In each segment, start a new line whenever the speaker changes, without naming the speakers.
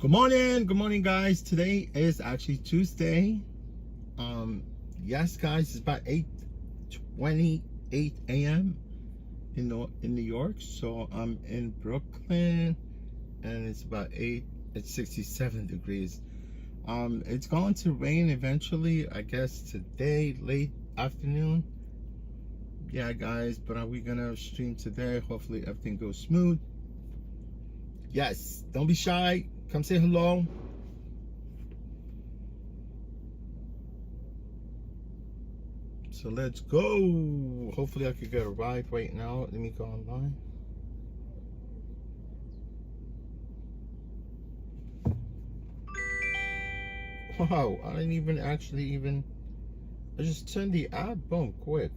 Good morning, guys. Today is actually Tuesday. Yes, guys, it's about 8:28 a.m. in New York. So I'm in Brooklyn, and it's about 8. It's 67 degrees. It's going to rain eventually, I guess today, late afternoon. Yeah, guys, but are we gonna stream today? Hopefully everything goes smooth. Yes, don't be shy. Come say hello. So let's go. Hopefully I could get a ride right now. Let me go online. Wow, I didn't even I just turned the app, boom, quick.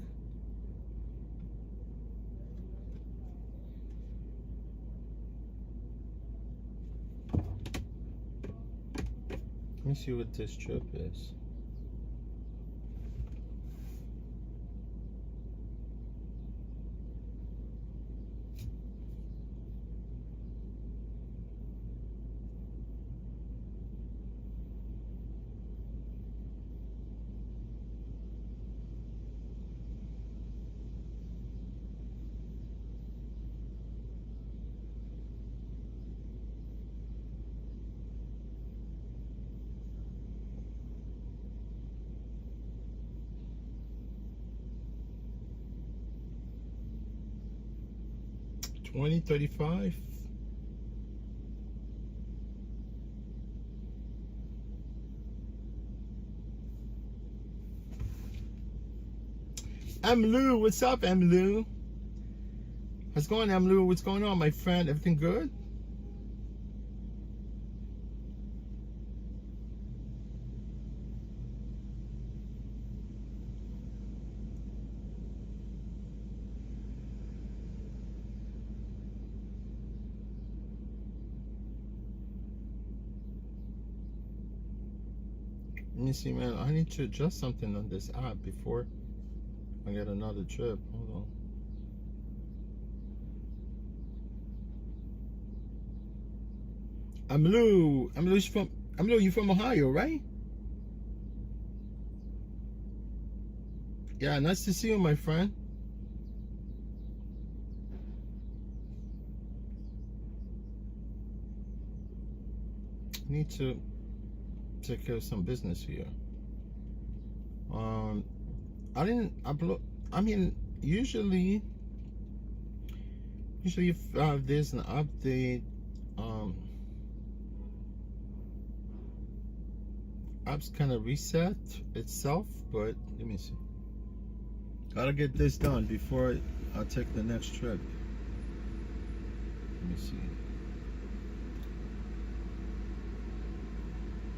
Let me see what this trip is. $20.35. Lou, what's up, Lou? How's it going, Lou? What's going on, my friend? Everything good? Let me see, man. I need to adjust something on this app before I get another trip. Hold on. Lou, you from Ohio, right? Yeah, nice to see you, my friend. I need to take care of some business here. I didn't upload. I mean, usually if there's an update, apps kind of reset itself. But let me see. Gotta get this done before I take the next trip. Let me see.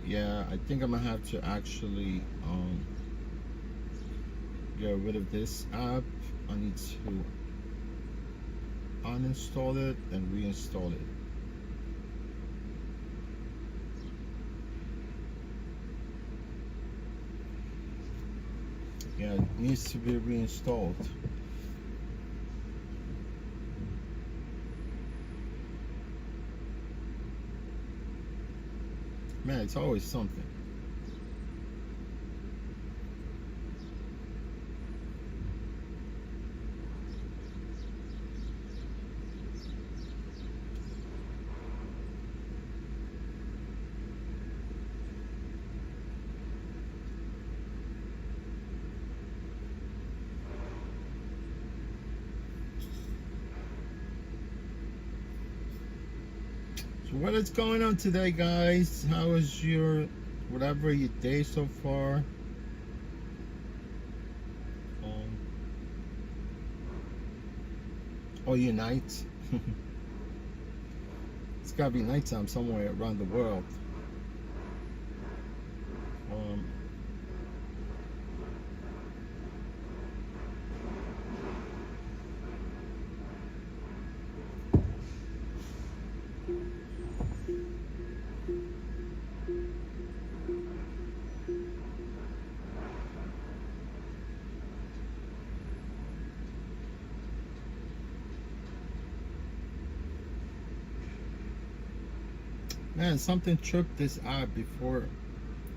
Yeah, I think I'm gonna have to actually get rid of this app. I need to uninstall it and reinstall it. Yeah, it needs to be reinstalled. Man, it's always something. So what is going on today, guys? How is your day so far? Oh, your night? It's gotta be nighttime somewhere around the world. Man, something tripped this app before.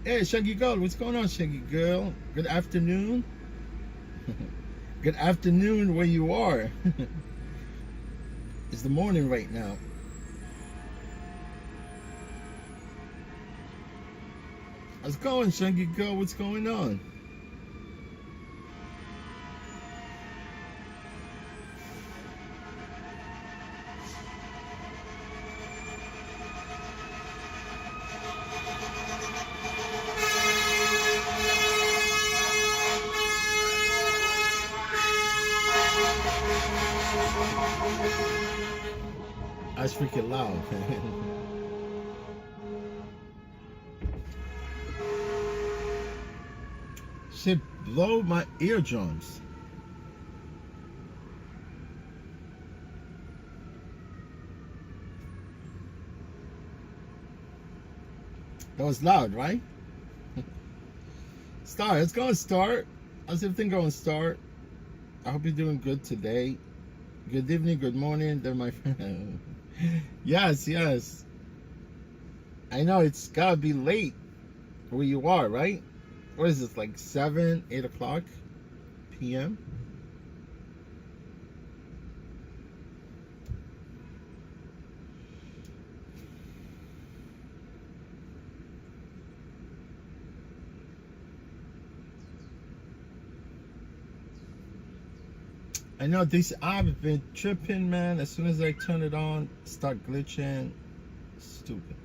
Hey, Shaggy Girl, what's going on, Shaggy Girl? Good afternoon. Good afternoon where you are. It's the morning right now. How's it going, Shaggy Girl? What's going on? That's freaking loud. Shit blow my eardrums. That was loud, right? Star, it's going to start. How's everything going, Star? I hope you're doing good today. Good evening, good morning, there, my friend. Yes, yes. I know it's gotta be late where you are, right? What is this, like 7, 8 o'clock p.m.? I know this app has been tripping, man. As soon as I turn it on, start glitching. Stupid.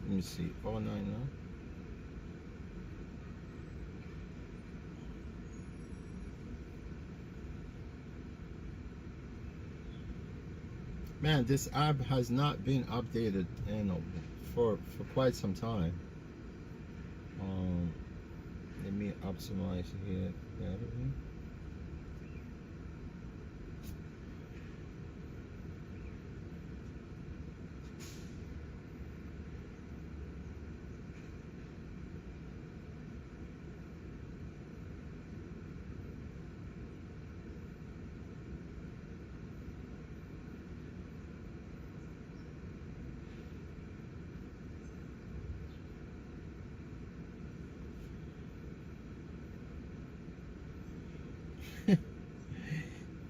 Let me see. Oh, no, no. Man, this app has not been updated, for quite some time. Let me optimize here. Battery.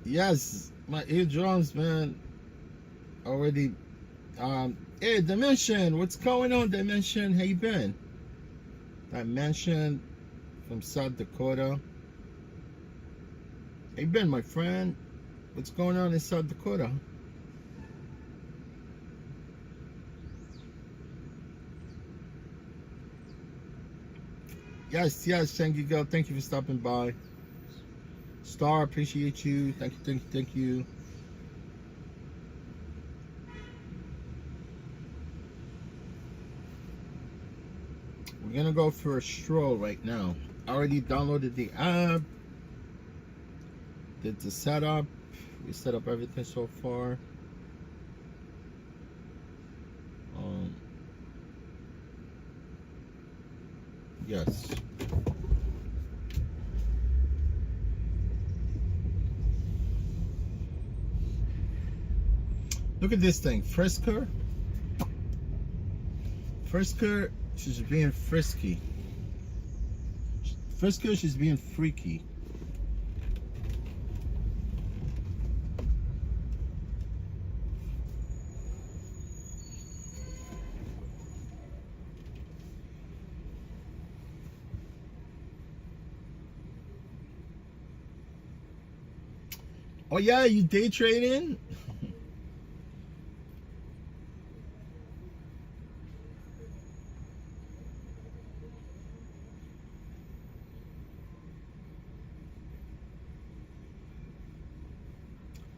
Yes, my eardrums, man, already. Hey, Dimension, what's going on, Dimension? How you been? Dimension from South Dakota. How you been, my friend? What's going on in South Dakota? Yes, yes, Shangy Girl, thank you for stopping by. Star, appreciate you. Thank you, thank you, thank you. We're gonna go for a stroll right now. I already downloaded the app, did the setup. We set up everything so far. Yes. Look at this thing, Frisker. Frisker, she's being frisky. Frisker, she's being freaky. Oh yeah, you day trading?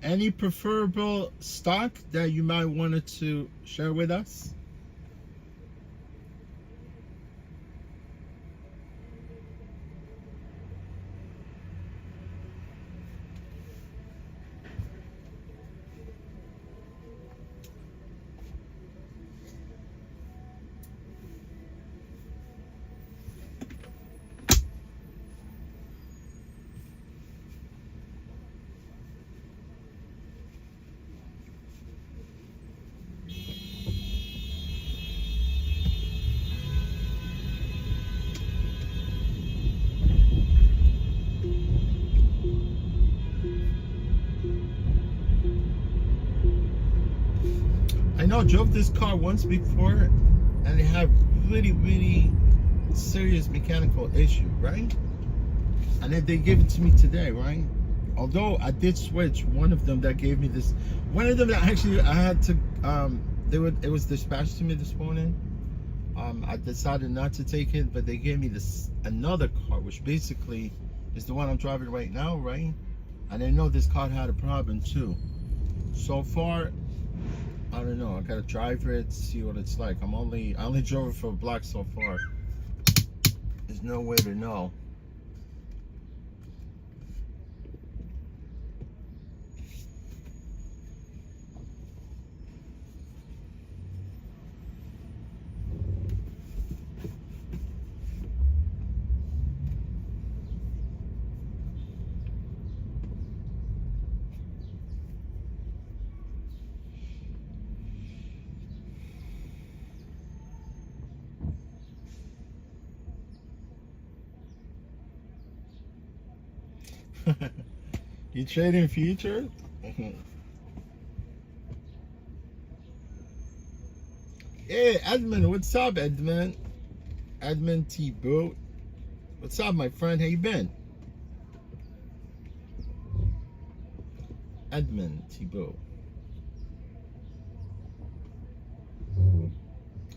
Any preferable stock that you might wanted to share with us? I know I drove this car once before, and it had really, really serious mechanical issue, right? And then they gave it to me today, right? Although I did switch one of them that gave me this, one of them that actually I had to, it was dispatched to me this morning. I decided not to take it, but they gave me this another car, which basically is the one I'm driving right now, right? And I know this car had a problem too. So far, I don't know. I gotta drive it, see what it's like. I only drove it for a block so far. There's no way to know. You trading future? Hey, Edmund, what's up, Edmund? Edmund T. Boot. What's up, my friend? How you been? Edmund T. Boot.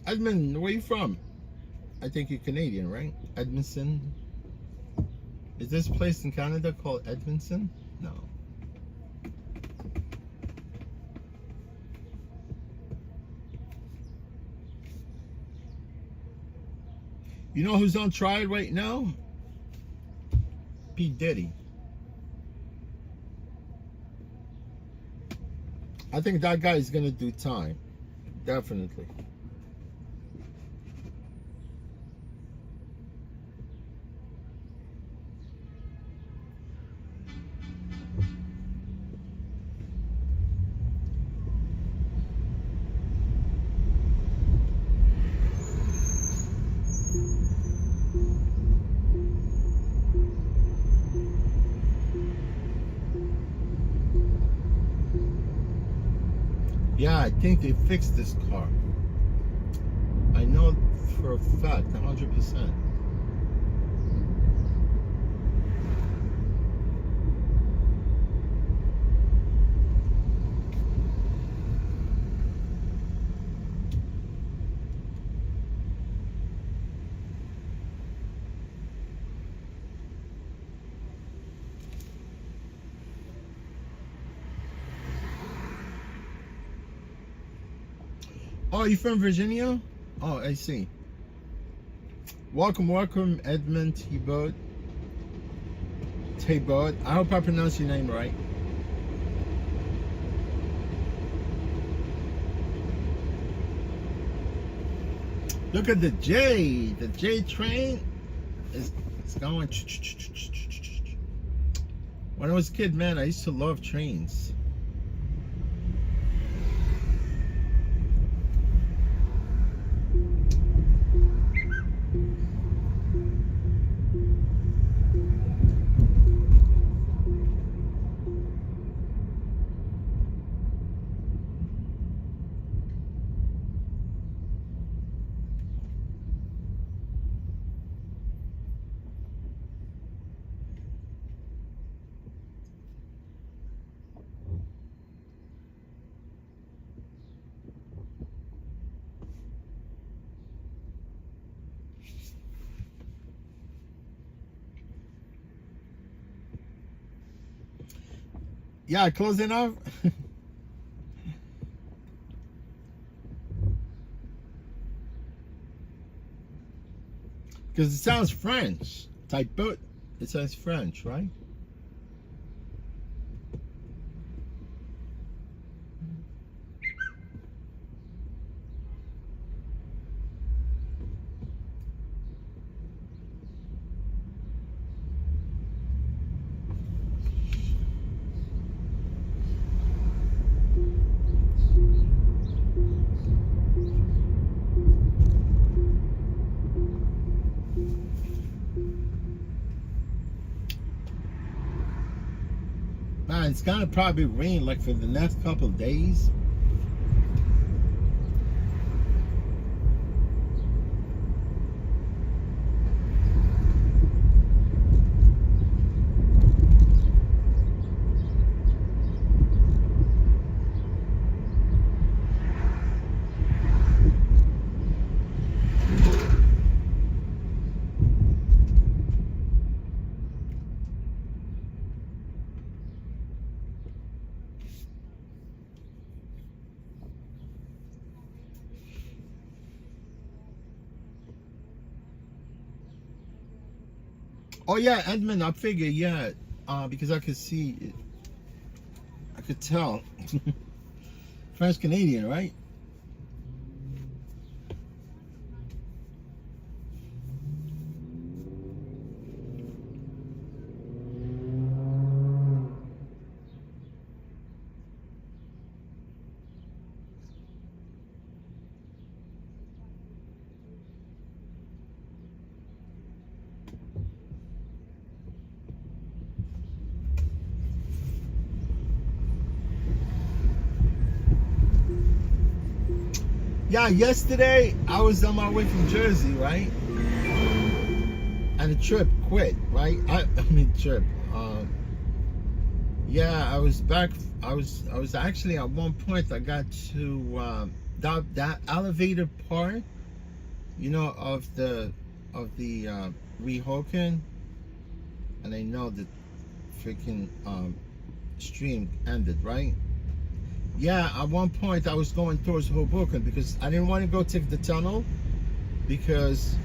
Edmund, where you from? I think you're Canadian, right? Edmondson. Is this place in Canada called Edmondson? No. You know who's on trial right now? P. Diddy. I think that guy is gonna do time. Definitely. Yeah, I think they fixed this car. I know for a fact, 100%. Oh, you from Virginia? Oh, I see. Welcome, welcome, Edmund T-Boat. T-Boat. I hope I pronounced your name right. Look at the J. The J train is going. When I was a kid, man, I used to love trains. Yeah, closing off. Because it sounds French. Type boat. It sounds French, right? Man, it's gonna probably rain like for the next couple of days. Oh yeah, Edmund. I figured, yeah, because I could see, I could tell. French Canadian, right? Yeah, yesterday I was on my way from Jersey, right? And the trip quit, right? I mean trip. Yeah, I was back. I was actually at one point. I got to that elevator part, you know, of the Weehawken, and I know the freaking stream ended, right? Yeah, at one point I was going towards Hoboken because I didn't want to go take the tunnel because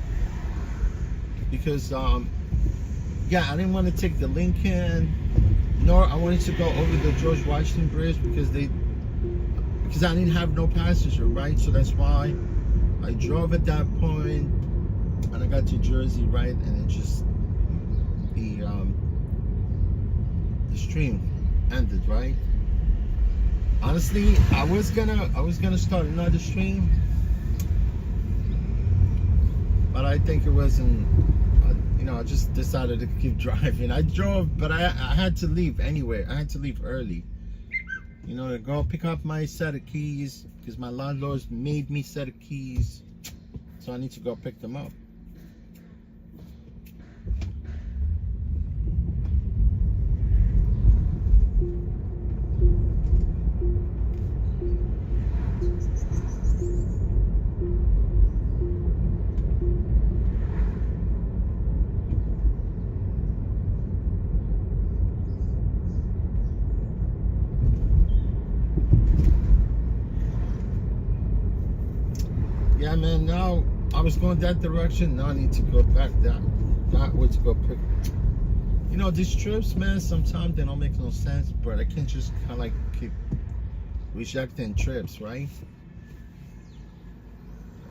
yeah, I didn't want to take the Lincoln, nor I wanted to go over the George Washington Bridge because I didn't have no passenger, right? So that's why I drove at that point, and I got to Jersey, right? And it just the stream ended, right? Honestly, I was gonna start another stream, but I think it wasn't. You know, I just decided to keep driving. I drove, but I had to leave anyway. I had to leave early. You know, to go pick up my set of keys because my landlords made me set of keys, so I need to go pick them up. Yeah, man. Now I was going that direction. Now I need to go back that way to go pick. You know, these trips, man. Sometimes they don't make no sense, but I can't just kind of like keep rejecting trips, right?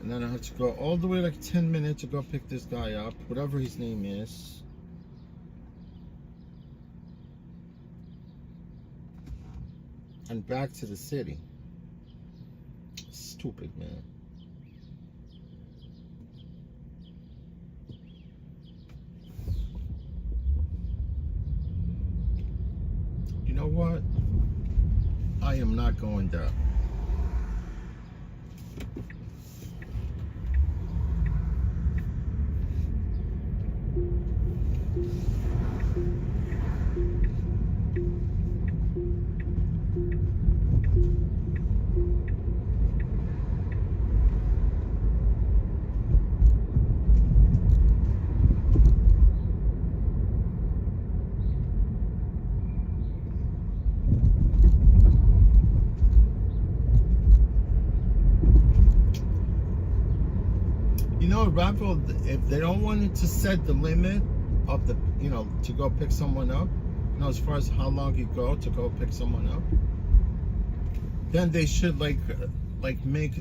And then I have to go all the way like 10 minutes to go pick this guy up, whatever his name is. And back to the city. Stupid, man. You know what? I am not going there. You know, Raffle, if they don't want it to set the limit of the, you know, to go pick someone up, you know, as far as how long you go to go pick someone up, then they should like make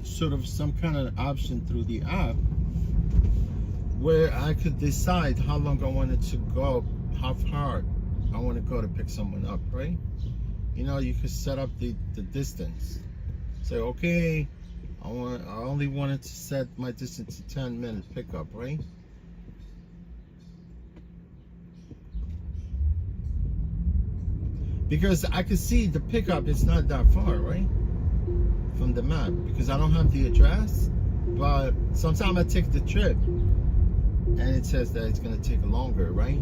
sort of some kind of option through the app where I could decide how long I wanted to go, how far I want to go to pick someone up, right? You know, you could set up the distance. Say, okay, I only wanted to set my distance to 10 minutes pickup, right? Because I could see the pickup is not that far, right? From the map, because I don't have the address. But sometimes I take the trip and it says that it's gonna take longer, right?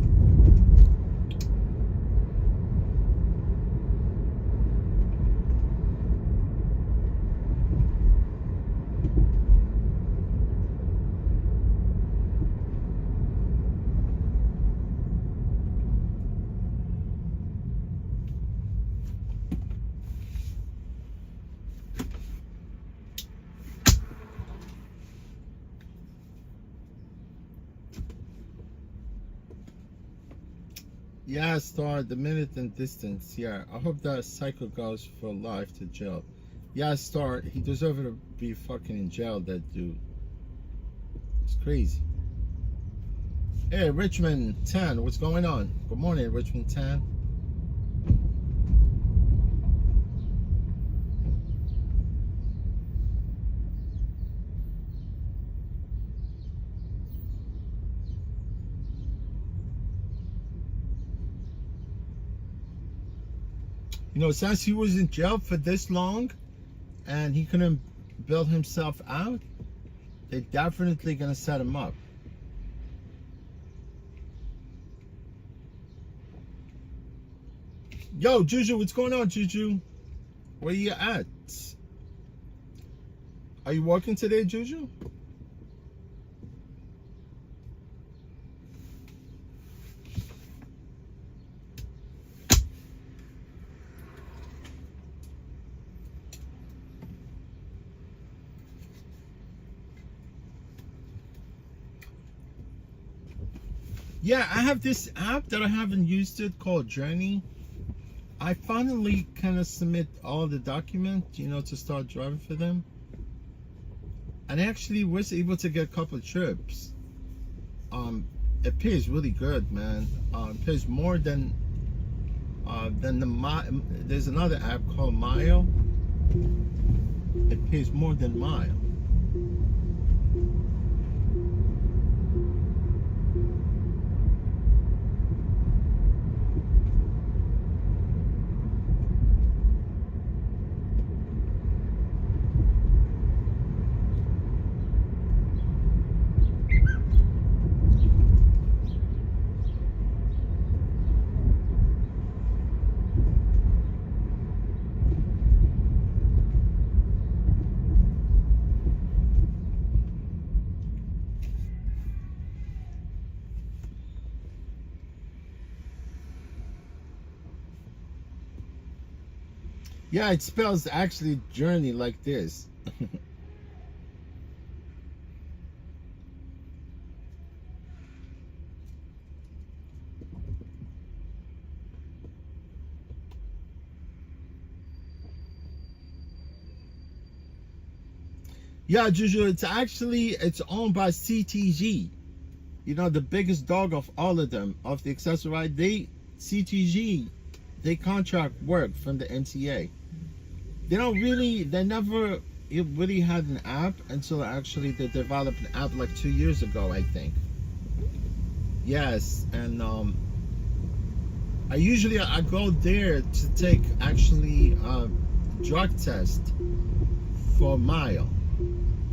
Yeah, Star, the minute and distance. Yeah, I hope that cycle goes for life to jail. Yeah, Star, he deserves to be fucking in jail, that dude. It's crazy. Hey, Richmond 10, what's going on? Good morning, Richmond 10. You know, since he was in jail for this long and he couldn't build himself out, they're definitely gonna set him up. Yo, Juju, what's going on, Juju? Where you at? Are you working today, Juju? Yeah, I have this app that I haven't used it called Journey. I finally kind of submit all the documents, you know, to start driving for them. And I actually was able to get a couple of trips. It pays really good, man. It pays more than there's another app called Mile. It pays more than Mile. Yeah, it spells actually Journey like this. Yeah, Juju, it's owned by CTG. You know, the biggest dog of all of them, of the accessory. CTG, they contract work from the MTA. They never really had an app until actually they developed an app like 2 years ago, I think. Yes, and I go there to take actually drug test for Mile.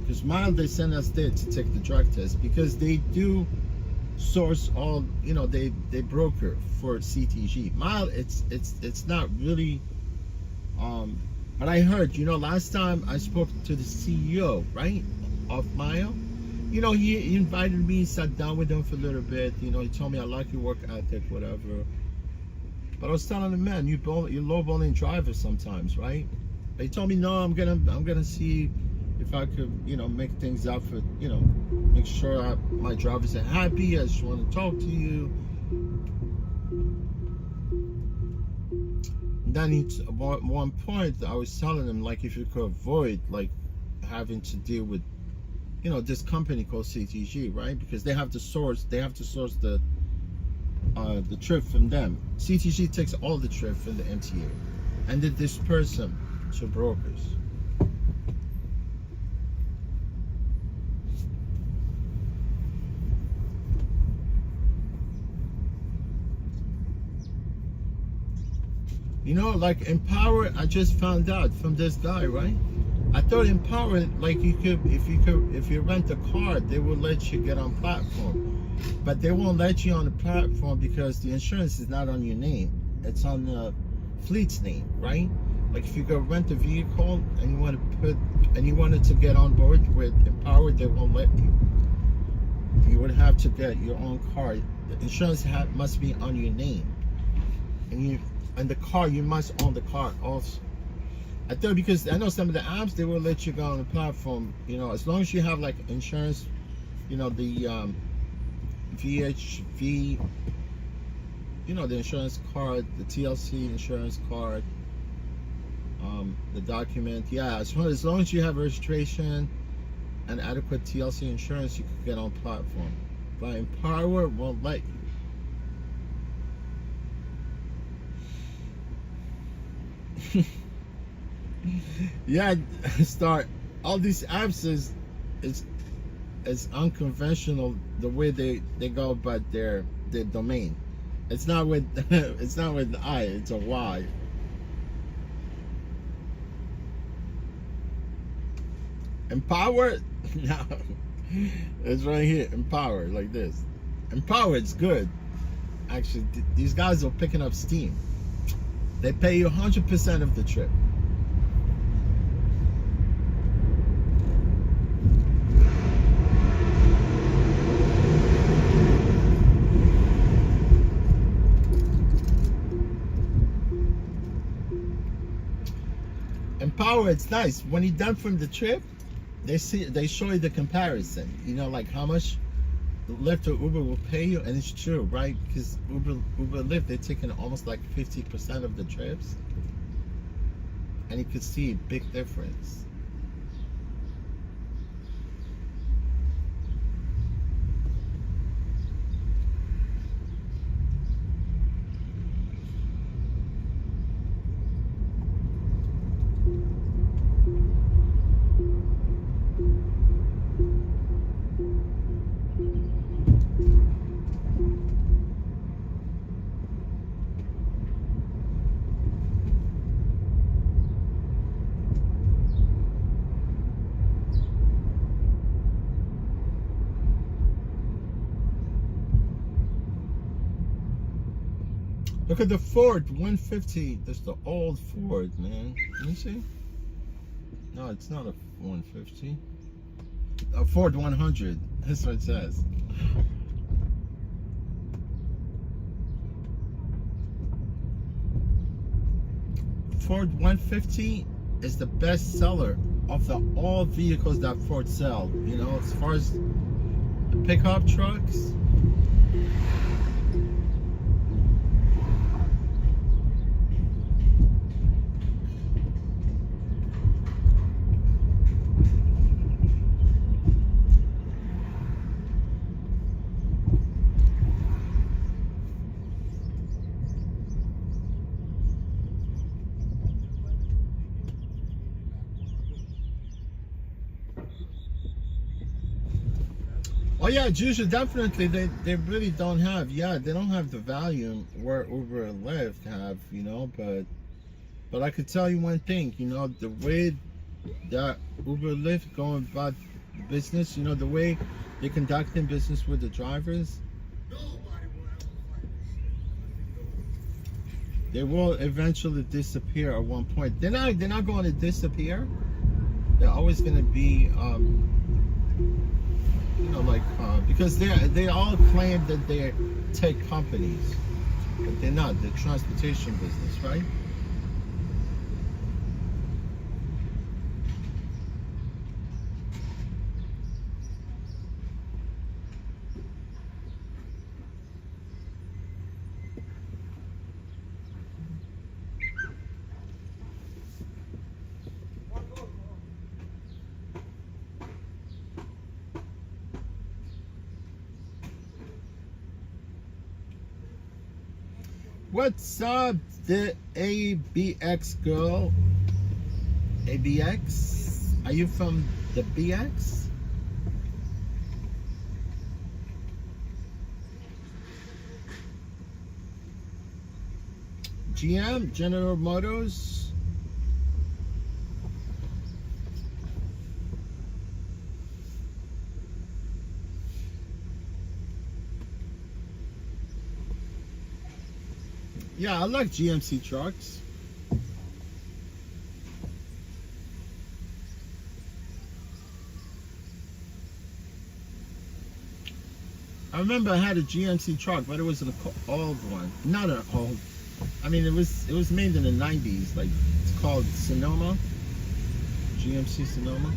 Because Mile, they send us there to take the drug test because they do source all, you know, they broker for CTG. Mile, it's not really, but I heard, you know, last time I spoke to the CEO, right, of Mile, you know, he invited me, sat down with him for a little bit, you know, he told me I like your work ethic, whatever. But I was telling him, man, you're lowballing drivers sometimes, right? But he told me, no, I'm gonna see if I could, you know, make things up for, you know, make sure my drivers are happy. I just want to talk to you. And then at one point, I was telling him, like, if you could avoid, like, having to deal with, you know, this company called CTG, right? Because they have to source the trip from them. CTG takes all the trip from the MTA, and they disperse them to brokers. You know, like Empower, I just found out from this guy, right? I thought Empower, like if you rent a car, they will let you get on platform, but they won't let you on the platform because the insurance is not on your name; it's on the fleet's name, right? Like if you go rent a vehicle and you wanted to get on board with Empower, they won't let you. You would have to get your own car. The insurance must be on your name, and the car, you must own the car also. I thought, because I know some of the apps, they will let you go on the platform, you know, as long as you have like insurance, you know, the VHV you know, the insurance card, the TLC insurance card, the document. Yeah, as long as you have registration and adequate TLC insurance, you can get on platform. But Empower won't let you. Yeah, start all these apps is unconventional the way they go about their domain. It's not with it's not with I, it's a Y. Empower, no, it's right here. Empower, like this. Empower, it's good. Actually, these guys are picking up steam. They pay you 100% of the trip. Empower, it's nice. When you're done from the trip, they show you the comparison. You know, like how much Lyft or Uber will pay you, and it's true, right? Because Uber Lyft, they're taking almost like 50% of the trips, and you could see a big difference. Look at the Ford 150. That's the old Ford, man. Let me see. No, it's not a 150. A Ford 100. That's what it says. Ford 150 is the best seller of all vehicles that Ford sell. You know, as far as pickup trucks. Oh yeah, Juice, definitely they really don't have, they don't have the value where Uber and Lyft have, you know, but I could tell you one thing, you know, the way that Uber and Lyft going about business, you know, the way they're conducting business with the drivers, they will eventually disappear at one point. They're not going to disappear. They're always going to be you know, like because they all claim that they're tech companies, but they're not. They're transportation business, right? What's up, the ABX girl? ABX? Are you from the BX? GM, General Motors? Yeah, I like GMC trucks. I remember I had a GMC truck, but it was an old one. Not an old. I mean, it was made in the 90s. Like, it's called Sonoma. GMC Sonoma.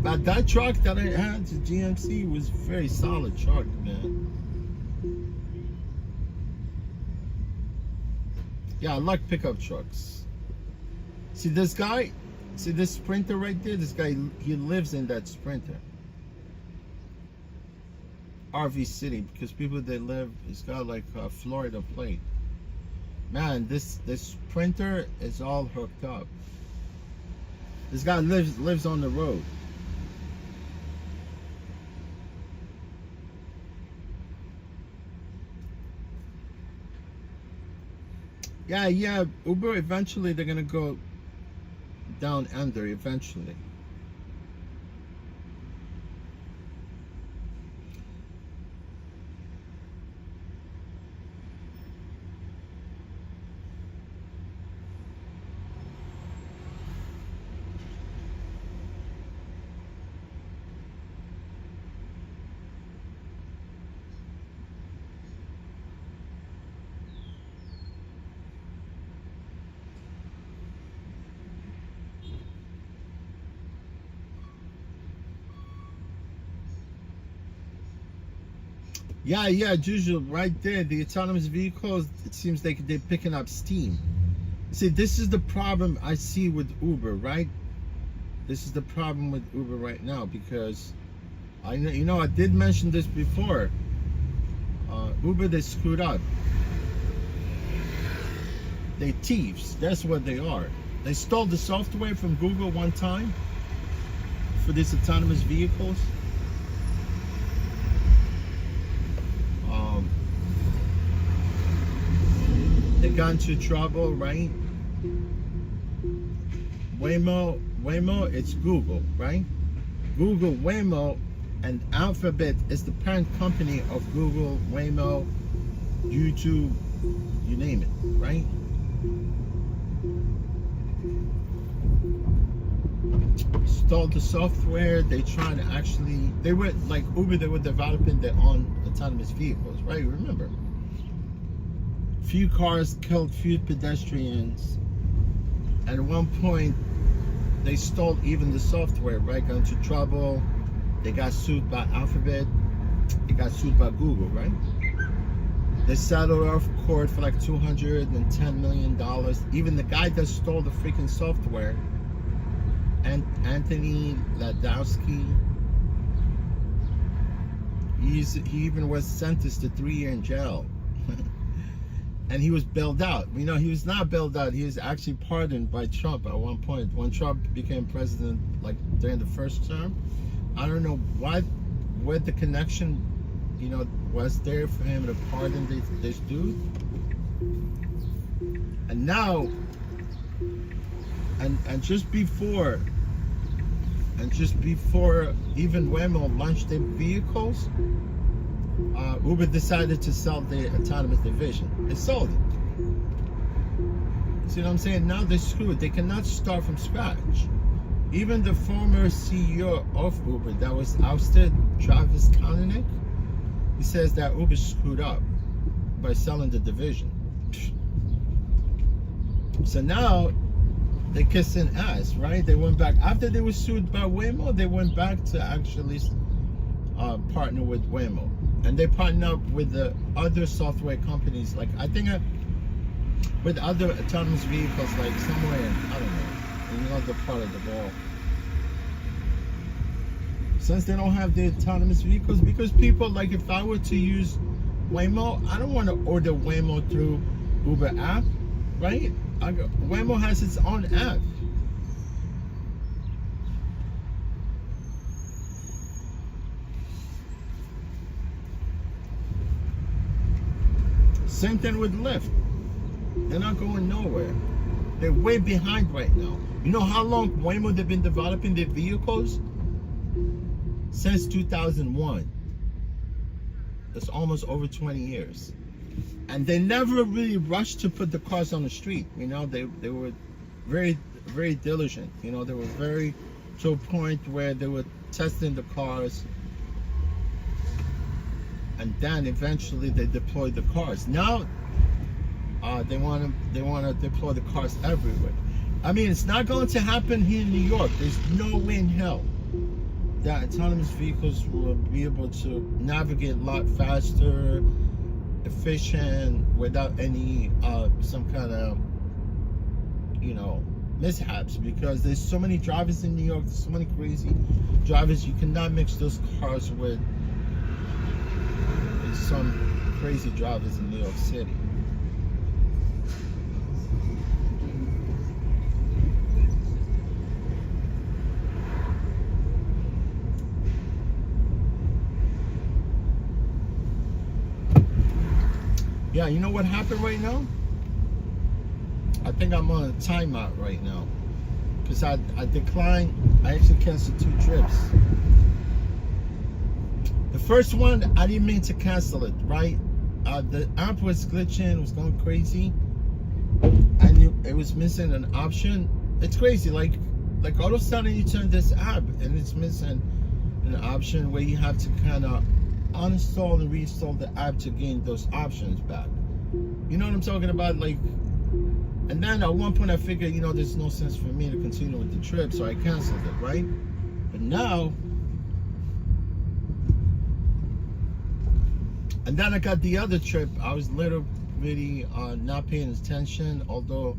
But that truck that I had, the GMC, was a very solid truck, man. Yeah, I like pickup trucks. See this guy? See this Sprinter right there? This guy, he lives in that Sprinter. RV City, because people that live, it's got like a Florida plate. Man, this Sprinter is all hooked up. This guy lives on the road. Yeah, Uber, eventually they're gonna go down under, eventually. Yeah, usual right there. The autonomous vehicles, it seems like they're picking up steam. See, this is the problem I see with Uber, right? This is the problem with Uber right now, because I know, you know, I did mention this before. Uber, they screwed up. They thieves. That's what they are. They stole the software from Google one time for these autonomous vehicles. They got into trouble, right? Waymo, it's Google, right? Google, Waymo, and Alphabet is the parent company of Google, Waymo, YouTube, you name it, right? Stole the software. They tried to actually, they were like Uber, they were developing their own autonomous vehicles, right? Remember? Few cars killed few pedestrians. At one point, they stole even the software, right? Got into trouble. They got sued by Alphabet. They got sued by Google, right? They settled off court for like $210 million. Even the guy that stole the freaking software, and Anthony Ladowski, he even was sentenced to 3 years in jail. And he was bailed out. You know, he was not bailed out. He was actually pardoned by Trump at one point when Trump became president, like during the first term. I don't know what the connection, you know, was there for him to pardon this dude. And now, and just before even Waymo launched their vehicles, Uber decided to sell their autonomous division. They sold it. See what I'm saying? Now they're screwed. They cannot start from scratch. Even the former CEO of Uber that was ousted, Travis Kalanick, he says that Uber screwed up by selling the division. So now they're kissing ass, right? They went back after they were sued by Waymo. They went back to actually partner with Waymo. And they partner up with the other software companies, like I think with other autonomous vehicles, like somewhere in, I don't know, in another part of the world. Since they don't have the autonomous vehicles, because people, like if I were to use Waymo, I don't want to order Waymo through Uber app, right? Waymo has its own app. Same thing with Lyft. They're not going nowhere. They're way behind right now. You know how long Waymo they've been developing their vehicles? Since 2001. That's almost over 20 years. And they never really rushed to put the cars on the street. You know, they were very, very diligent. You know, they were very to a point where they were testing the cars. And then eventually they deployed the cars. Now they want to deploy the cars everywhere. I mean, it's not going to happen here in New York. There's no way in hell. that autonomous vehicles will be able to navigate a lot faster, efficient, without any some kind of, you know, mishaps, because there's so many drivers in New York. There's so many crazy drivers. You cannot mix those cars with some crazy drivers in New York City. Yeah, you know what happened right now? I think I'm on a timeout right now, because I declined. I actually canceled 2 trips. The first one, I didn't mean to cancel it, right? The app was glitching, it was going crazy. I knew it was missing an option. It's crazy, like all of a sudden you turn this app and it's missing an option where you have to kind of uninstall and reinstall the app to gain those options back. You know what I'm talking about? Like, and then at one point I figured, you know, there's no sense for me to continue with the trip, so I canceled it, right? But now, and then I got the other trip. I was literally not paying attention, although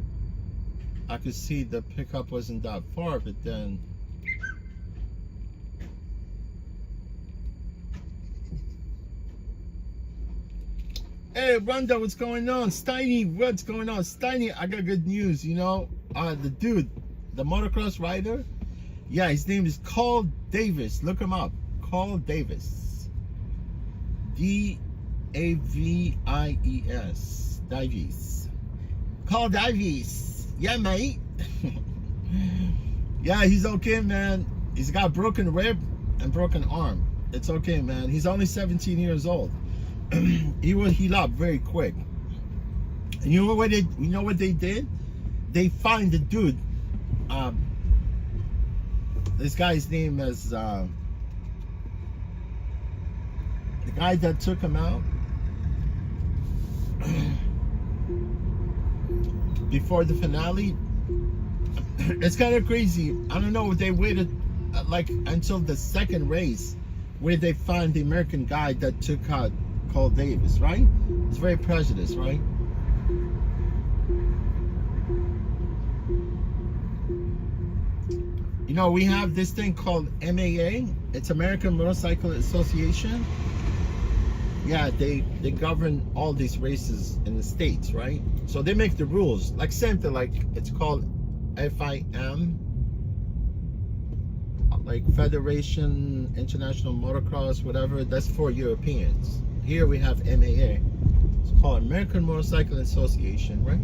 I could see the pickup wasn't that far, but then hey, Rhonda, what's going on? Steiny, what's going on? Steiny, I got good news, you know. The dude, the motocross rider, yeah, his name is Carl Davis. Look him up. Carl Davis. D-A-V-I-E-S. Davies. Carl Davies. Yeah, mate. Yeah, he's okay, man. He's got broken rib and broken arm. It's okay, man. He's only 17 years old. He will heal up very quick. And you know what they did? They find the dude. This guy's name is the guy that took him out before the finale. It's kind of crazy. I don't know if they waited like until the second race where they find the American guy that took out Carl Davis, right? It's very prejudiced, right? You know, we have this thing called MAA. It's American Motorcycle Association. Yeah, they govern all these races in the States, right? So they make the rules. Like same thing, like it's called FIM, like Federation International Motocross, whatever. That's for Europeans. Here we have MAA. It's called American Motorcycle Association, right?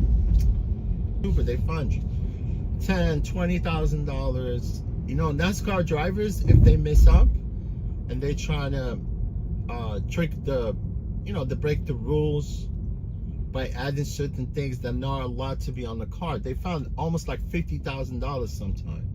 Super, they fund you $10,000, $20,000. You know, NASCAR drivers, if they mess up and they try to trick the, you know, they break the rules by adding certain things that are not allowed to be on the car, they found almost like $50,000 sometimes.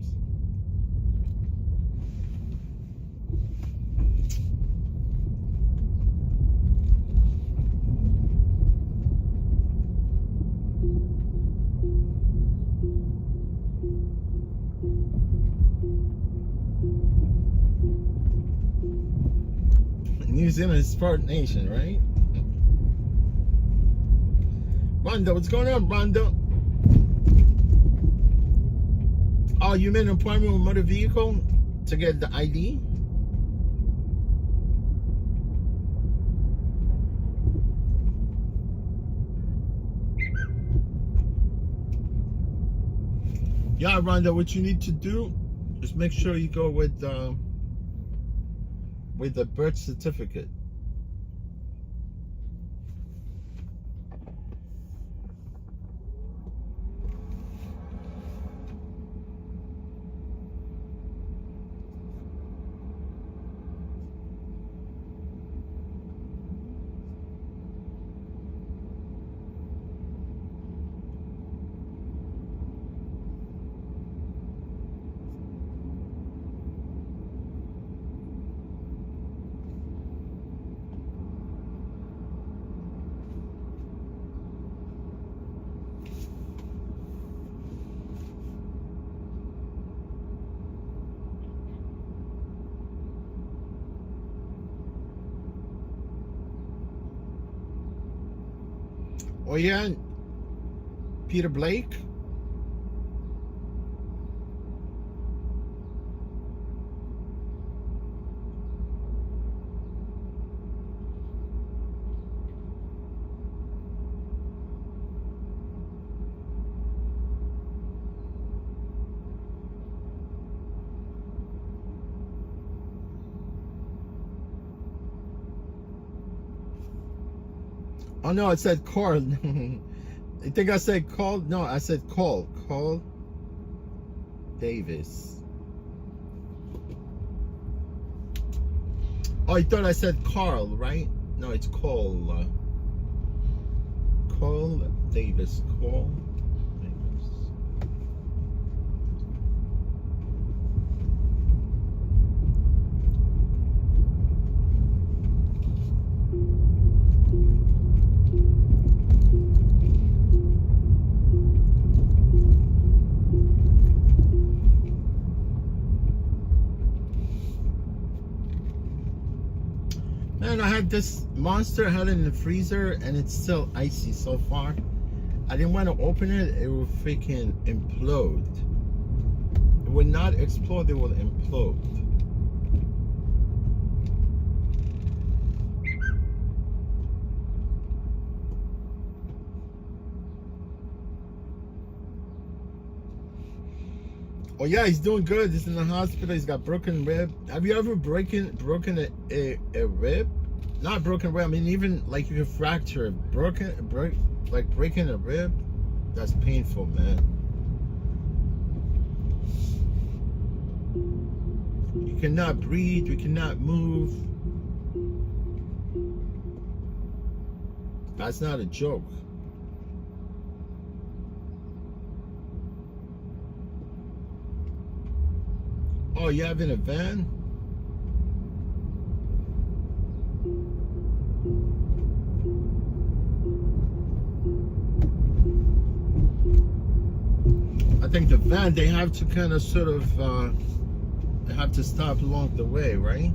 New Zealand is Sport Nation, right? Rhonda, what's going on, Rhonda? Oh, you made an appointment with motor vehicle to get the ID? Yeah, Rhonda, what you need to do is make sure you go with the birth certificate. Oh yeah, Peter Blake. Oh no, it said Carl. I think I said Carl. No, I said Carl. Carl Davis. Oh, you thought I said Carl, right? No, it's Carl. Carl Davis. Carl Davis. Man, I had this Monster, I had it in the freezer, and it's still icy so far. I didn't want to open it, it would freaking implode. It would not explode, it will implode. Oh yeah, he's doing good. He's in the hospital. He's got broken rib. Have you ever broken a rib? Not broken rib. I mean, even like you can fracture like breaking a rib. That's painful, man. You cannot breathe. You cannot move. That's not a joke. Oh, you have in a van? I think the van, they have to kind of sort of, they have to stop along the way, right?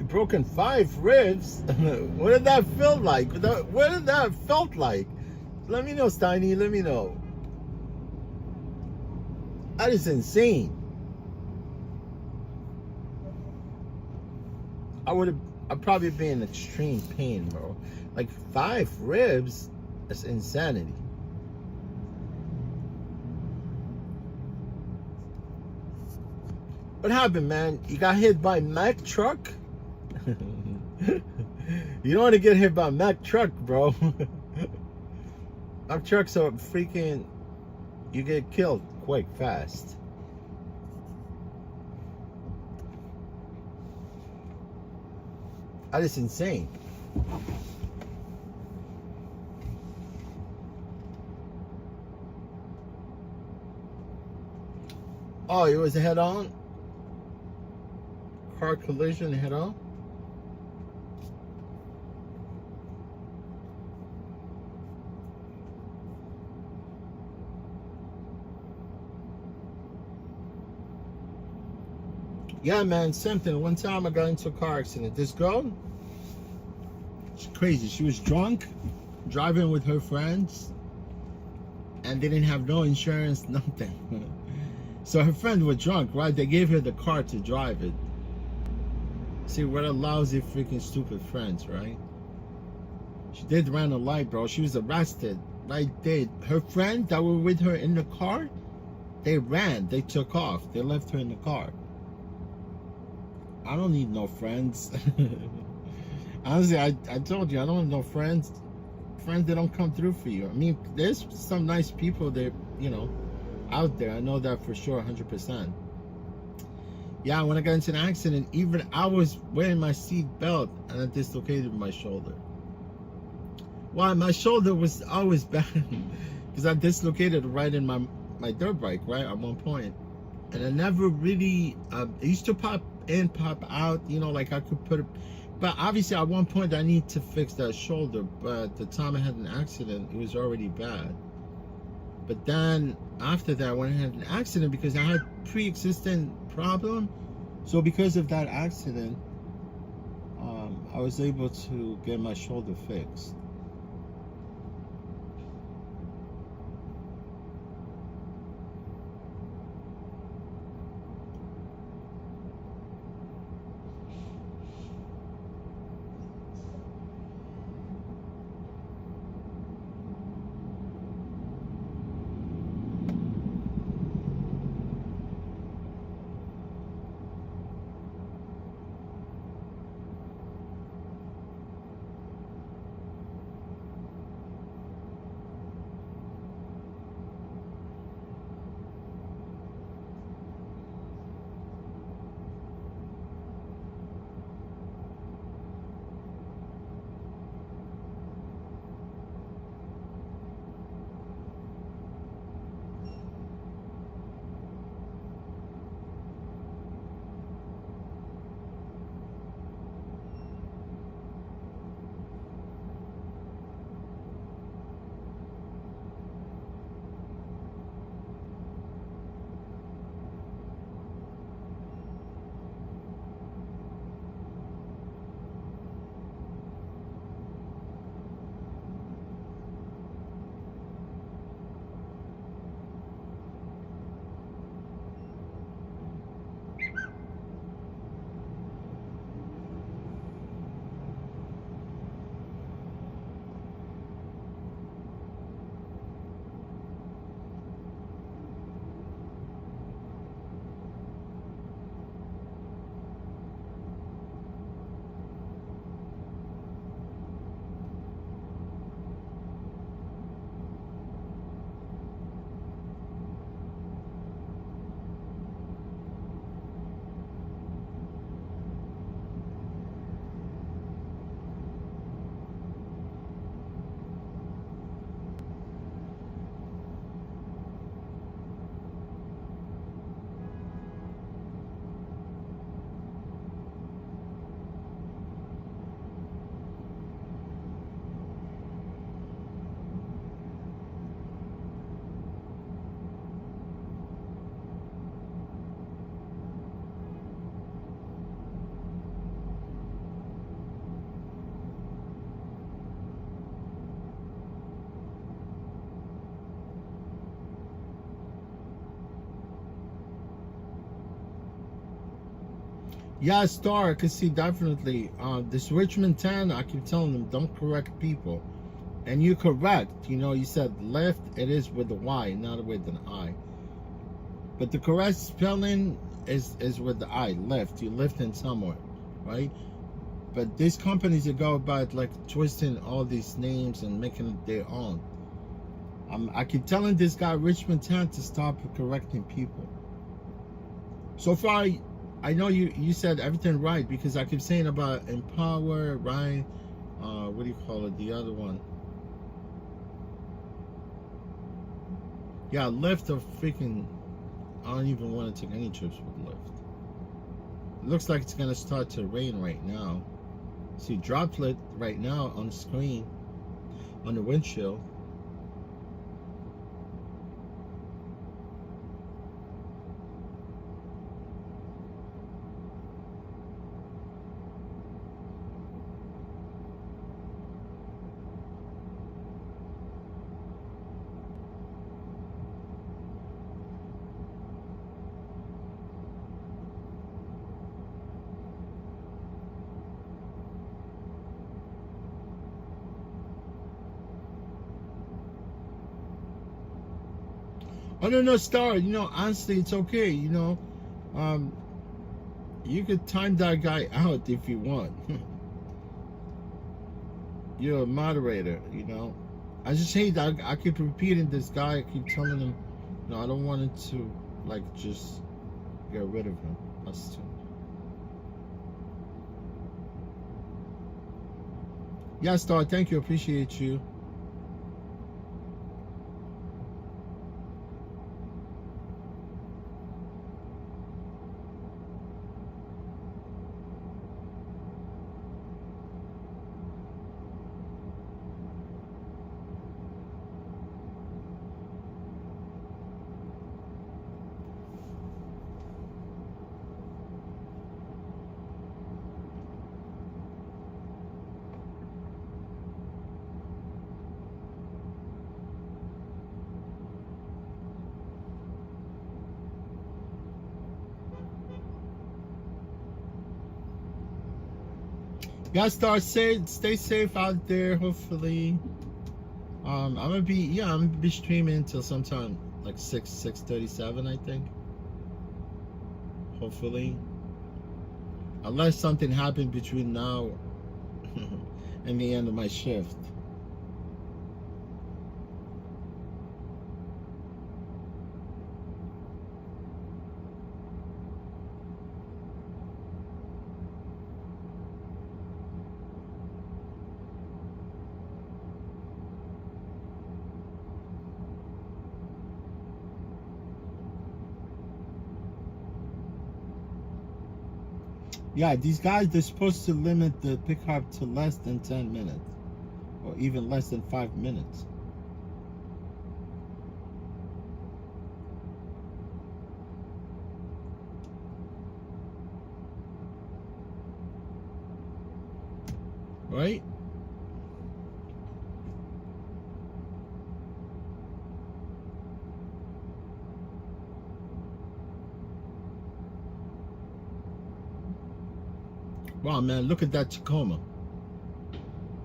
Broken 5 ribs. What did that feel like? What did that felt like? Let me know, Steiny. Let me know. That is insane. I'd probably be in extreme pain, bro. Like 5 ribs, that's insanity. What happened, man? You got hit by a Mack truck? You don't want to get hit by a Mack truck, bro. Mack trucks are freaking, you get killed quick, fast. That is insane. Oh, it was a head-on? Car collision head-on? Yeah, man, something. One time I got into a car accident. This girl, she's crazy. She was drunk, driving with her friends, and they didn't have no insurance, nothing. So her friend was drunk, right? They gave her the car to drive it. See, what a lousy, freaking stupid friends, right? She did run a light, bro. She was arrested right there. Her friend that were with her in the car, they ran. They took off. They left her in the car. I don't need no friends. Honestly, I told you, I don't want no friends. Friends that don't come through for you. I mean, there's some nice people there, you know, out there. I know that for sure, 100%. Yeah, when I got into an accident, even I was wearing my seat belt and I dislocated my shoulder. Well, my shoulder was always bad because I dislocated right in my dirt bike, right, at one point. And I never really, it used to pop in, pop out, you know, like I could But obviously, at one point, I need to fix that shoulder. But the time I had an accident, it was already bad. But then after that, when I had an accident, because I had pre-existing problem, so because of that accident, I was able to get my shoulder fixed. Yeah, Star, I could see definitely. This Richmond 10, I keep telling them, don't correct people. And you're correct. You know, you said left, it is with a Y, not with an I. But the correct spelling is with the I, left. You're lifting somewhere, right? But these companies that go about like twisting all these names and making it their own. I keep telling this guy, Richmond 10, to stop correcting people. So far, I know you said everything right, because I keep saying about empower, right? What do you call it? The other one. Yeah, Lyft or freaking. I don't even want to take any trips with Lyft. It looks like it's gonna start to rain right now. See droplet right now on the screen, on the windshield. Oh no, Star. You know, honestly, it's okay. You know, um, you could time that guy out if you want. You're a moderator. You know, I just hate that I keep repeating this guy. I keep telling him, no, I don't want it to like just get rid of him. That's too. Yeah, Star. Thank you. Appreciate you. Guys, stay safe out there. Hopefully, I'm gonna be streaming until sometime like 6:37, I think. Hopefully, unless something happened between now and the end of my shift. Yeah, these guys, they're supposed to limit the pickup to less than 10 minutes or even less than 5 minutes. Right? Wow, man, look at that Tacoma.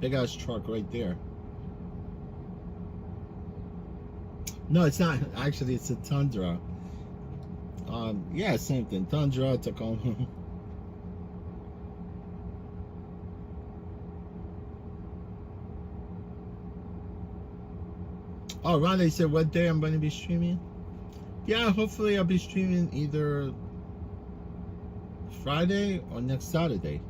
Big ass truck right there. No, it's not. Actually, it's a Tundra. Yeah, same thing. Tundra, Tacoma. Oh, Ron, they said what day I'm going to be streaming? Yeah, hopefully I'll be streaming either Friday or next Saturday.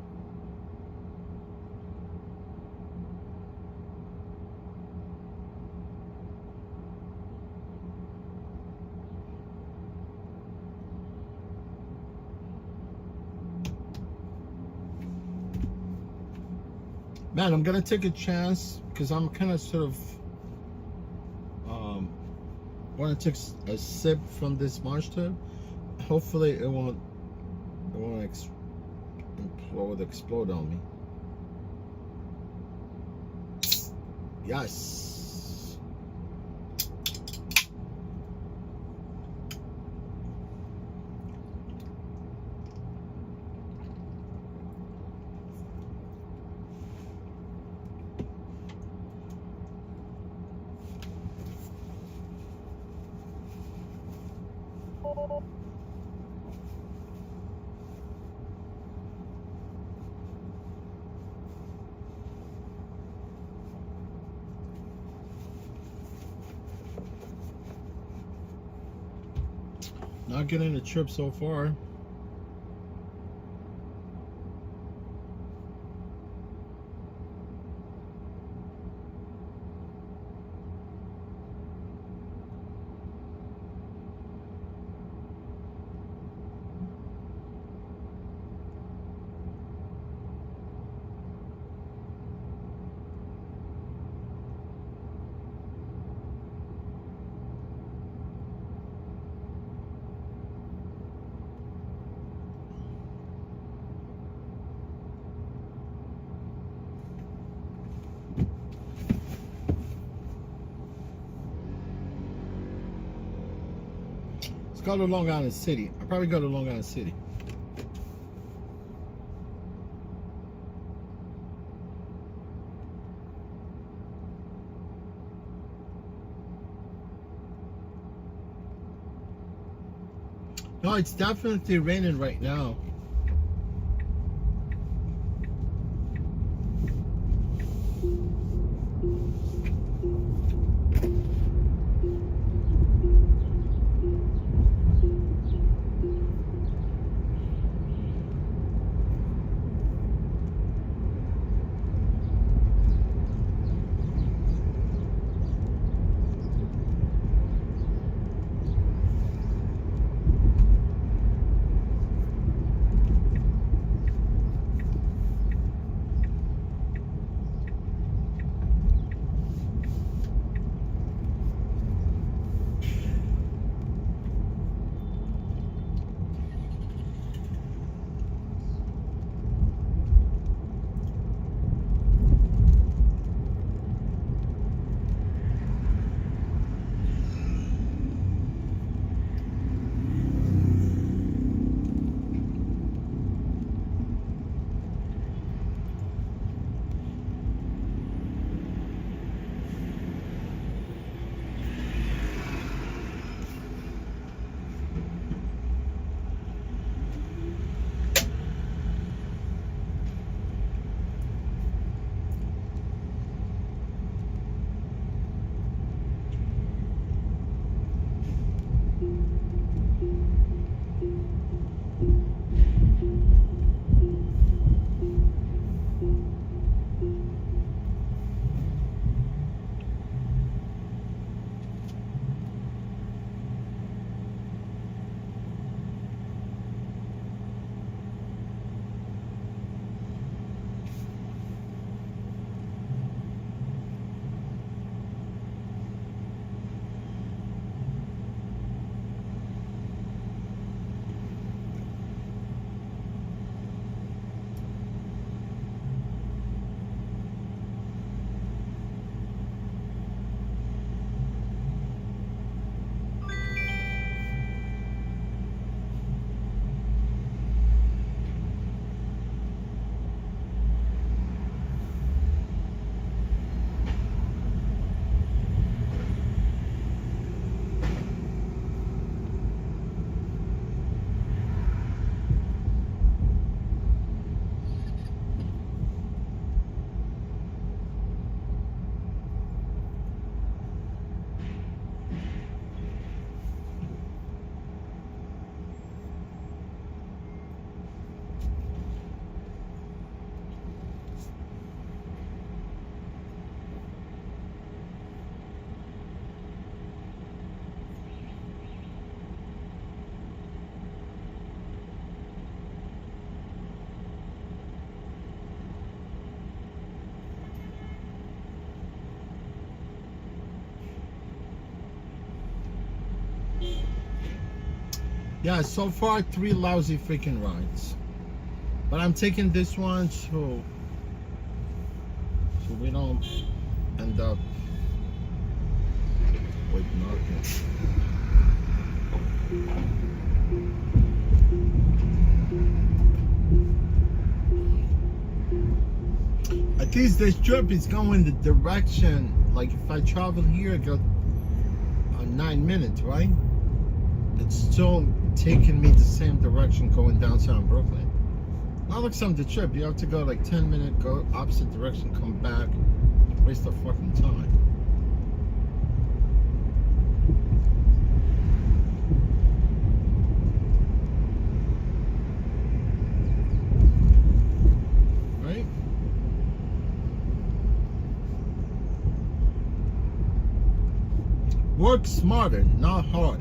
Man, I'm gonna take a chance because I'm kind of sort of want to take a sip from this Monster. Hopefully it won't explode on me. Yes. Not getting a trip so far. Go to Long Island City. I'll probably go to Long Island City. No, it's definitely raining right now. Yeah, so far 3 lousy freaking rides. But I'm taking this one so we don't end up with nothing. At least this trip is going the direction. Like if I travel here, I go 9 minutes, right? It's still taking me the same direction going downtown Brooklyn. Not like some of the trip, you have to go like 10 minutes, go opposite direction, come back, waste of fucking time. Right? Work smarter, not harder.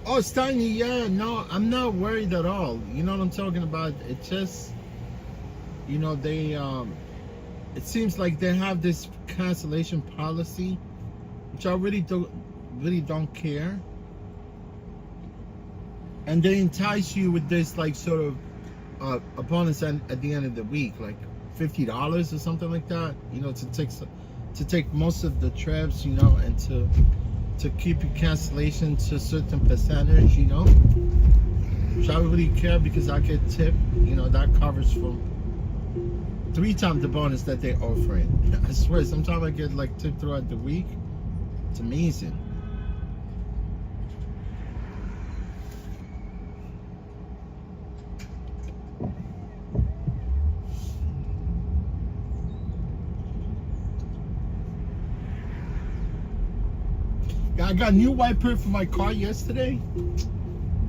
Oh, Steiny, yeah, no, I'm not worried at all. You know what I'm talking about? It just, you know, they, it seems like they have this cancellation policy, which I really don't care. And they entice you with this, like, sort of, a bonus at the end of the week, like $50 or something like that, you know, to take most of the trips, you know, and to keep your cancellation to a certain percentage, you know, which I don't really care because I get tipped, you know, that covers for 3 times the bonus that they offer it. I swear, sometimes I get like tipped throughout the week. It's amazing. I got new wiper for my car yesterday.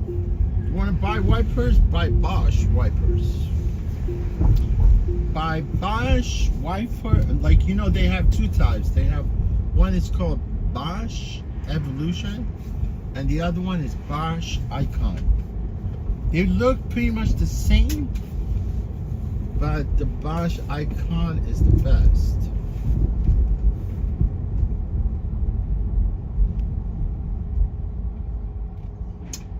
You want to buy wipers? Buy Bosch wipers. Buy Bosch wiper. Like, you know, they have 2 types. They have, one is called Bosch Evolution, and the other one is Bosch Icon. They look pretty much the same, but the Bosch Icon is the best.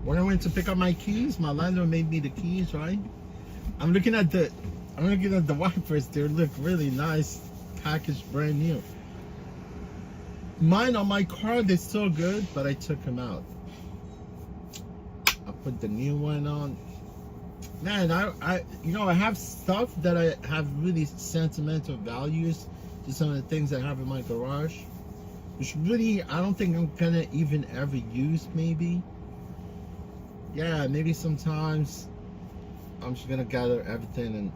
When I went to pick up my keys, my landlord made me the keys, right? I'm looking at the wipers. They look really nice, packaged brand new. Mine on my car, they're still good, but I took them out. I put the new one on. Man, I you know, I have stuff that I have really sentimental values to some of the things I have in my garage, which really I don't think I'm gonna even ever use. Maybe. Yeah, maybe sometimes I'm just gonna gather everything and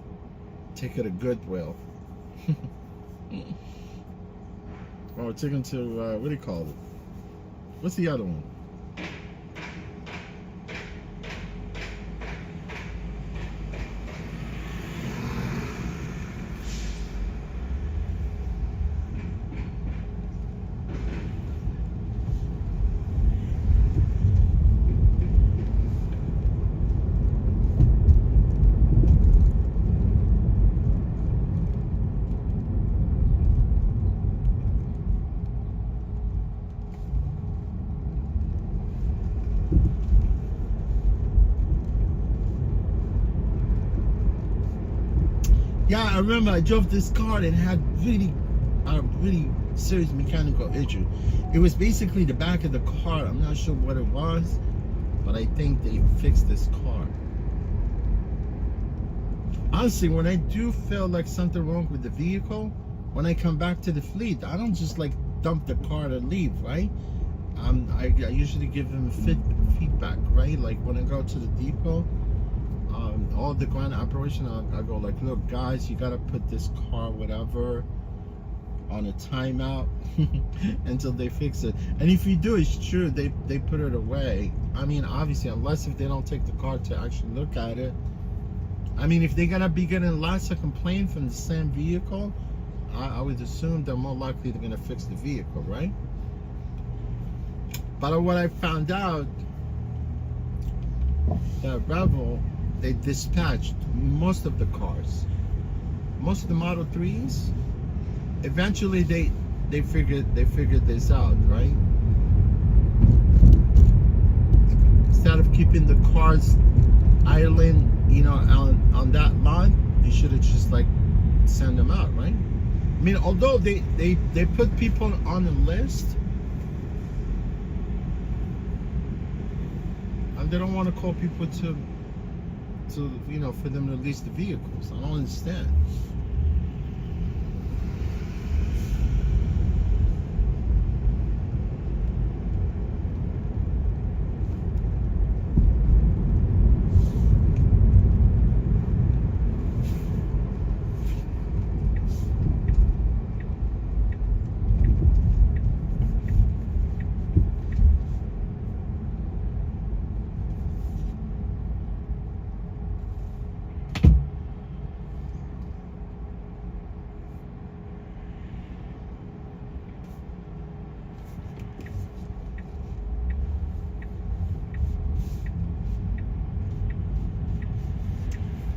take it to Goodwill. Or take them to, what do you call it? What's the other one? Yeah, I remember I drove this car and had really serious mechanical issue. It was basically the back of the car. I'm not sure what it was, but I think they fixed this car. Honestly, when I do feel like something wrong with the vehicle, when I come back to the fleet, I don't just like dump the car and leave, right? I usually give them feedback, right? Like when I go to the depot, all the ground operation, I go like, look guys, you gotta put this car, whatever, on a timeout until they fix it. And if you do, it's true, they put it away. I mean, obviously, unless if they don't take the car to actually look at it. I mean, if they're gonna be getting lots of complaints from the same vehicle, I would assume they're more likely they're gonna fix the vehicle, right? But what I found out, that Revel, they dispatched most of the cars, most of the Model 3s. Eventually, they figured this out, right? Instead of keeping the cars idling, you know, on that lot, you should have just like send them out, right? I mean, although they put people on the list, and they don't want to call people to you know, for them to lease the vehicles. I don't understand.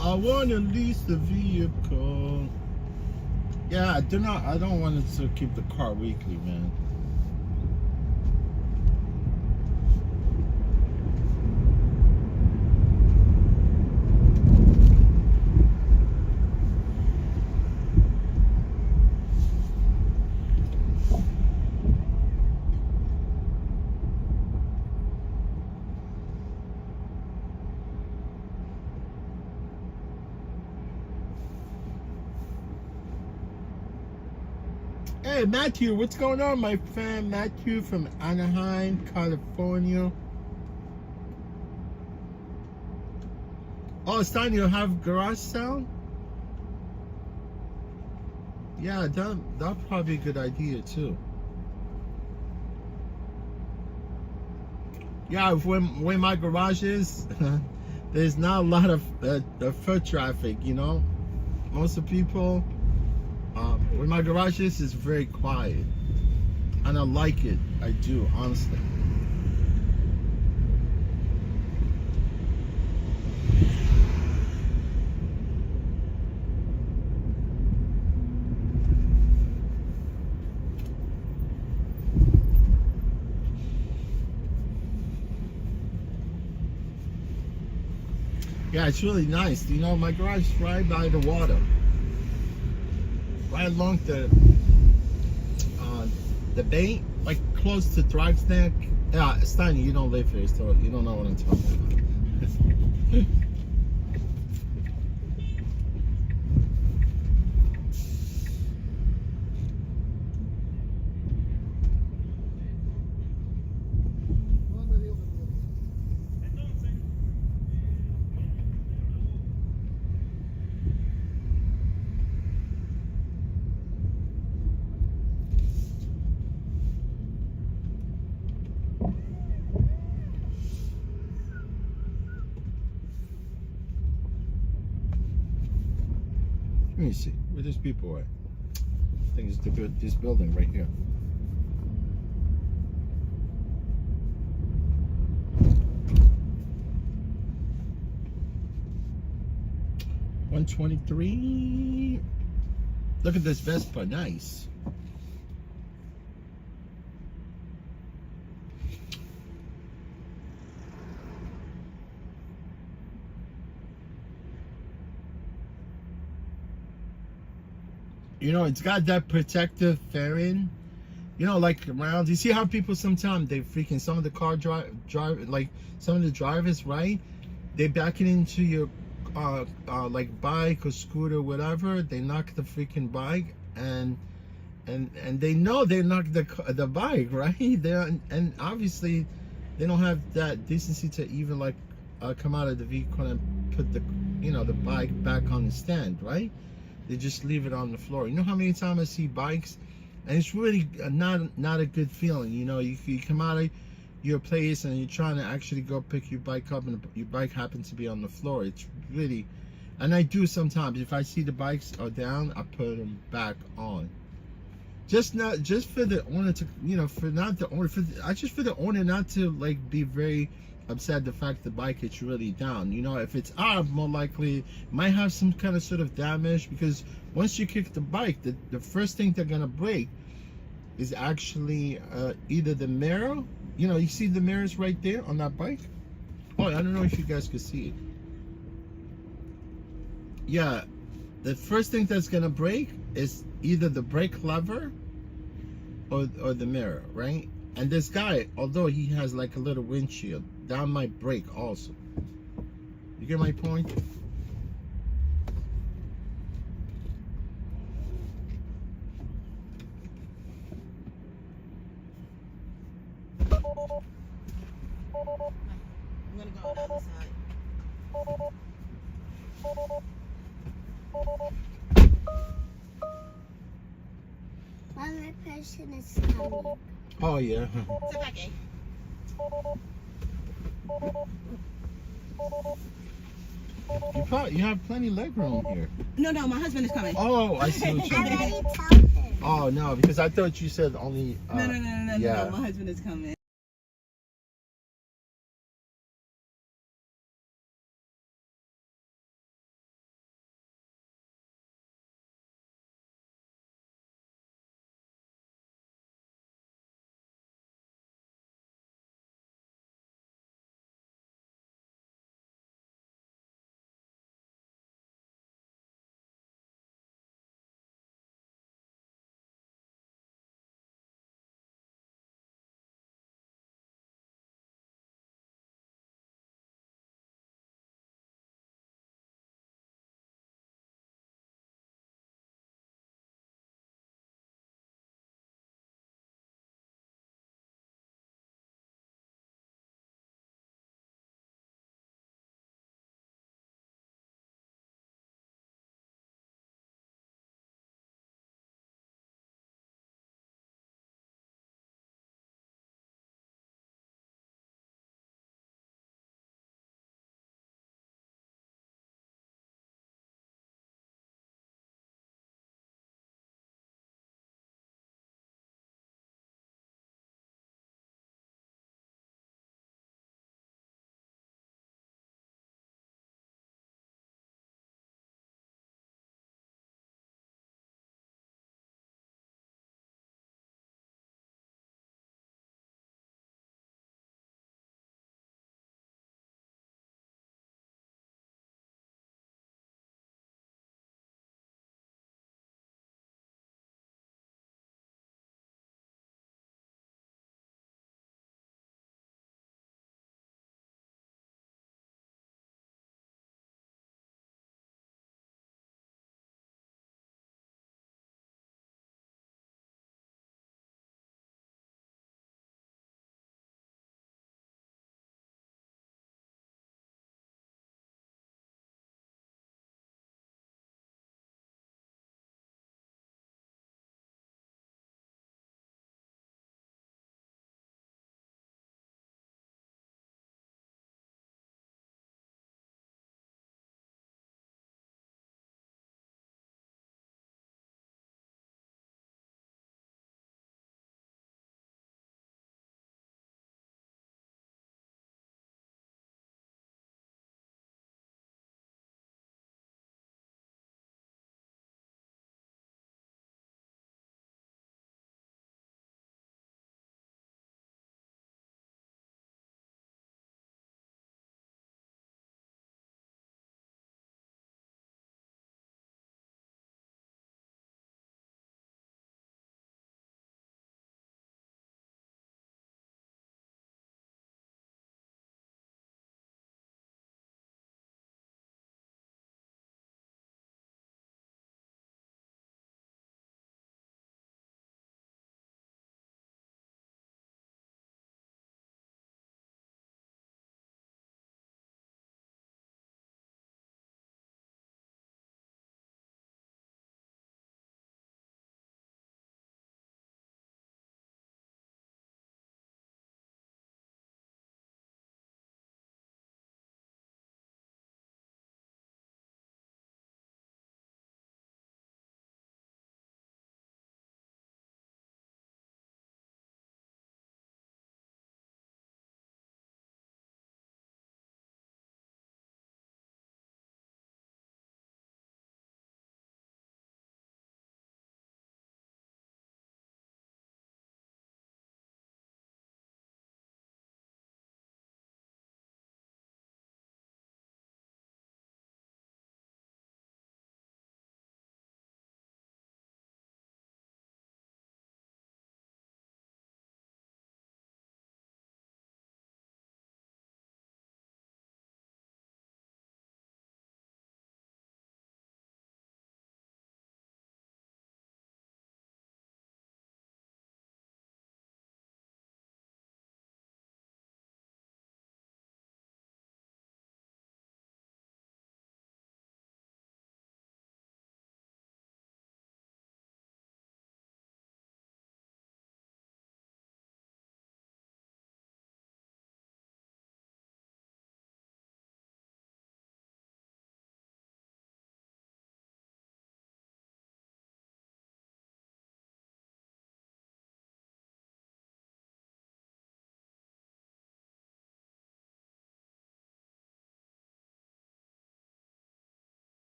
I want to lease the vehicle. Yeah, I don't want to keep the car weekly, man. Hey, Matthew, what's going on, my friend? Matthew from Anaheim, California. Oh, Stan, you have garage sale? Yeah, that'd probably be a good idea too. Yeah, where my garage is, there's not a lot of foot traffic. You know, most of the people. Where my garage is very quiet, and I like it. I do, honestly. Yeah, it's really nice. You know, my garage is right by the water. Right along the bay, like close to Thrive's Neck. Yeah, Steiny, you don't live here, so you don't know what I'm talking about. Let me see. Where these people at? I think it's this building right here. $123. Look at this Vespa, nice. You know, it's got that protective fairing. You know, like around. You see how people sometimes they freaking some of the car drive like some of the drivers, right? They back it into your like bike or scooter, whatever. They knock the freaking bike, and they know they knocked the bike, right? And obviously they don't have that decency to even like come out of the vehicle and put the the bike back on the stand, right? They just leave it on the floor. You know how many times I see bikes and it's really not a good feeling. You know, you come out of your place and you're trying to actually go pick your bike up, and your bike happens to be on the floor. It's really, and I do sometimes. If I see the bikes are down, I put them back on. Just for the owner to, you know, for not the owner, just for the owner not to like be very upset the fact the bike is really down. You know, if it's up, more likely it might have some kind of sort of damage, because once you kick the bike, the first thing they're gonna break is actually either the mirror. You know, you see the mirrors right there on that bike. Oh, I don't know if you guys can see it. Yeah, the first thing that's gonna break is either the brake lever or the mirror, right? And this guy, although he has like a little windshield, that might break also. You get my point?
I'm gonna go on the other side.
One person is coming.
Oh yeah.
Sit back, eh?
You have plenty leg room here.
No, my husband is coming.
Oh, I see what you
I
mean.
already told him.
Oh no, because I thought you said only.
No,
Yeah.
my husband is coming.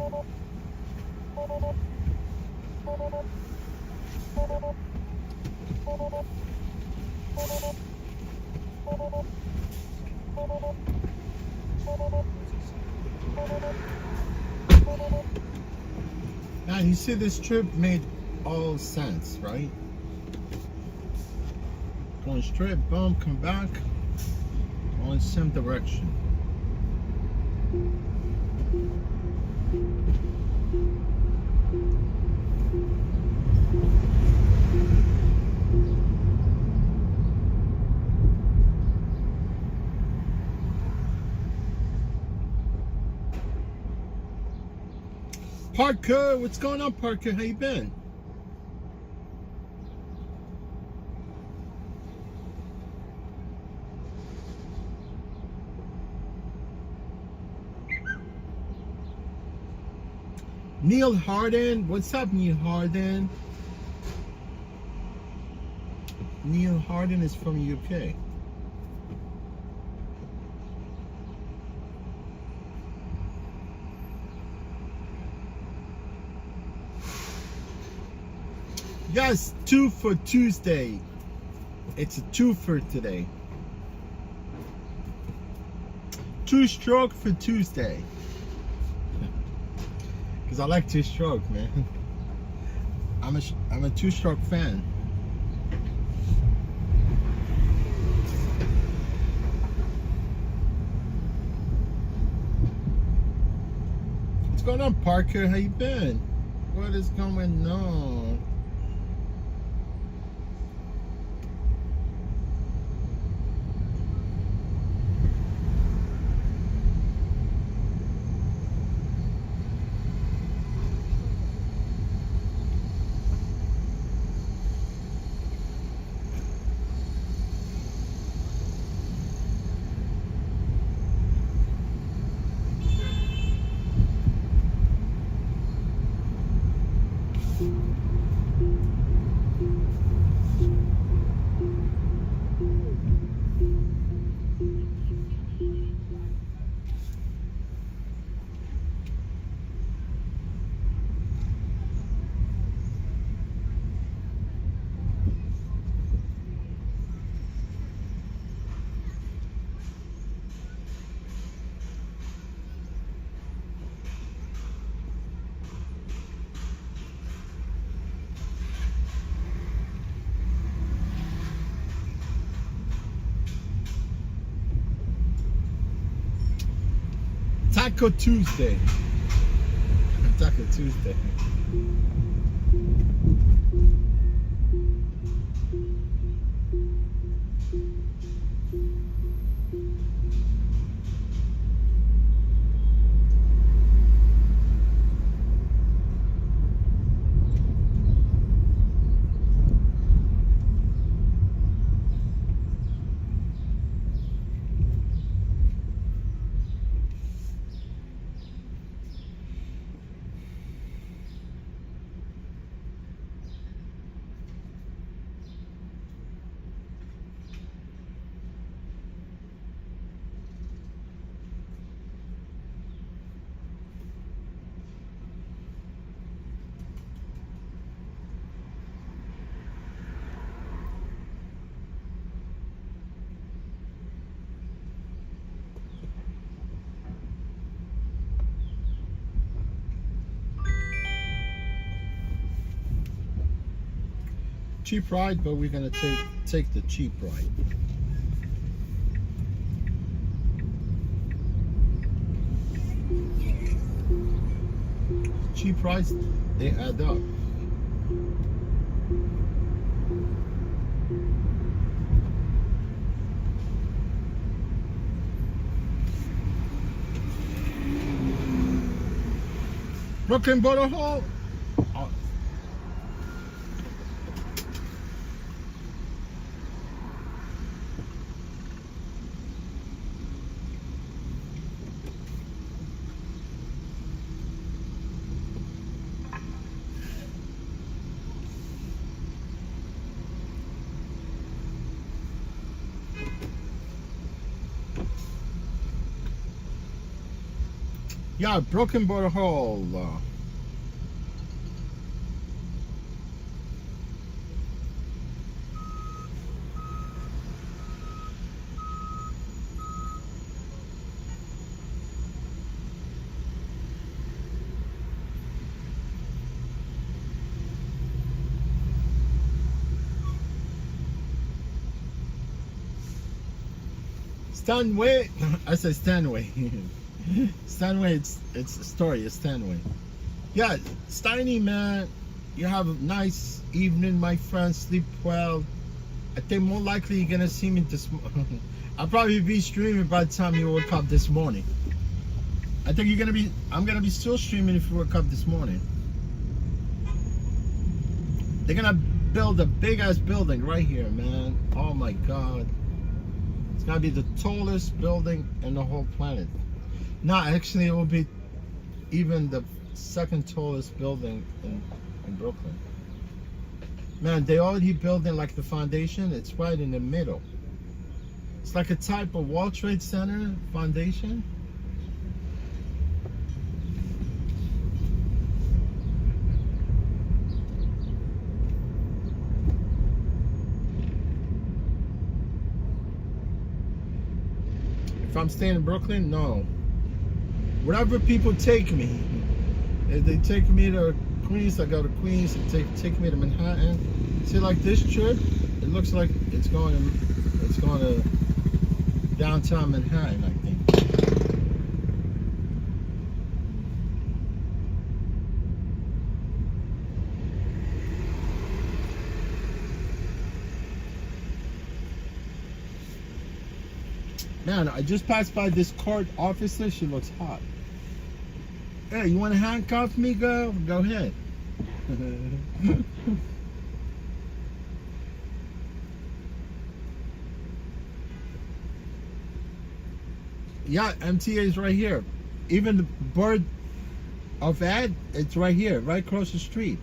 Now you see this trip made all sense, right? Going straight, boom, come back, going same direction. Parker, what's going on, Parker? How you been? Neil Harden, what's up, Neil Harden? Neil Harden is from UK. Yes, 2 for Tuesday. It's a 2 for today. 2-stroke for Tuesday. Because I like 2-stroke, man. I'm a 2-stroke fan. What's going on, Parker? How you been? What is going on? Taco Tuesday. Taco Tuesday. Cheap ride, but we're gonna take the cheap ride. Cheap rides, they add up. Brooklyn Border Hall. Oh. Yeah, broken border hole. Stanway. I said Stanway. Stanway, it's a story. It's Stanway. Yeah, Steiny man, you have a nice evening, my friend. Sleep well. I think more likely you're gonna see me this. I'll probably be streaming by the time you wake up this morning. I think you're gonna be. I'm gonna be still streaming if you wake up this morning. They're gonna build a big ass building right here, man. Oh my god. It's gonna be the tallest building in the whole planet. No, actually, it will be even the second tallest building in Brooklyn. Man, they already building like the foundation. It's right in the middle. It's like a type of World Trade Center foundation. If I'm staying in Brooklyn, no. Wherever people take me, if they take me to Queens, I go to Queens. If they take me to Manhattan, see, like this trip, it looks like it's going to downtown Manhattan, I think. Man, I just passed by this court officer. She looks hot. Hey, you want to handcuff me, girl? Go ahead. Yeah, MTA is right here. Even the Board of Ed, it's right here, right across the street.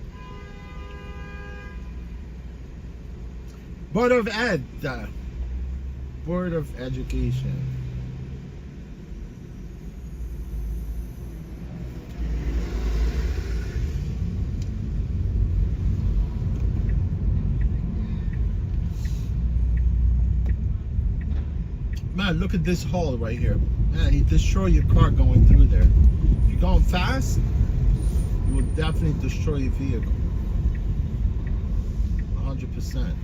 Board of Ed. Board of Education. Man, look at this hole right here. Man, you destroy your car going through there. If you're going fast, you will definitely destroy your vehicle. 100%.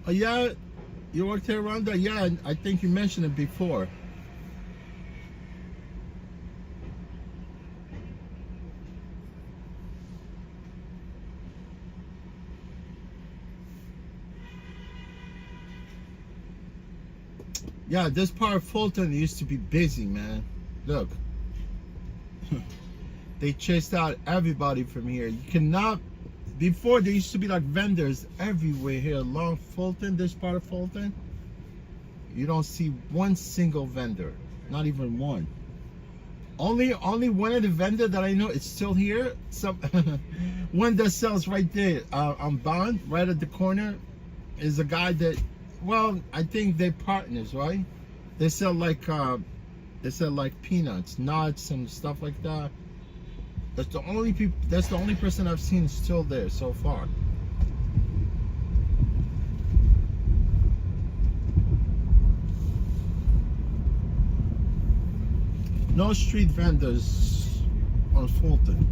Oh yeah, you worked here around there? Yeah, I think you mentioned it before. Yeah, this part of Fulton used to be busy, man. Look. They chased out everybody from here. You cannot. Before, there used to be like vendors everywhere here along Fulton, this part of Fulton. You don't see one single vendor, not even one. Only one of the vendor that I know is still here. Some one that sells right there on Bond, right at the corner, is a guy that, well, I think they're partners, right? They sell like peanuts, nuts, and stuff like that. That's the only people. That's the only person I've seen still there so far. No street vendors on Fulton.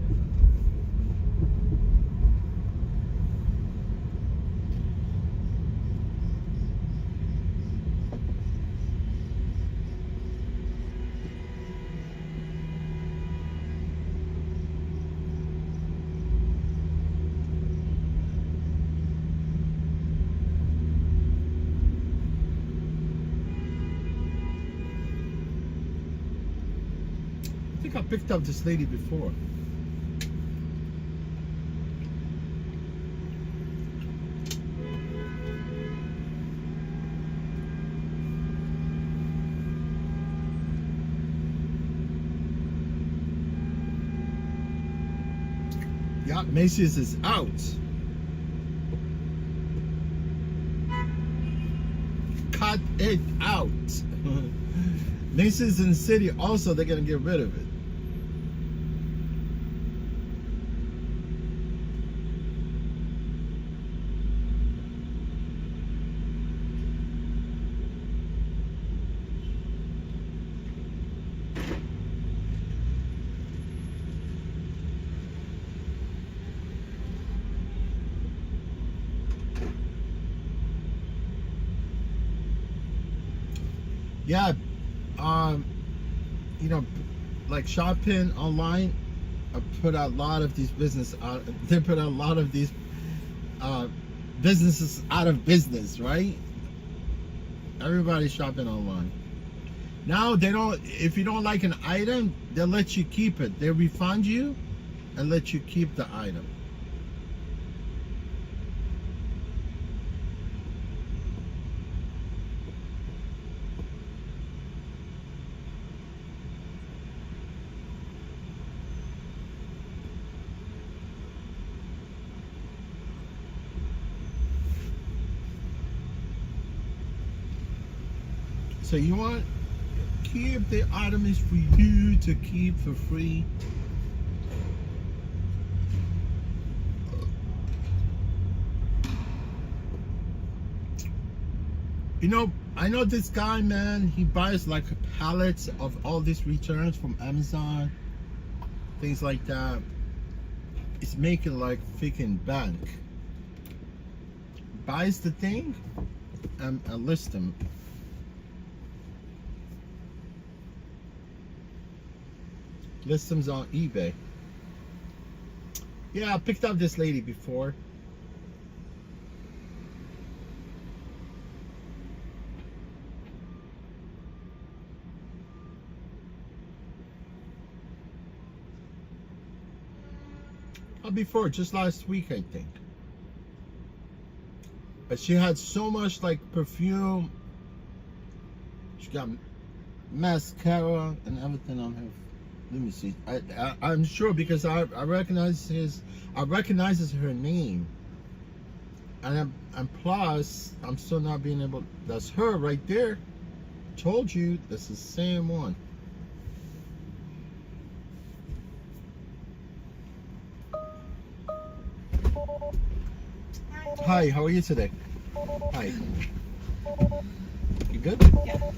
think I picked up this lady before. Yeah, Macy's is out. Cut it out. Macy's in the city also, they're gonna get rid of it. Yeah, you know, like shopping online, put a lot of these business out. They put a lot of these businesses out of business, right? Everybody's shopping online. Now they don't. If you don't like an item, they'll let you keep it. They refund you and let you keep the item. So you want keep the item is for you to keep for free. You know, I know this guy, man. He buys like pallets of all these returns from Amazon, things like that. It's making like freaking bank. Buys the thing and lists them. List them on eBay. Yeah, I picked up this lady before. Before, just last week, I think. But she had so much like perfume. She got mascara and everything on her. Let me see. I'm sure because I recognize recognizes her name. And plus, I'm still not being able. That's her right there. Told you, that's the same one. Hi, how are you today? Hi. You good?
Yeah.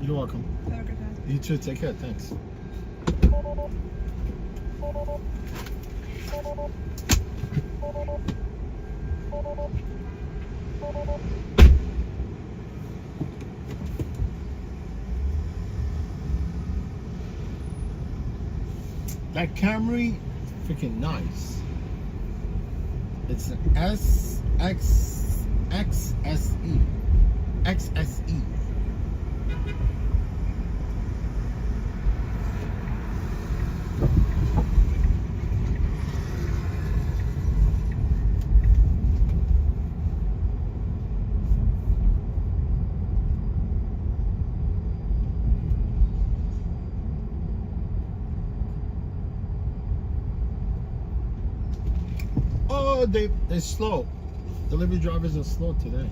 You're welcome.
Have a good time.
You too. Take care. Thanks. That Camry, freaking nice. It's an XSE. XSE. Oh, they're slow. Delivery drivers are slow today.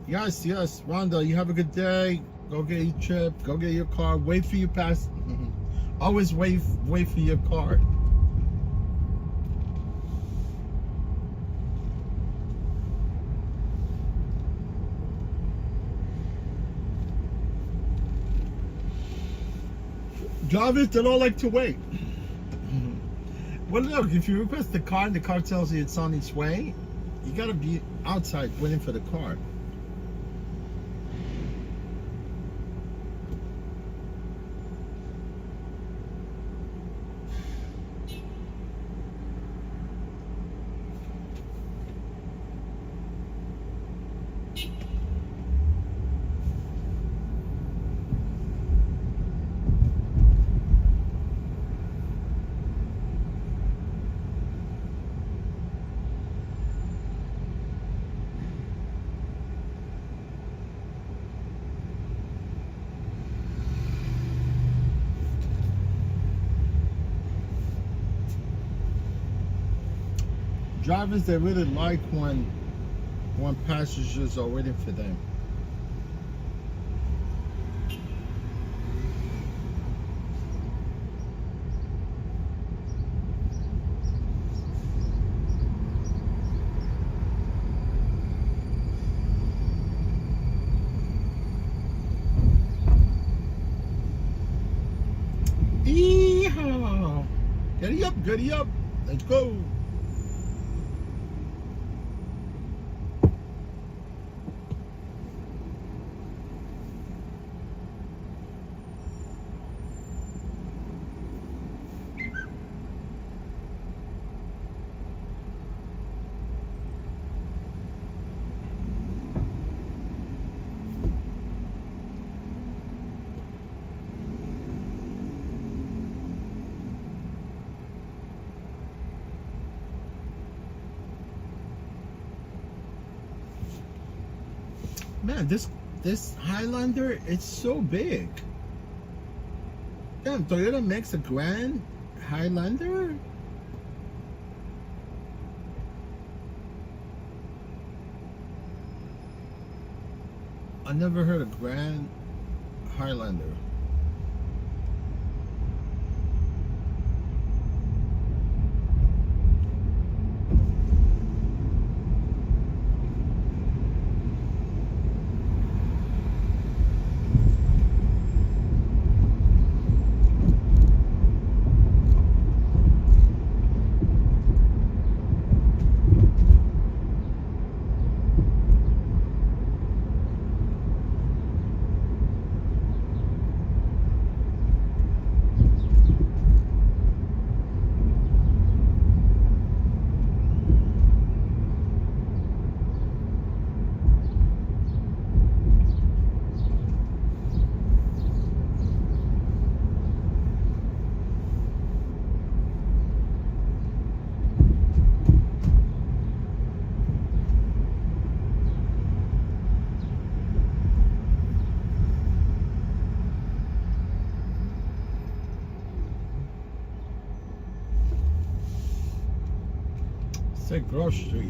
Yes, yes, Rhonda, you have a good day. Go get your trip. Go get your car. Wait for your pass. Always wait for your car. Drivers, they don't like to wait. Well, look, if you request the car and the car tells you it's on its way, you gotta be outside waiting for the car. Drivers, they really like when passengers are waiting for them. Yeehaw! Giddy up, giddy up. Let's go. Man, this Highlander, it's so big. Damn, Toyota makes a Grand Highlander? I never heard of Grand Highlander. Say Grove Street.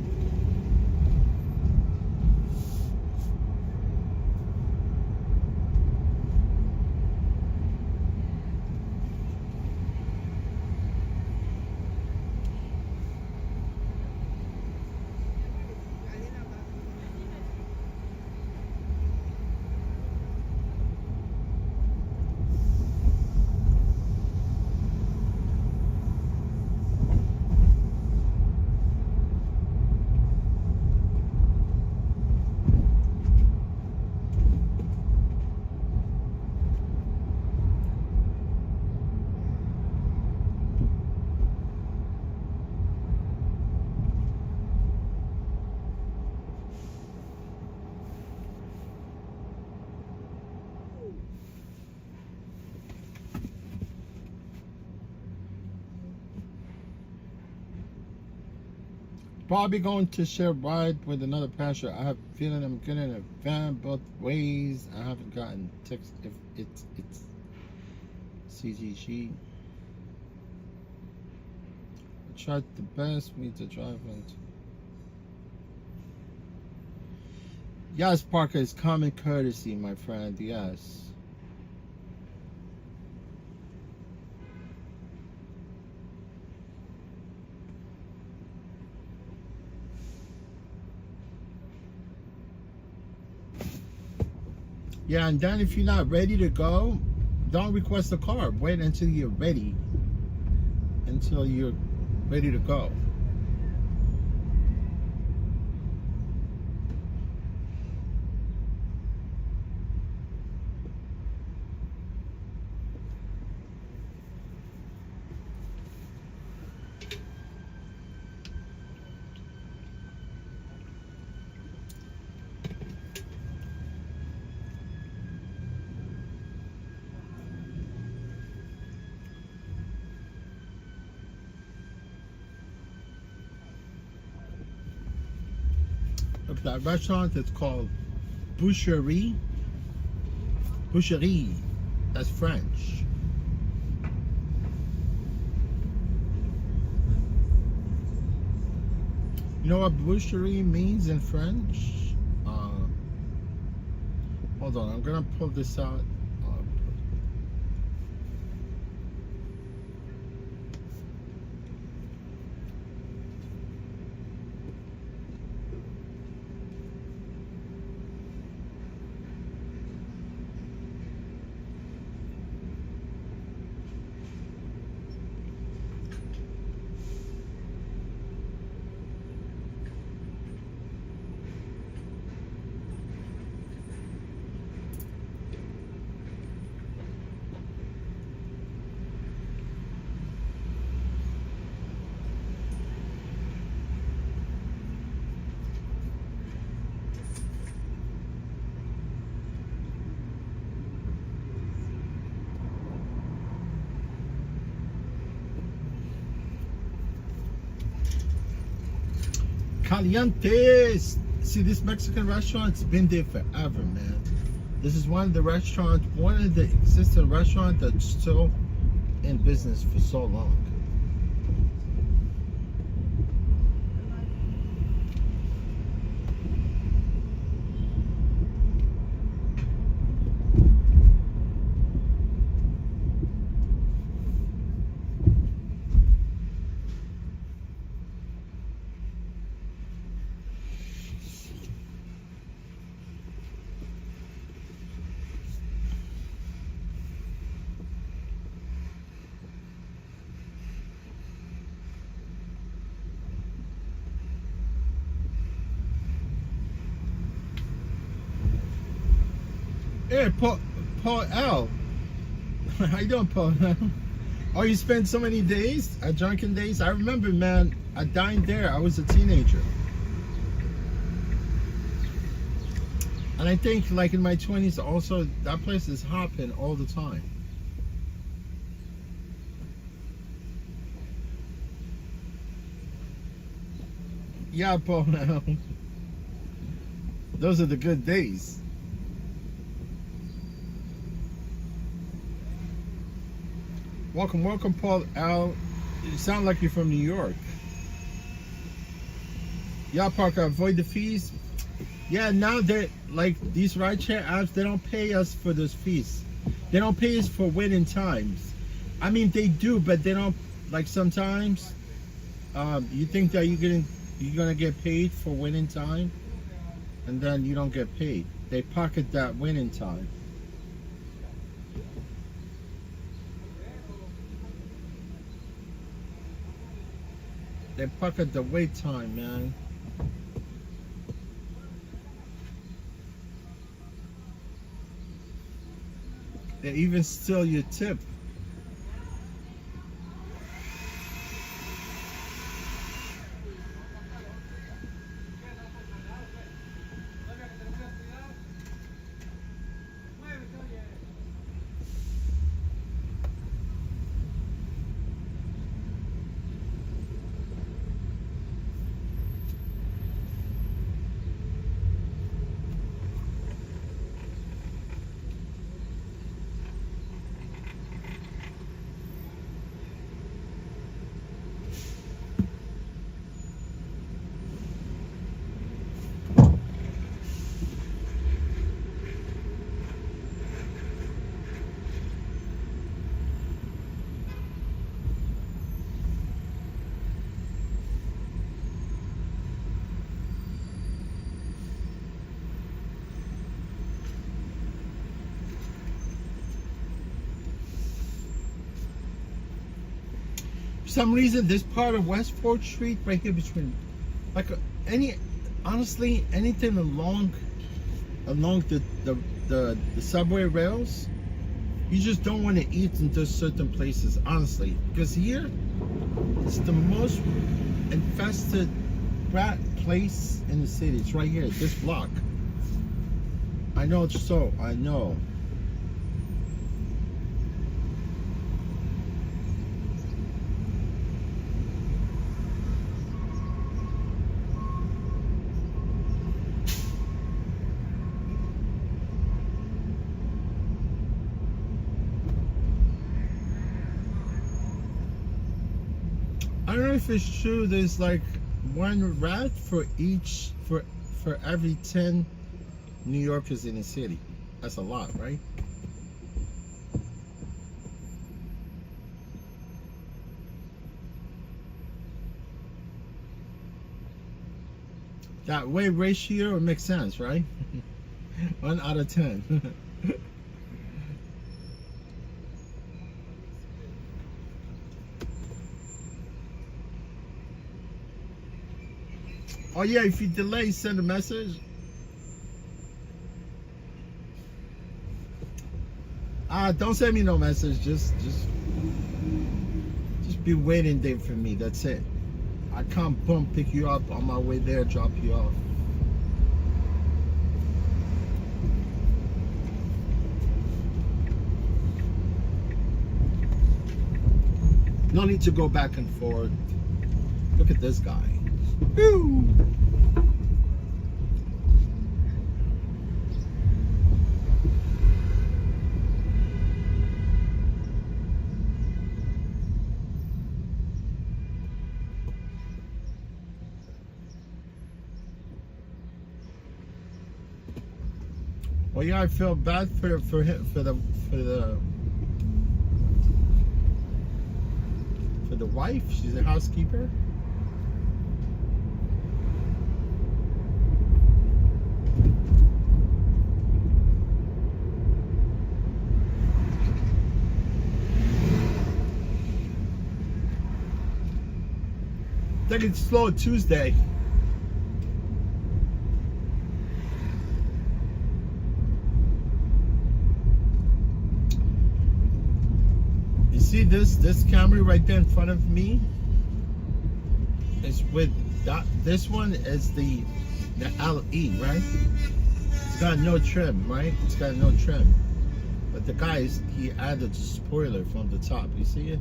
probably going to share ride with another passenger. I have a feeling I'm getting a van both ways. I haven't gotten text if it's CGG. I tried the best way to drive into. Yes, Parker, is common courtesy, my friend. Yes. Yeah, and then if you're not ready to go, don't request a car. Wait until you're ready. Until you're ready to go. That restaurant is called Boucherie. Boucherie. That's French. You know what boucherie means in French? Hold on, I'm gonna pull this out. Calientes. See, this Mexican restaurant's been there forever, man. This is one of the existing restaurants that's still in business for so long. Hey, Paul L. How you doing, Paul? Oh, you spent so many days at Drunken Days? I remember, man, I dined there. I was a teenager. And I think, like, in my 20s also, that place is hopping all the time. Yeah, Paul L. Those are the good days. Welcome, Paul Al. You sound like you're from New York. Yeah, Parker, avoid the fees. Yeah, now they're like these rideshare apps, they don't pay us for those fees. They don't pay us for waiting times. I mean, they do, but they don't. Like sometimes, you think that you're gonna get paid for waiting time, and then you don't get paid. They pocket that waiting time. They pocket the wait time, man. They even steal your tip. For some reason, this part of West 4th Street, right here between, like honestly, anything along the subway rails, you just don't want to eat in those certain places, honestly, because here it's the most infested rat place in the city. It's right here, this block. I know it's so. I know. I don't know if it's true. There's like one rat for every 10 New Yorkers in the city. That's a lot, right? That way ratio, it makes sense, right? 1 out of 10. Oh yeah, if you delay, send a message. Don't send me no message. Just be waiting there for me. That's it. I can't pick you up on my way there, drop you off. No need to go back and forth. Look at this guy. Woo! Well, yeah, I feel bad for him, for the wife. She's a housekeeper. Take it slow Tuesday. You see this camera right there in front of me is with that. This one is the LE, right? It's got no trim, right? It's got no trim. But the guys, he added a spoiler from the top. You see it?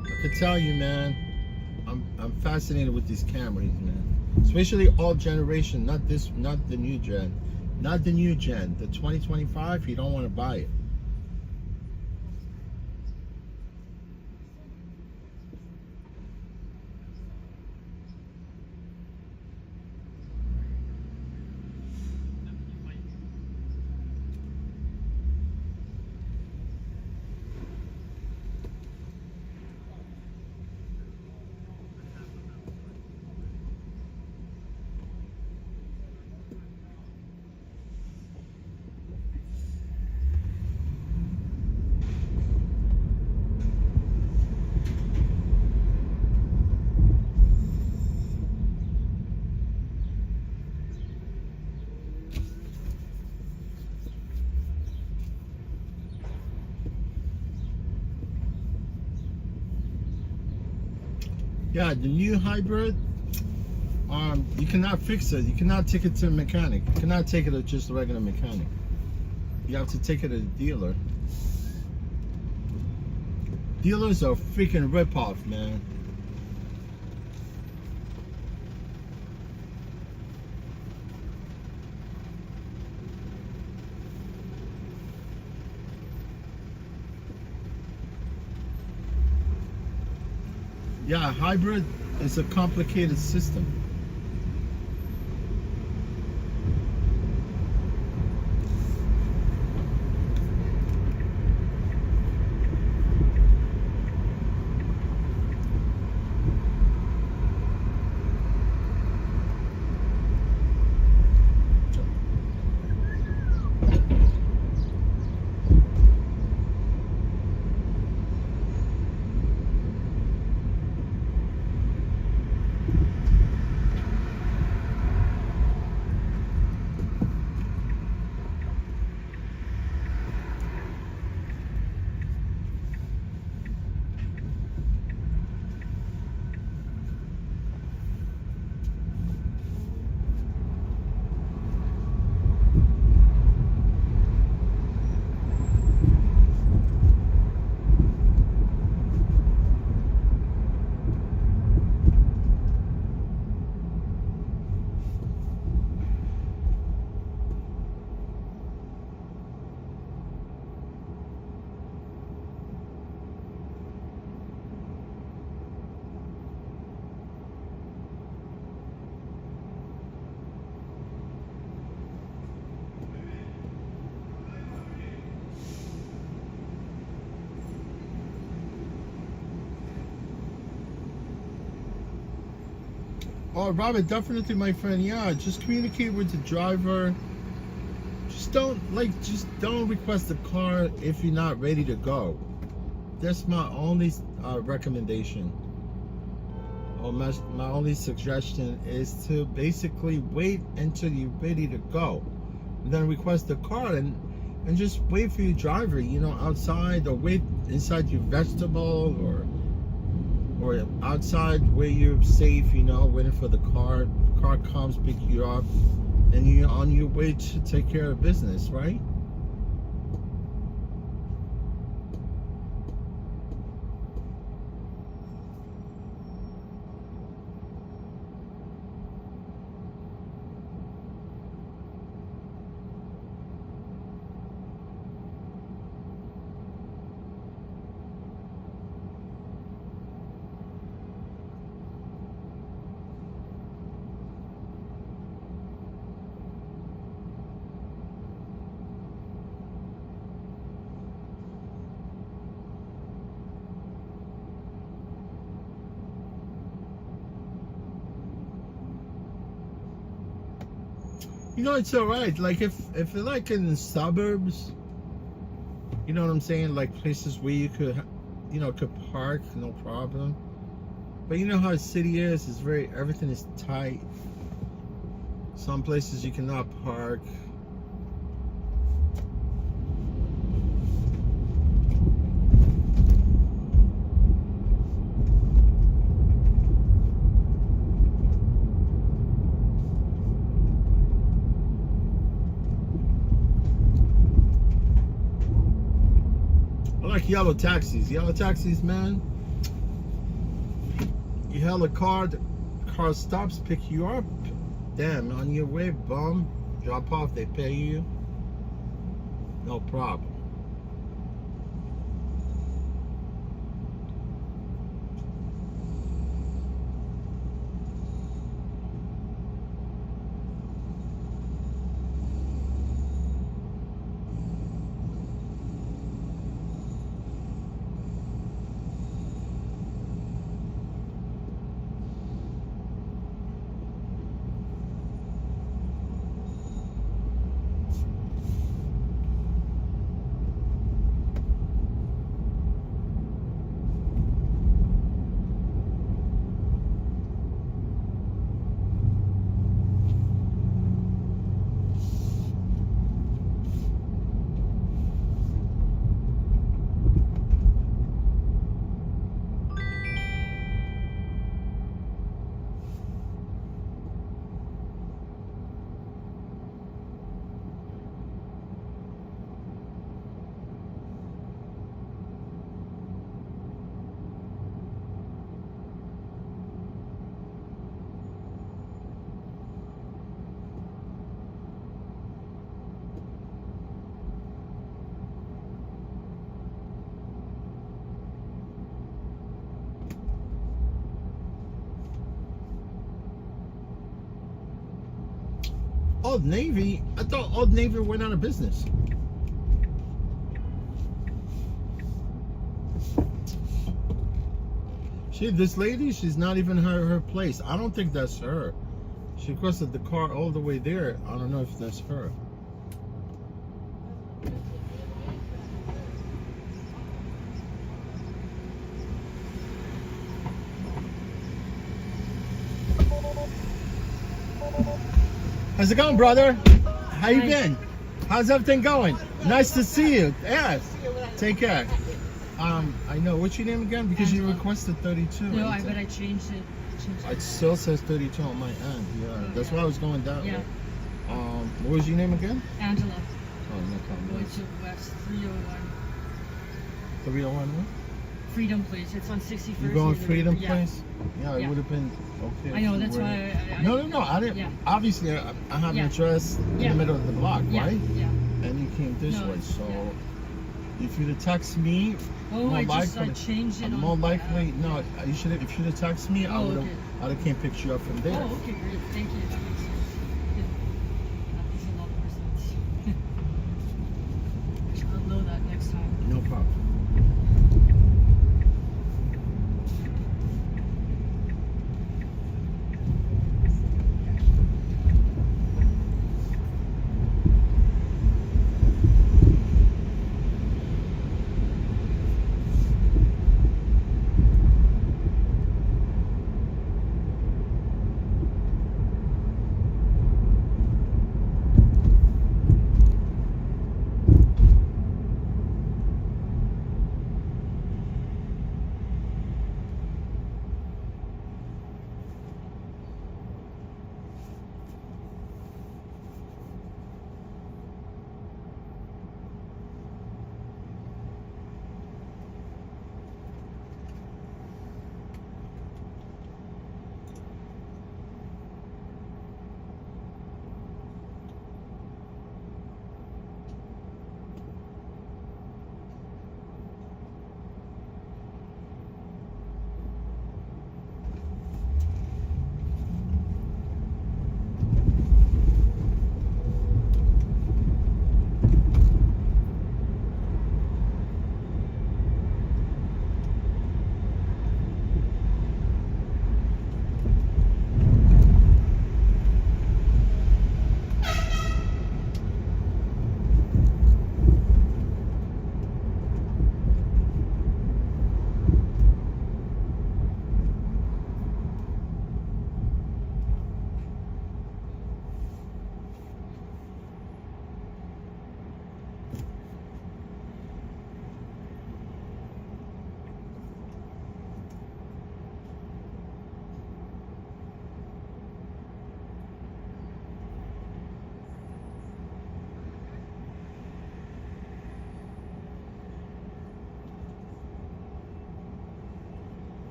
I could tell you, man. I'm fascinated with these cameras, man. Especially all generation, not the new gen. Not the new gen. The 2025, you don't want to buy it. Yeah, the new hybrid, you cannot fix it. You cannot take it to a mechanic. You cannot take it to just a regular mechanic. You have to take it to the dealer. Dealers are freaking ripoff, man. Yeah, hybrid is a complicated system. Oh, Robert, definitely, my friend. Yeah, just communicate with the driver. Just don't request a car if you're not ready to go. That's my only recommendation. Or my only suggestion is to basically wait until you're ready to go. And then request a car and just wait for your driver, outside, or wait inside your vegetable or outside where you're safe, waiting for the car. The car comes, pick you up, and you're on your way to take care of business, right? It's all right. Like if you're like in the suburbs, you know what I'm saying? Like places where you could park, no problem. But you know how the city is? It's everything is tight. Some places you cannot park. Like yellow taxis, man. You hail a car, the car stops, pick you up. Damn, on your way, bum. Drop off, they pay you. No problem. Old Navy? I thought Old Navy went out of business. This lady, she's not even her place. I don't think that's her. She requested the car all the way there. I don't know if that's her. How's it going, brother? How you been? How's everything going? Nice to see you. Yes. Take care. I know. What's your name again? Because you requested 32.
No, but I changed it.
It still says 32 on my end. Yeah, that's why I was going down.
Yeah.
What was your name again?
Angela.
Oh, no problem.
Going to West 301.
301 what?
Freedom Place. It's on 61st.
You going Freedom
yeah.
Place? Yeah, it would have been okay.
I know, that's why
No. I didn't.
Yeah.
Obviously, I have an address in the middle of the block, right?
Yeah.
And you came this way, so if you'd have texted me,
I changed it.
More likely, no. You should have. If you'd have texted me, I would have. I'd have came pick you up from there.
Oh, okay, great. Thank you. That makes sense. That makes a lot more sense. I'll know that next time.
No problem.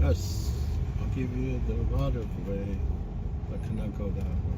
Yes, I'll give you the right of way. I cannot go that way.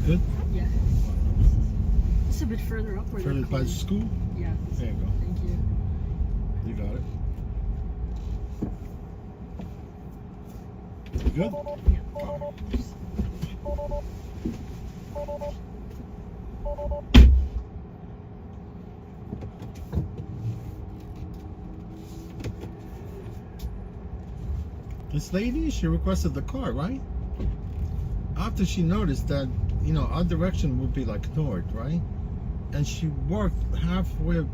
Good?
Yeah. It's a bit further up where
Further
they're
by the
calling.
school?
Yeah.
There you go.
Thank you.
You got it. Good? This lady, she requested the car, right? After she noticed that, you know, our direction would be like north, right? And she walked halfway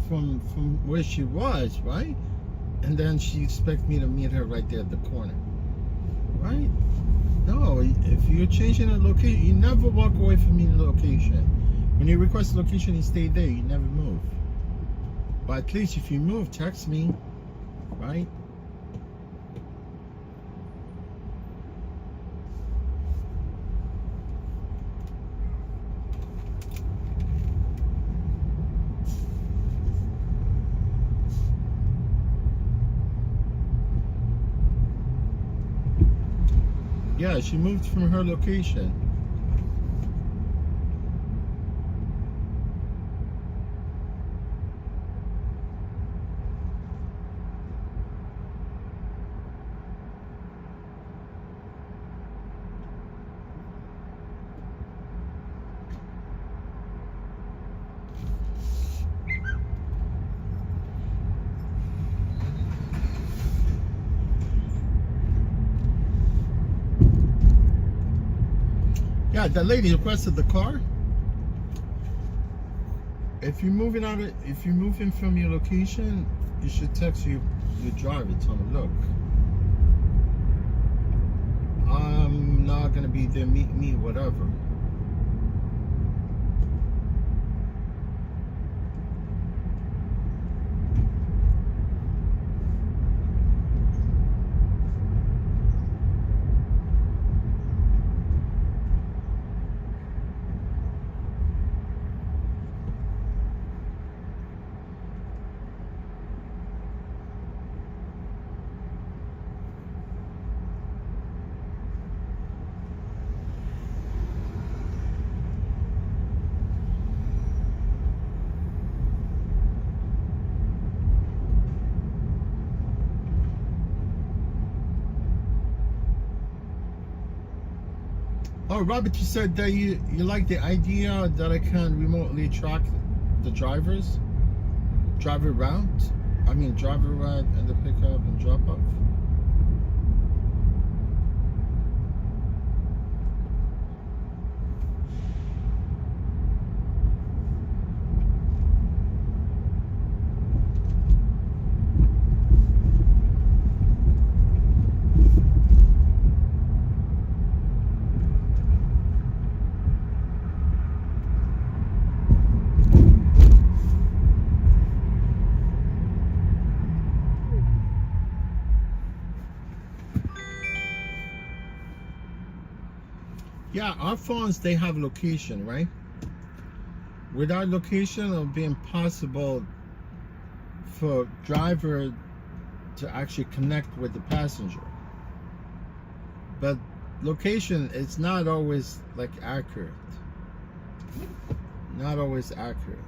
from where she was, right? And then she expects me to meet her right there at the corner, right? No, if you're changing a location, you never walk away from your location. When you request a location, you stay there. You never move. But at least if you move, text me, right? Yeah, she moved from her location. Yeah, that lady requested the car. If you're moving from your location, you should text your driver, tell him, look, I'm not gonna be there, meet me, whatever. Oh, Robert, you said that you like the idea that I can remotely track the driver route. I mean, driver route and the pickup and drop off. Yeah, our phones, they have location, right? Without location, it'll be impossible for driver to actually connect with the passenger. But location, it's not always like accurate. Not always accurate.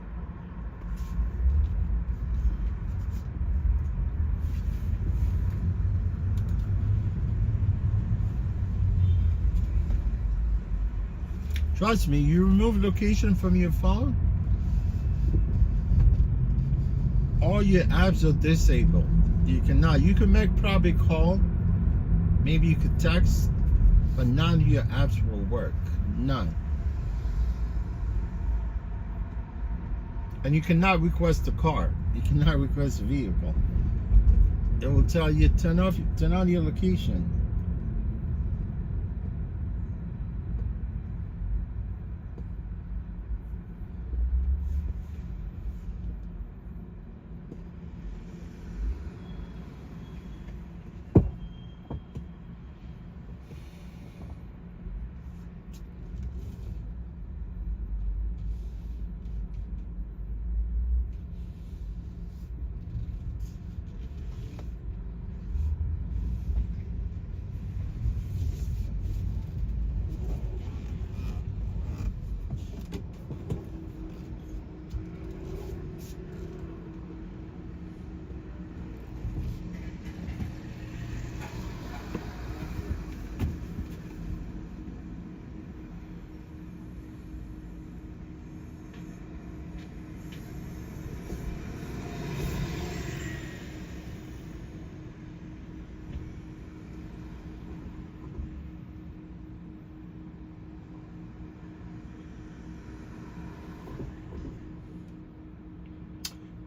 Trust me, you remove location from your phone, all your apps are disabled. You can make probably call, maybe you could text, but none of your apps will work. None. And you cannot request a car. You cannot request a vehicle. It will tell you turn on your location.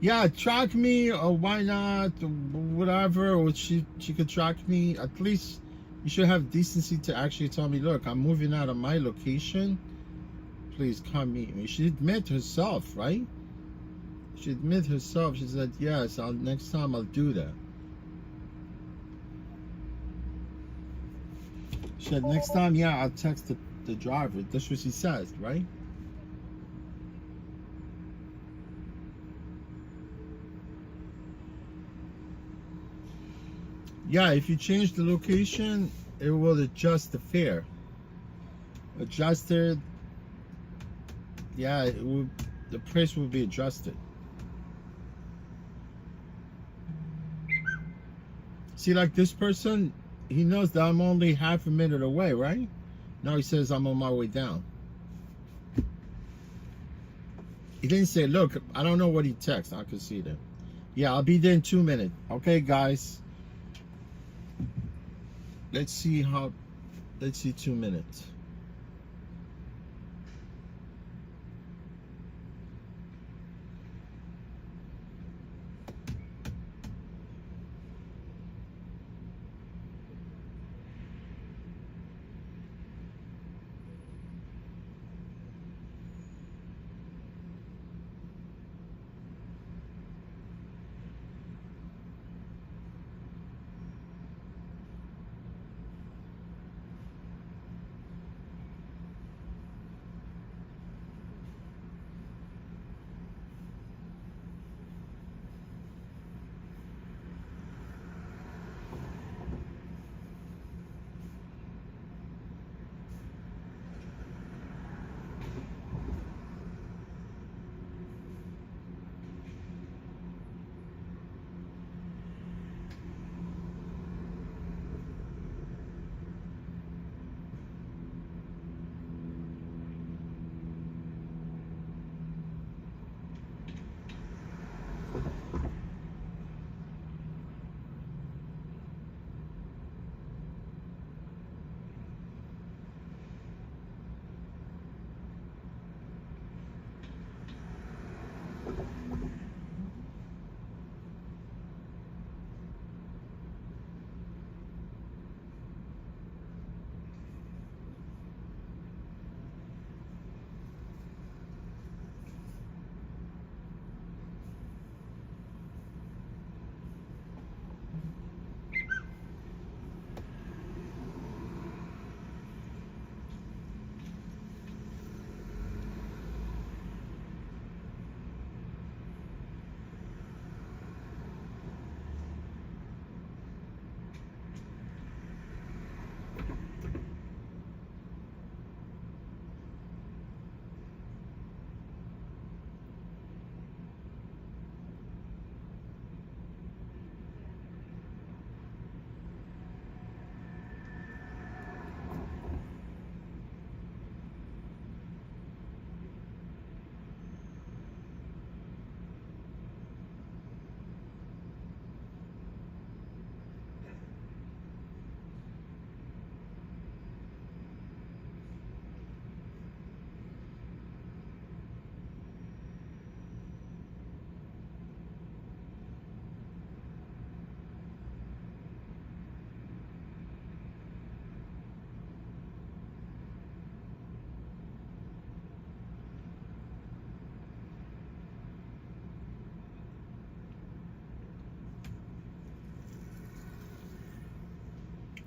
Yeah, track me, or why not, or whatever, or she could track me. At least you should have decency to actually tell me, look, I'm moving out of my location. Please come meet me. She admit herself, right? She admit herself. She said, yes, next time I'll do that. She said, next time, yeah, I'll text the driver. That's what she says, right? Yeah, if you change the location, it will adjust the fare. Adjusted. Yeah, the price will be adjusted. See, like this person, he knows that I'm only half a minute away, right? Now he says I'm on my way down. He didn't say, look, I don't know what he texted. I could see that. Yeah, I'll be there in 2 minutes. Okay, guys. Let's see 2 minutes.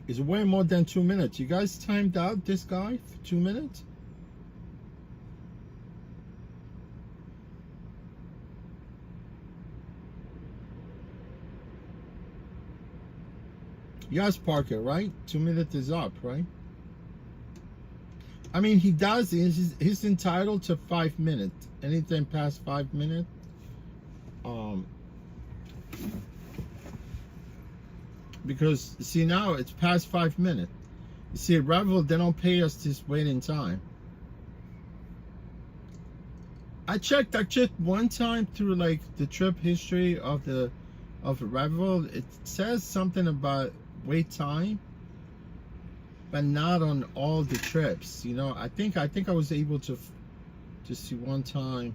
It's way more than 2 minutes. You guys timed out this guy for 2 minutes? Yes, Parker, right? 2 minutes is up, right? I mean, he does. He's entitled to 5 minutes. Anything past 5 minutes, because see, now it's past 5 minutes. You see, at Revel, they don't pay us this waiting time. I checked one time through like the trip history of Revel. It says something about wait time, but not on all the trips. You know, I think I was able to see one time.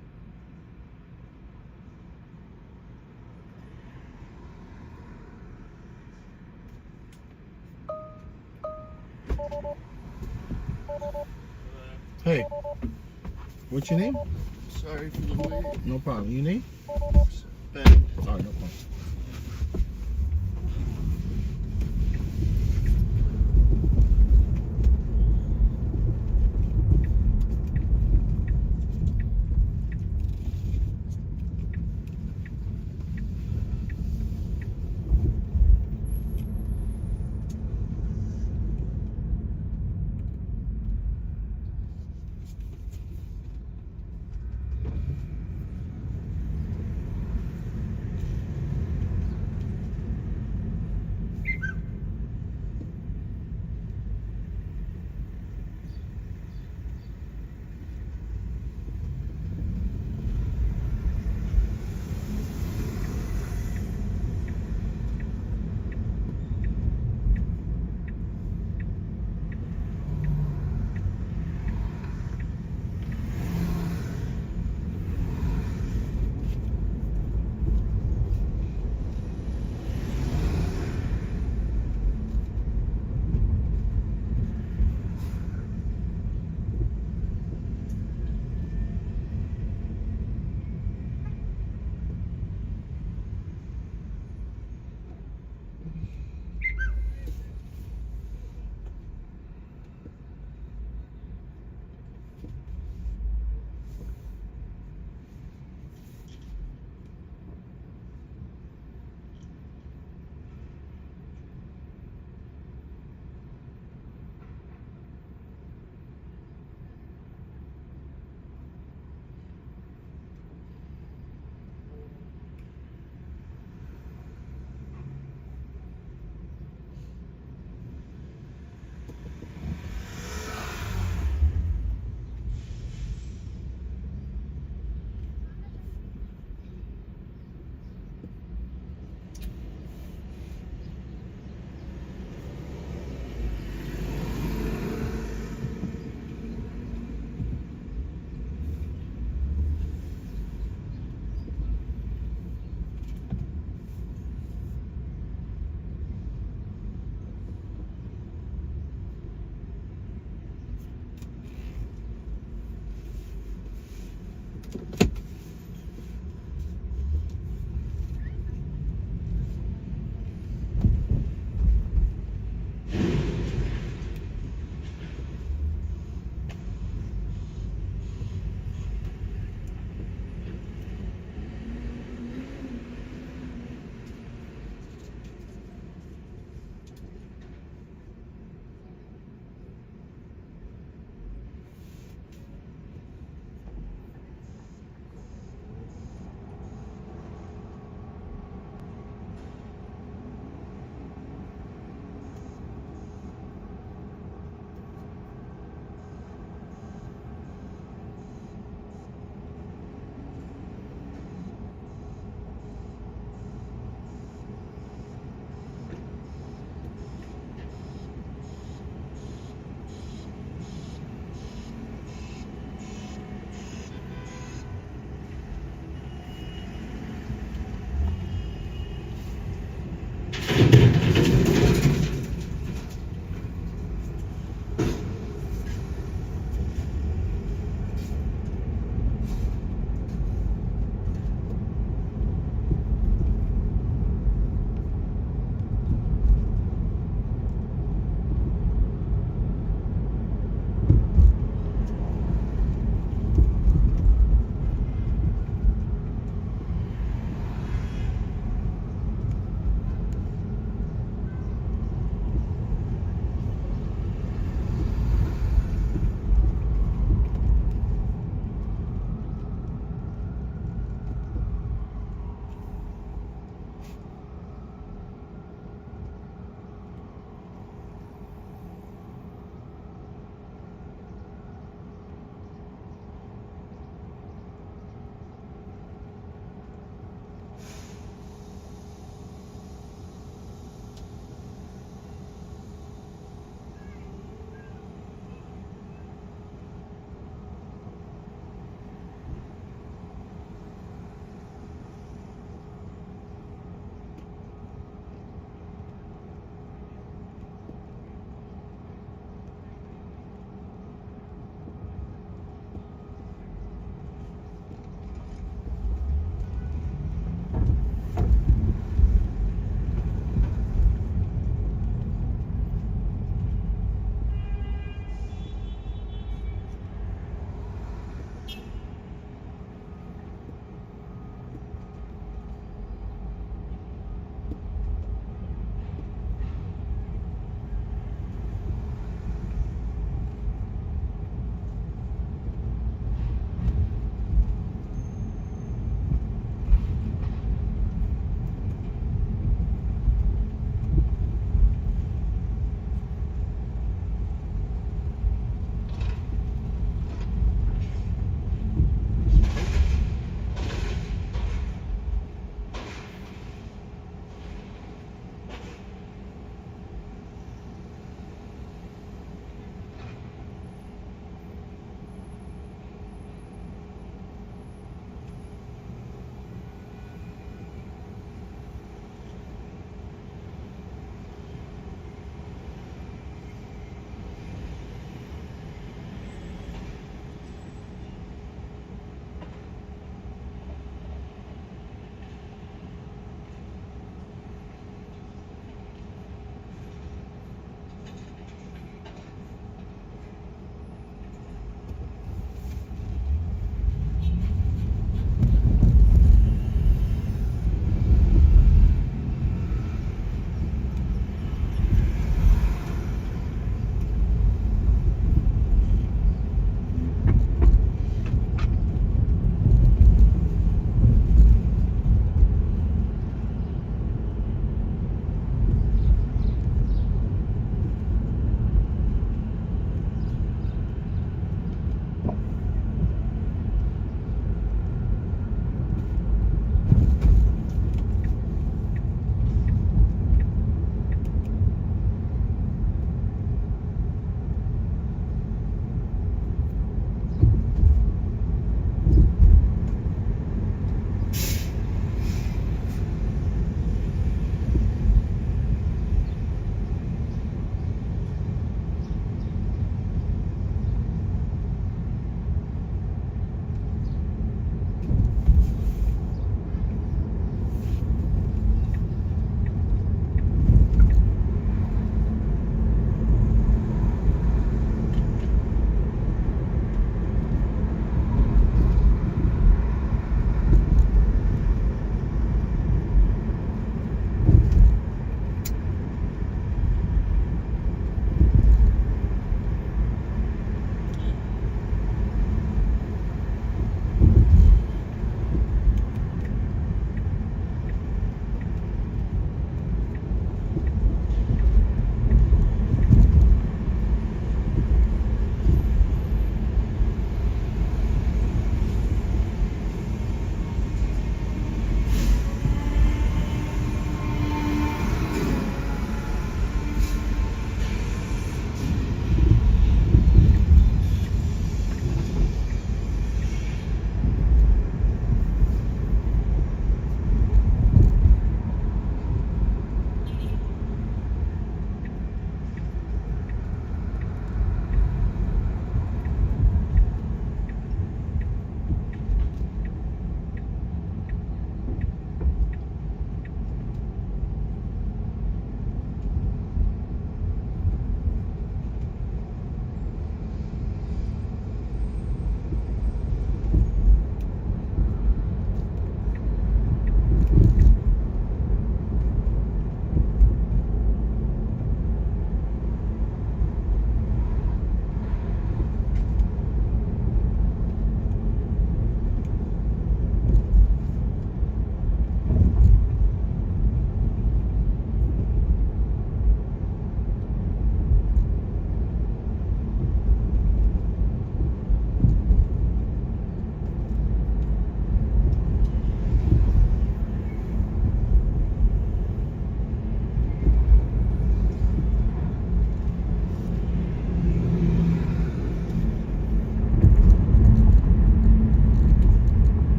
Hey, what's your name?
Sorry for the wait.
No problem. Your name?
Ben.
All right, no problem.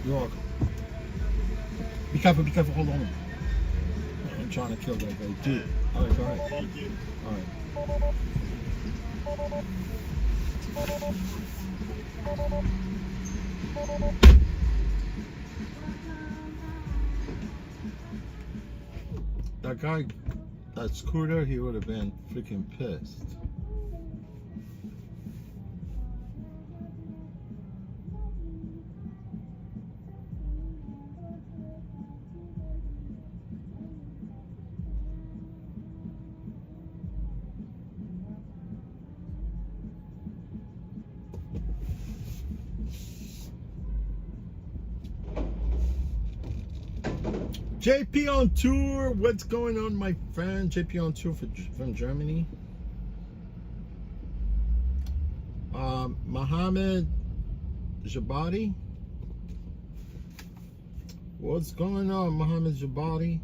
You're welcome. Be careful, hold on. I'm trying to kill that guy. Dude. Alright, go ahead.
Thank you.
Alright. That guy, that scooter, he would have been freaking pissed. JP on tour. What's going on, my friend? JP on tour from Germany. Mohammed Jabati. What's going on, Mohammed Jabati?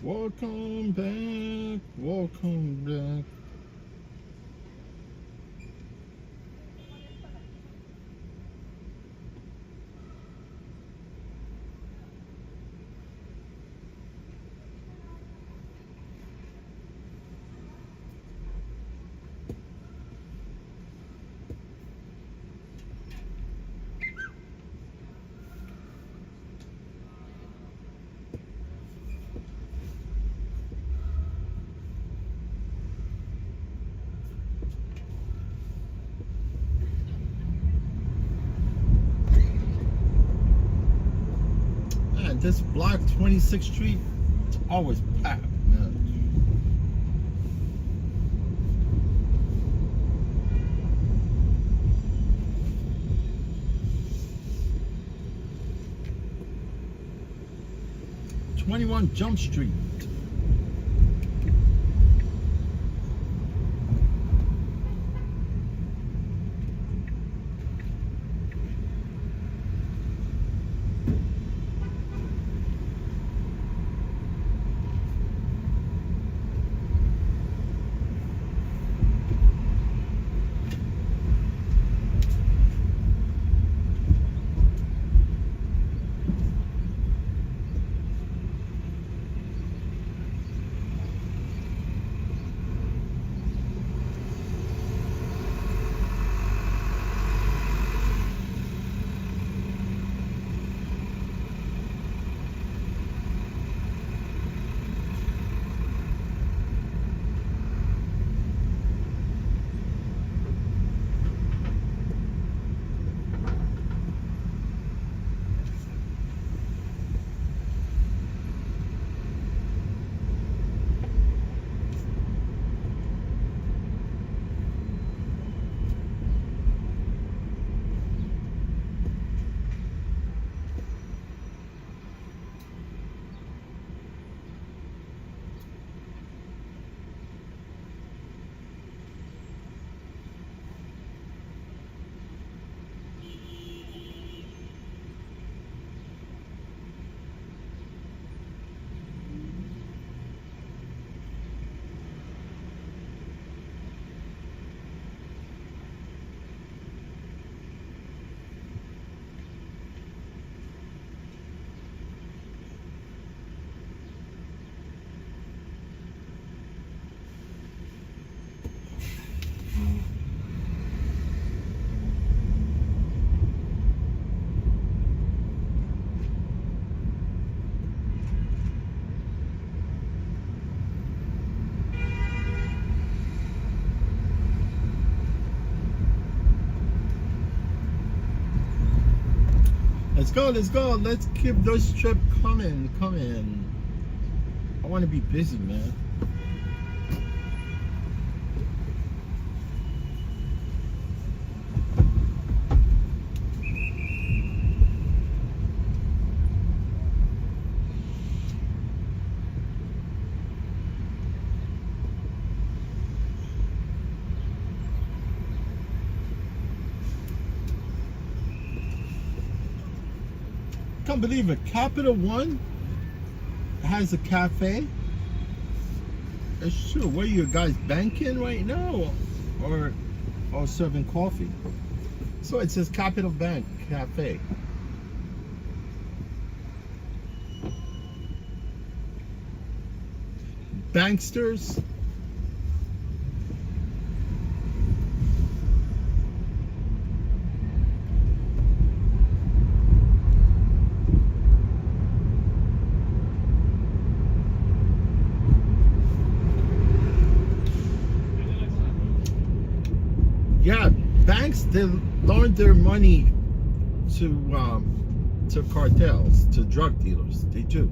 Welcome back, welcome back. This block, 26th Street, it's always packed, man. '21 Jump Street. Let's go, let's go. Let's keep those trips coming. I want to be busy, man. can't believe it. Capital One has a cafe. It's true. What are you guys banking right now, or serving coffee? So it says Capital Bank Cafe. Banksters. Yeah, banks, they loan their money to cartels, to drug dealers. They do.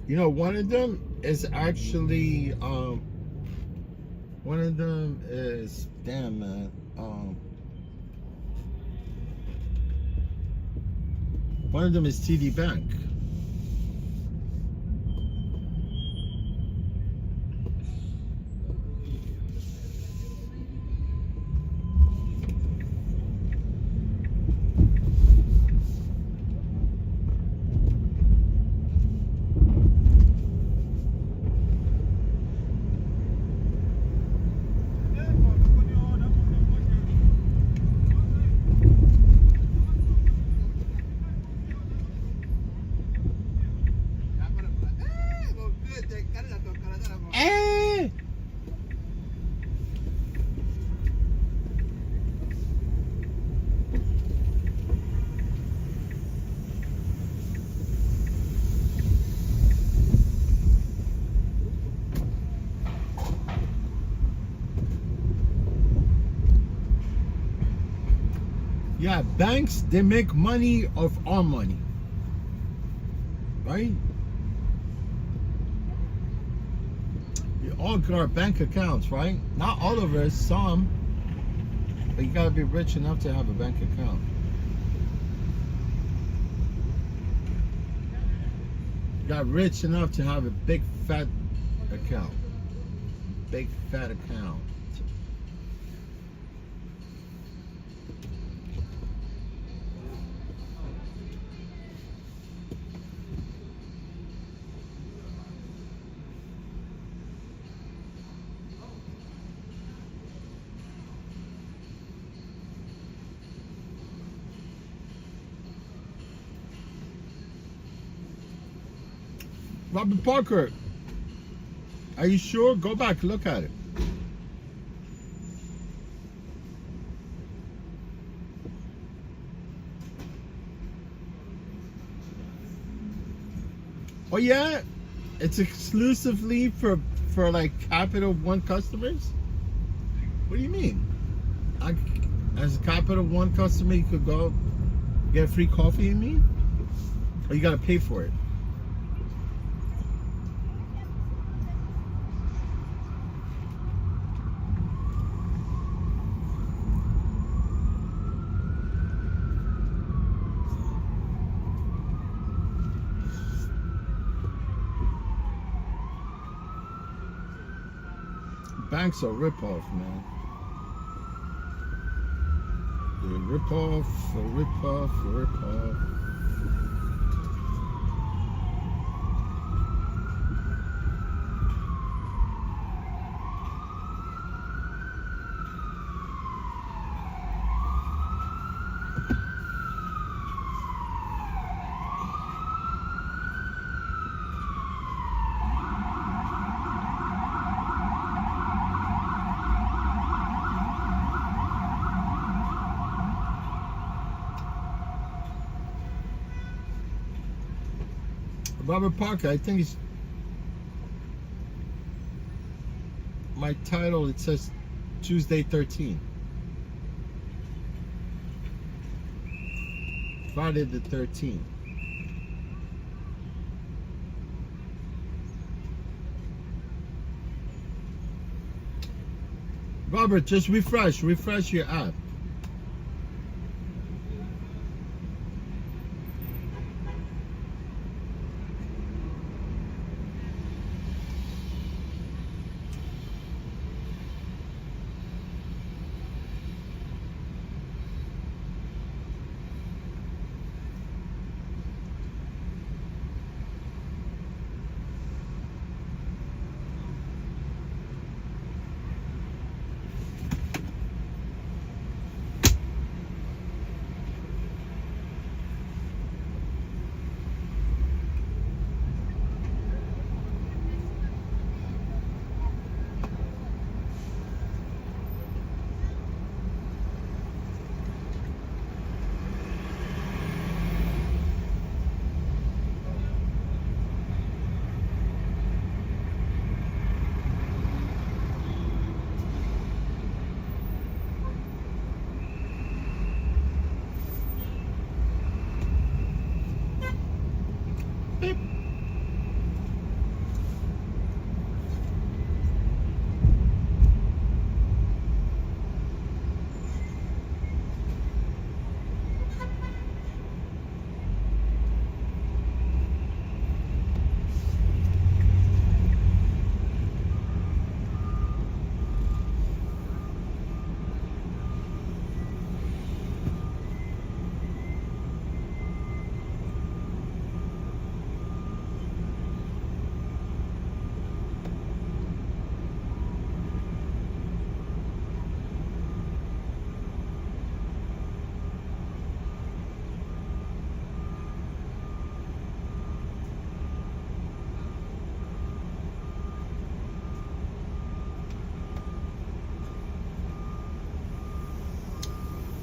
You know, one of them is actually one of them is, damn man, one of them is TD Bank. Eh! Yeah, banks, they make money of our money, right? We all got our bank accounts, right? Not all of us, some, but you gotta be rich enough to have a bank account. You got rich enough to have a big fat account. Big fat account. Robert Parker, are you sure? Go back, look at it. Oh yeah, it's exclusively for like Capital One customers. What do you mean? As a Capital One customer, you could go get free coffee. You mean? Or you gotta pay for it? Banks are rip-off, man. They're rip-off, a rip-off, a rip-off. Robert Parker, I think it's my title. It says Tuesday 13. Friday the 13th. Robert, just refresh your app.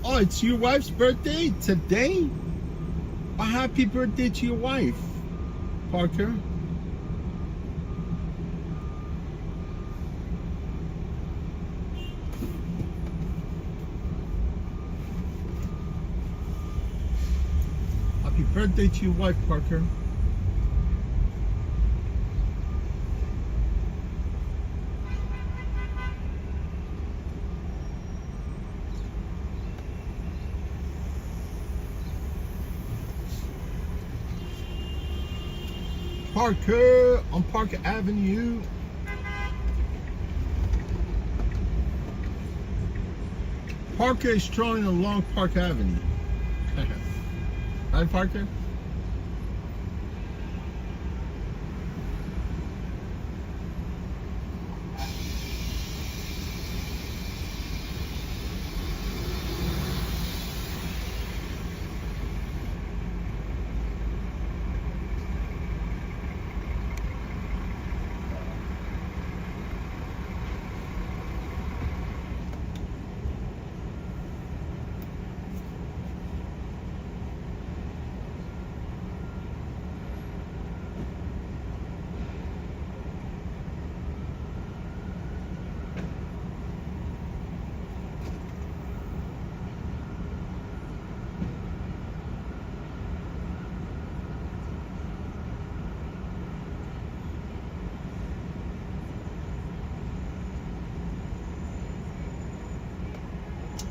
Oh, it's your wife's birthday today? Oh, happy birthday to your wife, Parker. Happy birthday to your wife, Parker. Parker on Parker Avenue. Parker is strolling along Park Avenue. Right, Parker?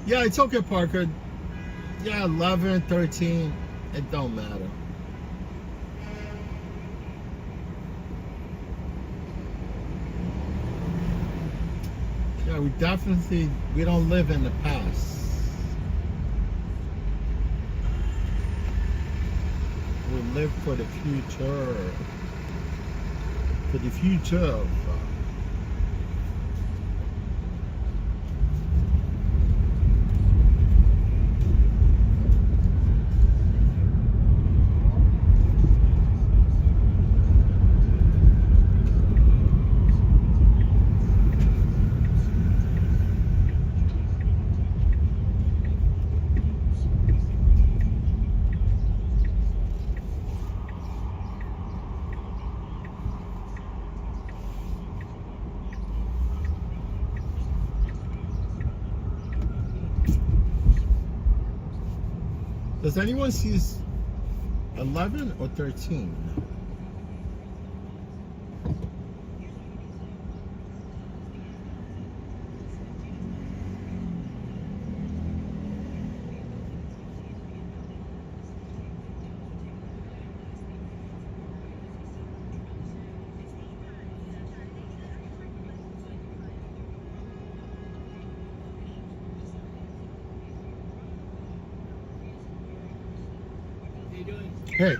Yeah, it's okay, Parker. Yeah, 11, 13, it don't matter. Yeah, we don't live in the past. We live for the future. For the future of Does anyone see 11 or 13? Hey.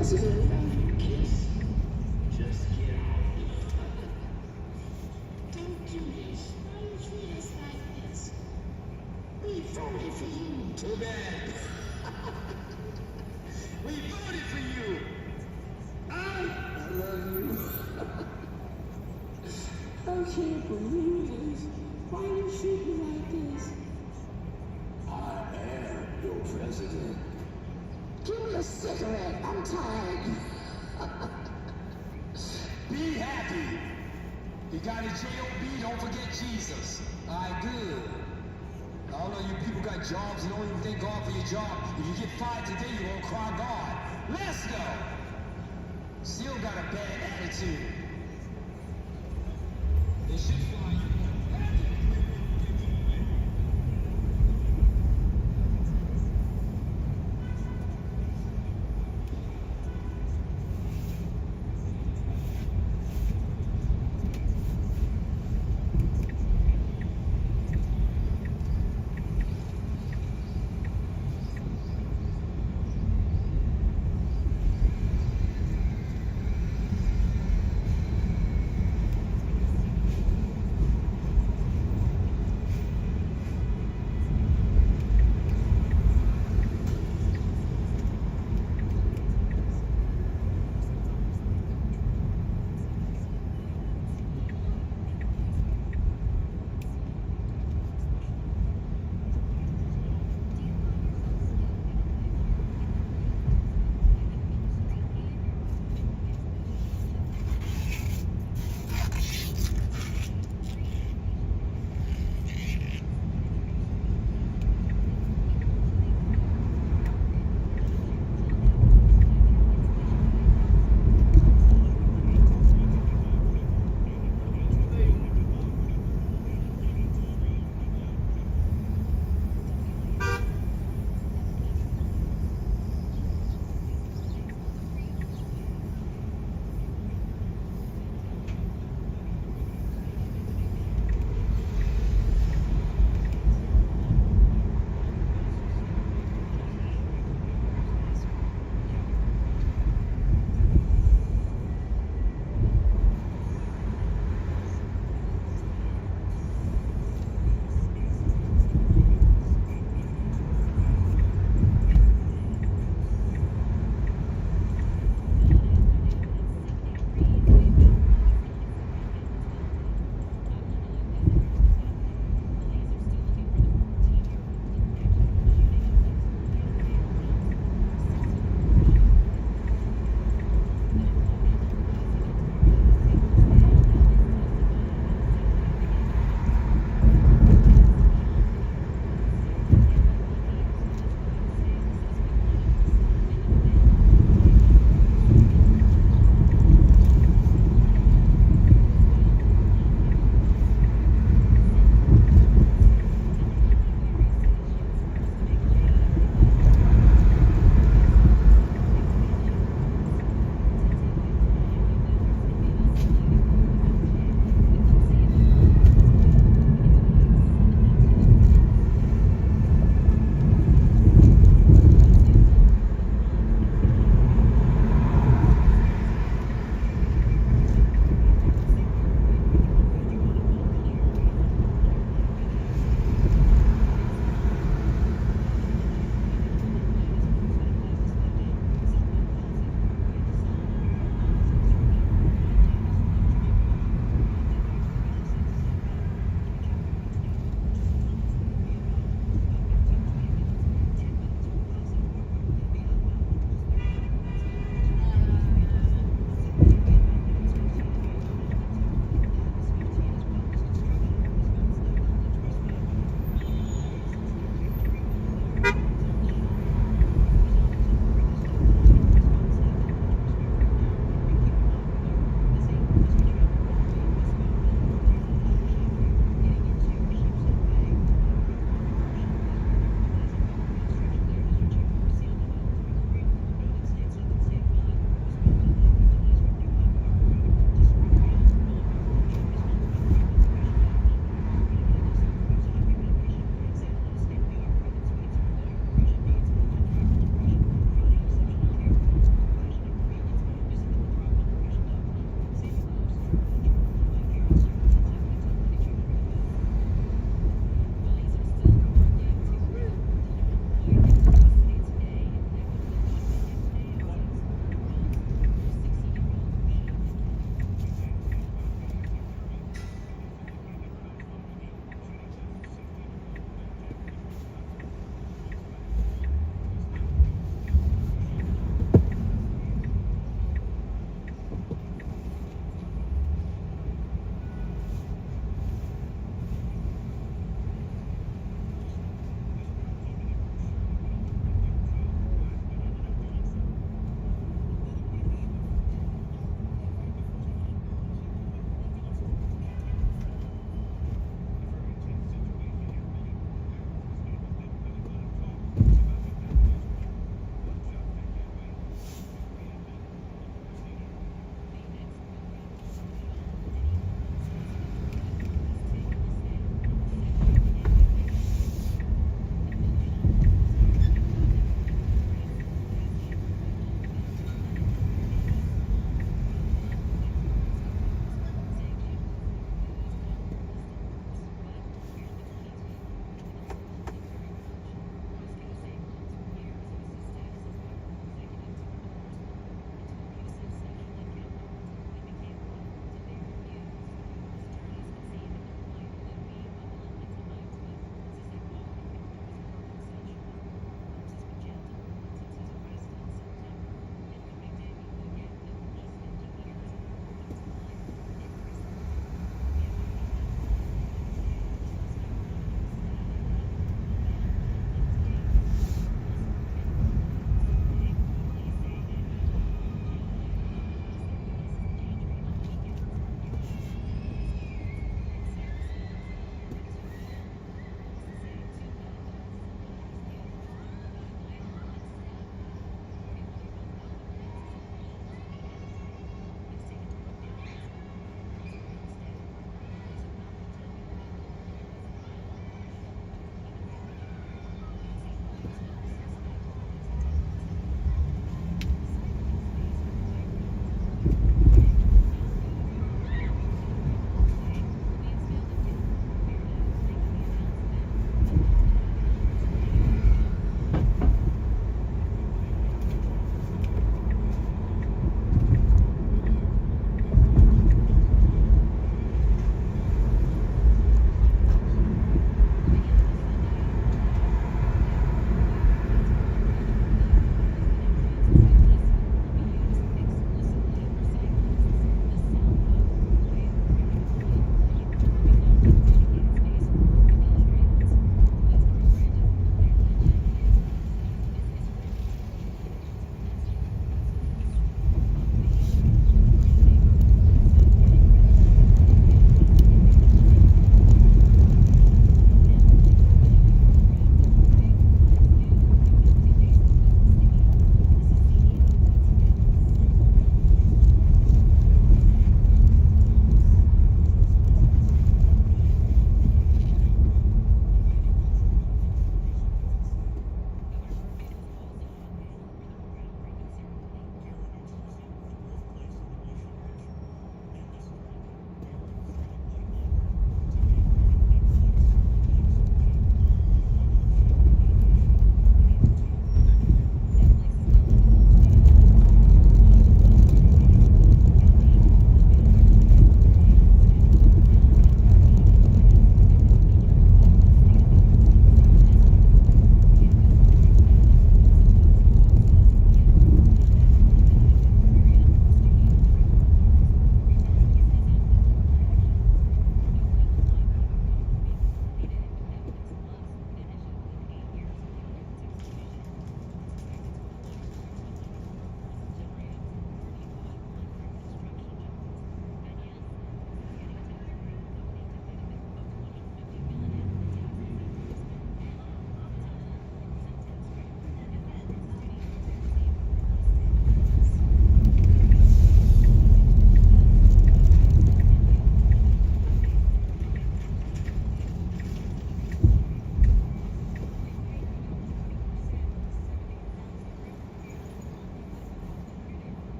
president. Kiss. Just get out. Don't do this. Why you treat us like this? We voted for you.
Too bad. We voted for you. I love you.
I can't believe this. Why you treat me like this?
I am your president.
Give me a cigarette. I'm tired.
Be happy. You got a J-O-B, don't forget Jesus. Alright, good. All of you people got jobs and don't even thank God for your job. If you get fired today, you won't cry God. Let's go. Still got a bad attitude. They should fly you.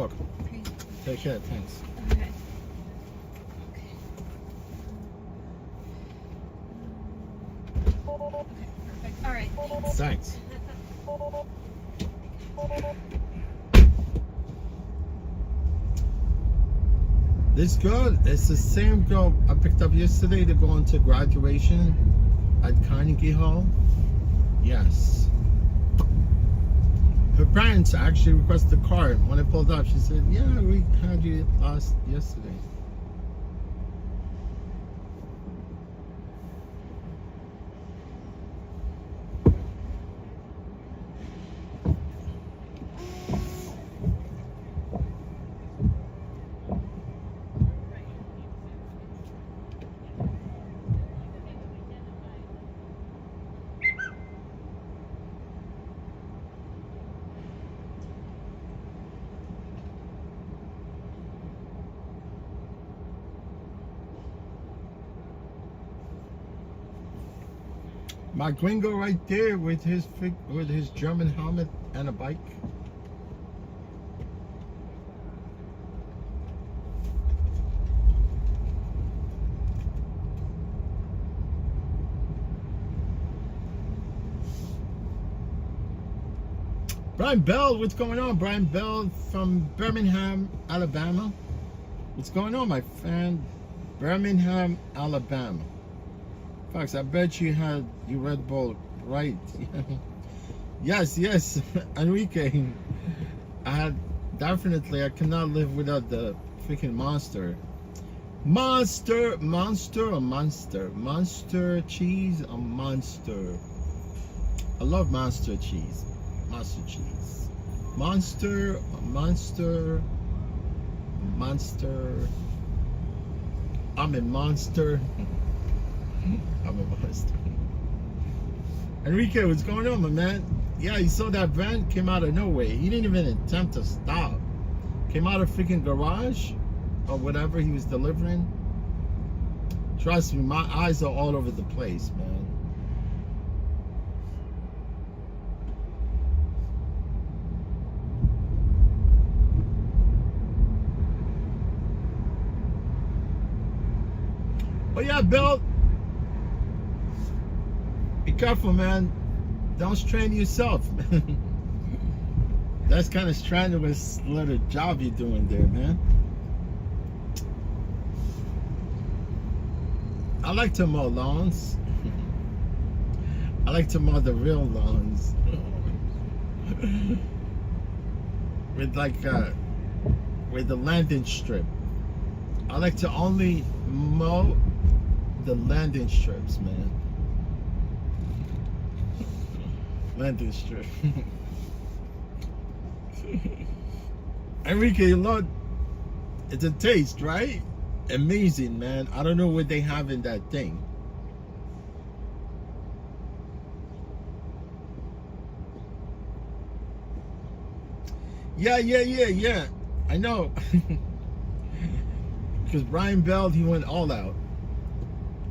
welcome.
Okay.
Take care. Thanks.
Okay. Okay, perfect. All right. Thanks.
Thanks. This girl is the same girl I picked up yesterday to go into graduation at Carnegie Hall. Yes. Her parents actually requested a car. When I pulled up, she said, "Yeah, we had you yesterday." My gringo right there with his German helmet and a bike. Brian Bell, what's going on? Brian Bell from Birmingham, Alabama. What's going on, my friend? Birmingham, Alabama. Fox, I bet you had your Red Bull right. Yes, Enrique. I cannot live without the freaking Monster. Monster cheese or Monster. I love Monster cheese. Monster cheese. Monster. I'm a monster. I'm a monster. Enrique, what's going on, my man? Yeah, you saw that van came out of nowhere. He didn't even attempt to stop. Came out of freaking garage or whatever he was delivering. Trust me, my eyes are all over the place, man. Oh yeah, Bill. Be careful, man. Don't strain yourself, man. That's kind of strenuous little job you're doing there, man. I like to mow lawns. I like to mow the real lawns. With the landing strip. I like to only mow the landing strips, man. Landing strip. Enrique, Lord, it's a taste, right? Amazing, man. I don't know what they have in that thing. Yeah. I know. Because Brian Bell, he went all out.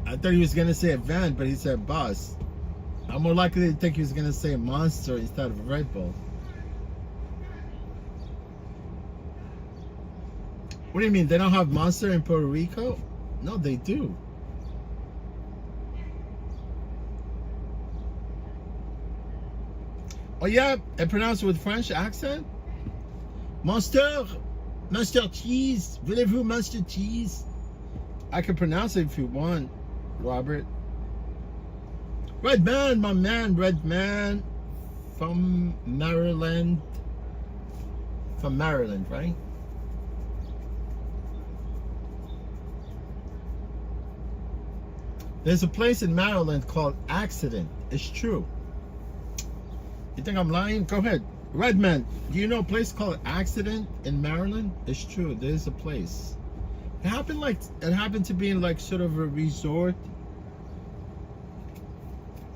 I thought he was going to say a van, but he said bus. I'm more likely to think he was going to say Monster instead of Red Bull. What do you mean? They don't have Monster in Puerto Rico? No, they do. Oh yeah, I pronounce it with French accent? Monster cheese. Voulez-vous Monster cheese? I can pronounce it if you want, Robert. Red Man, my man, Red Man from Maryland. From Maryland, right? There's a place in Maryland called Accident. It's true. You think I'm lying? Go ahead. Redman, do you know a place called Accident in Maryland? It's true. There's a place. It happened to be in like sort of a resort.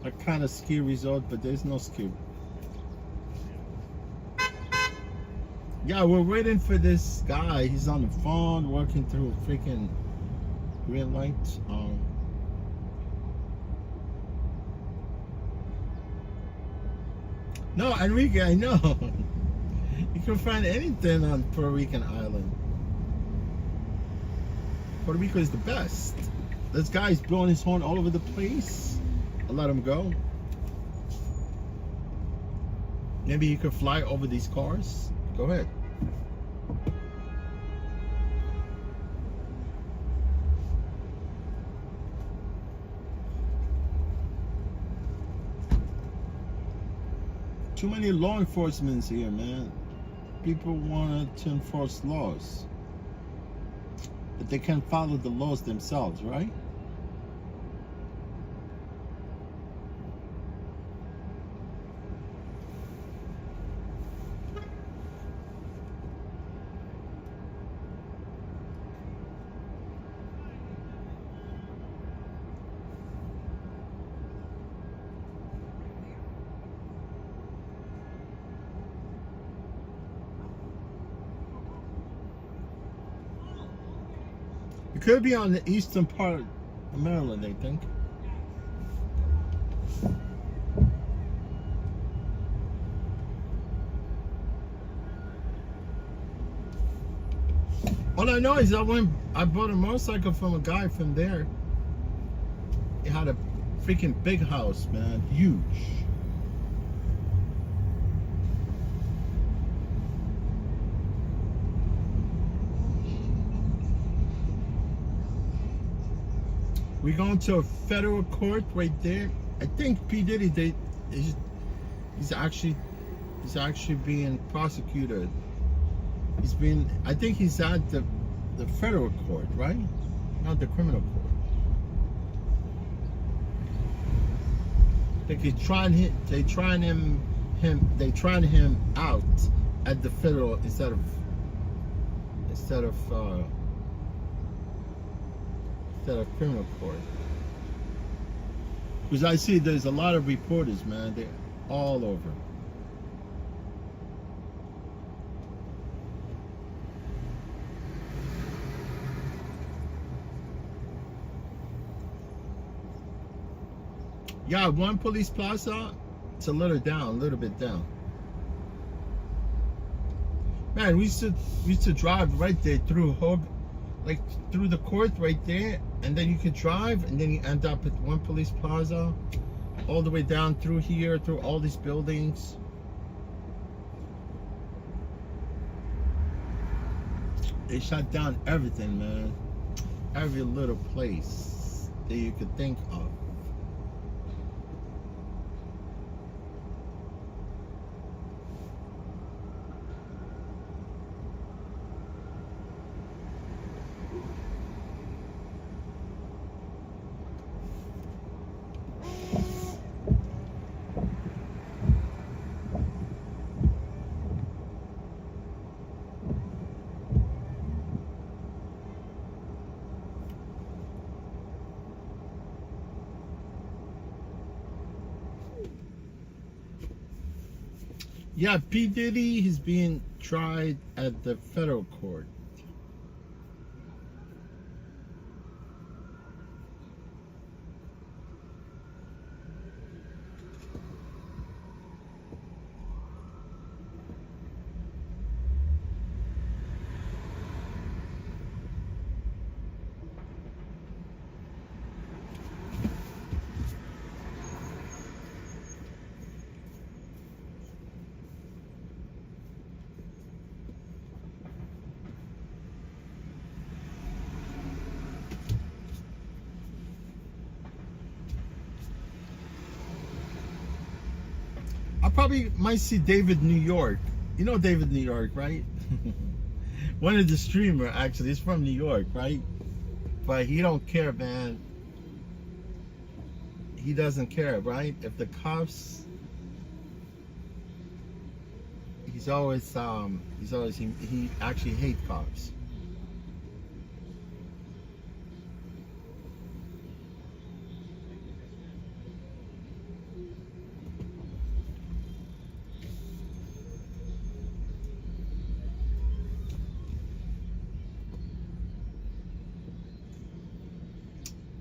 A kind of ski resort, but there's no ski. Yeah, we're waiting for this guy. He's on the phone working through freaking green lights. No, Enrique, I know. You can find anything on Puerto Rican island. Puerto Rico is the best. This guy's blowing his horn all over the place. I'll let him go. Maybe you could fly over these cars. Go ahead. Too many law enforcement here, man. People want to enforce laws, but they can't follow the laws themselves, right? It could be on the eastern part of Maryland, I think. All I know is I bought a motorcycle from a guy from there. He had a freaking big house, man, huge. We're going to a federal court right there. I think P. Diddy, he's actually being prosecuted. I think he's at the federal court, right? Not the criminal court. I think they trying him out at the federal instead of criminal court. Because I see there's a lot of reporters, man. They're all over. Yeah, one police plaza, it's a little bit down. Man, we used to drive right there through like through the court right there, and then you could drive, and then you end up at one police plaza, all the way down through here, through all these buildings. They shut down everything, man. Every little place that you could think of. Yeah, P. Diddy is being tried at the federal court. I probably might see David New York. You know David New York, right? One of the streamer, actually. He's from New York, right? But he don't care, man. He doesn't care, right? If the cops, he actually hates cops.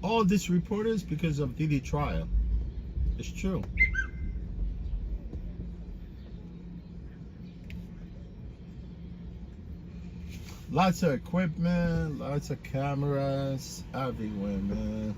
All this reporters because of Diddy trial. It's true. Lots of equipment, lots of cameras everywhere, man.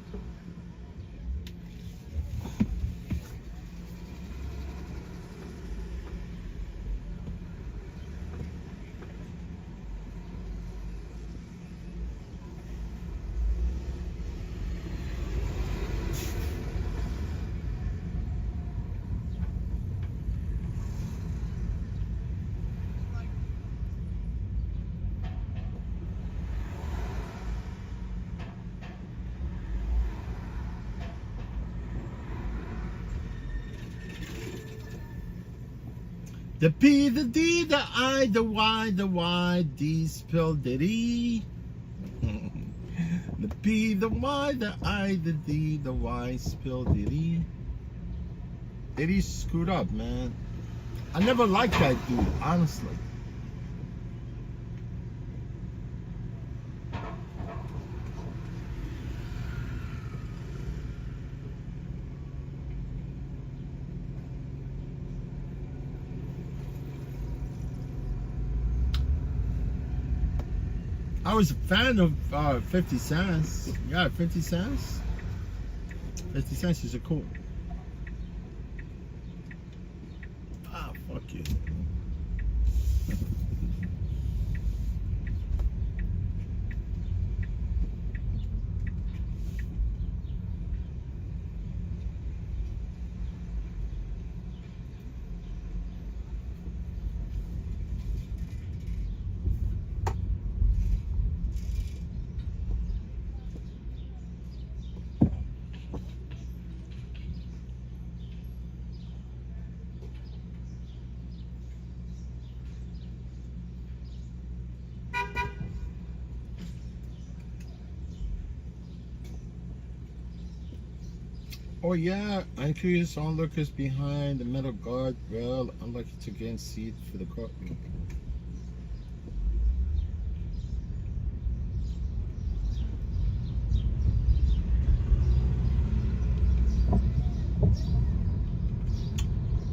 The P, the D, the I, the Y, D spelled the E. The P, the Y, the I, the D, the Y spelled the E. Diddy screwed up, man. I never liked that dude, honestly. I was a fan of 50 Cents. Yeah, 50 Cents. 50 Cents is a cool. Ah, fuck you. Oh yeah, uncurious onlookers behind the metal guard rail, unlucky to gain seat for the courtroom.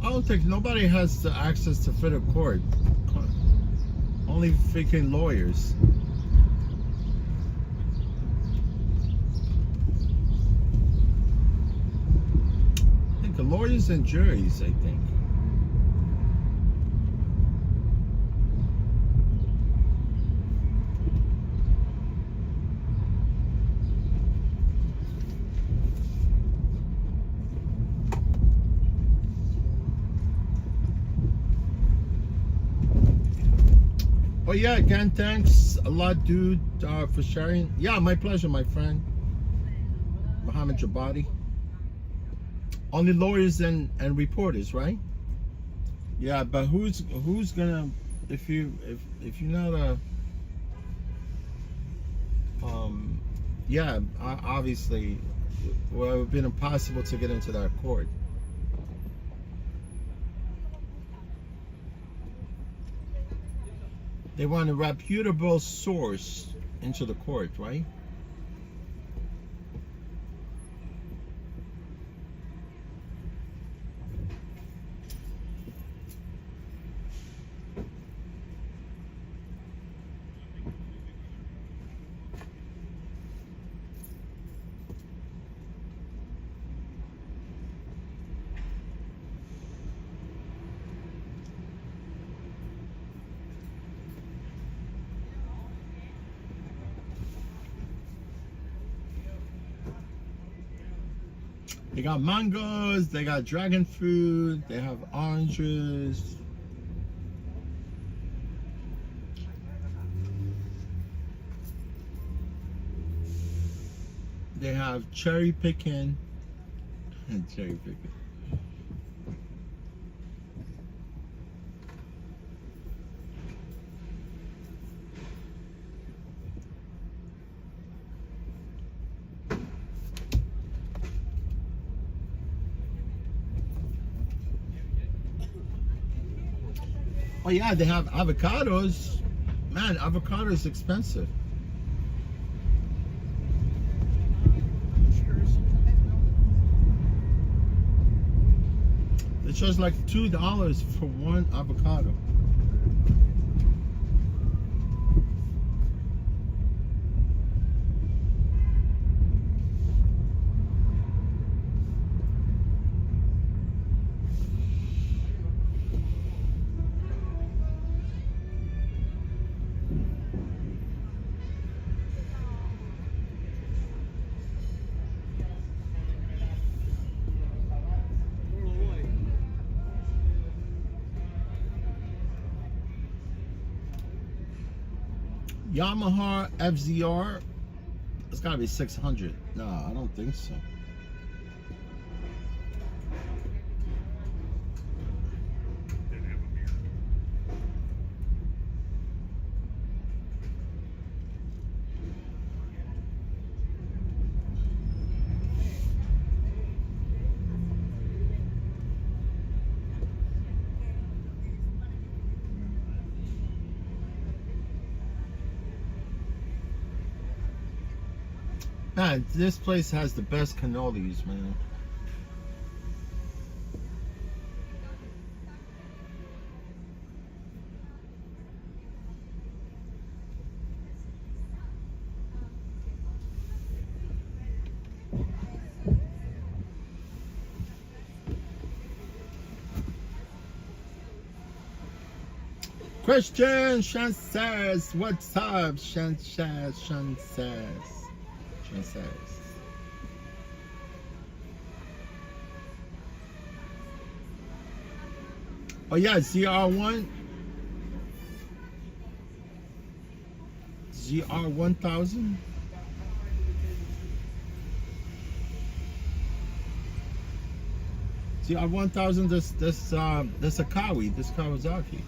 I don't think nobody has the access to fit a court. Only freaking lawyers. The lawyers and juries, I think. Oh yeah, again, thanks a lot, dude, for sharing. Yeah, my pleasure, my friend. Muhammad Jabati. Only lawyers and reporters, right? Yeah, but who's gonna if you're not a yeah, obviously, well, it would have been impossible to get into that court. They want a reputable source into the court, right? They got mangoes, they got dragon fruit, they have oranges. They have cherry picking. Cherry picking. Oh yeah, they have avocados. Man, avocado is expensive. They charge like $2 for one avocado. Yamaha FZR. It's gotta be 600. No, I don't think so. Man, this place has the best cannolis, man. Christian Shan says, what's up? Shan says. Oh yeah, ZR1. ZR1000. ZR1000. This Akawi. This Kawasaki.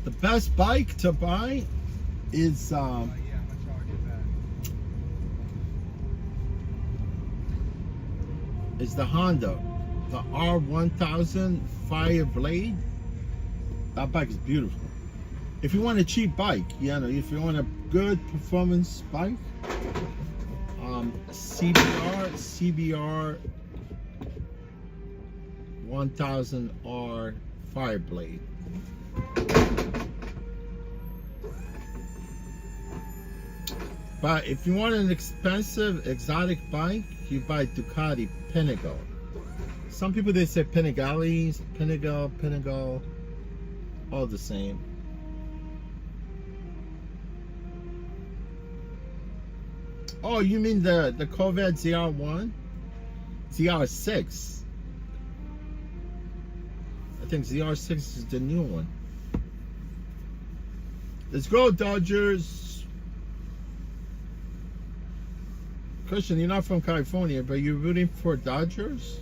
The best bike to buy is the Honda, the R1000 Fire Blade. That bike is beautiful. If you want a cheap bike, you know, if you want a good performance bike, CBR 1000R Fire Blade. But if you want an expensive exotic bike, you buy Ducati Pinnacle. Some people they say Pinnacle, all the same. Oh, you mean the Corvette ZR1? ZR6. I think ZR6 is the new one. Let's go, Dodgers. Christian, you're not from California, but you're rooting for Dodgers?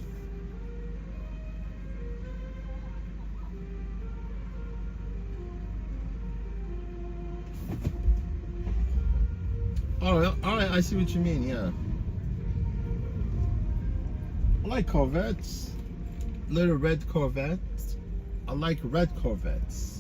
Oh, alright, I see what you mean, yeah. I like Corvettes. Little red Corvettes. I like red Corvettes.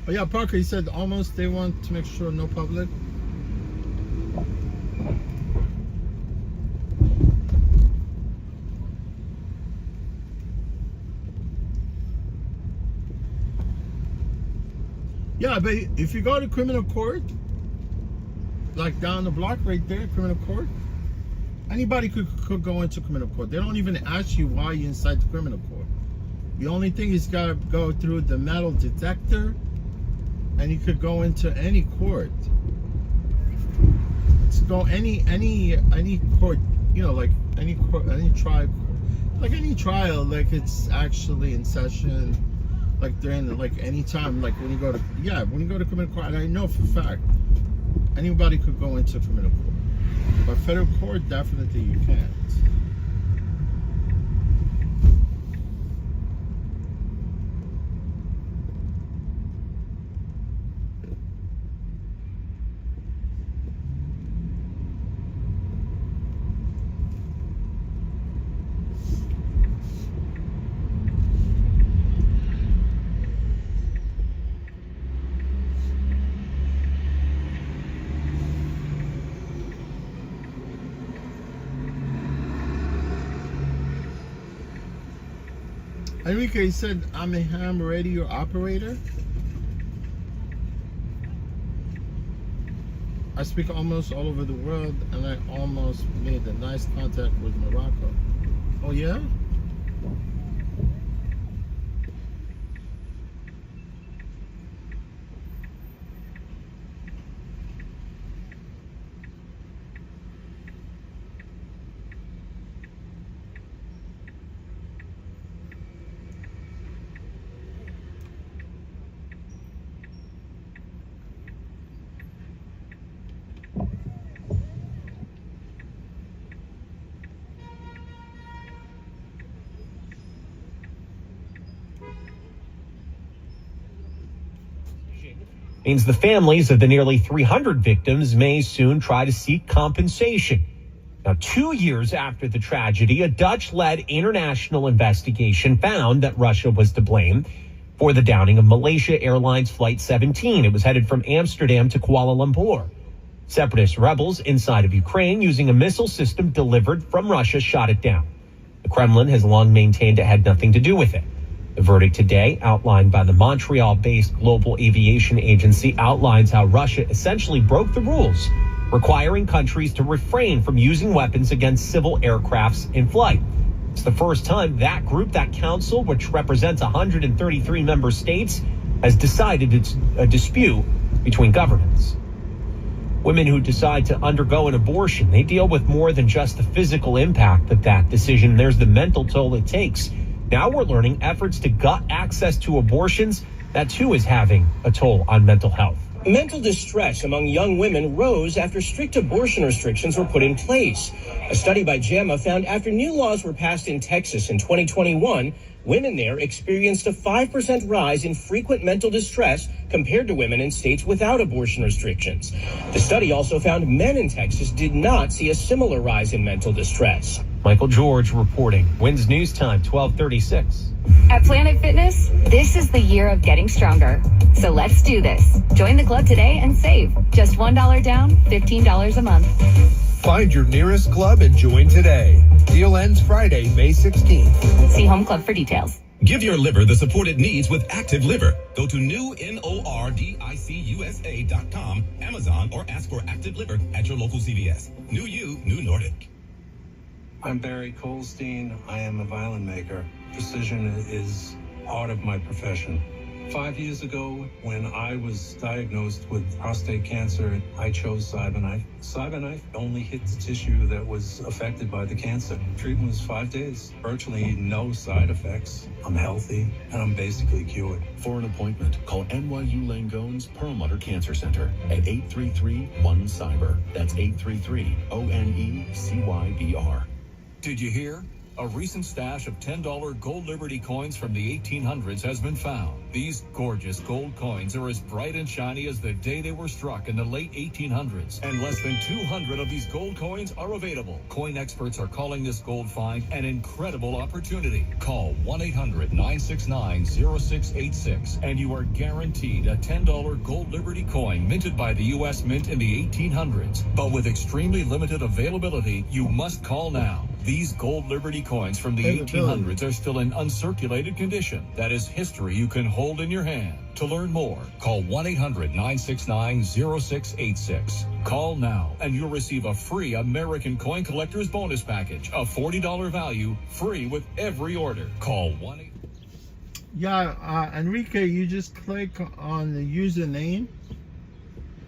Oh yeah, Parker, he said almost they want to make sure no public. Yeah, but if you go to criminal court, like down the block right there, criminal court, anybody could go into criminal court. They don't even ask you why you're inside the criminal court. The only thing is got to go through the metal detector, and you could go into any court. It's go any court, you know, like any court, any trial, like any trial, like it's actually in session. Like during the, like any time, like when you go to criminal court, and I know for a fact anybody could go into criminal court, but federal court definitely you can't. Enrique said, I'm a ham radio operator. I speak almost all over the world, and I almost made a nice contact with Morocco. Oh yeah?
Means the families of the nearly 300 victims may soon try to seek compensation. Now, 2 years after the tragedy, a Dutch-led international investigation found that Russia was to blame for the downing of Malaysia Airlines Flight 17. It was headed from Amsterdam to Kuala Lumpur. Separatist rebels inside of Ukraine using a missile system delivered from Russia shot it down. The Kremlin has long maintained it had nothing to do with it. The verdict today, outlined by the Montreal-based Global Aviation Agency, outlines how Russia essentially broke the rules, requiring countries to refrain from using weapons against civil aircrafts in flight. It's the first time that group, that council, which represents 133 member states, has decided it's a dispute between governments. Women who decide to undergo an abortion, they deal with more than just the physical impact of that decision. There's the mental toll it takes. Now we're learning efforts to gut access to abortions, that too is having a toll on mental health.
Mental distress among young women rose after strict abortion restrictions were put in place. A study by JAMA found after new laws were passed in Texas in 2021, women there experienced a 5% rise in frequent mental distress compared to women in states without abortion restrictions. The study also found men in Texas did not see a similar rise in mental distress.
Michael George reporting. WINS News Time, 12:36.
At Planet Fitness, this is the year of getting stronger. So let's do this. Join the club today and save. Just $1 down, $15 a month.
Find your nearest club and join today. Deal ends Friday, May 16th.
See Home Club for details.
Give your liver the support it needs with Active Liver. Go to newnordicusa.com, Amazon, or ask for Active Liver at your local CVS. New you, new Nordic.
I'm Barry Colstein. I am a violin maker. Precision is part of my profession. 5 years ago, when I was diagnosed with prostate cancer, I chose CyberKnife. CyberKnife only hits tissue that was affected by the cancer. Treatment was 5 days, virtually no side effects. I'm healthy, and I'm basically cured.
For an appointment, call NYU Langone's Perlmutter Cancer Center at 833-1-CYBER. That's 833-ONECYBR.
Did you hear?
A recent stash of $10 gold Liberty coins from the 1800s has been found. These gorgeous gold coins are as bright and shiny as the day they were struck in the late 1800s, and less than 200 of these gold coins are available. Coin experts are calling this gold find an incredible opportunity. Call 1-800-969-0686 and you are guaranteed a $10 gold Liberty coin minted by the U.S. Mint in the 1800s. But with extremely limited availability, you must call now. These gold Liberty coins from the 1800s are still in uncirculated condition. That is history you can hold in your hand. To learn more, call 1-800-969-0686. Call now and you'll receive a free American Coin Collector's Bonus Package, a $40 value, free with every order. Call 1-800.
Yeah, Enrique, you just click on the username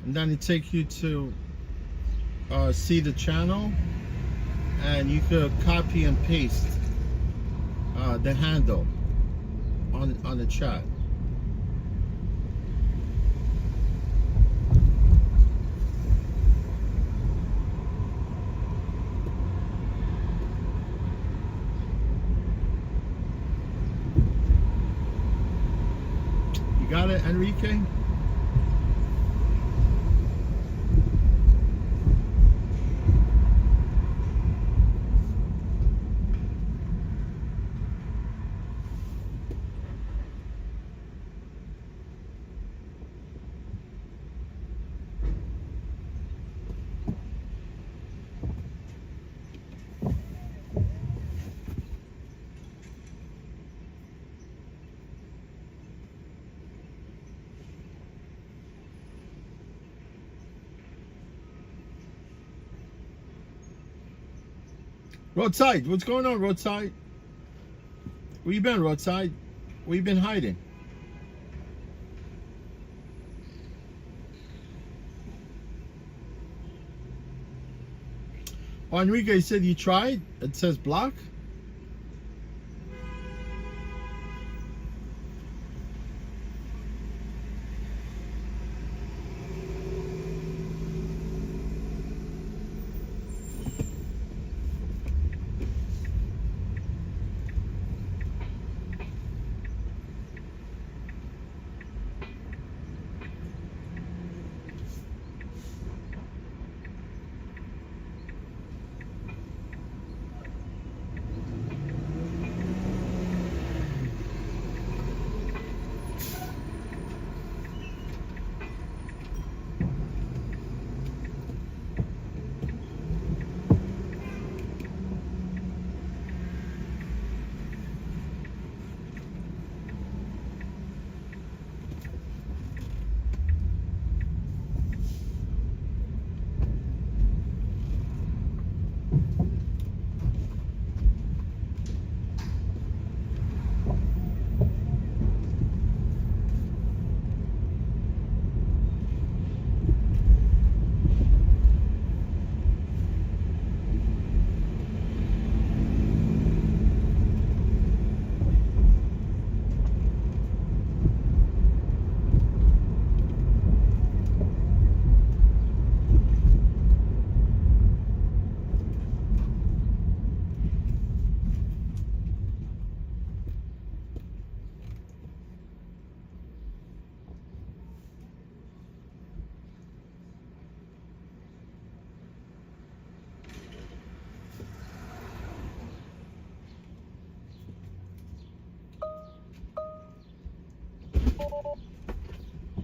and then it takes you to see the channel, and you could copy and paste the handle on the chat. You got it, Enrique? Roadside, what's going on, Roadside? Where you been, Roadside? Where you been hiding? Oh, Enrique said you tried. It says block.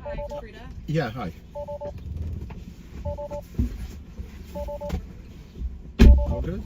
Hi, Frida.
Yeah, hi. All good?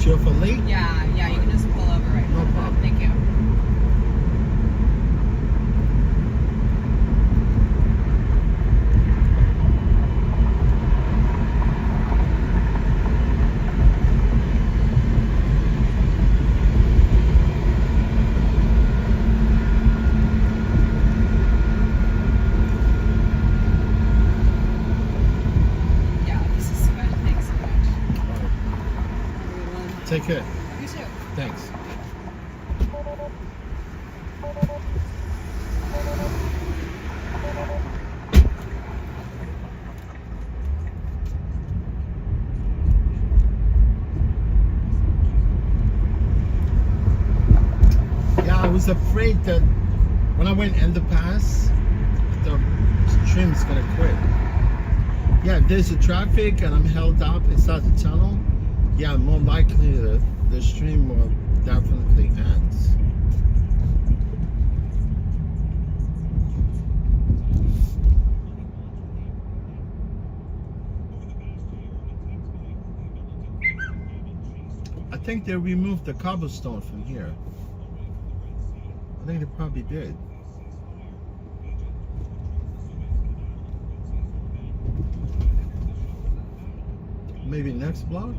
cut you off a late?
Yeah, you can just pull over right now.
No problem.
Thank you. Yeah, this is good. Thanks so much.
All right.
Have a good one.
Take care.
You too.
Thanks. Yeah, I was afraid that when I went in the pass, the stream's gonna quit. Yeah, if there's a traffic and I'm held up inside the tunnel, yeah, more likely the stream will definitely end. I think they removed the cobblestone from here. I think they probably did. Maybe next block?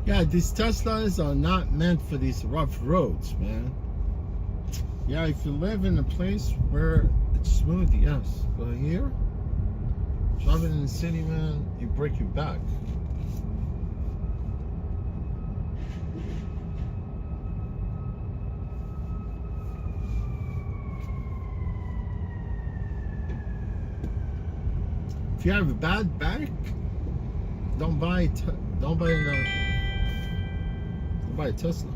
Yeah, these Teslas are not meant for these rough roads, man. Yeah, if you live in a place where it's smooth, yes. But here, driving in the city, man, you break your back. If you have a bad back, don't buy a Tesla.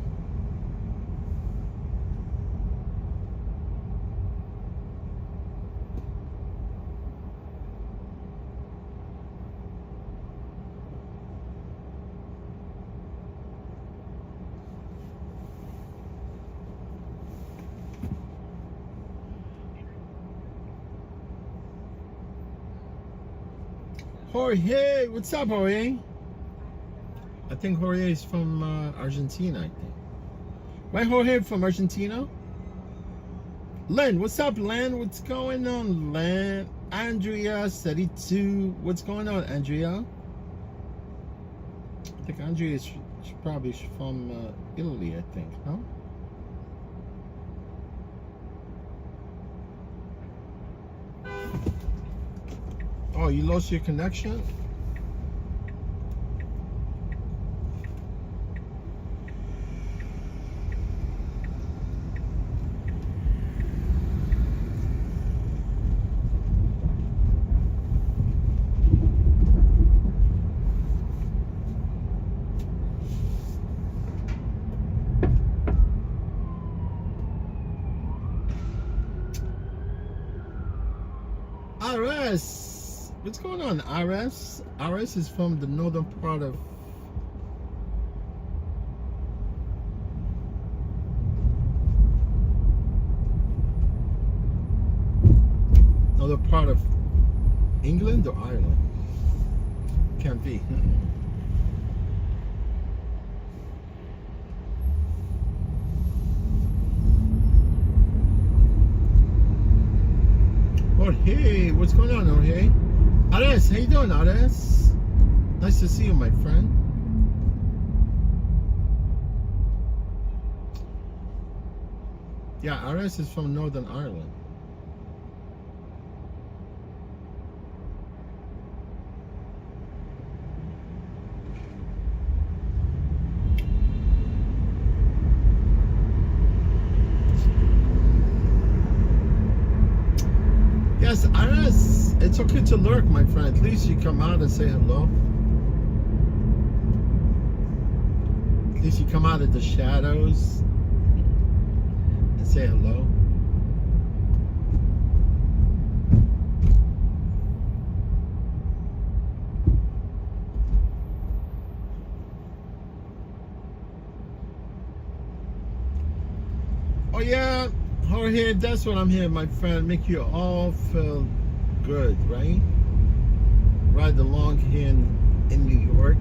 Jorge, what's up, Jorge? I think Jorge is from Argentina, I think. Right, Jorge from Argentina? Len, what's up, Len? What's going on, Len? Andrea, 32. What's going on, Andrea? I think Andrea is probably from Italy, I think, huh? Oh, you lost your connection? Ares, what's going on, RS? RS is from the northern part of England or Ireland? Can't be. Oh, hey, what's going on, oh, hey? Ares, how you doing, Ares? Nice to see you, my friend. Yeah, Ares is from Northern Ireland. Yes, Iris, it's okay to lurk, my friend. At least you come out and say hello. At least you come out of the shadows and say hello. Oh yeah. Oh, here, that's what I'm here, my friend. Make you all feel good, right? Ride along here in New York.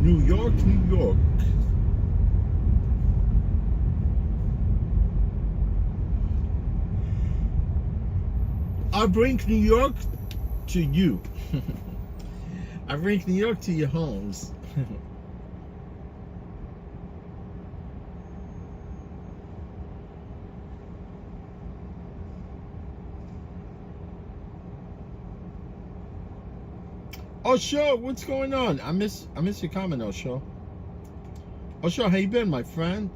New York, New York. I bring New York to you. I bring New York to your homes. Oh, sure. What's going on? I miss your comment, oh, sure. Oh, sure. How you been, my friend?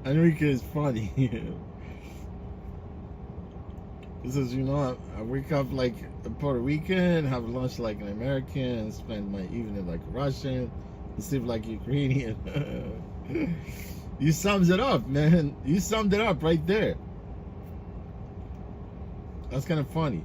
Enrique is funny. He says, you know, I wake up like a Puerto Rican, have lunch like an American, spend my evening like a Russian, and sleep like Ukrainian. You sums it up, man. You summed it up right there. That's kind of funny.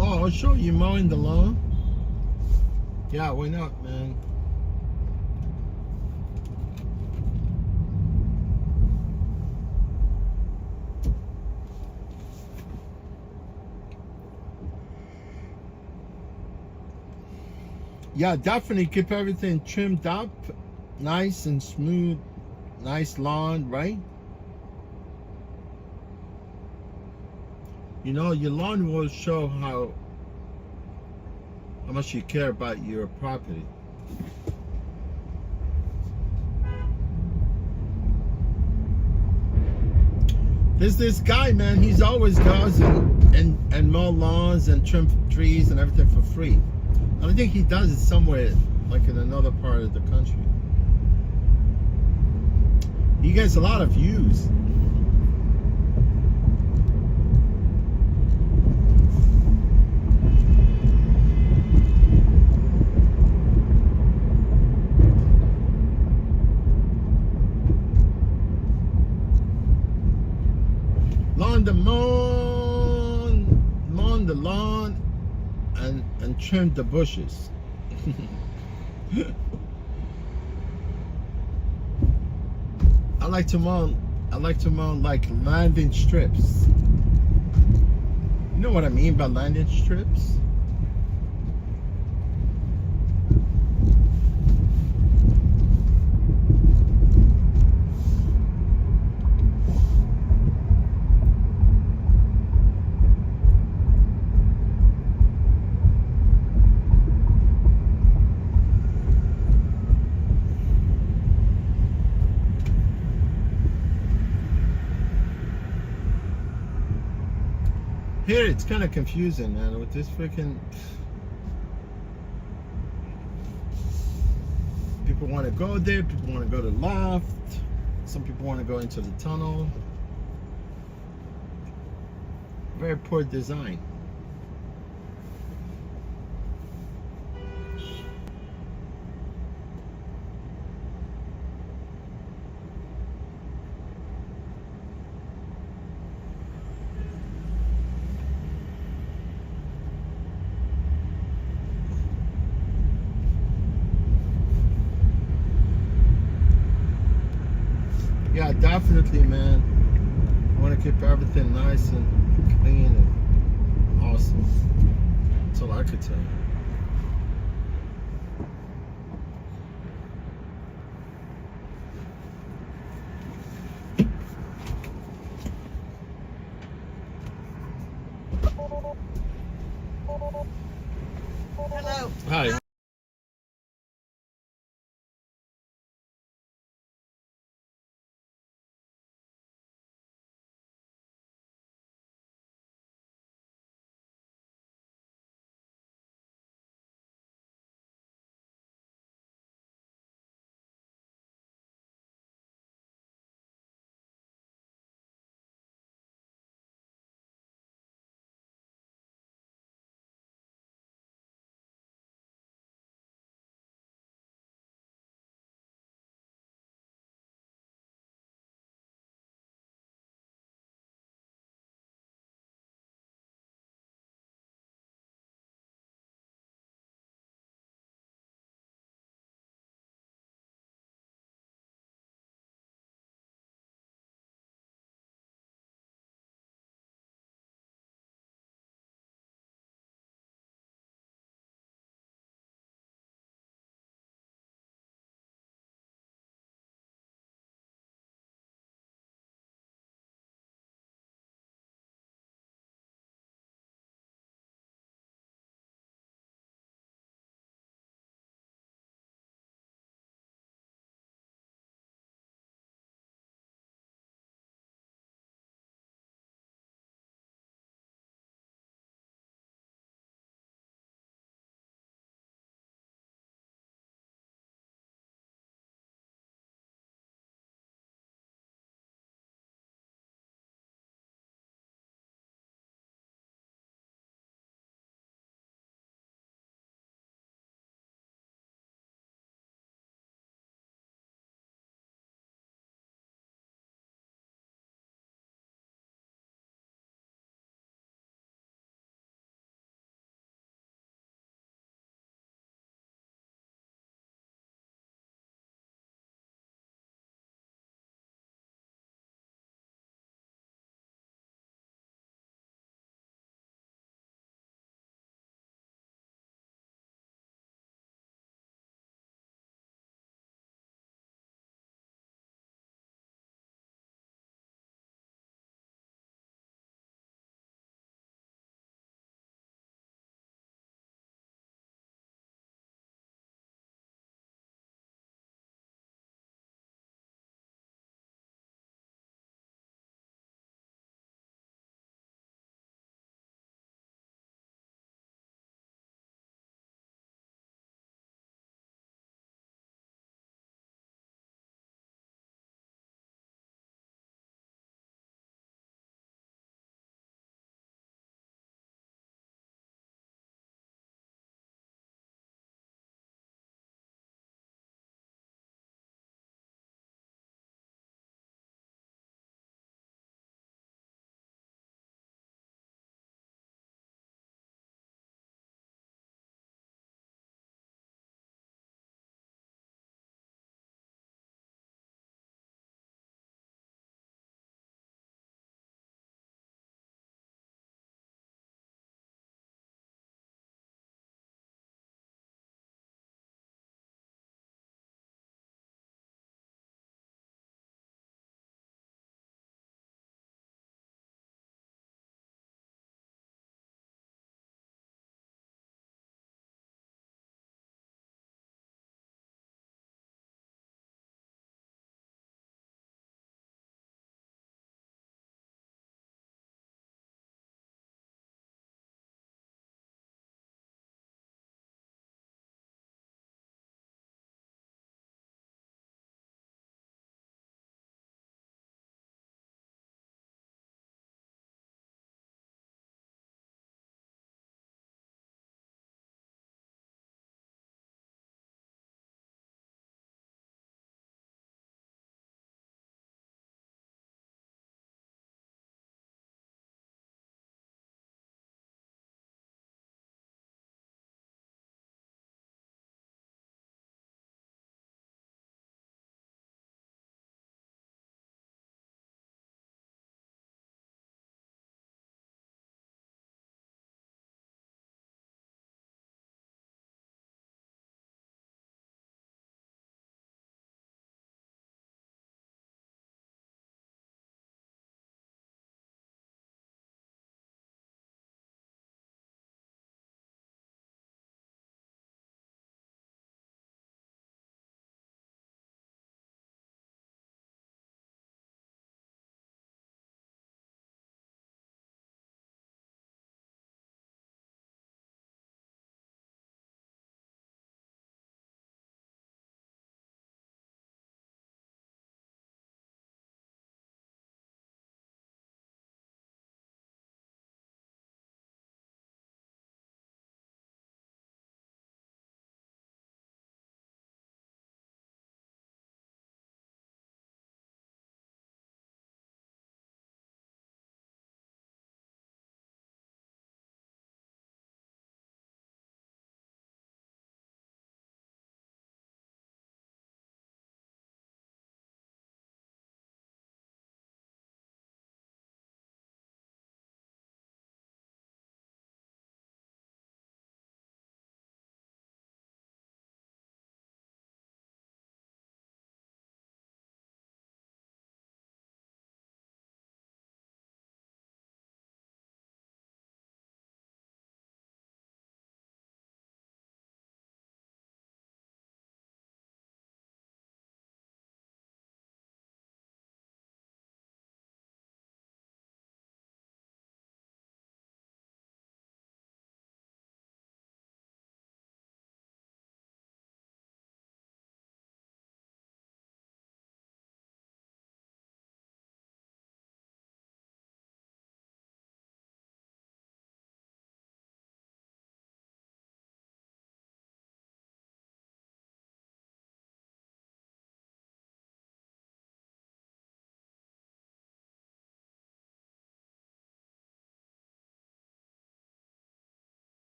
Oh, sure, you mowing the lawn? Yeah, why not, man? Yeah, definitely keep everything trimmed up, nice and smooth, nice lawn, right? You know, your lawn will show how much you care about your property. There's this guy, man. He's always goes and mow lawns and trim trees and everything for free. I think he does it somewhere, like in another part of the country. He gets a lot of views. Lawn the lawn and trim the bushes. I like to mow like landing strips. You know what I mean by landing strips? Here it's kind of confusing, man, with this freaking. People want to go there, people want to go to the left, some people want to go into the tunnel. Very poor design. Yeah, definitely, man. I want to keep everything nice and clean and awesome. That's all I could tell you.
Hello.
Hi.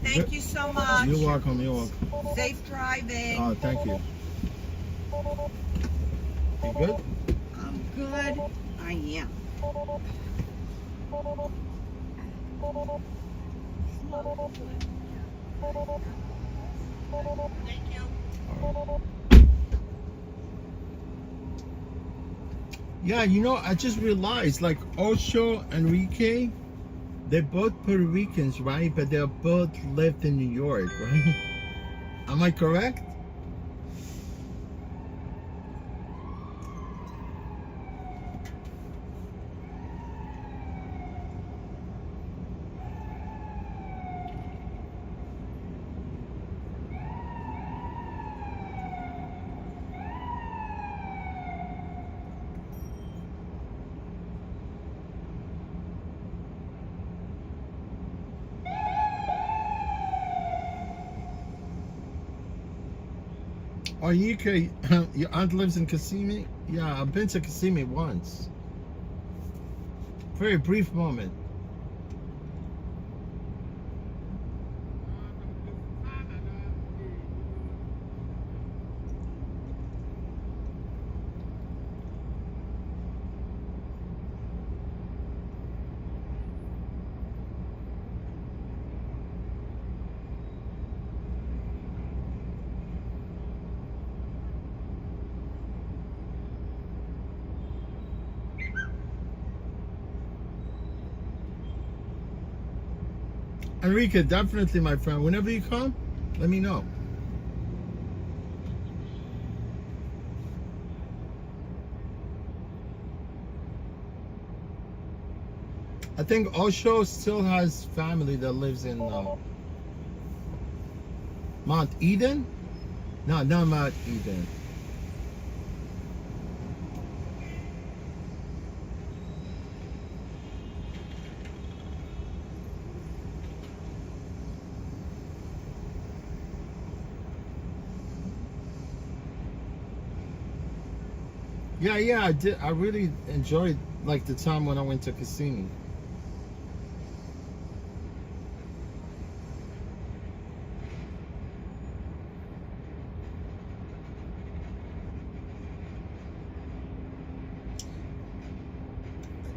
Thank you so much.
You're welcome. You're welcome.
Safe driving.
Oh, thank you. You good?
I'm good. I am. Thank you.
Yeah, you know, I just realized, like, Osho and Enrique, they're both Puerto Ricans, right? But they both lived in New York, right? Am I correct? Oh, Enrique, your aunt lives in Kissimmee? Yeah, I've been to Kissimmee once. Very brief moment. Enrique, definitely, my friend. Whenever you come, let me know. I think Osho still has family that lives in Mount Eden? No, not Mount Eden. Yeah, I did. I really enjoyed like the time when I went to Kissimmee.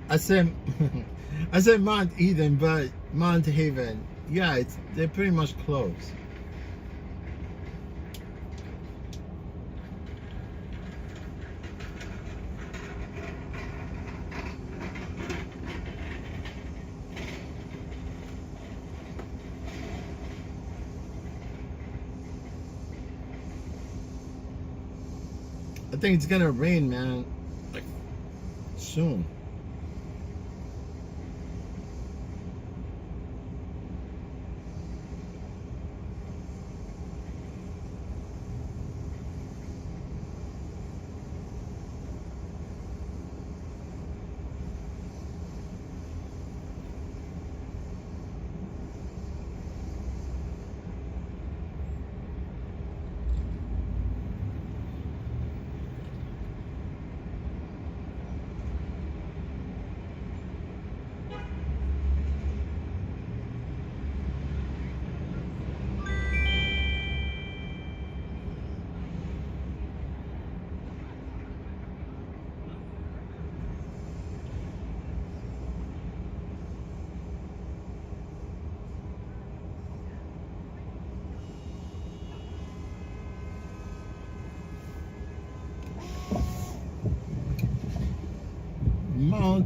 I said, I said Mount Eden, but Mount Haven. Yeah, they're pretty much close. I think it's gonna rain, man, like soon.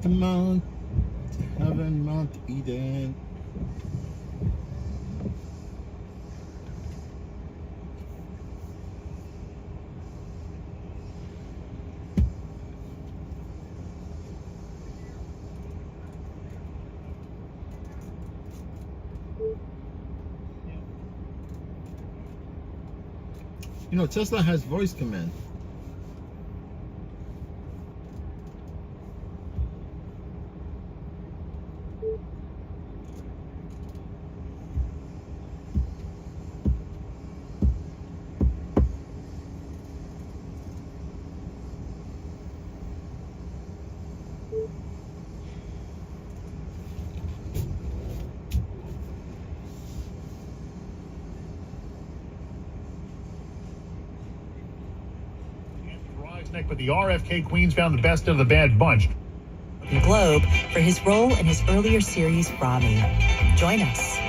Mount Heaven, Mount Eden. You know, Tesla has voice command.
Nick, but the RFK Queens found the best of the bad bunch.
Globe for his role in his earlier series, Rami. Join us.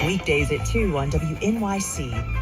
Weekdays at 2 on WNYC.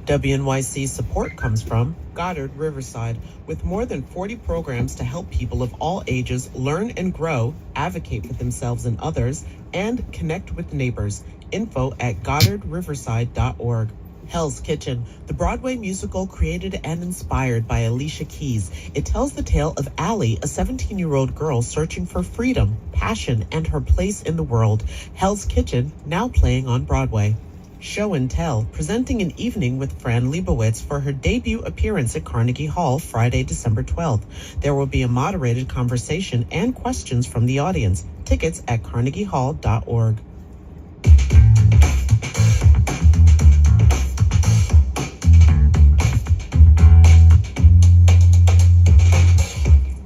WNYC support comes from Goddard Riverside, with more than 40 programs to help people of all ages learn and grow, advocate for themselves and others, and connect with neighbors. Info at goddardriverside.org. Hell's Kitchen, the Broadway musical created and inspired by Alicia Keys. It tells the tale of Allie, a 17-year-old girl searching for freedom, passion, and her place in the world. Hell's Kitchen, now playing on Broadway. Show and Tell, presenting an evening with Fran Lebowitz for her debut appearance at Carnegie Hall Friday, December 12th. There will be a moderated conversation and questions from the audience. Tickets at carnegiehall.org.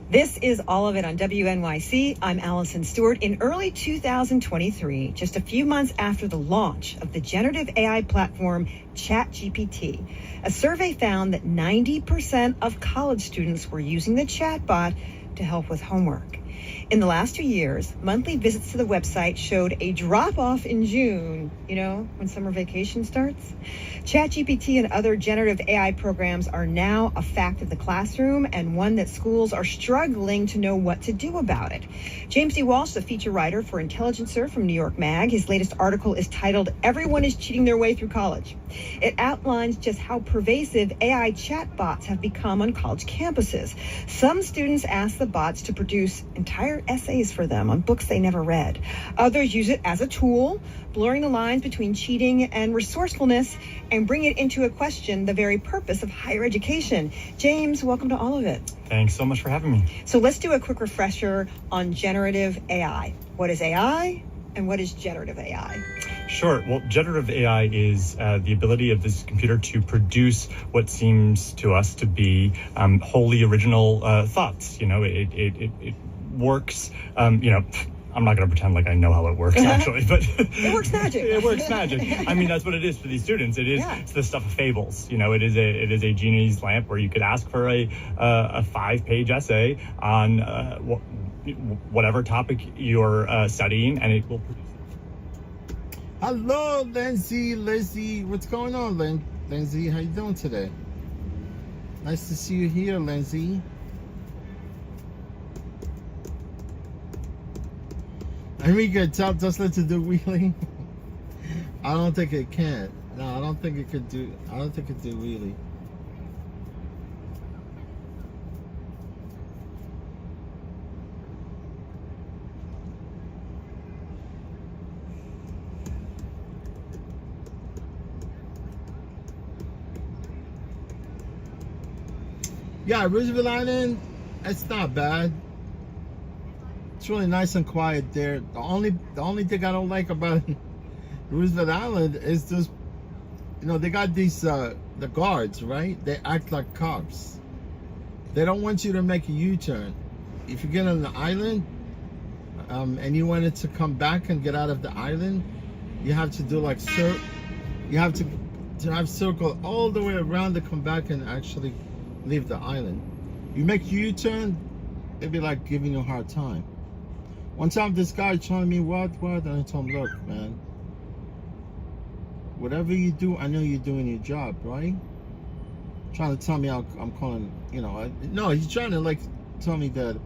This is All of It on WNYC. I'm Allison Stewart. In early 2023, just a few months after the launch of the generative AI platform ChatGPT, a survey found that 90% of college students were using the chatbot to help with homework. In the last 2 years, monthly visits to the website showed a drop-off in June, when summer vacation starts. ChatGPT and other generative AI programs are now a fact of the classroom, and one that schools are struggling to know what to do about it. James D. Walsh, the feature writer for Intelligencer from New York Mag, his latest article is titled, "Everyone is Cheating Their Way Through College." It outlines just how pervasive AI chatbots have become on college campuses. Some students ask the bots to produce entire essays for them on books they never read. Others use it as a tool, blurring the lines between cheating and resourcefulness, and bring it into a question the very purpose of higher education. James, welcome to All of It.
Thanks so much for having me.
So let's do a quick refresher on generative AI. What is AI and what is generative AI?
Sure. Well, generative AI is the ability of this computer to produce what seems to us to be wholly original thoughts. It works, I'm not going to pretend like I know how it works, actually, but
it works magic.
It works magic. I mean, that's what it is for these students. It's the stuff of fables. It is a genie's lamp where you could ask for a 5-page essay on whatever topic you're studying, and it will produce.
Hello, Lindsay. What's going on, Lindsay? How you doing today? Nice to see you here, Lindsay. Enrique, tell Tesla to do wheelie. I don't think it can. No, I don't think it could do. I don't think it do wheelie. Yeah, Roosevelt Island, it's not bad. It's really nice and quiet there. The only thing I don't like about Roosevelt Island is just, they got these the guards, right? They act like cops. They don't want you to make a U-turn. If you get on the island and you wanted to come back and get out of the island, you have to do like you have to have circle all the way around to come back and actually leave the island. You make a U-turn, it'd be like giving you a hard time. One time this guy telling me what, and I told him, look, man, whatever you do, I know you're doing your job, right? Trying to tell me I'm calling, no, he's trying to tell me that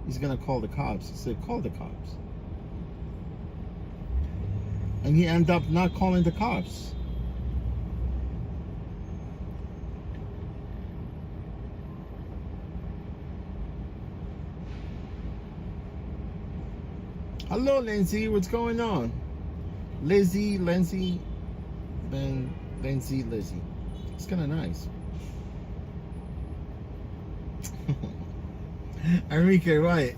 he's gonna call the cops. He said, call the cops. And he ended up not calling the cops. Hello, Lindsay. What's going on? Lizzie. Lindsay. It's kind of nice. Enrique, right?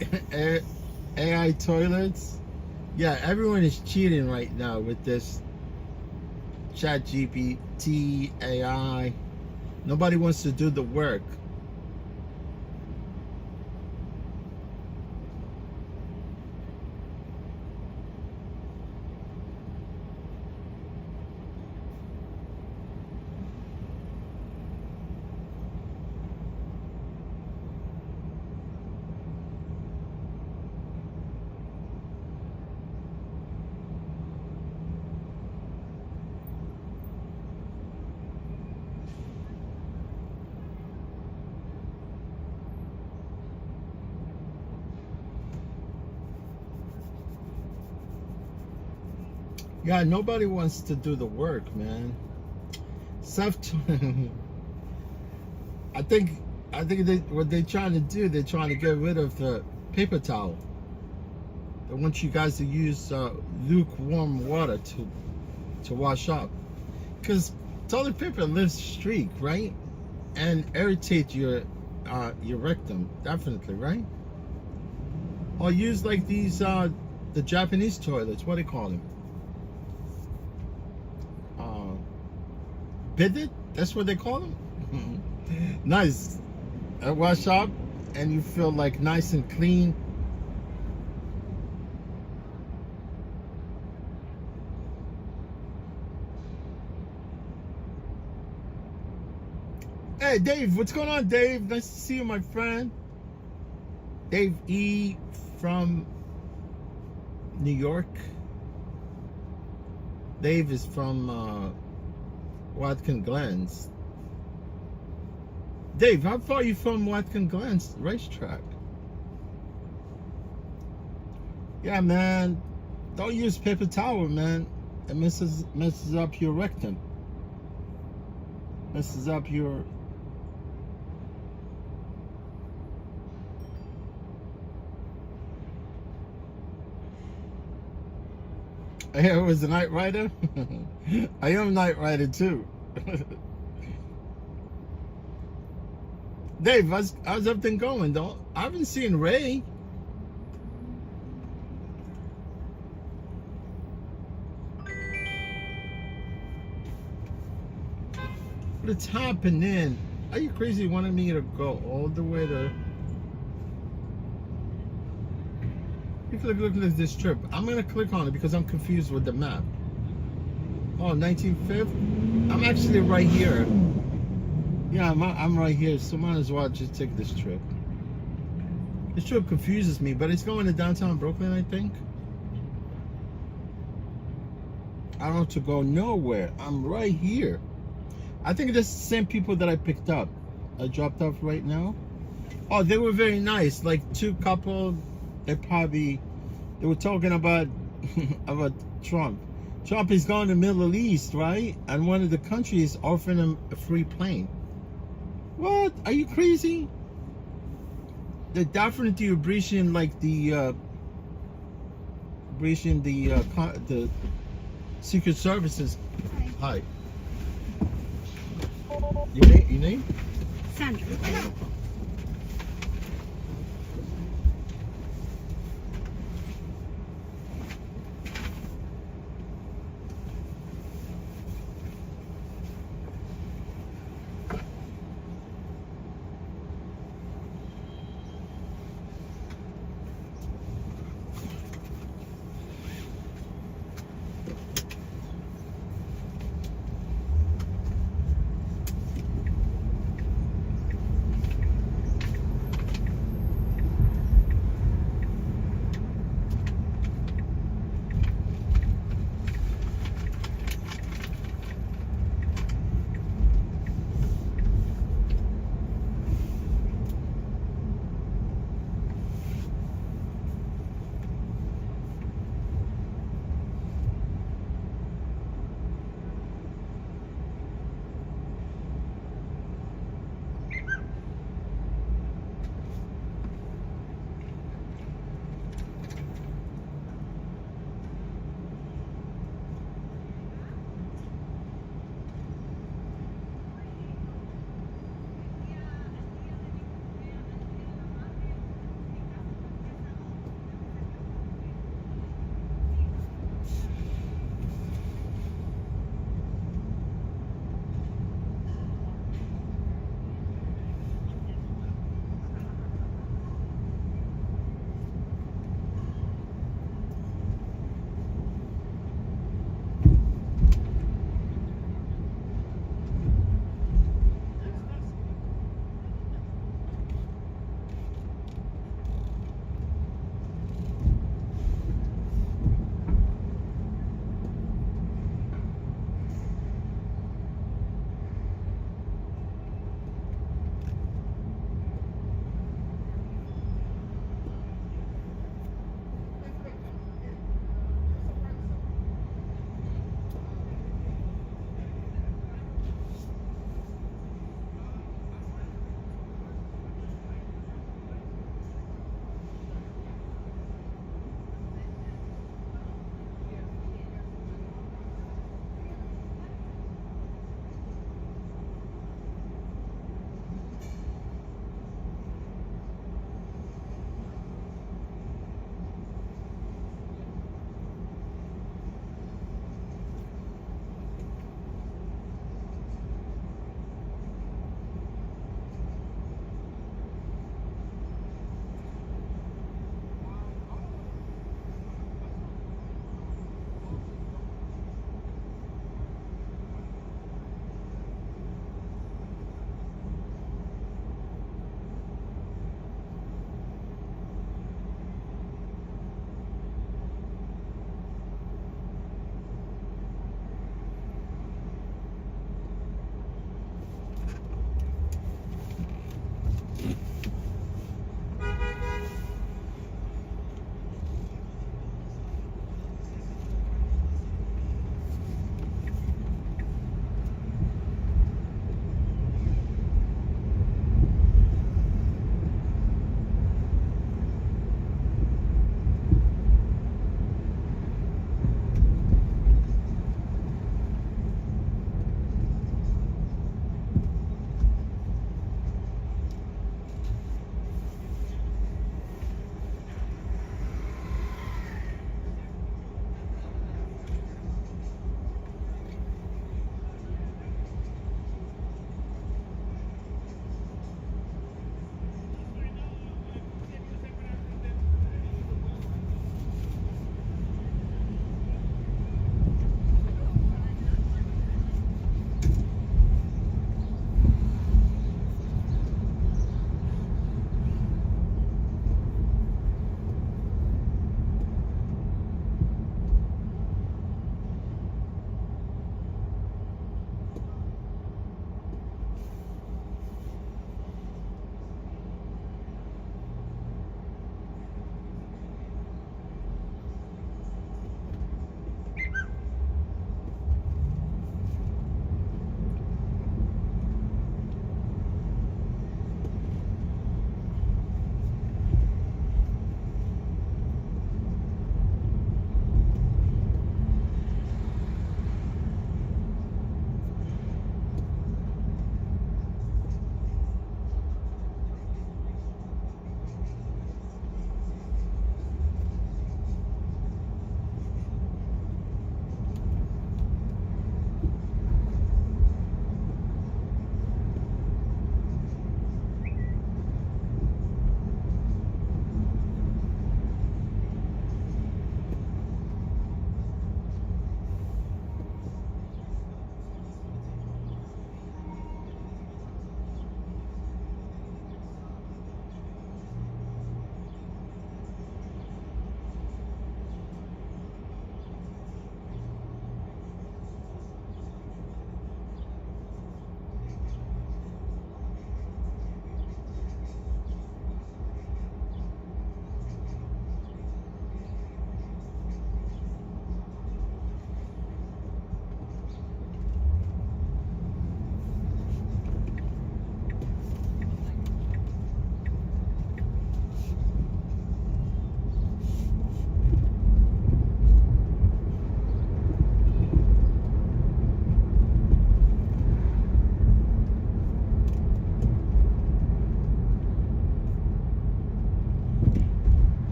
AI toilets. Yeah, everyone is cheating right now with this ChatGPT AI. Nobody wants to do the work. Yeah, nobody wants to do the work, man. I think what they're trying to do, they're trying to get rid of the paper towel. They want you guys to use lukewarm water to wash up, because toilet paper leaves streak, right, and irritate your rectum, definitely, right? Or use like these the Japanese toilets. What do they call them? Bidet? That's what they call them. Nice. Wash up, and you feel like nice and clean. Hey, Dave, what's going on, Dave? Nice to see you, my friend. Dave E. from New York. Dave is from Watkins Glen's. Dave, how far are you from Watkins Glen's racetrack? Yeah, man. Don't use paper towel, man. It messes up your rectum. Messes up your... Hey, I was a Knight Rider. I am Knight Rider too. Dave, how's everything going, though? I haven't seen Ray. What's happening? Are you crazy? Wanting me to go all the way to... Look at this trip. I'm gonna click on it because I'm confused with the map. Oh, 19th. I'm actually right here. Yeah, I'm right here, so might as well just take this trip. This trip confuses me, but it's going to downtown Brooklyn, I think. I don't have to go nowhere. I'm right here. I think that's the same people that I picked up. I dropped off right now. Oh, they were very nice. Like two couple. They were talking about about Trump. Trump is going to the Middle East, right? And one of the countries offering him a free plane. What? Are you crazy? They're definitely breaching like the Secret Services. Hi. Your name?
Sandra.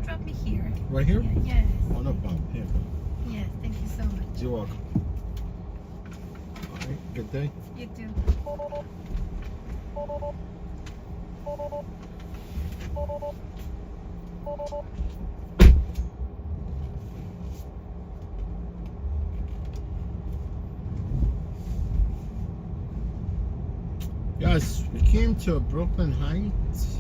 Drop me here.
Right here?
Yes.
Oh, no problem. Here.
Yes, thank you so much.
You're welcome. All right. Good day.
You too.
Yes, we came to Brooklyn Heights.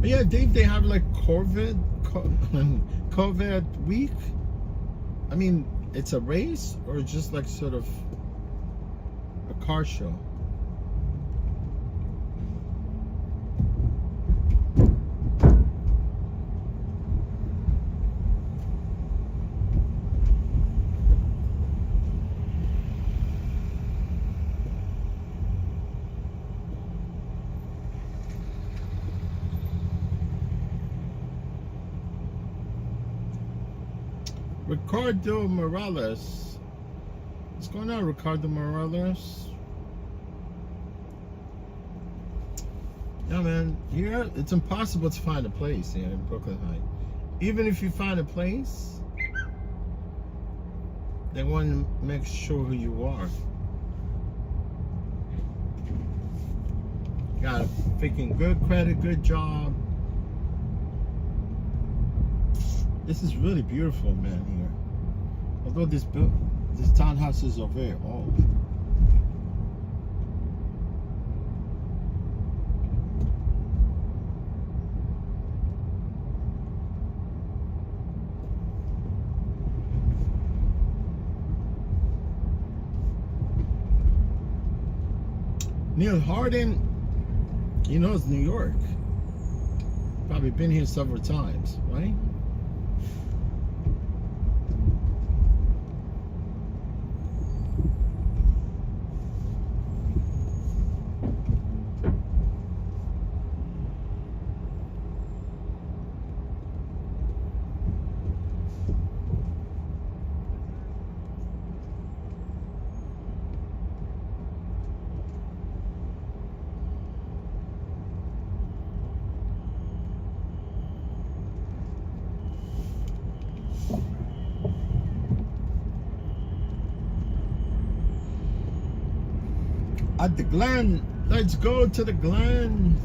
Yeah, Dave, they have like Corvette week. I mean, it's a race or just like sort of a car show? Ricardo Morales. What's going on, Ricardo Morales? Yeah, man, here it's impossible to find a place here in Brooklyn Heights. Even if you find a place, they want to make sure who you are. Got a freaking good credit, good job. This is really beautiful, man, here. Although these townhouses are very old. Neil Hardin, he knows New York. Probably been here several times, right? At the Glen. Let's go to the Glen.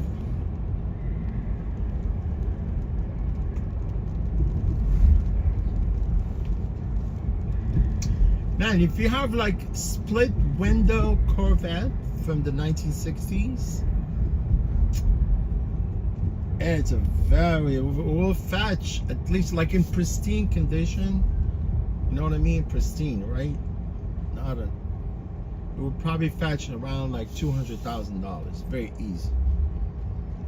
Man, if you have like split window Corvette from the 1960s, it's a very, will fetch at least like in pristine condition. You know what I mean? Pristine, right? Not a, it would probably fetch around like $200,000. Very easy.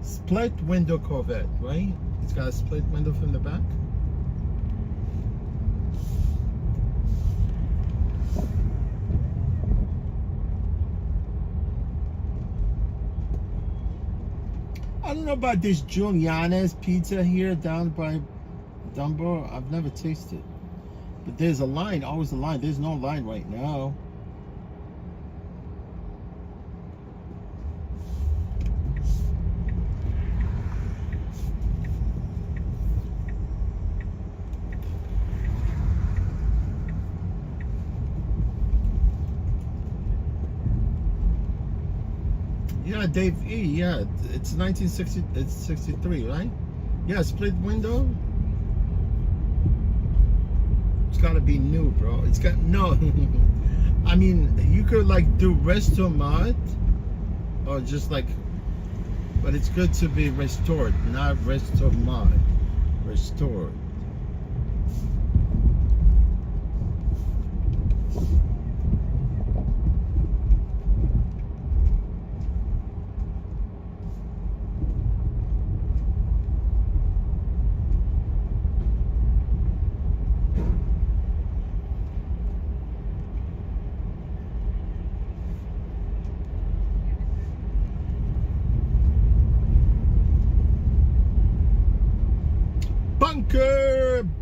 Split window Corvette, right? It's got a split window from the back. I don't know about this Giuliana's pizza here down by Dumbo. I've never tasted. But there's a line, always a line. There's no line right now. Yeah, Dave E. Yeah, it's 1960. It's 63, right? Yeah, split window. It's gotta be new, bro. It's got no. I mean, you could like do restaurant, or just like, but it's good to be restored, not restaurant. Restored.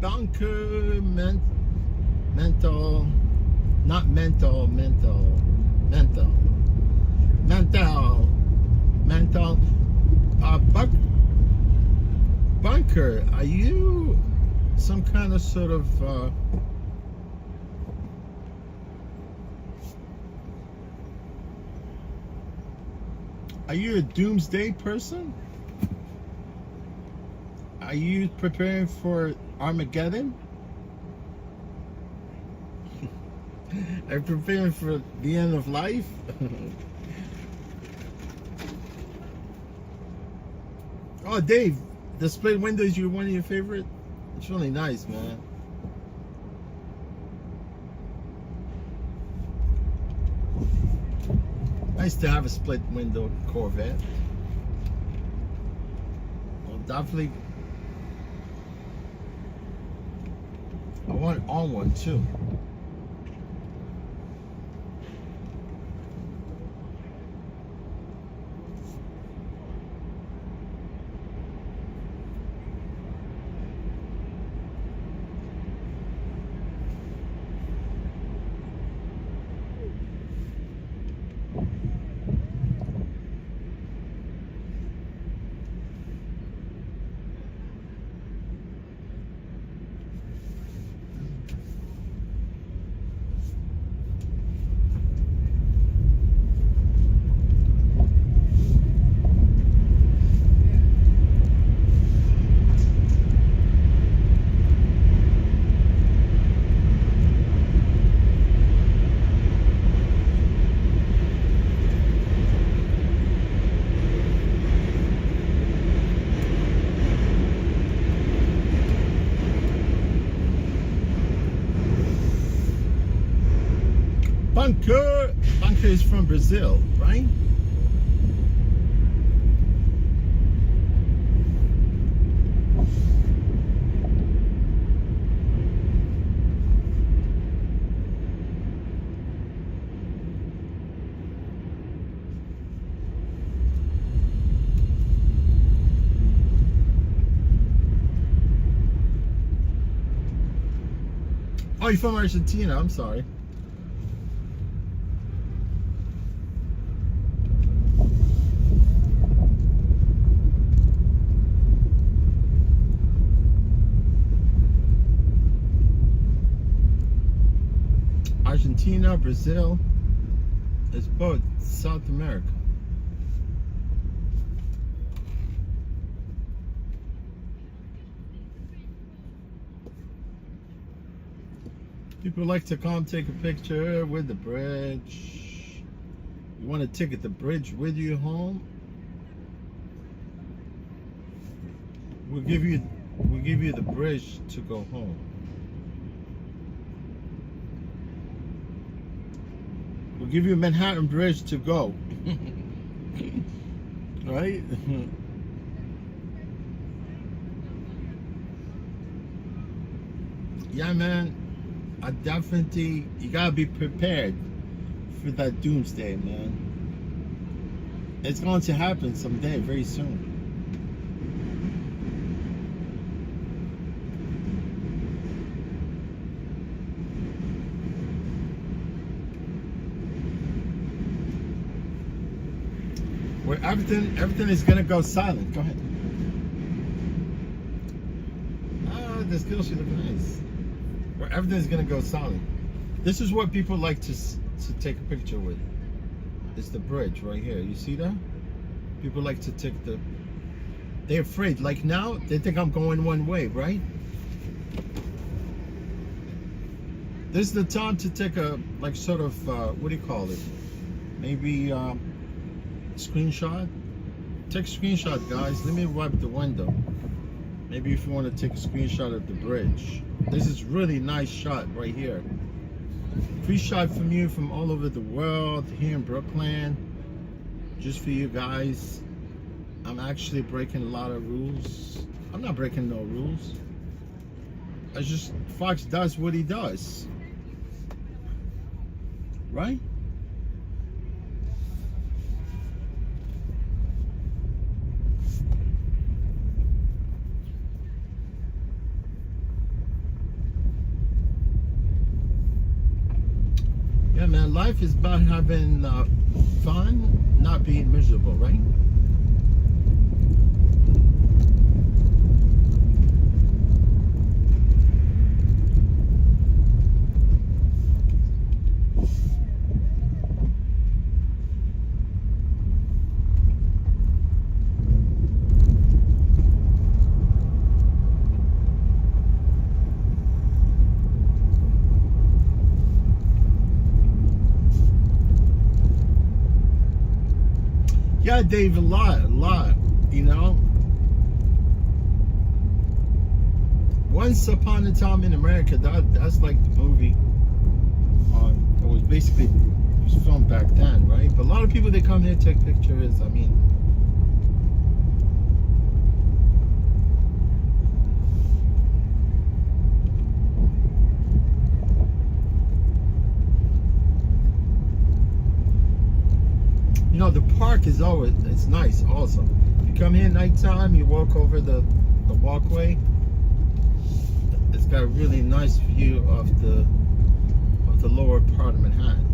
Bunker, mental, not mental, Bunker, are you some kind of sort of, are you a doomsday person? Are you preparing for Armageddon? Are you preparing for the end of life? Oh, Dave, the split windows, you're one of your favorite? It's really nice, man. Nice to have a split window Corvette. Well, definitely. I want on one too. Bunker is from Brazil, right? Oh, you're from Argentina. I'm sorry. Argentina, Brazil, it's both South America. People like to come take a picture with the bridge. You want to take the bridge with you home? We'll give you the bridge to go home. We'll give you a Manhattan Bridge to go. Right? Yeah, man. I definitely, you gotta be prepared for that doomsday, man. It's going to happen someday, very soon. Where everything is gonna go silent. Go ahead. Ah, this girl, she look nice. Where everything is gonna go silent. This is what people like to take a picture with. It's the bridge right here. You see that? People like to take the. They're afraid. Like now, they think I'm going one way, right? This is the time to take a like sort of what do you call it? Maybe screenshot. Take a screenshot, guys. Let me wipe the window. Maybe if you want to take a screenshot of the bridge. This is really nice shot right here. Free shot from you from all over the world here in Brooklyn. Just for you guys. I'm actually breaking a lot of rules. I'm not breaking no rules. It's just Fox does what he does. Right? Yeah, man, life is about having fun, not being miserable, right? Yeah, Dave, a lot, you know. Once Upon a Time in America, that's like the movie. It was basically, it was filmed back then, right? But a lot of people, they come here to take pictures. I mean, you know, the park is always, it's nice also. If you come here nighttime, you walk over the walkway, it's got a really nice view of the lower part of Manhattan.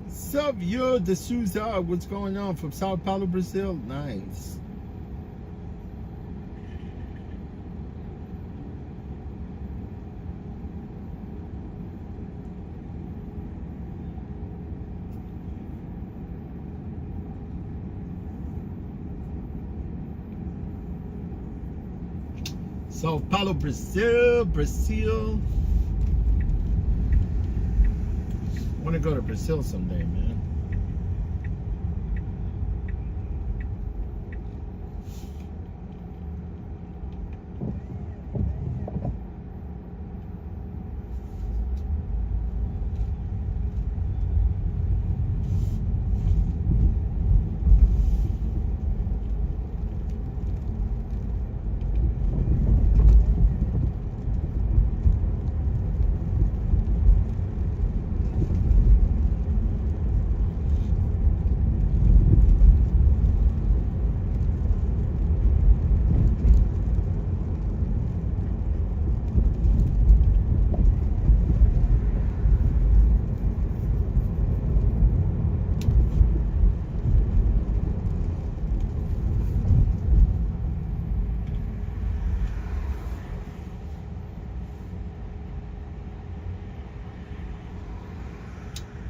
Savio de Souza, what's going on from Sao Paulo, Brazil? Nice. Sao Paulo, Brazil. I want to go to Brazil someday, man.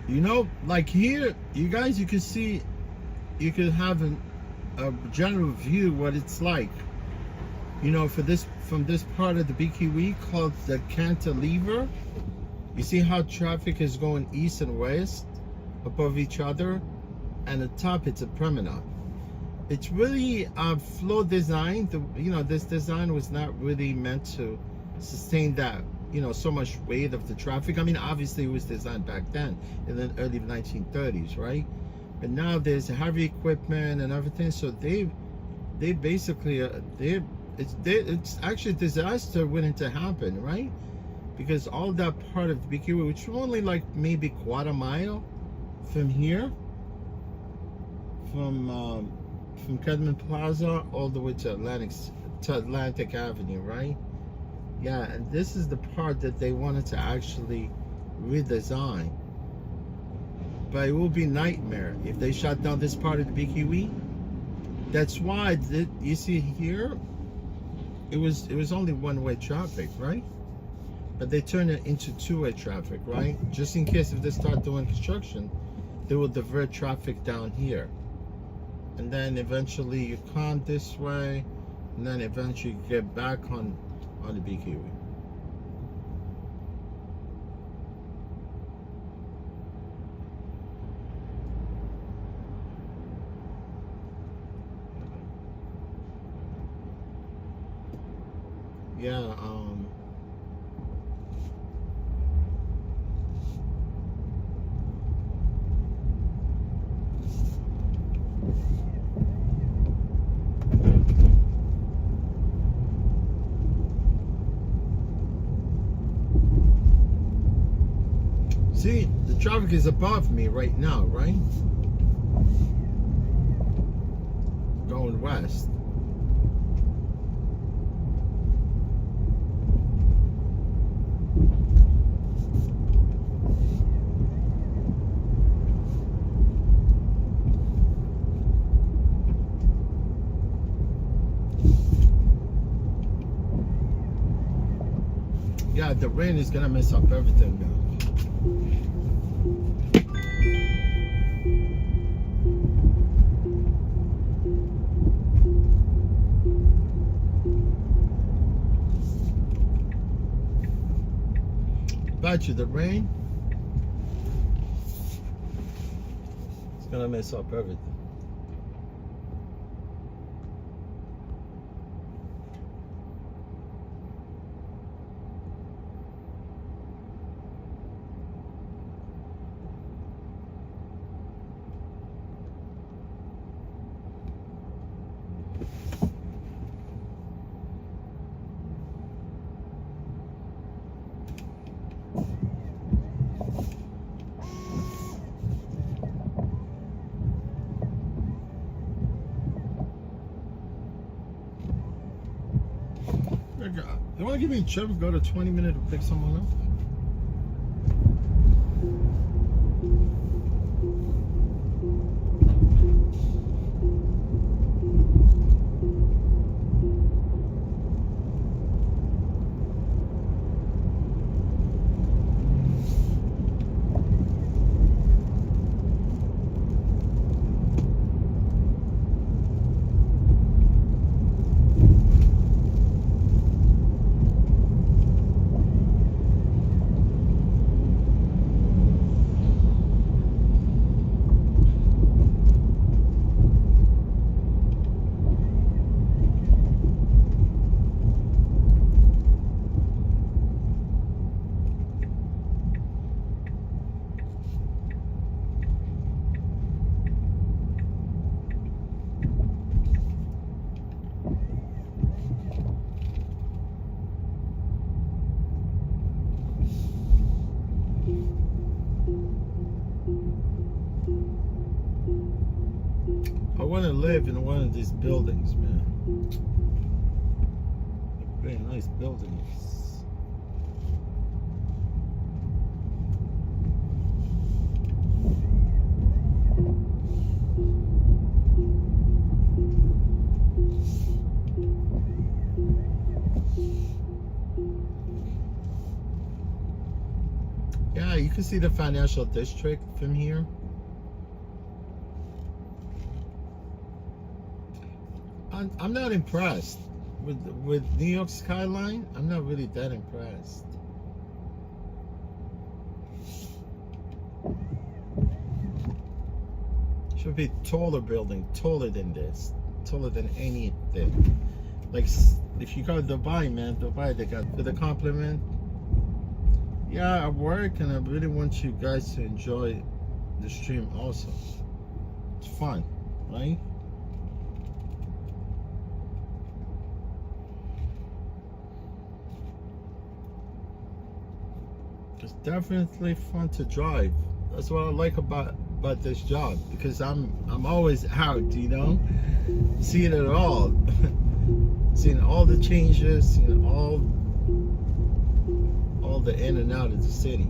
You know, like here, you guys, you can see, you can have a general view what it's like. You know, for this, from this part of the BQE called the Cantilever. You see how traffic is going east and west above each other, and at the top it's a promenade. It's really flow design. You know, this design was not really meant to sustain that you know, so much weight of the traffic. I mean, obviously it was designed back then in the early 1930s, right? But now there's heavy equipment and everything, so they basically it's actually a disaster waiting to happen, right? Because all that part of the BQE, which was only like maybe quarter mile from here, from Kedman Plaza all the way to Atlantic Avenue, right? Yeah, and this is the part that they wanted to actually redesign. But it will be nightmare if they shut down this part of the BQE. That's why you see here, it was only one-way traffic, right? But they turn it into two-way traffic, right? Just in case if they start doing construction, they will divert traffic down here. And then eventually you come this way, and then eventually you get back on the BQE. Yeah, see, the traffic is above me right now, right? Going west. Yeah, the rain is gonna mess up everything now. Bet you the rain, it's gonna mess up everything. They want to give me a trip and go to 20 minutes to pick someone up. I want to live in one of these buildings, man. Very nice buildings. Yeah, you can see the financial district from here. I'm not impressed with New York skyline. I'm not really that impressed. Should be taller building, taller than this, taller than anything. Like if you go to Dubai, man, Dubai they got the compliment. yeah, I work, and I really want you guys to enjoy the stream also. It's fun, right? It's definitely fun to drive. That's what I like about this job, because I'm always out, you know, seeing it all, seeing all the changes, seeing all the in and out of the city.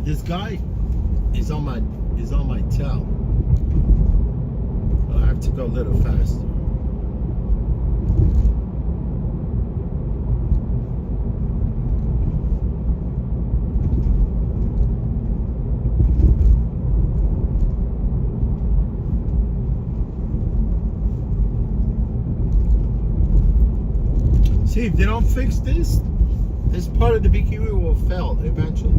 This guy is on my tail. I have to go a little faster. See, if they don't fix this part of the BQE will fail eventually.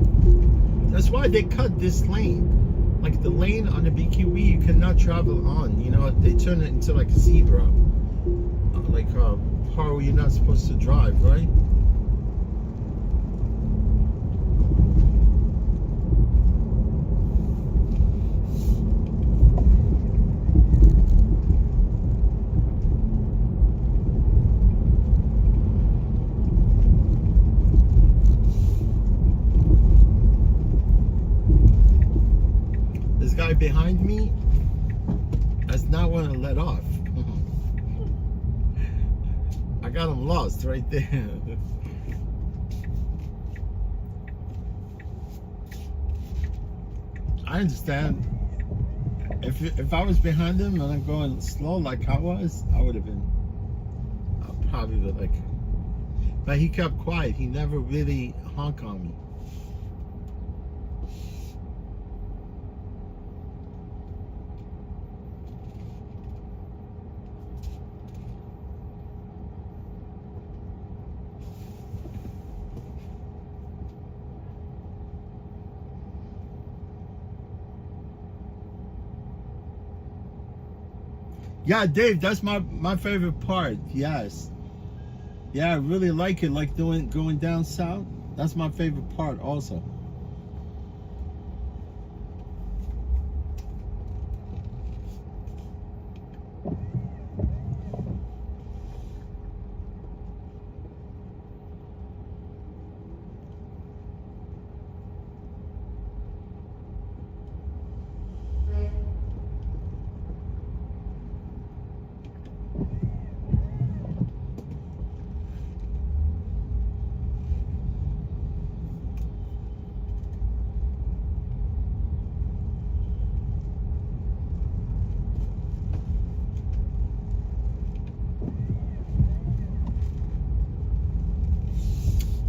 That's why they cut this lane. Like the lane on the BQE, you cannot travel on. You know, they turn it into like a zebra. Like a part where you're not supposed to drive, right? Guy behind me does not want to let off. I got him lost right there. I understand. If I was behind him and I'm going slow like I was, I would have been probably like. But he kept quiet. He never really honked on me. Yeah, Dave, that's my favorite part. Yes. Yeah, I really like it, like going down south. That's my favorite part also.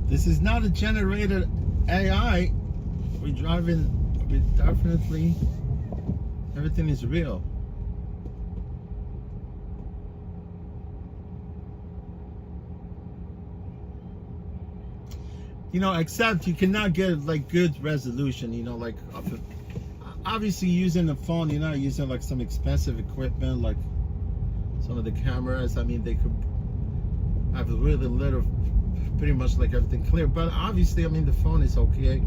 This is not a generated AI. We definitely, everything is real. You know, except you cannot get like good resolution, you know, like obviously using the phone, you're not using like some expensive equipment like some of the cameras. I mean, they could have really little, pretty much like everything clear, but obviously, I mean, the phone is okay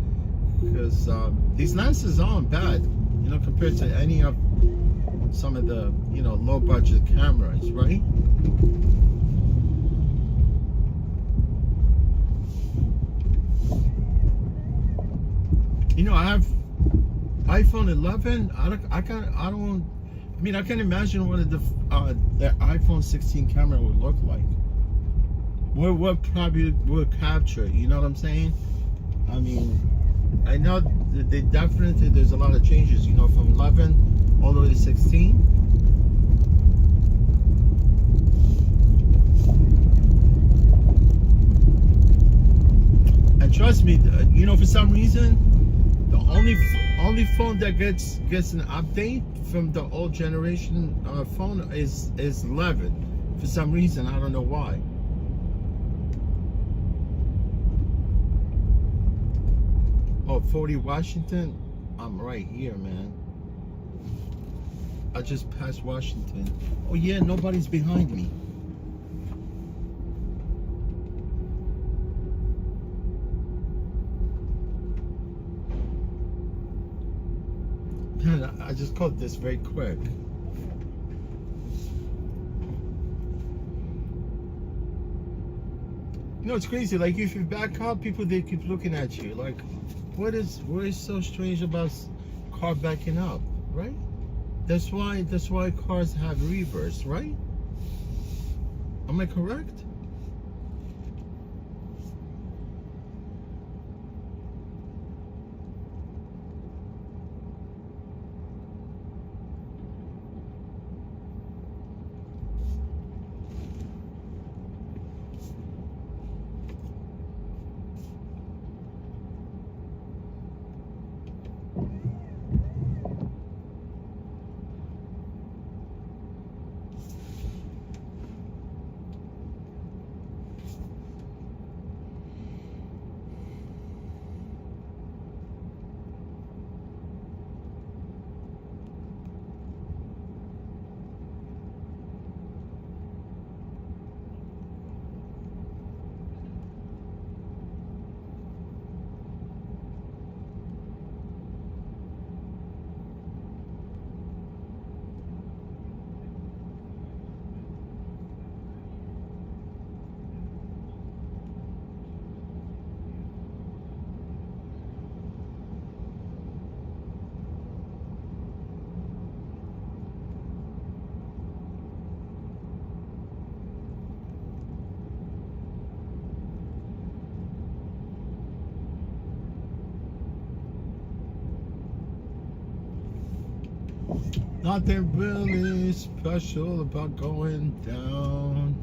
because these lenses aren't bad, you know, compared to any of some of the, you know, low budget cameras, right? You know, I have iPhone 11. I can imagine what the iPhone 16 camera would look like. What probably would capture, you know what I'm saying? I mean, I know that they definitely, there's a lot of changes, you know, from 11 all the way to 16. And trust trust me, you know, for some reason, the only phone that gets an update from the old generation phone is 11. For some reason, I don't know why. Oh, 40 Washington. I'm right here, man. I just passed Washington. Oh yeah, nobody's behind me. Man, I just caught this very quick. You know, it's crazy. Like, if you back up, people, they keep looking at you. Like, what is so strange about car backing up, right? That's why cars have reverse, right? Am I correct? Nothing really special about going down.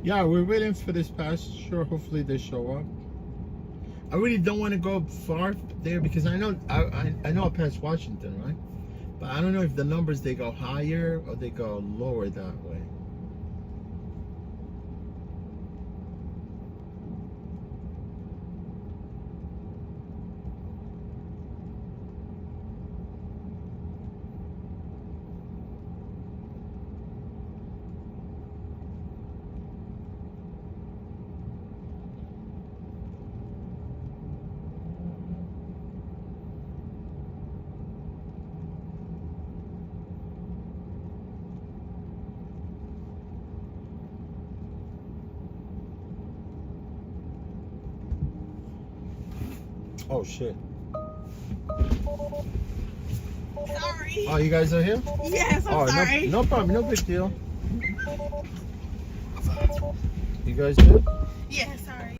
Yeah, we're waiting for this passenger. Hopefully they show up. I really don't want to go far there because I know I passed Washington, right? But I don't know if the numbers, they go higher or they go lower that way. Oh shit.
Sorry.
Oh, you guys are here?
Yes, I'm sorry.
No problem, no big deal. You guys good?
Yes, sorry.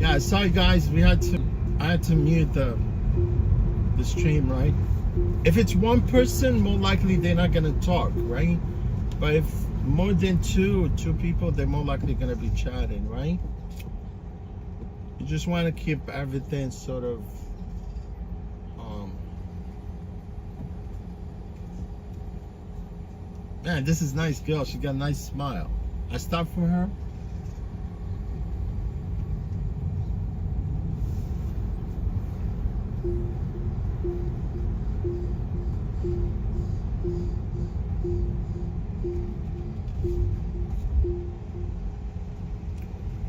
Yeah, sorry guys, I had to mute the stream, right? If it's one person, more likely they're not gonna talk, right? But if more than two people, they're more likely gonna be chatting, right? You just want to keep everything sort of man, this is nice girl. She got a nice smile. I stopped for her.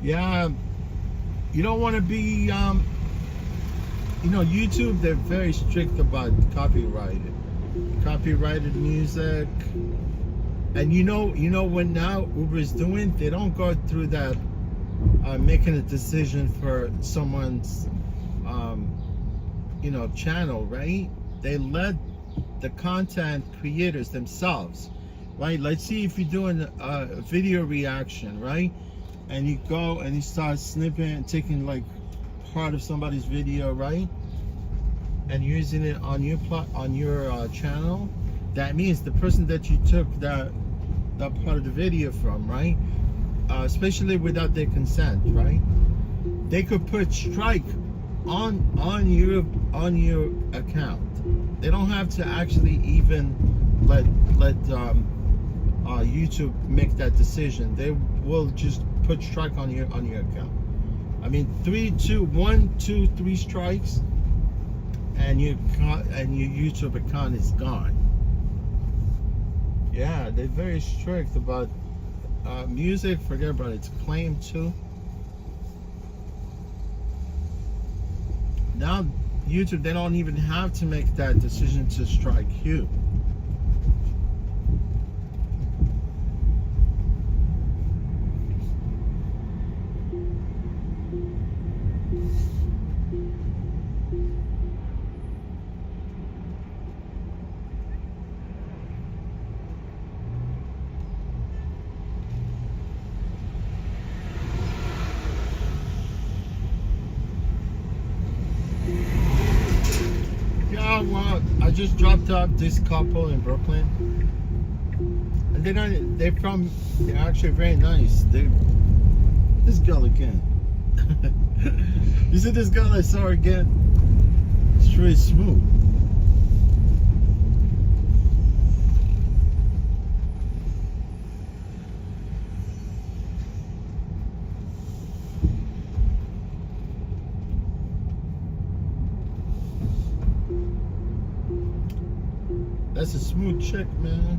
Yeah, you don't want to be, you know, YouTube, they're very strict about copyrighted music. And you know what now Uber is doing? They don't go through that, making a decision for someone's, you know, channel, right? They let the content creators themselves, right? Let's see if you're doing a video reaction, right? And you go and you start snipping and taking like part of somebody's video, right? And using it on your channel. That means the person that you took that part of the video from, right? Especially without their consent, right? They could put strike on your account. They don't have to actually even let YouTube make that decision. They will just put strike on your account. I mean, 3, 2, 1, 2, 3 strikes, and your YouTube account is gone. Yeah, they're very strict about music. Forget about its claim too. Now YouTube, they don't even have to make that decision to strike you. Well, I just dropped off this couple in Brooklyn, and they're actually very nice. This girl again. You see this girl I saw again? It's really smooth. That's a smooth chick, man.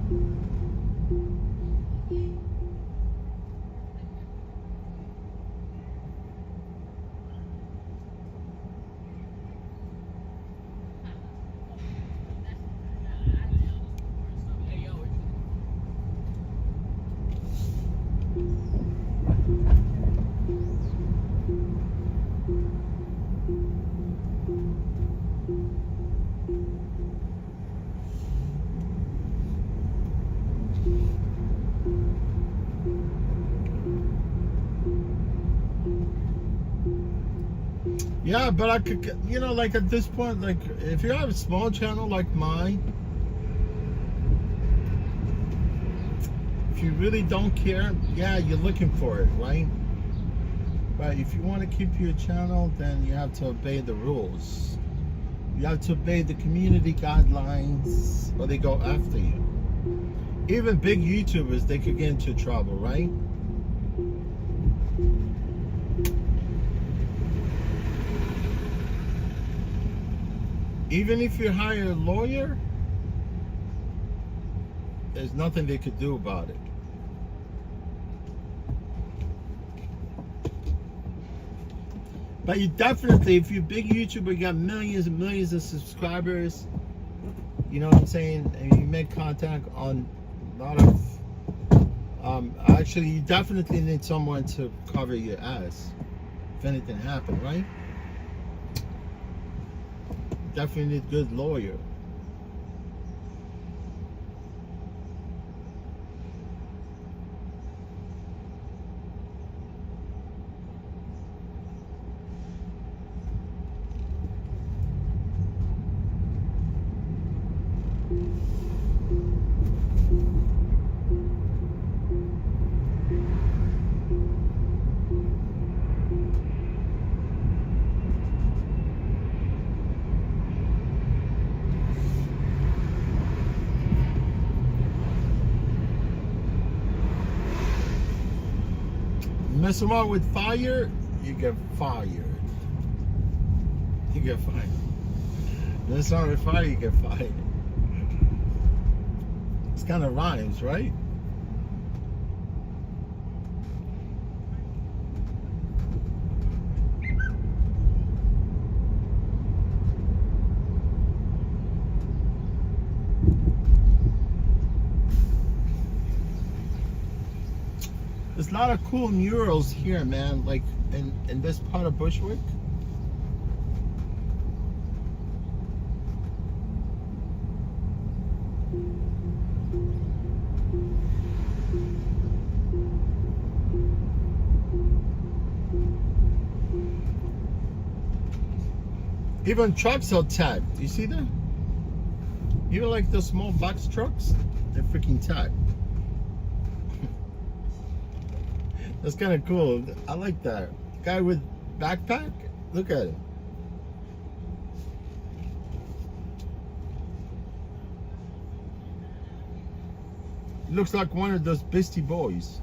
Yeah, but I could, you know, like at this point, like if you have a small channel like mine, if you really don't care, yeah, you're looking for it, right? But if you want to keep your channel, then you have to obey the rules. You have to obey the community guidelines, or they go after you. Even big YouTubers, they could get into trouble, right? Even if you hire a lawyer, there's nothing they could do about it. But you definitely, if you're a big YouTuber, you got millions and millions of subscribers, you know what I'm saying, and you make contact on a lot of, actually, you definitely need someone to cover your ass if anything happened, right? Definitely need a good lawyer. mess around with fire, you get fired. You get fired. Mess around with fire, you get fired. It's kind of rhymes, right? There's a lot of cool murals here, man, like in this part of Bushwick. Even trucks are tagged. You see that? Even like the small box trucks, they're freaking tagged. That's kind of cool. I like that. Guy with backpack. Look at it. Looks like one of those Beastie Boys.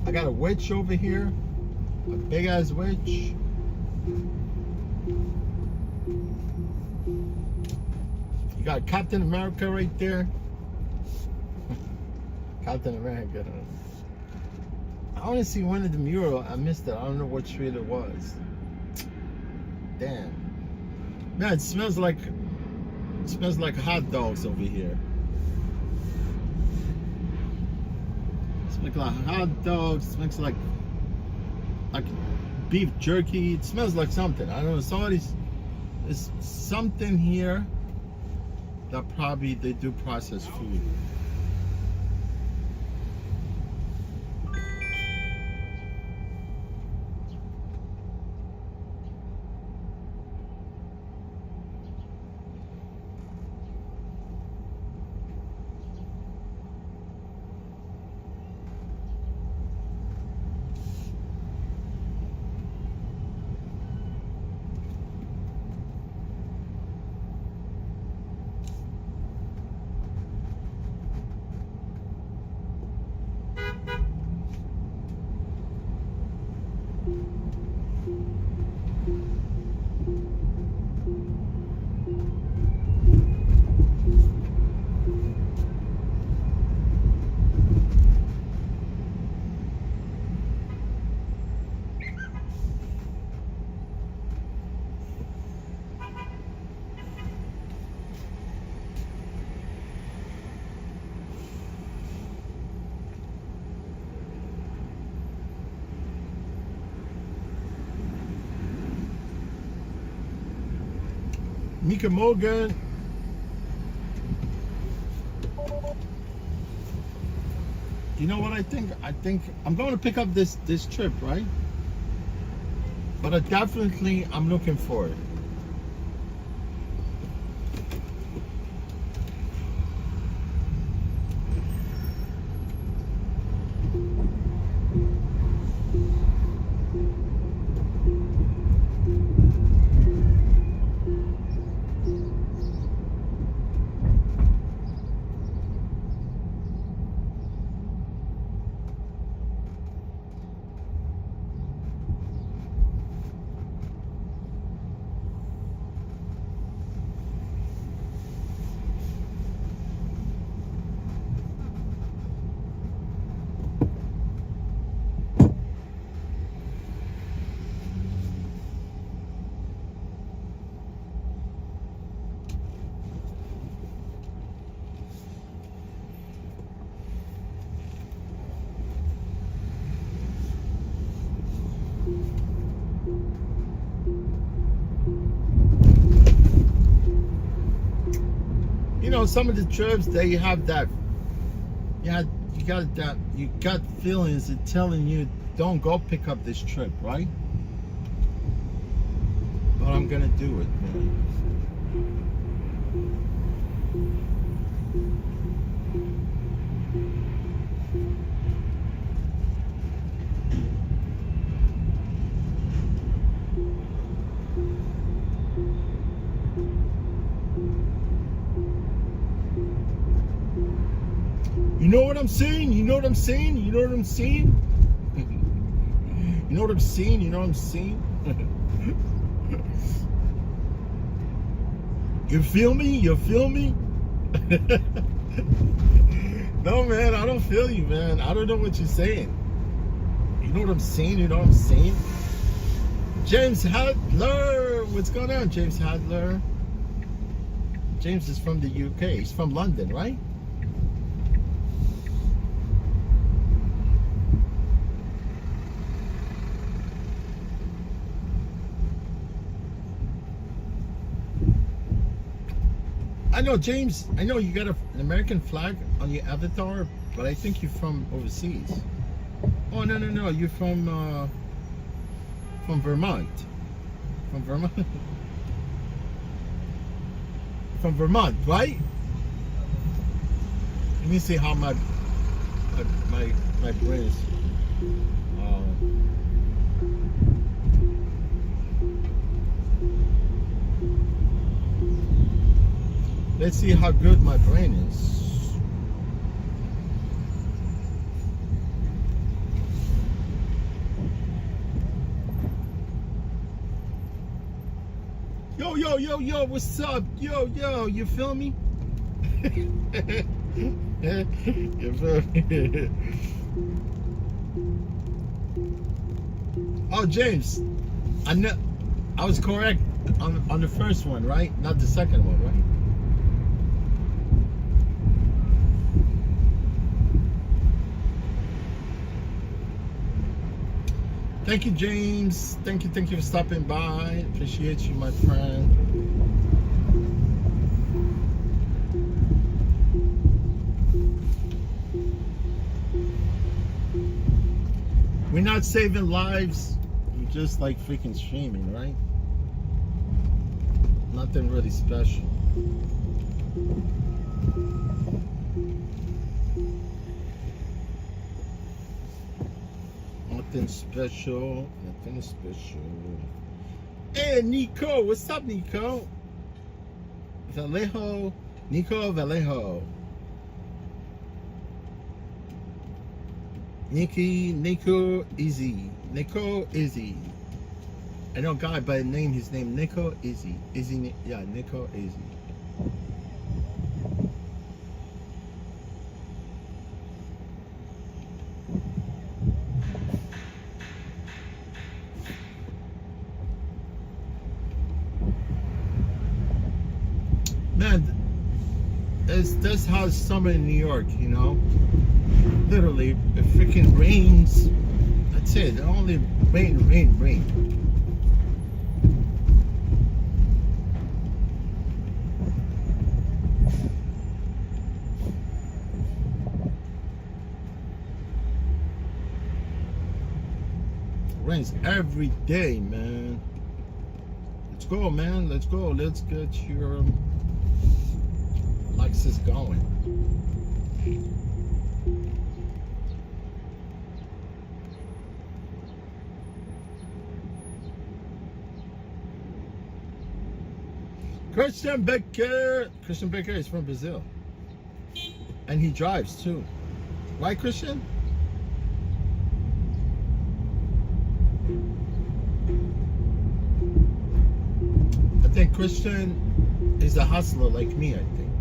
I got a witch over here, a big ass witch. You got Captain America right there. Captain America. I want to see one of the mural. I missed it. I don't know what street it was. Damn. Man, it smells like hot dogs over here. Smells like hot dogs. Smells like beef jerky. It smells like something. I don't know. There's something here that probably they do processed food. Mika Morgan. You know what I think? I think I'm going to pick up this trip, right? But I'm looking for it. You know, some of the trips they have that. You got feelings that telling you don't go pick up this trip, right? But I'm gonna do it, man. You know what I'm saying? You know what I'm saying? You know what I'm saying? You know what I'm saying? You know what I'm saying? You feel me? You feel me? No, man, I don't feel you, man. I don't know what you're saying. You know what I'm saying? You know what I'm saying? James Hadler! What's going on, James Hadler? James is from the UK. He's from London, right? I know, James, I know you got an American flag on your avatar, but I think you're from overseas. Oh, no, no, no, you're from Vermont. From Vermont. From Vermont, right? Let me see how my brain is. Let's see how good my brain is. Yo, yo, yo, yo, what's up? Yo, yo, you feel me? You feel me? Oh, James, I was correct on the first one, right? Not the second one, right? Thank you, James. Thank you for stopping by. Appreciate you, my friend. We're not saving lives. We're just like freaking streaming, right? Nothing really special. Nothing special. Nothing special. Hey, Nico. What's up, Nico? Vallejo. Nico Vallejo. Nico Izzy. Nico Izzy. I know a guy by the name, his name Nico Izzy. Izzy, yeah, Nico Izzy. Man, that's how it's summer in New York, you know? Literally, it freaking rains. That's it. Only rain, rain, rain. Rains every day, man. Let's go, man. Let's go. Let's get your Lexus going. Christian Becker. Christian Becker is from Brazil. And he drives too. Right, Christian? I think Christian is a hustler like me, I think.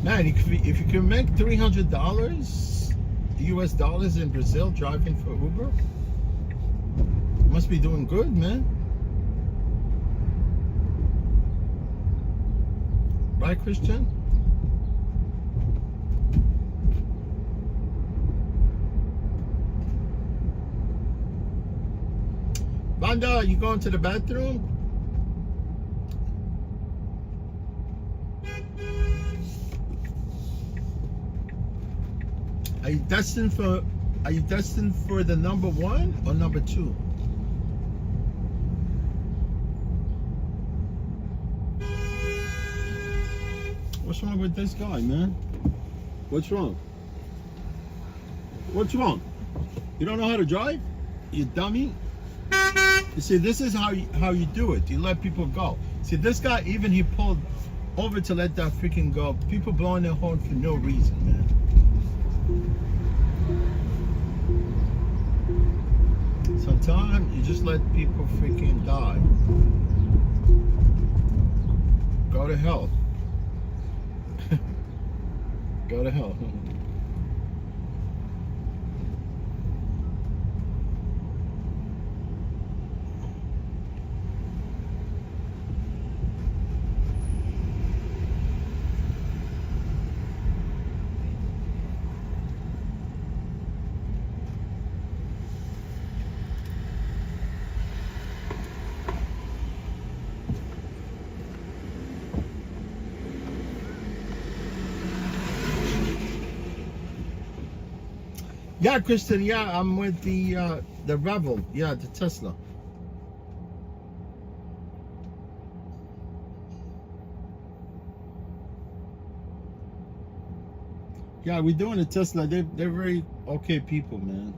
Man, if you can make $300 US dollars in Brazil driving for Uber, must be doing good, man. Right, Christian? Banda, you going to the bathroom? Are you destined for Are you destined for the number 1 or number 2? What's wrong with this guy, man? What's wrong? What's wrong? You don't know how to drive? You dummy? You see, this is how you do it. You let people go. See, this guy, even he pulled over to let that freaking go. People blowing their horn for no reason, man. Sometimes you just let people freaking die. Go to hell. Go to hell. Yeah, Kristen. Yeah, I'm with the Rebel. Yeah, the Tesla. Yeah, we're doing a Tesla. They're very okay people, man.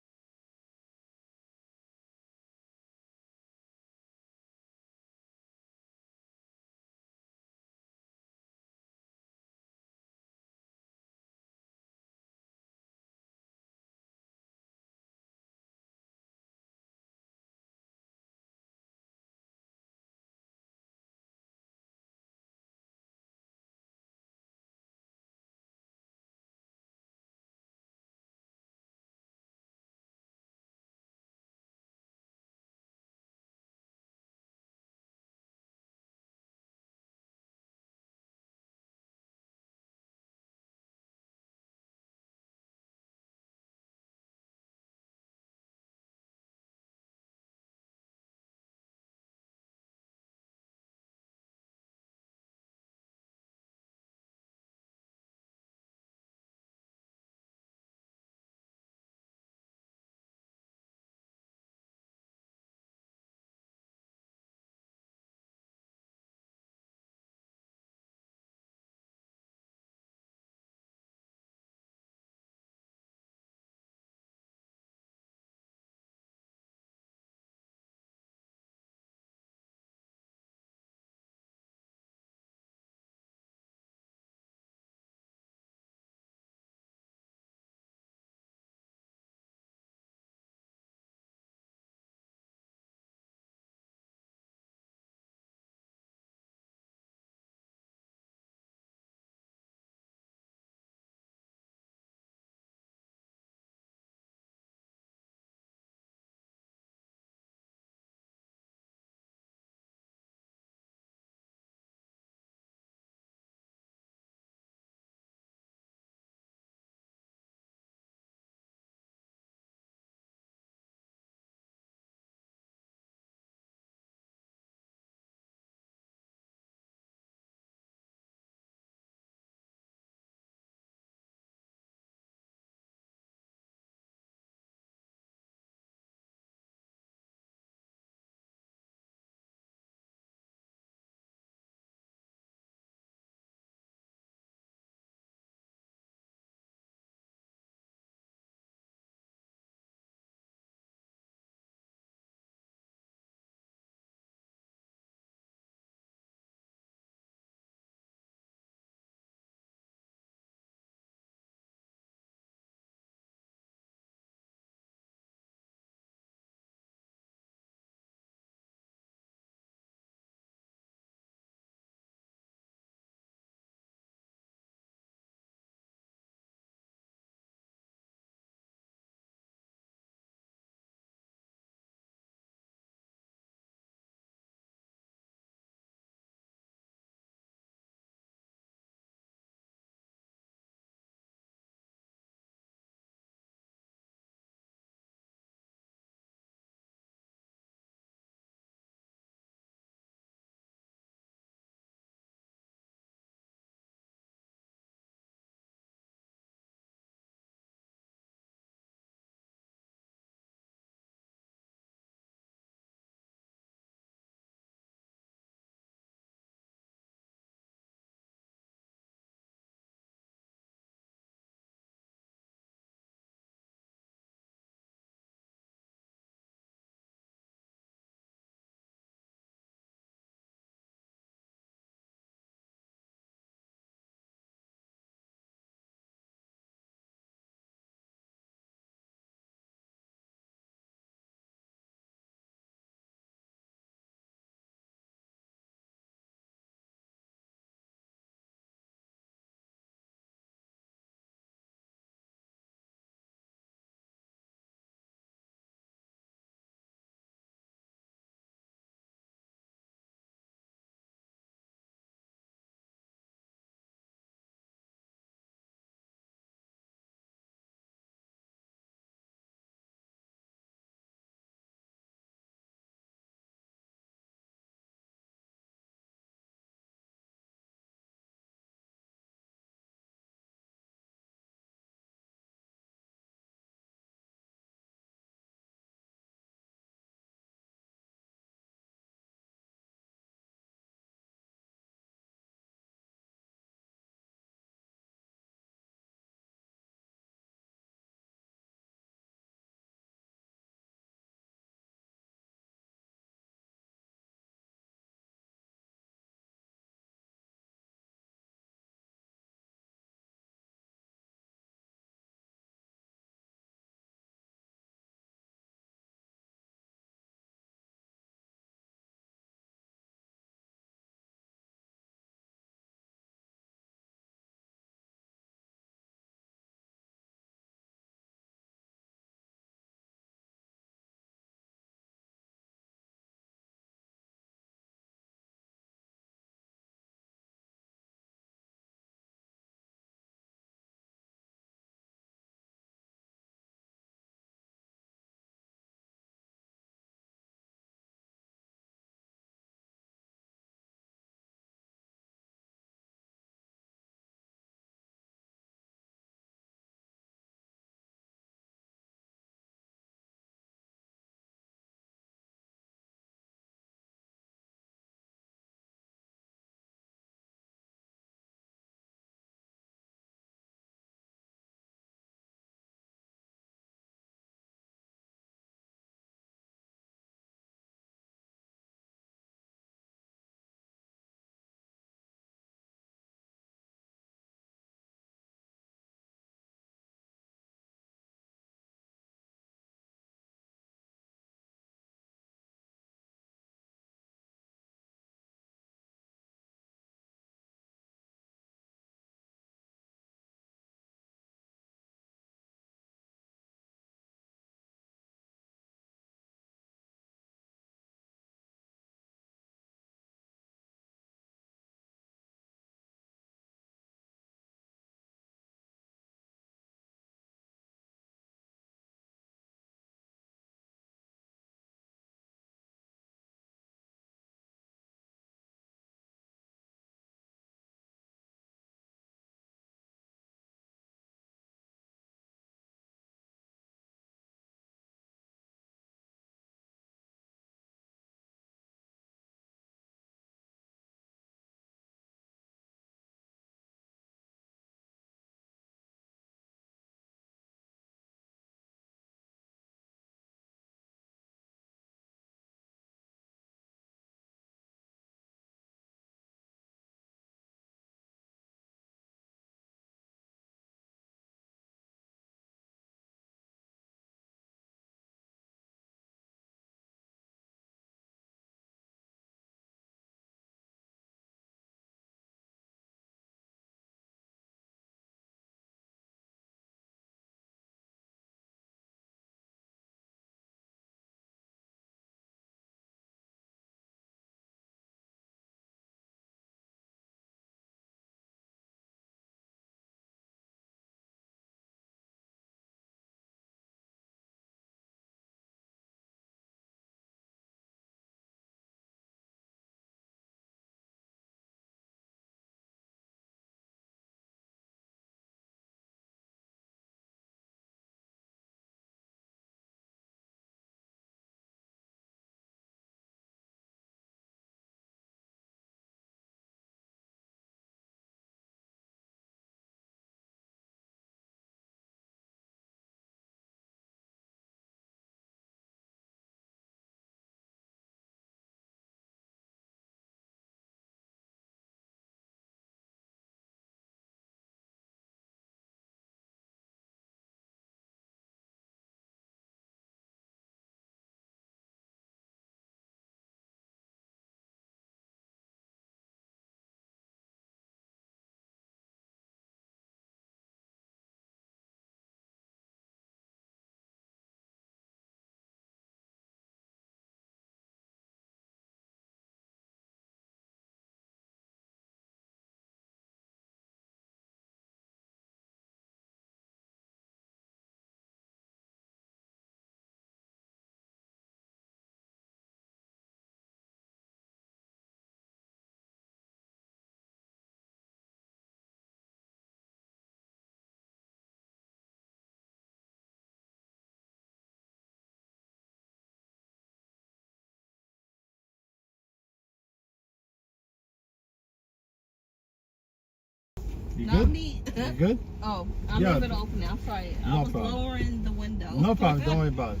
You
Not
good?
me.
You good?
Oh, I'm
Yeah.
leaving it open now. Sorry. I
No
was
problem.
lowering the window.
No problem. Don't worry about it.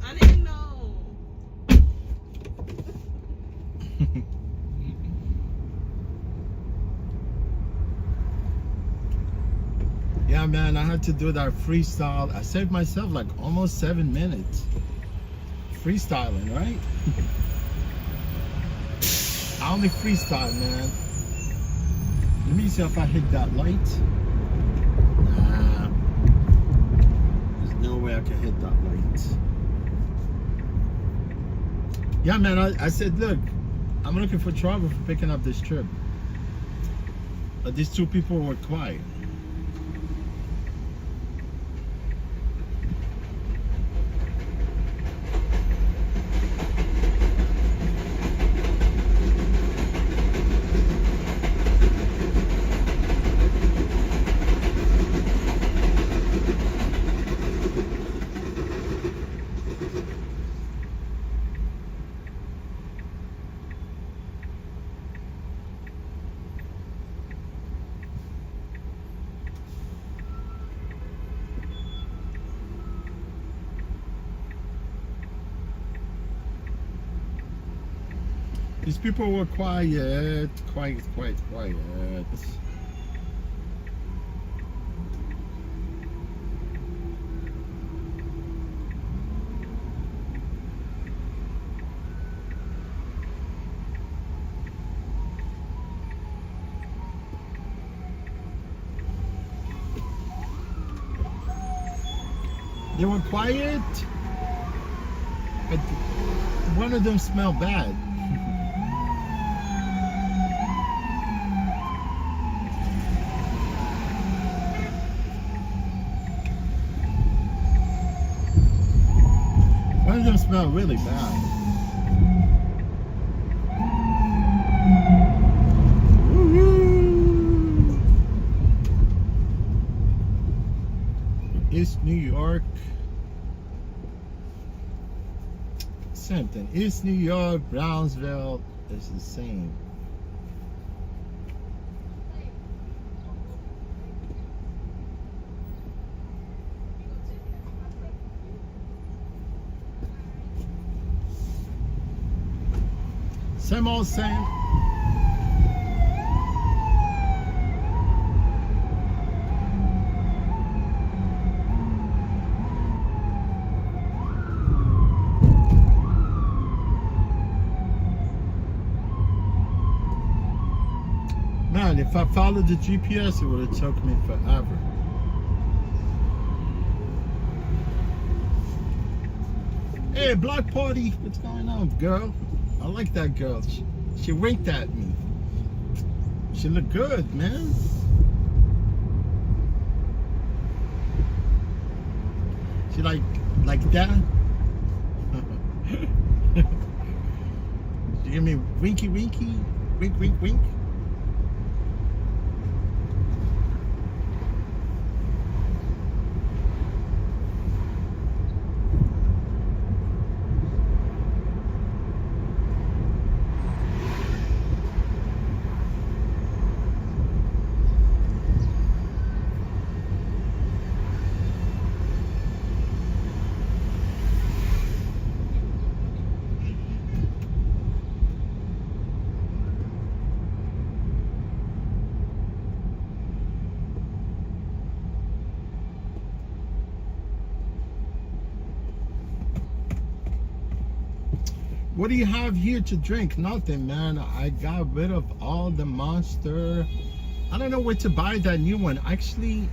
I didn't know.
Yeah, man, I had to do that freestyle. I saved myself like almost 7 minutes. Freestyling, right? I only freestyle, man. Let me see if I hit that light. Nah. There's no way I can hit that light. Yeah, man, I said, look, I'm looking for trouble for picking up this trip. But these two people were quiet. These people were quiet. They were quiet, but one of them smelled bad. One of them smelled really bad. East New York. Same thing. East New York, Brownsville is the same. Same old same. Man, if I followed the GPS, it would have took me forever. Hey, block party. What's going on, girl? I like that girl. She winked at me. She looked good, man. She like that. She give me winky, wink, wink. What do you have here to drink? Nothing, man. I got rid of all the Monster. I don't know where to buy that new one. Actually,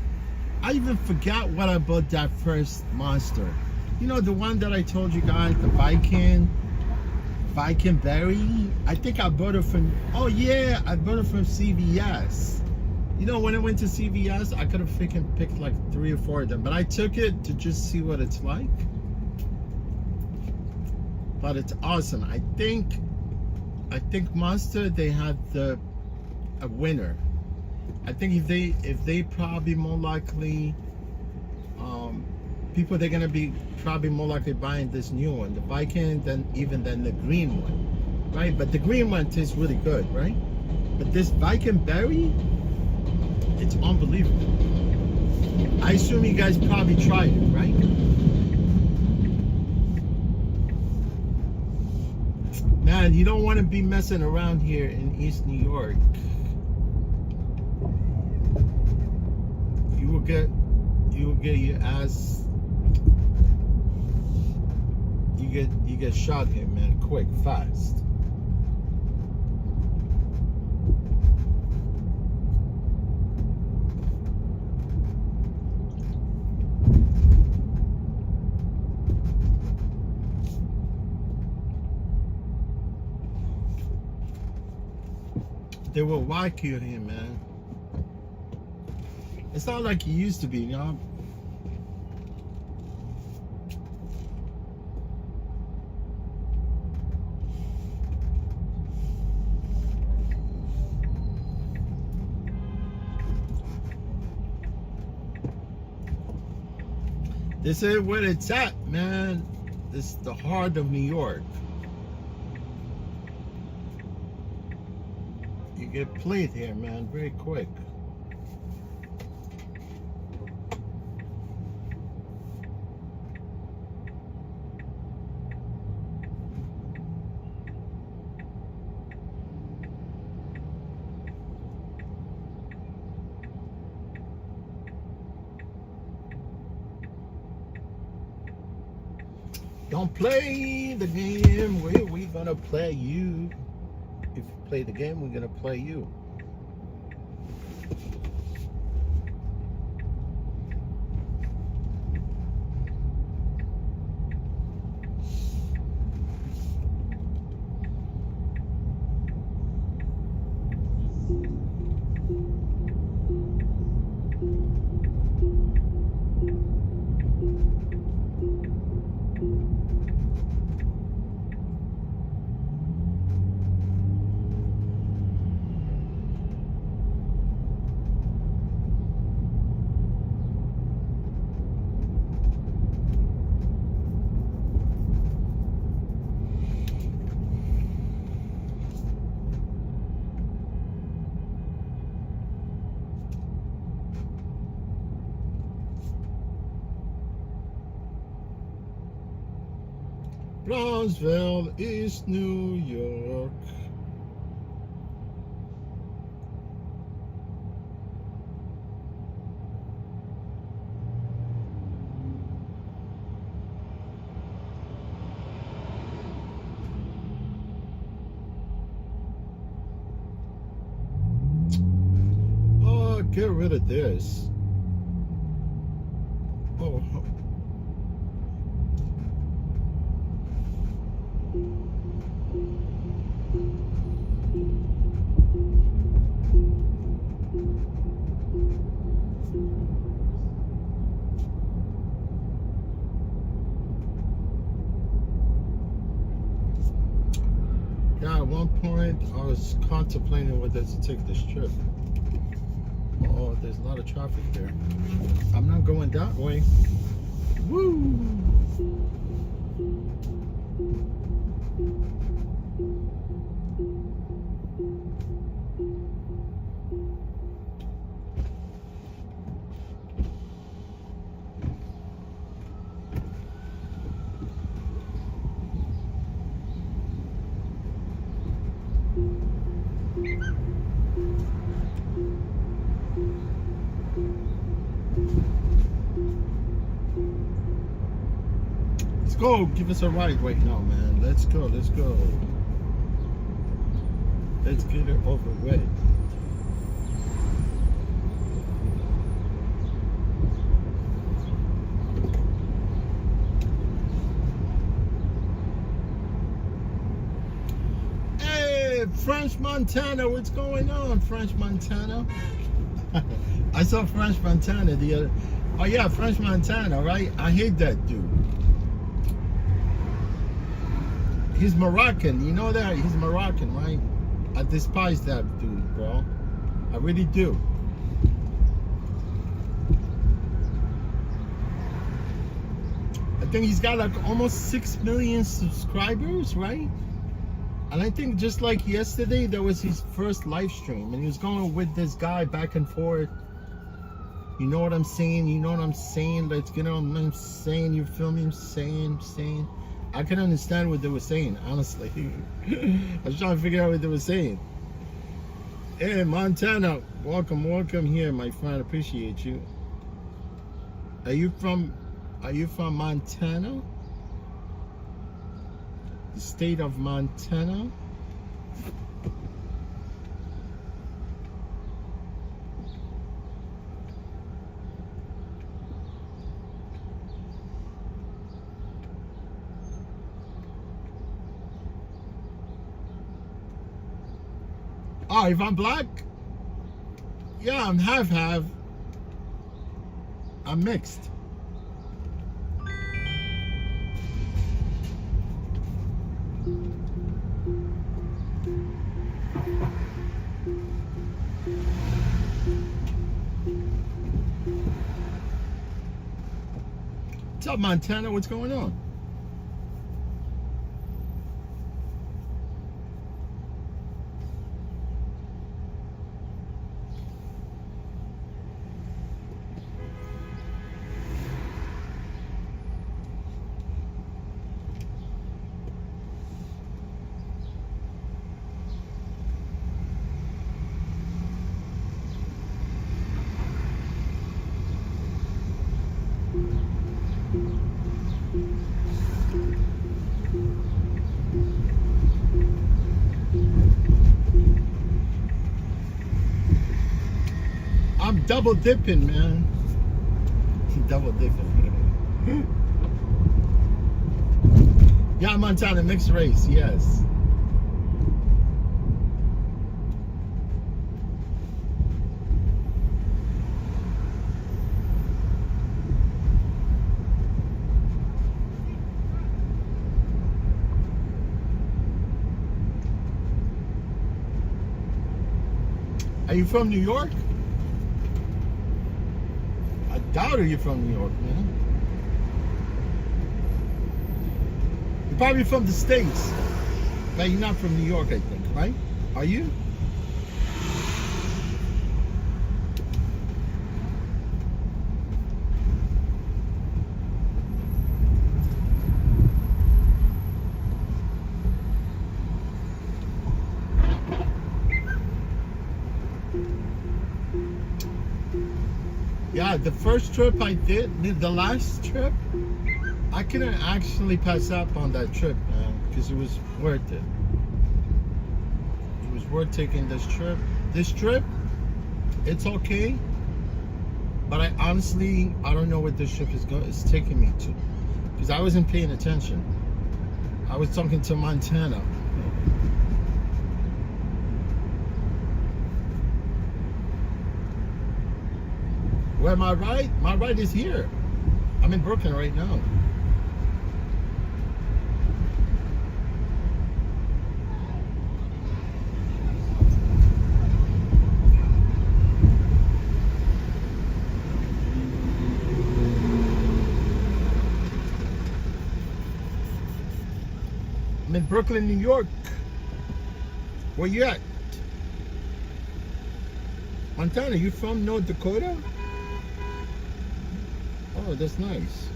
I even forgot what I bought that first Monster. You know, the one that I told you guys, the Viking Berry? I think I bought it from, oh yeah, I bought it from CVS. You know, when I went to CVS, I could have freaking picked like 3 or 4 of them, but I took it to just see what it's like. But it's awesome. I think Monster, they had a winner. I think if they probably more likely people, they're gonna be probably more likely buying this new one, the Viking, than the green one. right? But the green one tastes really good, right? But this Viking berry, it's unbelievable. I assume you guys probably tried it, right? Man, you don't want to be messing around here in East New York. You will get your ass. You get shot here, man, quick, fast. They will whack you here, man. It's not like it used to be, you know. This is where it's at, man. This is the heart of New York. You get played here, man, very quick. Don't play the game, we gonna play you. If you play the game, we're gonna play you. Brownsville, East New York. Oh, get rid of this. Oh. Yeah, at one point I was contemplating whether to take this trip. Oh, there's a lot of traffic there. I'm not going that way. Woo! Let's go. Give us a ride right now, man. Let's go. Let's go. Let's get it over with. Hey, French Montana. What's going on, French Montana? I saw French Montana the other. Oh yeah, French Montana, right? I hate that dude. He's Moroccan, you know that? He's Moroccan, right? I despise that dude, bro. I really do. I think he's got like almost 6 million subscribers, right? And I think just like yesterday, that was his first live stream, and he was going with this guy back and forth. You know what I'm saying? You know what I'm saying? Let's get on. I'm saying, you feel me? I'm saying. I can understand what they were saying, honestly. I was trying to figure out what they were saying. Hey, Montana, welcome here, my friend. Appreciate you. Are you from Montana? The state of Montana? Oh, if I'm black? Yeah, I'm half. I'm mixed. What's up, Montana? What's going on? I'm double dipping, man. Double dipping. Yeah, Montana, mixed race, yes. Are you from New York? I doubt you're from New York, man. You're probably from the States. But you're not from New York, I think, right? Are you? Yeah, the first trip I did, the last trip, I couldn't actually pass up on that trip, man, because it was worth it. It was worth taking this trip. This trip, it's okay, but I don't know what this trip is taking me to, because I wasn't paying attention. I was talking to Montana. Where my ride? My ride is here. I'm in Brooklyn right now. I'm in Brooklyn, New York. Where you at? Montana, you from North Dakota? Oh, that's nice.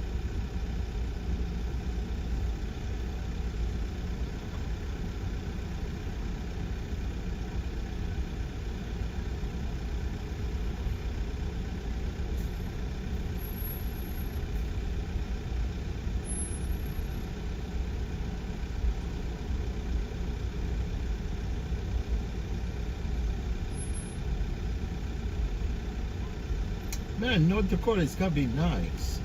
Man, North Dakota is gonna be nice.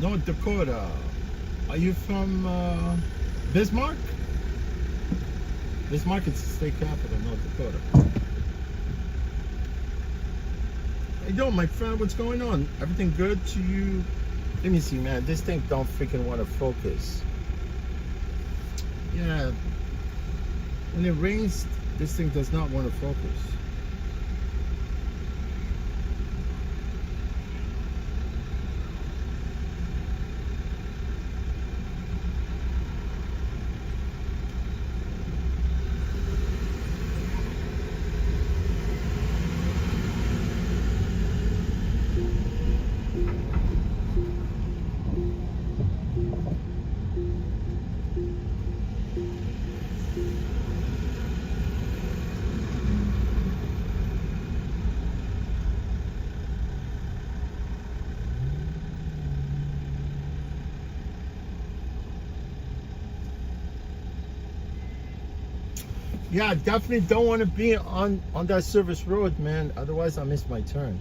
North Dakota. Are you from Bismarck? Bismarck is the state capital of North Dakota. Hey, yo, my friend, what's going on? Everything good to you? Let me see, man. This thing don't freaking want to focus. Yeah. When it rains, this thing does not want to focus. Yeah, I definitely don't want to be on that service road, man. Otherwise, I miss my turn.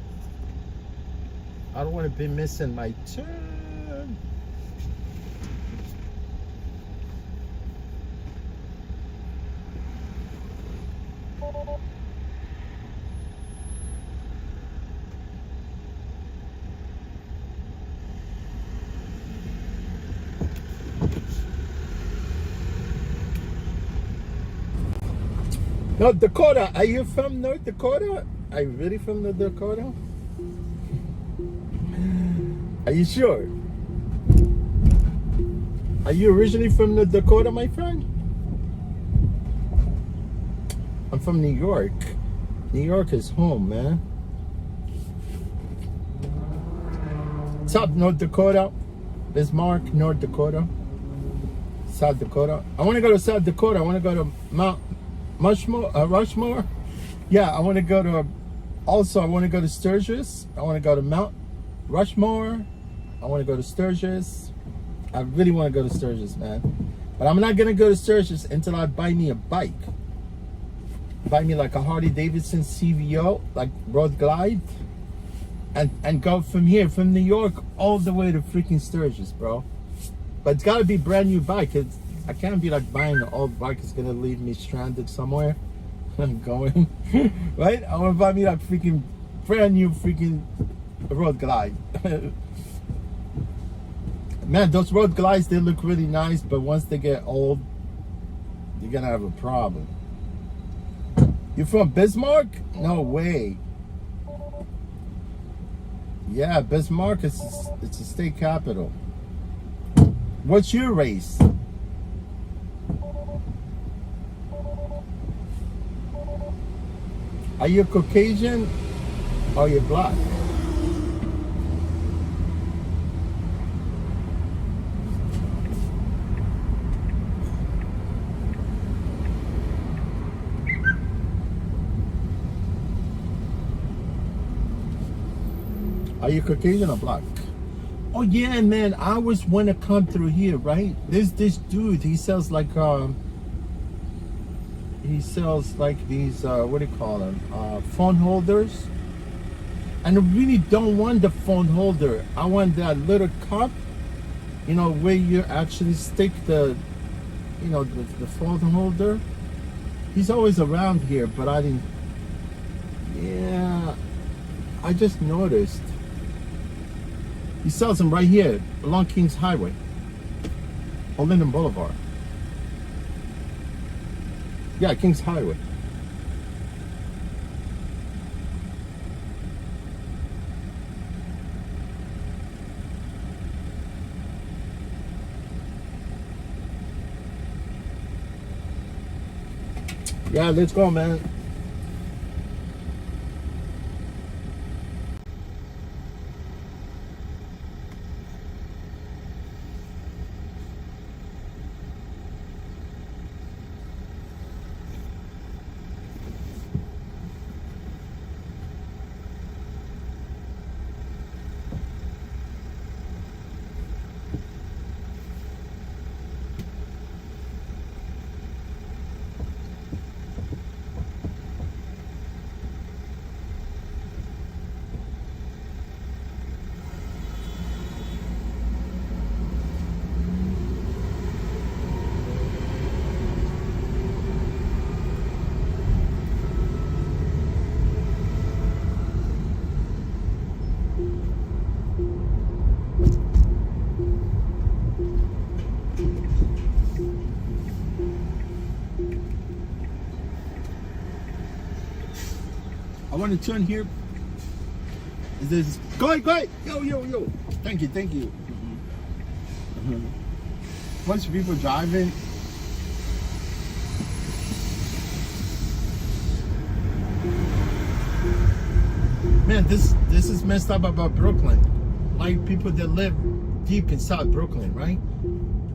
I don't want to be missing my turn. North Dakota, are you from North Dakota? Are you really from North Dakota? Are you sure? Are you originally from North Dakota, my friend? I'm from New York. New York is home, man. What's up, North Dakota? Bismarck, North Dakota. South Dakota. I want to go to South Dakota. I want to go to Mount Rushmore. Yeah, I want to go to. Also, I want to go to Sturgis. I want to go to Mount Rushmore. I want to go to Sturgis. I really want to go to Sturgis, man. But I'm not gonna go to Sturgis until I buy me a bike. Buy me like a Harley Davidson CVO, like Road Glide, and go from here, from New York, all the way to freaking Sturgis, bro. But it's gotta be brand new bike. I can't be like buying an old bike. It's gonna leave me stranded somewhere. I'm going, right? I wanna buy me like freaking brand new freaking Road Glide. Man, those Road Glides, they look really nice, but once they get old, you're gonna have a problem. You from Bismarck? No way. Yeah, Bismarck is it's a state capital. What's your race? Are you Caucasian or are you black? Are you Caucasian or black? Oh yeah, man, I always want to come through here, right? There's this dude, he sells like these what do you call them? Phone holders. And I really don't want the phone holder. I want that little cup, you know, where you actually stick the, you know, the phone holder. He's always around here, but I didn't. Yeah, I just noticed. He sells them right here along Kings Highway on Linden Boulevard. Yeah, Kings Highway. Yeah, let's go, man. I want to turn here. Is this go ahead. Yo. Thank you. Bunch of people driving. Man, this is messed up about Brooklyn. Like people that live deep in South Brooklyn, right?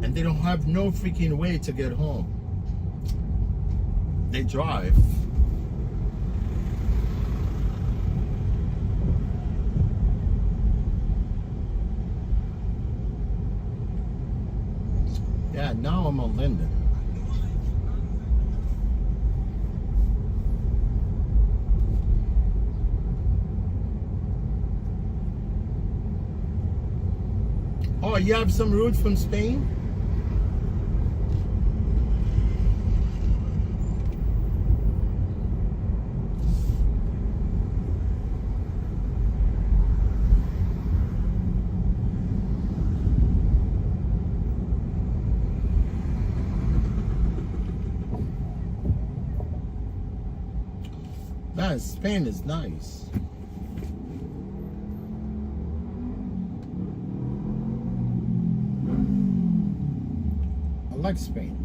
And they don't have no freaking way to get home. They drive. Yeah, now I'm on Linden. Oh, you have some roots from Spain? Man, Spain is nice. I like Spain.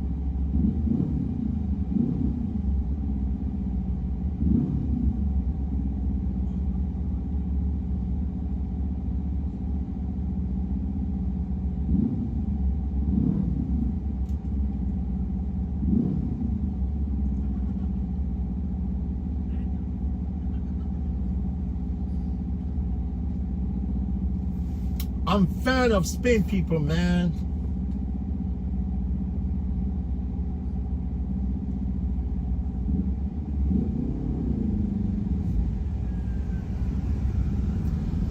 I'm a fan of Spain people, man.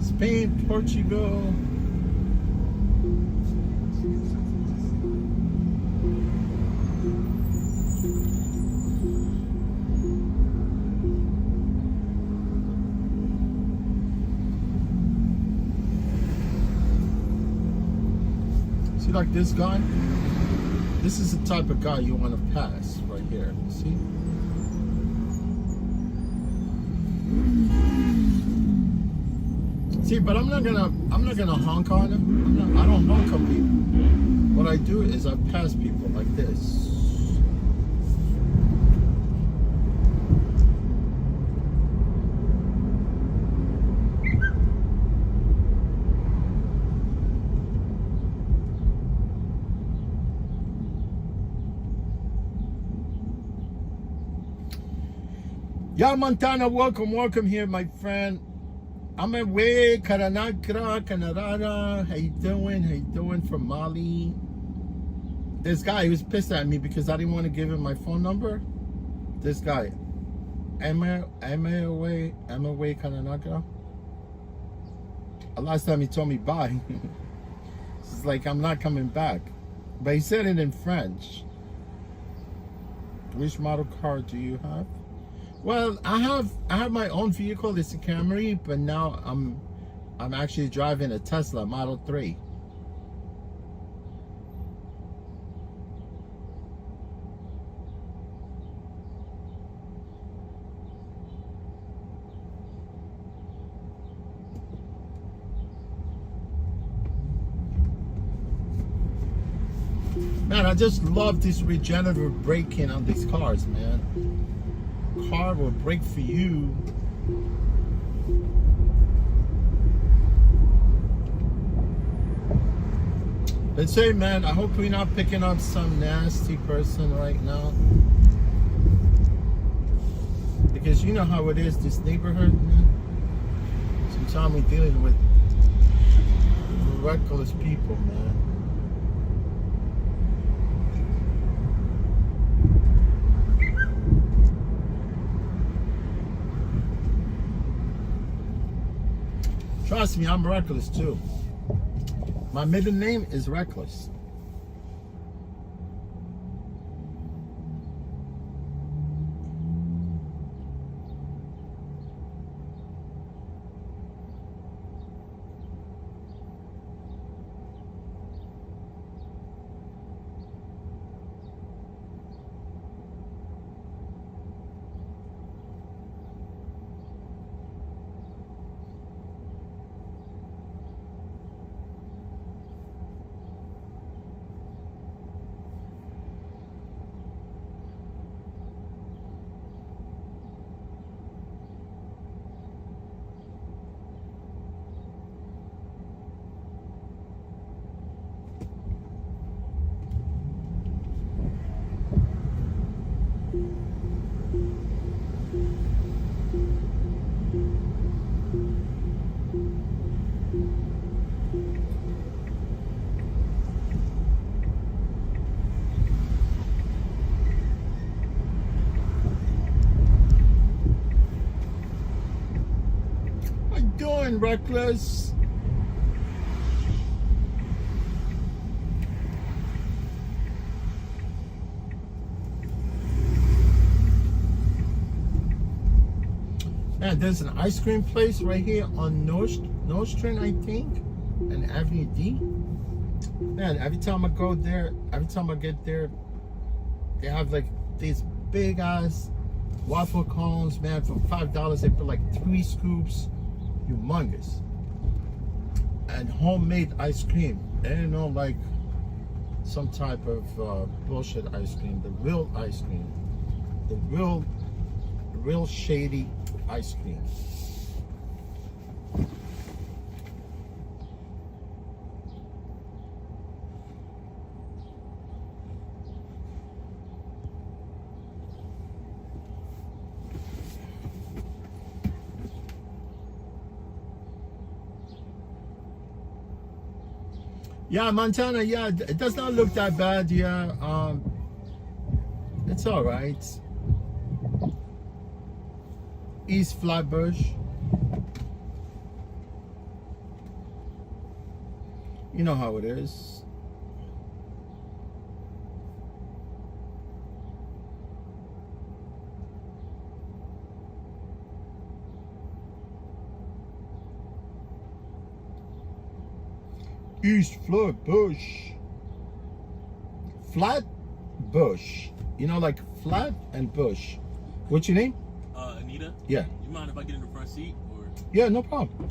Spain, Portugal. See, like this guy? This is the type of guy you want to pass right here. See? See, but I'm not gonna honk on him. I don't honk on people. What I do is I pass people like this. Yeah, Montana, welcome here, my friend. I'm away, Karanagra, Kanarara. How you doing from Mali? This guy, he was pissed at me because I didn't want to give him my phone number. This guy, am I away, Karanagra? Last time he told me bye. It's like I'm not coming back. But he said it in French. Which model car do you have? Well, I have my own vehicle. It's a Camry, but now I'm actually driving a Tesla Model 3. Man, I just love this regenerative braking on these cars, man. Car will brake for you. But say, man, I hope we're not picking up some nasty person right now. Because you know how it is, this neighborhood, man. Sometimes we're dealing with reckless people, man. Trust me, I'm reckless too. My middle name is Reckless. Reckless. Man, there's an ice cream place right here on Nostrand, I think, and Avenue D. Man, every time I go there, every time I get there, they have like these big ass waffle cones, man. For $5, they put like 3 scoops, humongous, and homemade ice cream. They don't know, like some type of bullshit ice cream. The real ice cream, the real shady ice cream. Yeah, Montana, yeah, it does not look that bad. Yeah, it's all right. East Flatbush. You know how it is. East Flatbush. Flatbush. You know, like flat and bush. What's your name?
Anita?
Yeah.
You mind if I get in the front seat? Or?
Yeah, no problem.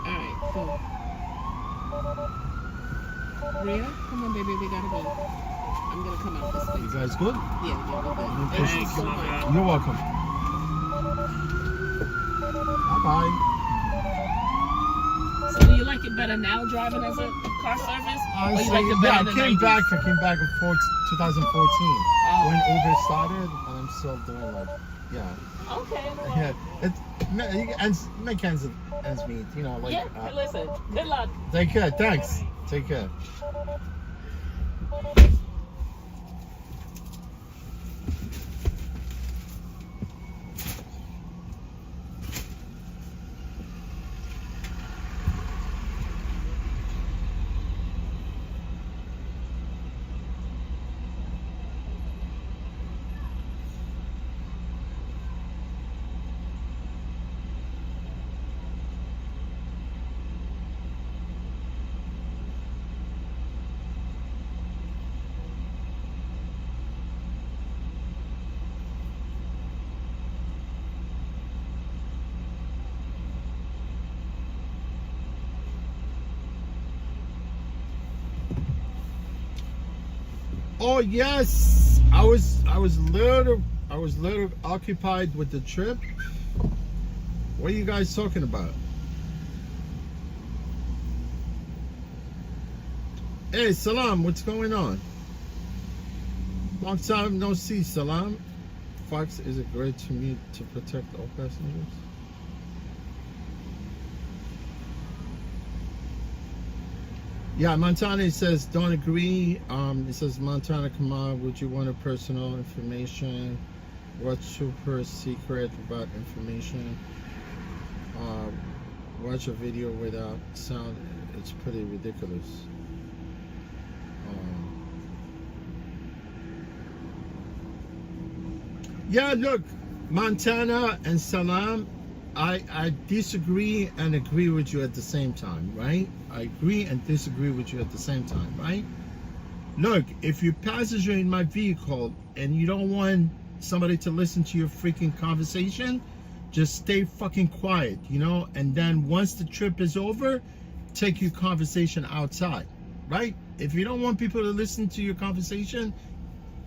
Alright, cool. Rhea, come on, baby, we gotta go. I'm gonna come out this way.
You guys good?
Yeah, we're good.
Thank
Thank you so much.
You're welcome. Bye-bye.
So do you like it better now driving as a car service? Or you like it
Yeah,
better
I
than
came
90s?
back in 2014 when Uber started, and I'm still doing like, yeah.
Okay. Well,
Yeah, it make ends meet, you know, like.
yeah, listen, good luck.
Take care, thanks. Take care. Oh yes, I was little occupied with the trip. What are you guys talking about? Hey, Salam, what's going on? Long time no see, Salam. Fox, is it great to me to protect all passengers? Yeah, Montana says don't agree. It says Montana, come on, would you want a personal information? What's super secret about information? Watch a video without sound. It's pretty ridiculous. Yeah, look, Montana and Salam, I disagree and agree with you at the same time, right? I agree and disagree with you at the same time, right? Look, if you're passenger in my vehicle and you don't want somebody to listen to your freaking conversation, just stay fucking quiet, you know? And then once the trip is over, take your conversation outside, right? If you don't want people to listen to your conversation,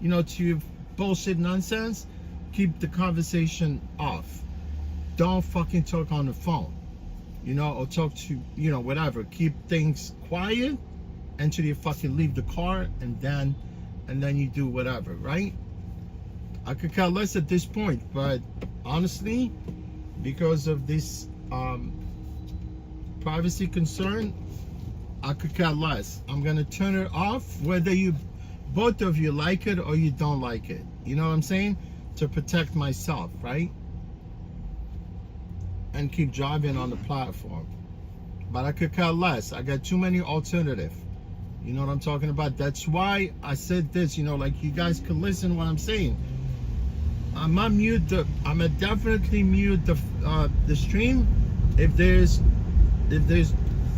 you know, to your bullshit nonsense, keep the conversation off. Don't fucking talk on the phone, you know, or talk to, you know, whatever. Keep things quiet until you fucking leave the car, and then you do whatever, right? I could care less at this point, but honestly, because of this privacy concern, I could care less. I'm gonna turn it off, whether you, both of you like it or you don't like it. You know what I'm saying? To protect myself, right? And keep driving on the platform. But I could care less. I got too many alternatives. You know what I'm talking about? That's why I said this, you know, like you guys can listen to what I'm saying. I'm gonna definitely mute the stream if there's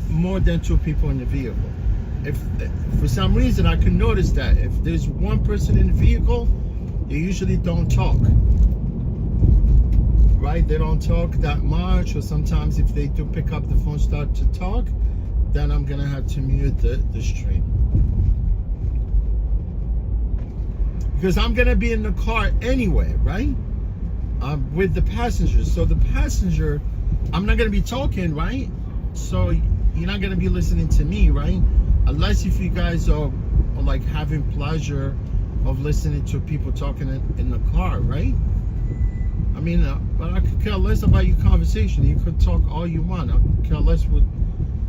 more than 2 people in the vehicle. If for some reason I can notice that if there's 1 person in the vehicle, they usually don't talk, right? They don't talk that much, or sometimes if they do pick up the phone, start to talk, then I'm gonna have to mute the stream. Because I'm gonna be in the car anyway, right? With the passengers. So the passenger, I'm not gonna be talking, right? So you're not gonna be listening to me, right? Unless if you guys are like having pleasure of listening to people talking in the car, right? I mean, but I could care less about your conversation. You could talk all you want. I could care less what,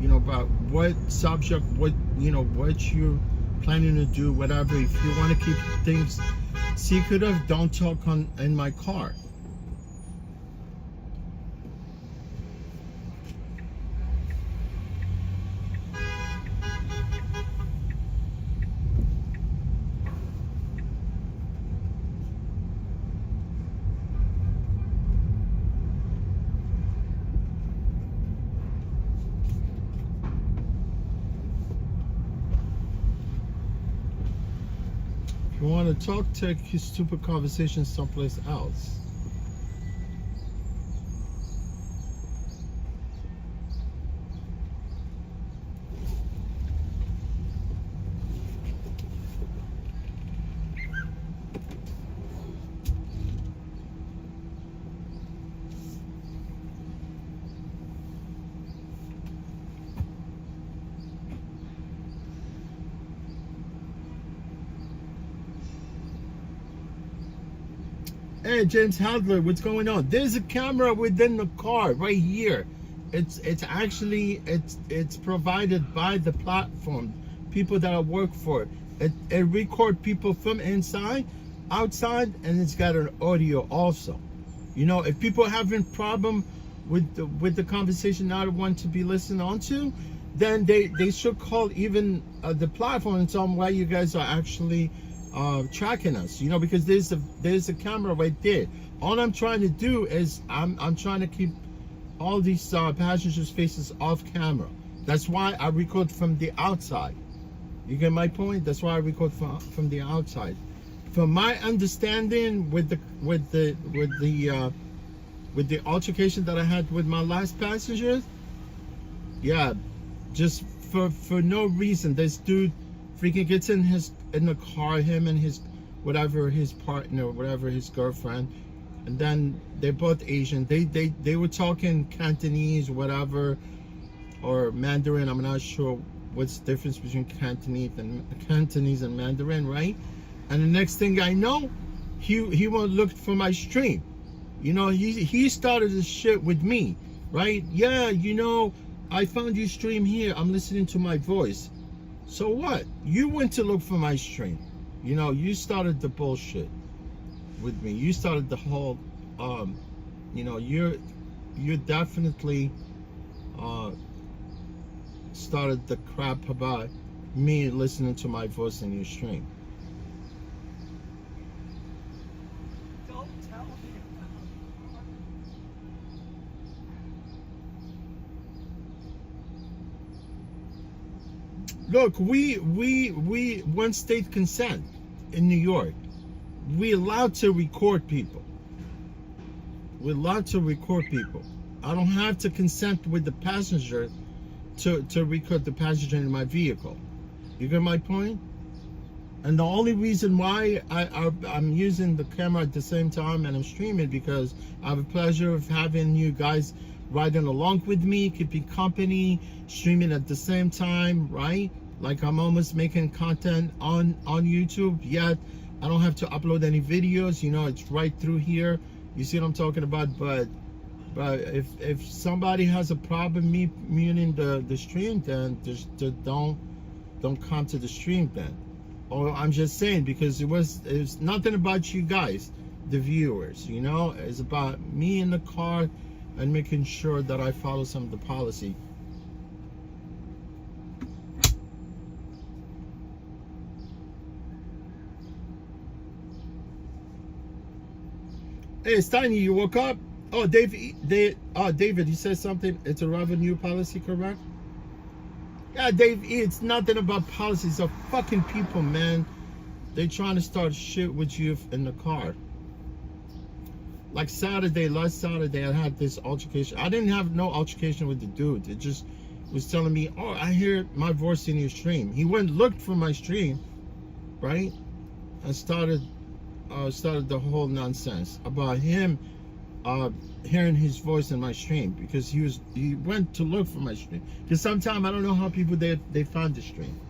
you know, about what subject, what, you know, what you're planning to do, whatever. If you want to keep things secretive, don't talk in my car. If you want to talk, take your stupid conversation someplace else. Hey, James Hadler, what's going on? There's a camera within the car right here. It's actually it's provided by the platform, people that I work for. It record people from inside, outside, and it's got an audio also. You know, if people are having problem with the conversation not want to be listened on to, then they should call even the platform and tell them why you guys are actually tracking us. You know, because there's a camera right there. All I'm trying to do is I'm trying to keep all these passengers' faces off camera. That's why I record from the outside. You get my point? That's why I record from the outside. From my understanding, with the altercation that I had with my last passengers, yeah, just for no reason, this dude freaking gets in the car, him and his whatever, his partner, whatever, his girlfriend, and then they're both Asian. They were talking Cantonese, whatever, or Mandarin. I'm not sure what's the difference between Cantonese and Mandarin, right? And the next thing I know, he won't look for my stream. You know, he started this shit with me, right? Yeah, you know, I found your stream here. I'm listening to my voice. So what? You went to look for my stream. You know, you started the bullshit with me. You started the whole, you know, you're definitely started the crap about me listening to my voice in your stream.
Don't tell me.
Look, we one state consent in New York. We allowed to record people. We're allowed to record people. I don't have to consent with the passenger to record the passenger in my vehicle. You get my point? And the only reason why I'm using the camera at the same time and I'm streaming, because I have a pleasure of having you guys riding along with me, keeping company, streaming at the same time, right? Like I'm almost making content on YouTube, yet I don't have to upload any videos. You know, it's right through here. You see what I'm talking about? But if somebody has a problem me muting the stream, then just don't come to the stream then. Or I'm just saying, because it was nothing about you guys, the viewers, you know. It's about me in the car and making sure that I follow some of the policy. Hey, Steiny, you woke up? Oh, David, you said something. It's a revenue policy, correct? Yeah, Dave, it's nothing about policy. It's a fucking people, man. They trying to start shit with you in the car. Like last Saturday, I had this altercation. I didn't have no altercation with the dude. It just was telling me, oh, I hear my voice in your stream. He went and looked for my stream, right? And started the whole nonsense about him hearing his voice in my stream, because he went to look for my stream. Because sometimes I don't know how people they find the stream.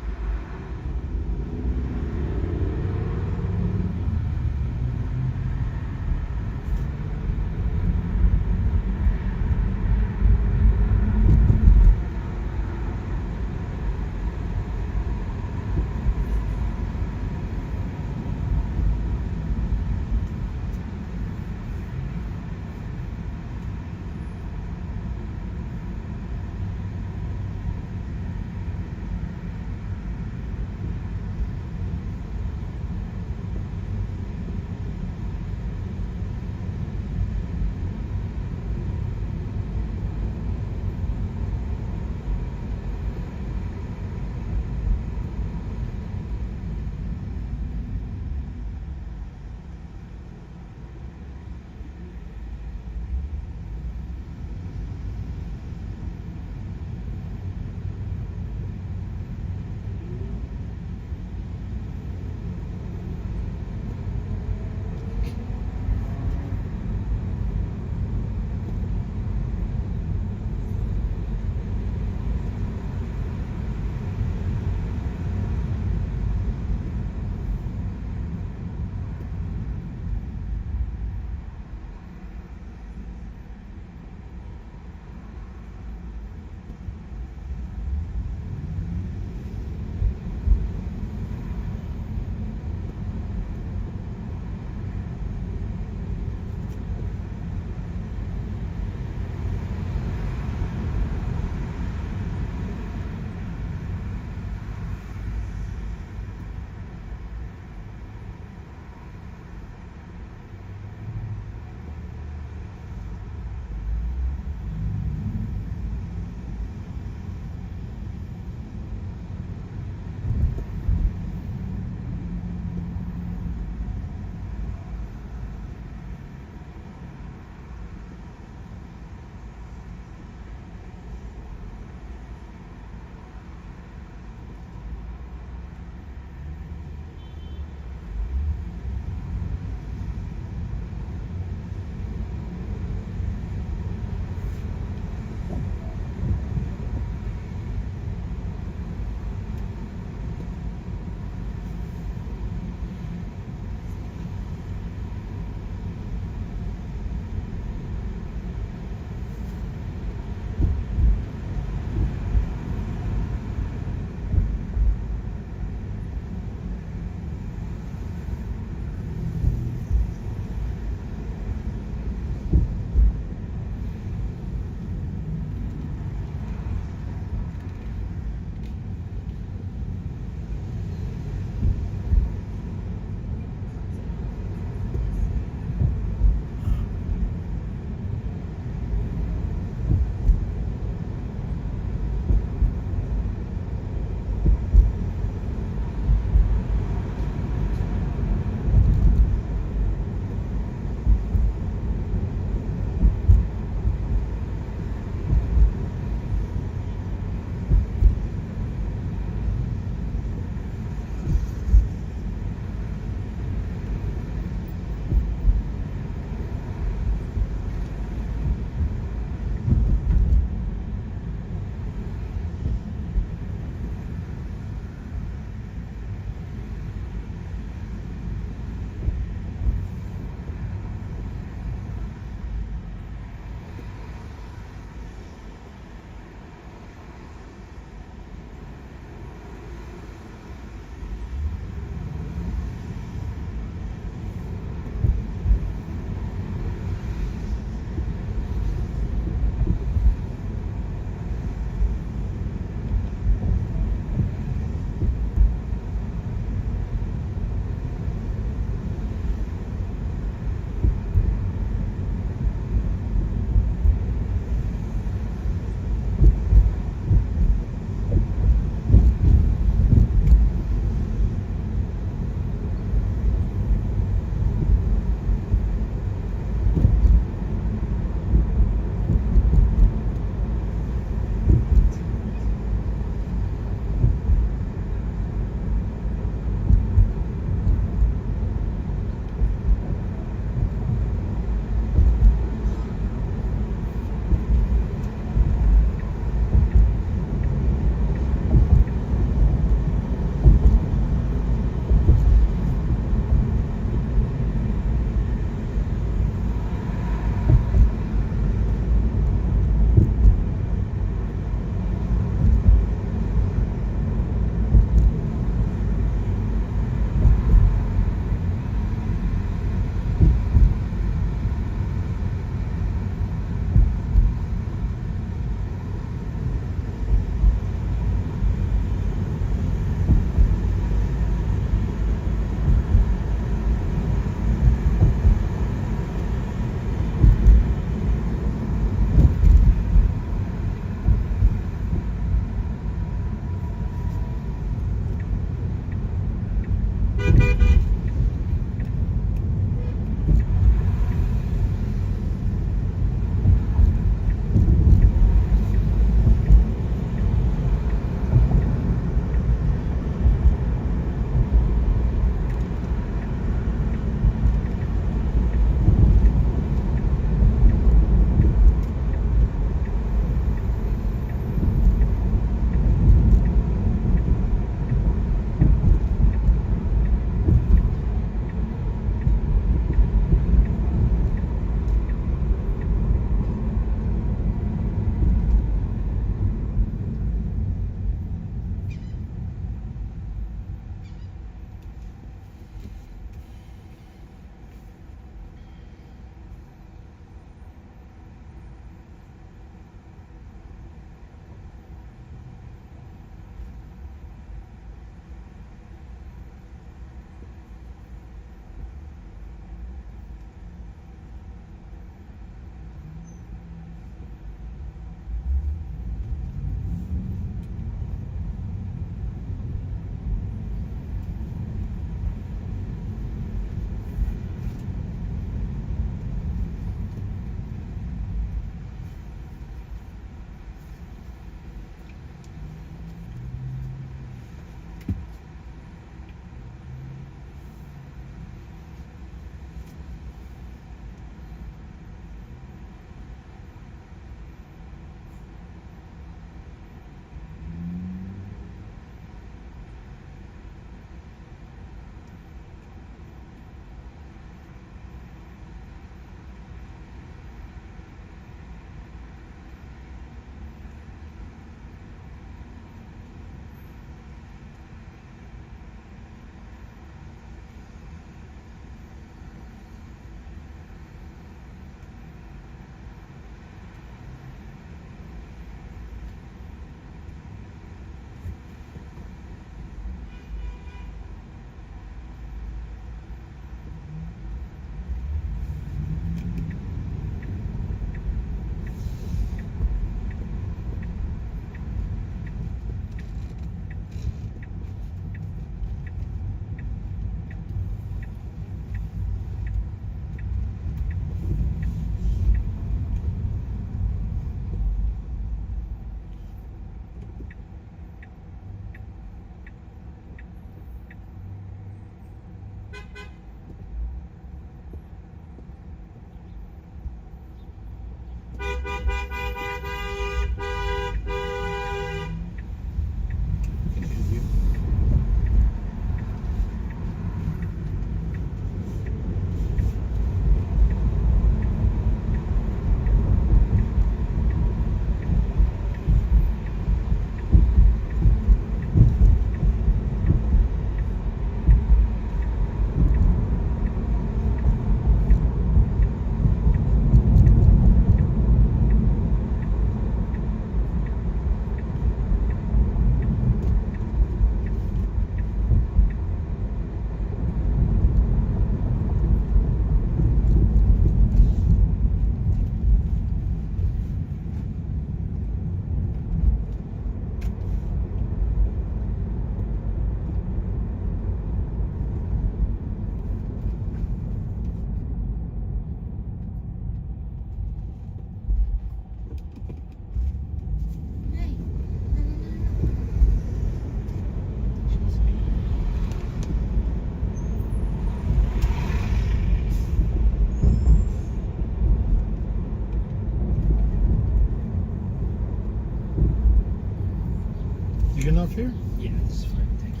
enough here?
Yeah, it's fine. Thank you.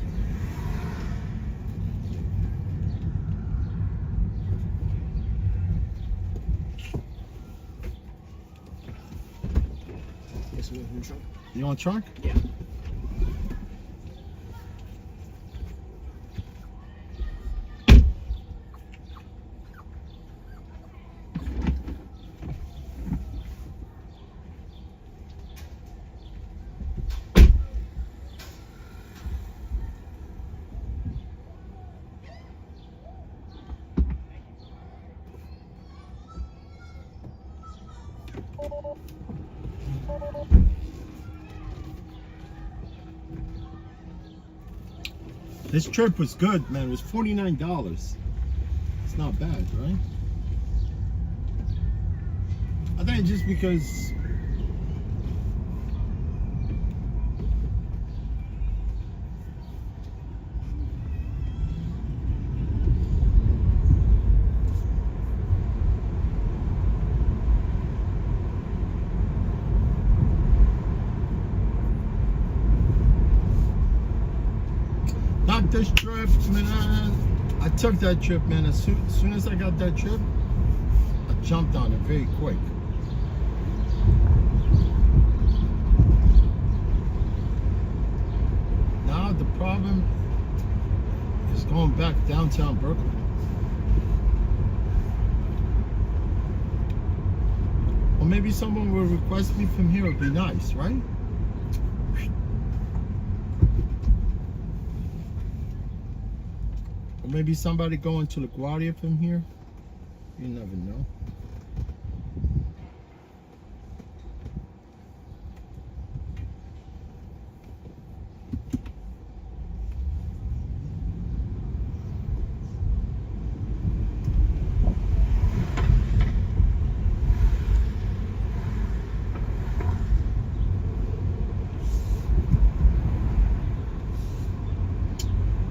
Guess we'll go in the trunk.
You want trunk?
Yeah.
This trip was good, man. It was $49. It's not bad, right? I think just because not this trip, man. I took that trip, man. As soon as I got that trip, I jumped on it very quick. Now the problem is going back downtown Brooklyn. Or maybe someone will request me from here. Would be nice, right? Or maybe somebody going to LaGuardia from here. You never know.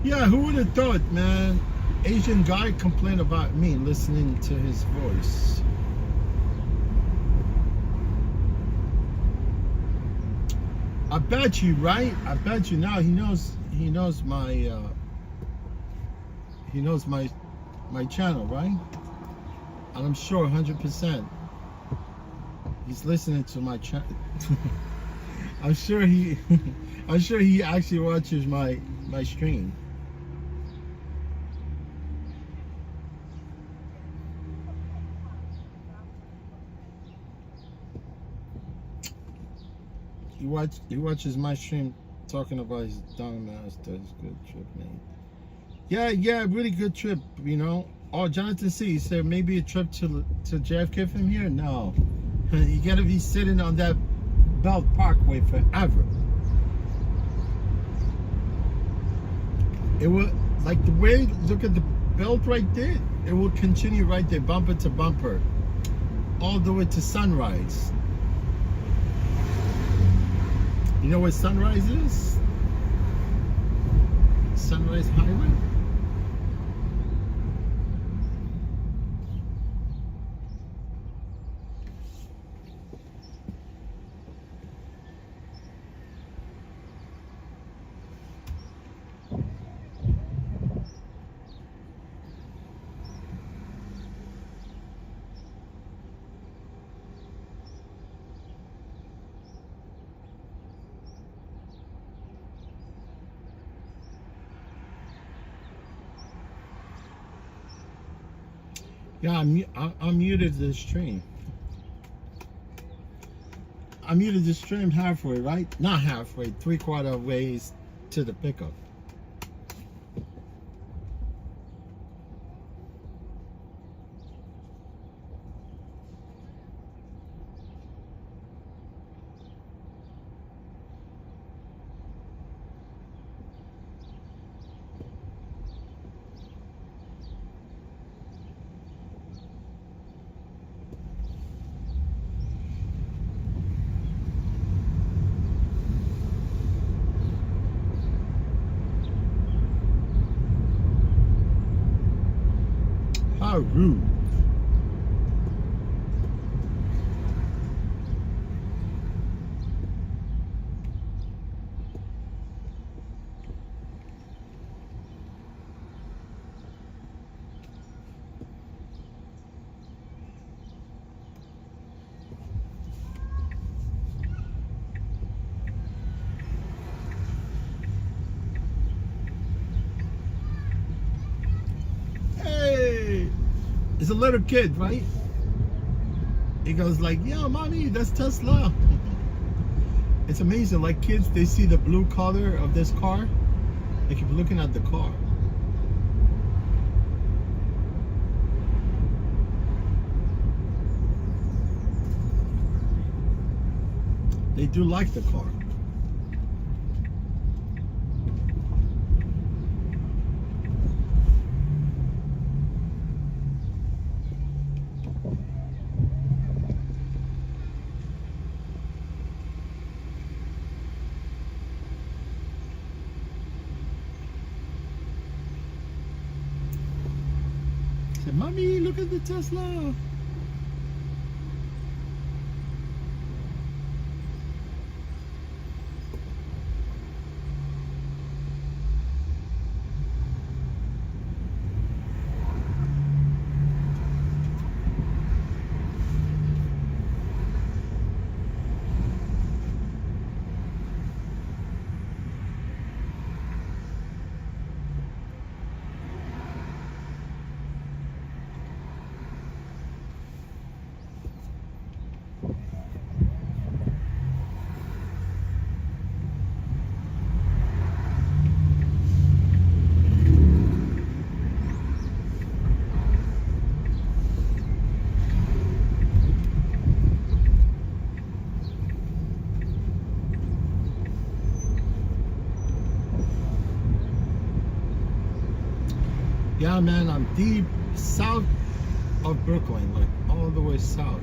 Yeah, who would have thought, man? Asian guy complained about me listening to his voice. I bet you, right? I bet you now he knows my channel, right? And I'm sure 100% he's listening to my channel. I'm sure he actually watches my stream. He watches my stream talking about his dumbass does good trip, man. Yeah, really good trip, you know. Oh, Jonathan C. He said maybe a trip to JFK from here? No. You gotta be sitting on that Belt Parkway forever. It will, like the way, look at the belt right there, it will continue right there, bumper to bumper, all the way to Sunrise. You know where Sunrise is? Sunrise Highway? Yeah, I muted the stream. I muted the stream halfway, right? Not halfway, 3/4 ways to the pickup. How rude. It's a little kid, right? He goes like, "Yeah, mommy, that's Tesla." It's amazing. Like kids, they see the blue color of this car, they keep looking at the car. They do like the car. Say, "Mommy, look at the Tesla." Yeah, man, I'm deep south of Brooklyn, like all the way south.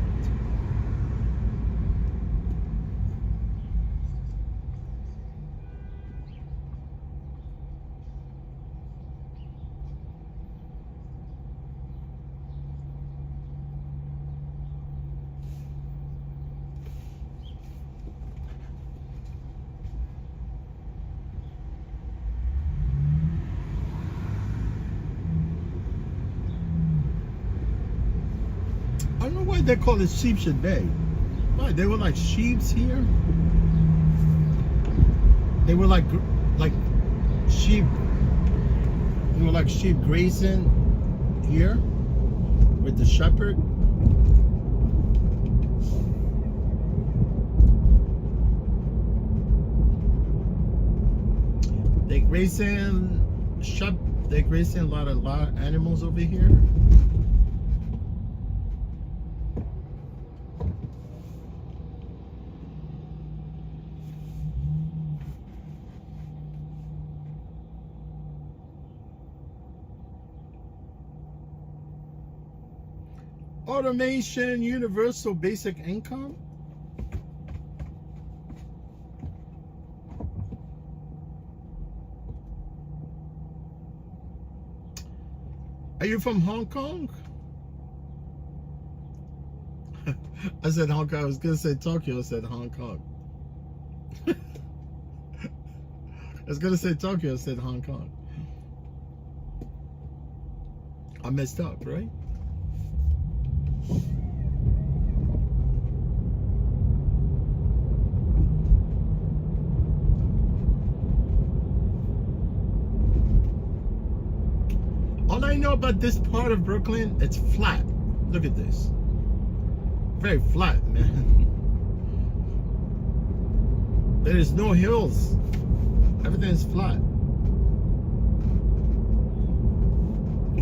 I don't know why they call it Sheep's Day. Why? They were like sheeps here? They were like sheep. They were like sheep grazing here with the shepherd. They grazing They grazing a lot of animals over here. Automation, universal basic income. Are you from Hong Kong? I said Hong Kong. I was gonna say Tokyo. I said Hong Kong. I was gonna say Tokyo. I said Hong Kong. I messed up, right? All I know about this part of Brooklyn, it's flat. Look at this. Very flat, man. There is no hills. Everything is flat.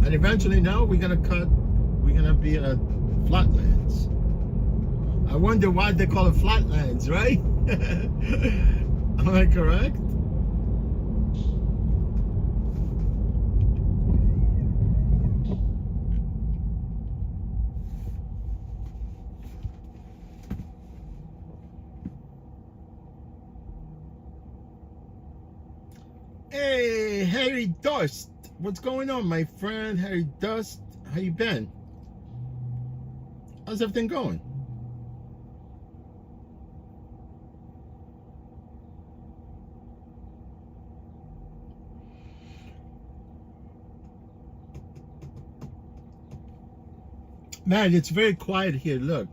And eventually now we're gonna be at flatlands. I wonder why they call it flatlands, right? Am I correct? Hey, Harry Dust. What's going on, my friend? Harry Dust. How you been? How's everything going? Man, it's very quiet here. Look.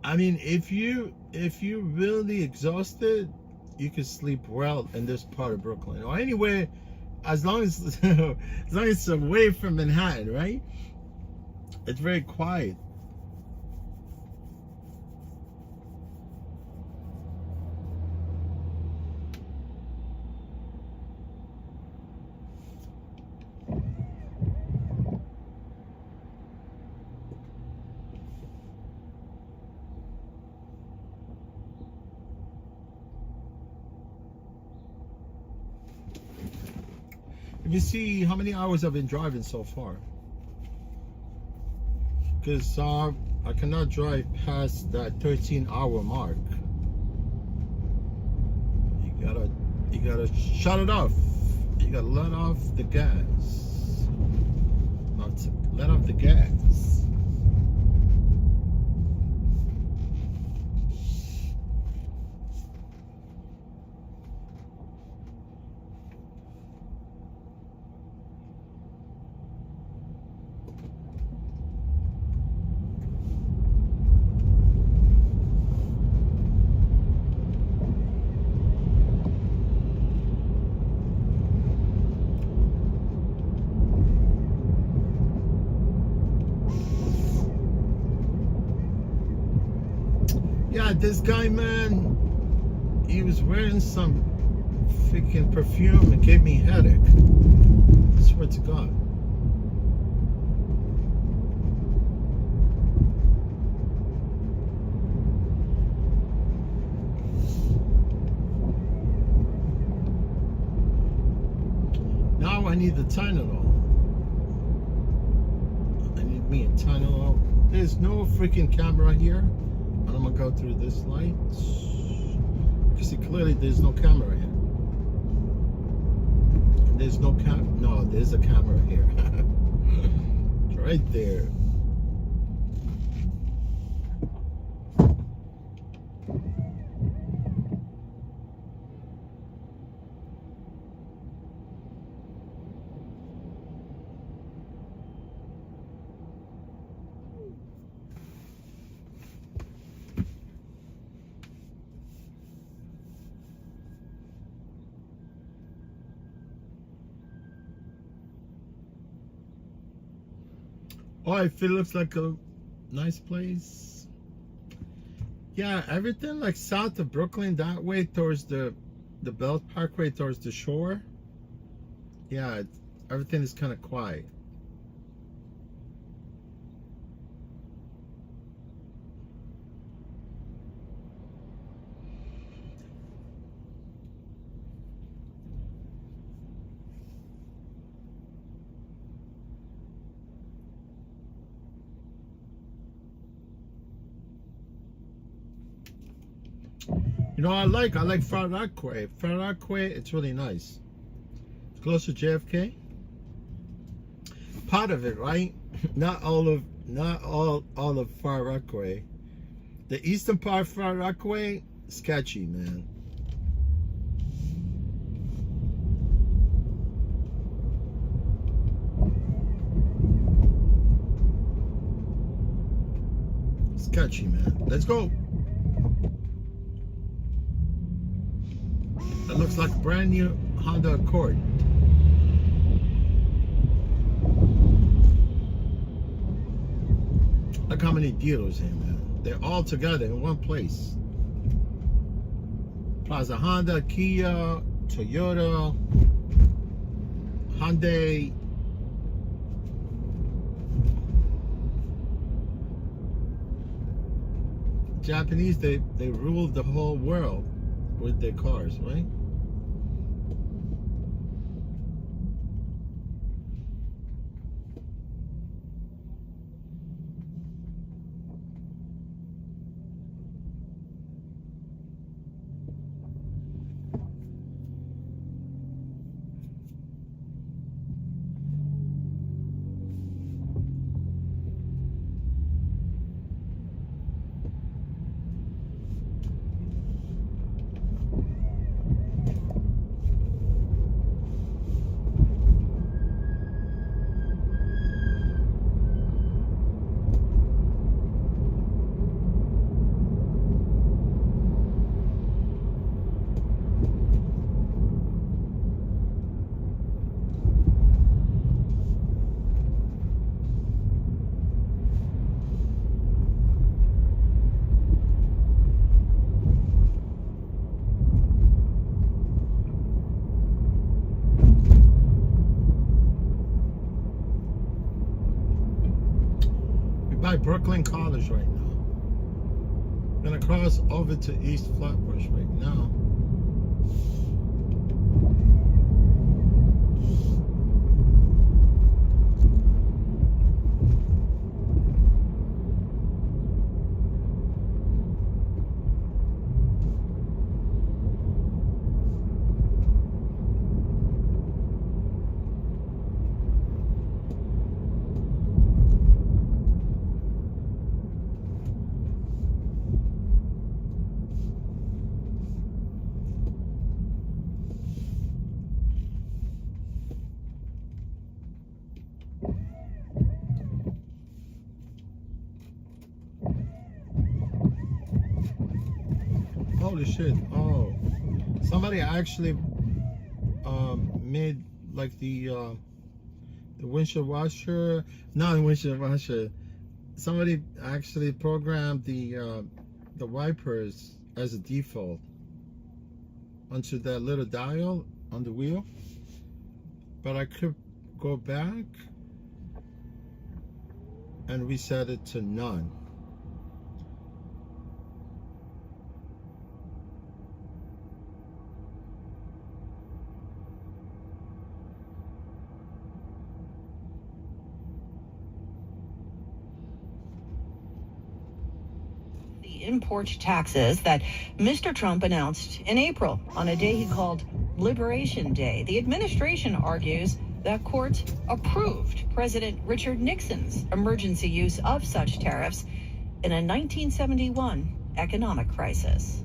I mean, if you really exhausted, you can sleep well in this part of Brooklyn or anywhere as long as it's away from Manhattan, right? It's very quiet. If you see how many hours I've been driving so far, because I cannot drive past that 13-hour mark. You gotta shut it off. You gotta let off the gas. Not to let off the gas. Yeah, this guy, man, he was wearing some freaking perfume and gave me a headache. I swear to God. Now I need the Tylenol. I need me a Tylenol. There's no freaking camera here. I'm gonna go through this light. You see clearly there's no camera here. There's no no, there's a camera here. It's right there. Oh, if it looks like a nice place. Yeah, everything like south of Brooklyn, that way towards the Belt Parkway, towards the shore. Yeah, everything is kind of quiet. You know, I like Far Rockaway. Far Rockaway, it's really nice. It's close to JFK. Part of it, right? Not all of Far Rockaway. The eastern part of Far Rockaway, sketchy, man. Sketchy, man. Let's go. That looks like a brand new Honda Accord. Look how many dealers here, man. They're all together in one place. Plaza Honda, Kia, Toyota, Hyundai. Japanese, they ruled the whole world with their cars, right? by Brooklyn College right now. Gonna cross over to East Flatbush right now. Holy shit. Oh, somebody actually made like the windshield washer, not windshield washer. Somebody actually programmed the wipers as a default onto that little dial on the wheel, but I could go back and reset it to none.
Import taxes that Mr. Trump announced in April on a day he called Liberation Day. The administration argues that courts approved President Richard Nixon's emergency use of such tariffs in a 1971 economic crisis.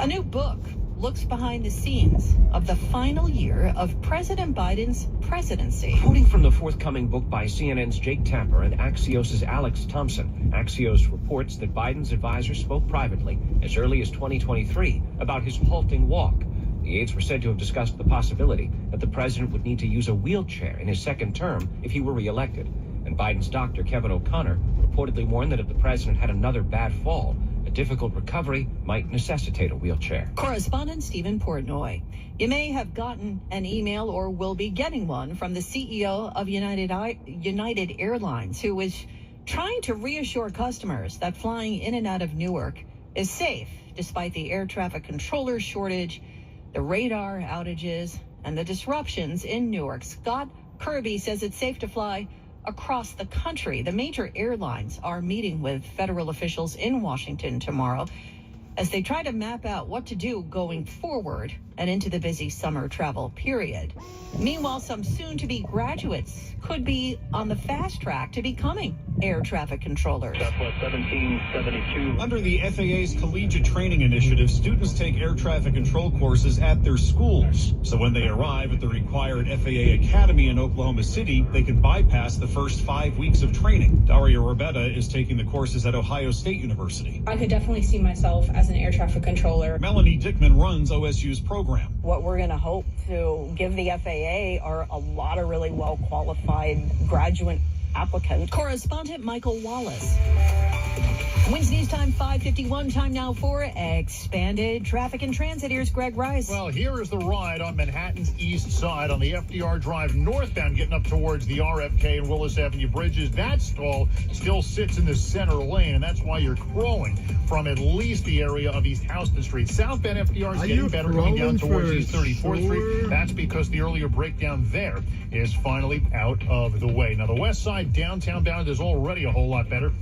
A new book looks behind the scenes of the final year of President Biden's presidency.
Quoting from the forthcoming book by CNN's Jake Tapper and Axios' Alex Thompson, Axios reports that Biden's advisor spoke privately as early as 2023 about his halting walk. The aides were said to have discussed the possibility that the president would need to use a wheelchair in his second term if he were reelected. And Biden's doctor, Kevin O'Connor, reportedly warned that if the president had another bad fall, a difficult recovery might necessitate a wheelchair.
Correspondent Stephen Portnoy. You may have gotten an email or will be getting one from the CEO of United Airlines, who is trying to reassure customers that flying in and out of Newark is safe despite the air traffic controller shortage, the radar outages, and the disruptions in Newark. Scott Kirby says it's safe to fly across the country. The major airlines are meeting with federal officials in Washington tomorrow as they try to map out what to do going forward and into the busy summer travel period. Meanwhile, some soon-to-be graduates could be on the fast track to becoming air traffic controllers.
Southwest 1772.
Under the FAA's Collegiate Training Initiative, students take air traffic control courses at their schools. So when they arrive at the required FAA Academy in Oklahoma City, they can bypass the first 5 weeks of training. Daria Rabetta is taking the courses at Ohio State University.
I could definitely see myself as an air traffic controller.
Melanie Dickman runs OSU's program.
What we're going to hope to give the FAA are a lot of really well-qualified graduate applicants.
Correspondent Michael Wallace. Wednesday's time 5:51. Time now for Expanded Traffic and Transit. Here's Greg Rice.
Well, here is the ride on Manhattan's east side on the FDR Drive northbound, getting up towards the RFK and Willis Avenue bridges. That stall still sits in the center lane, and that's why you're crawling from at least the area of East Houston Street. Southbound FDR is getting better coming down towards East 34th Street. That's because the earlier breakdown there is finally out of the way. Now, the west side downtown bound is already a whole lot better.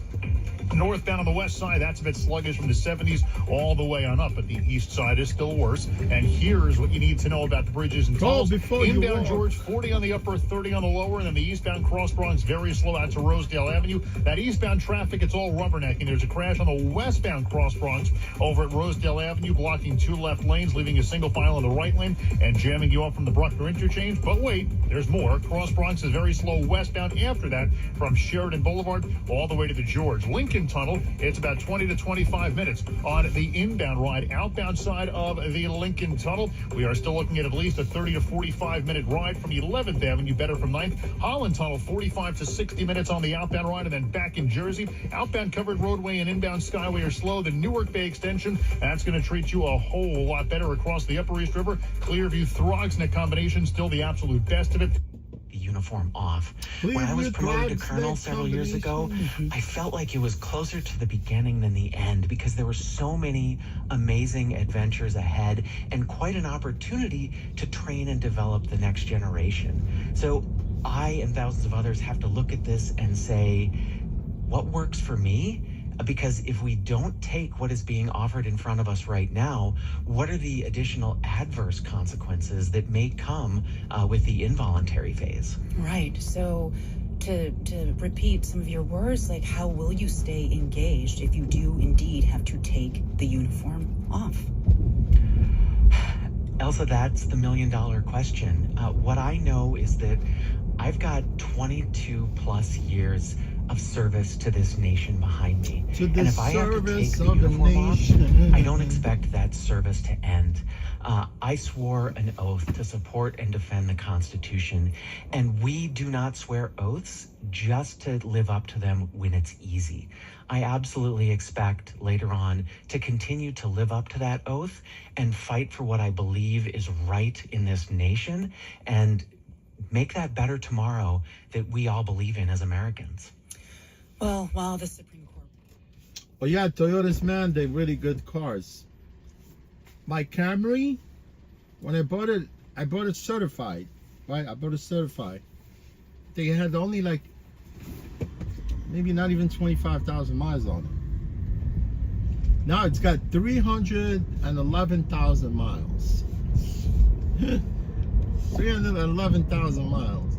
Northbound on the west side, that's a bit sluggish from the 70s all the way on up, but the east side is still worse. And here's what you need to know about the bridges and tolls. Inbound George, 40 on the upper, 30 on the lower, and then the eastbound Cross Bronx, very slow out to Rosedale Avenue. That eastbound traffic, it's all rubbernecking. There's a crash on the westbound Cross Bronx over at Rosedale Avenue, blocking 2 left lanes, leaving a single file on the right lane and jamming you up from the Bruckner interchange. But wait, there's more. Cross Bronx is very slow westbound after that from Sheridan Boulevard all the way to the George. Lincoln Tunnel, it's about 20 to 25 minutes on the inbound ride. Outbound side of the Lincoln Tunnel, we are still looking at least a 30 to 45 minute ride from 11th Avenue, better from 9th. Holland Tunnel, 45 to 60 minutes on the outbound ride, and then back in Jersey. Outbound covered roadway and inbound Skyway are slow. The Newark Bay extension, that's going to treat you a whole lot better across the Upper East River. Clearview Throgsneck combination, still the absolute best of it.
the uniform off. When I was promoted to colonel several years ago, I felt like it was closer to the beginning than the end because there were so many amazing adventures ahead and quite an opportunity to train and develop the next generation. So I and thousands of others have to look at this and say, what works for me? Because if we don't take what is being offered in front of us right now, what are the additional adverse consequences that may come with the involuntary phase?
Right. So to repeat some of your words, like how will you stay engaged if you do indeed have to take the uniform off?
Elsa, that's the $1 million question. What I know is that I've got 22 plus years of service to this nation behind me. And if I have to take the uniform off, I don't expect that service to end. I swore an oath to support and defend the Constitution, and we do not swear oaths just to live up to them when it's easy. I absolutely expect later on to continue to live up to that oath and fight for what I believe is right in this nation and make that better tomorrow that we all believe in as Americans.
Well, while the Supreme Court...
Well, yeah, Toyotas, man, they're really good cars. My Camry, when I bought it certified, right? I bought it certified. They had only like, maybe not even 25,000 miles on it. Now it's got 311,000 miles. 311,000 miles.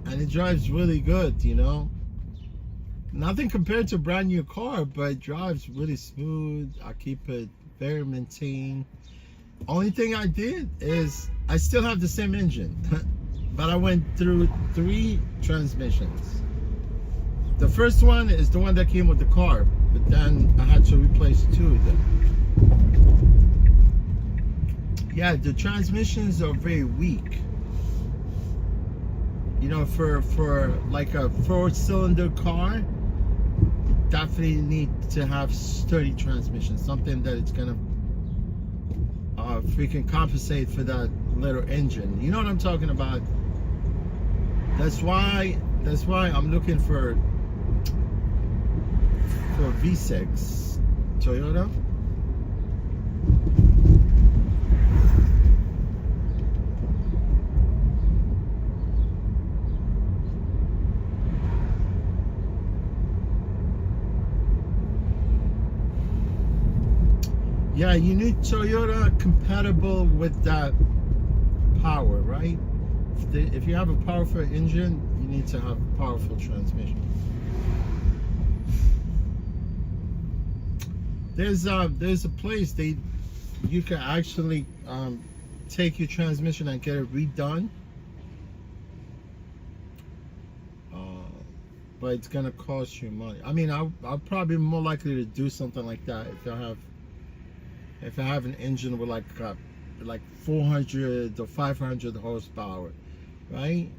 And it drives really good, you know? Nothing compared to a brand new car, but it drives really smooth. I keep it very maintained. Only thing I did is I still have the same engine, but I went through 3 transmissions. The first one is the one that came with the car, but then I had to replace 2 of them. Yeah, the transmissions are very weak. You know, for like a 4-cylinder car, definitely need to have sturdy transmission, something that it's gonna freaking compensate for that little engine. You know what I'm talking about? That's why I'm looking for V6 Toyota. Yeah, you need Toyota compatible with that power, right? If you have a powerful engine, you need to have a powerful transmission. There's a place you can actually take your transmission and get it redone, but it's gonna cost you money. I mean, I'll probably be more likely to do something like that if I have an engine with like 400 or 500 horsepower, right?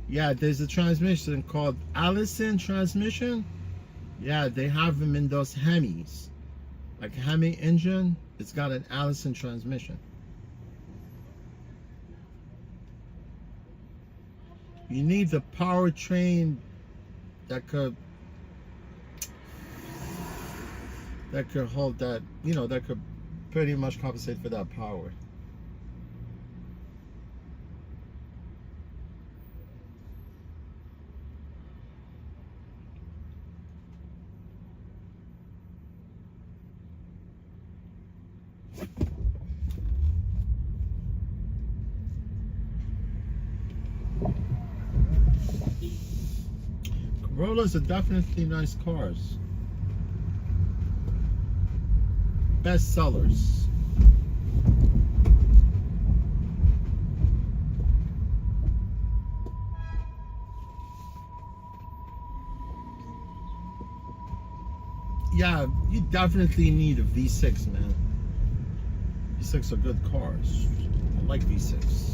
Yeah, there's a transmission called Allison transmission. Yeah, they have them in those Hemis. Like a Hemi engine, it's got an Allison transmission. You need the powertrain that could hold that, you know, that could pretty much compensate for that power. Corollas are definitely nice cars. Best sellers. Yeah, you definitely need a V6, man. V6 are good cars. I like V6.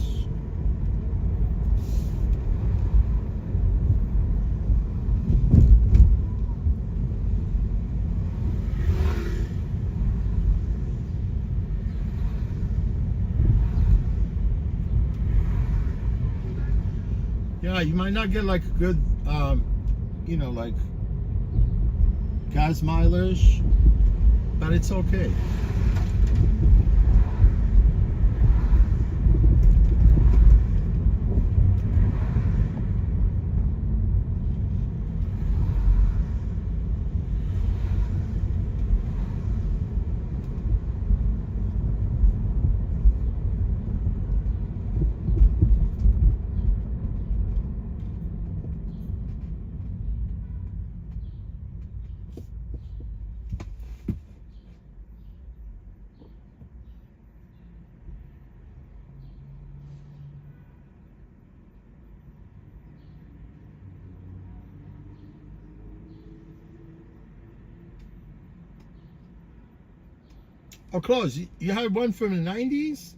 Yeah, you might not get like a good, you know, like gas mileage, but it's okay. Oh, close. You had one from the 90s?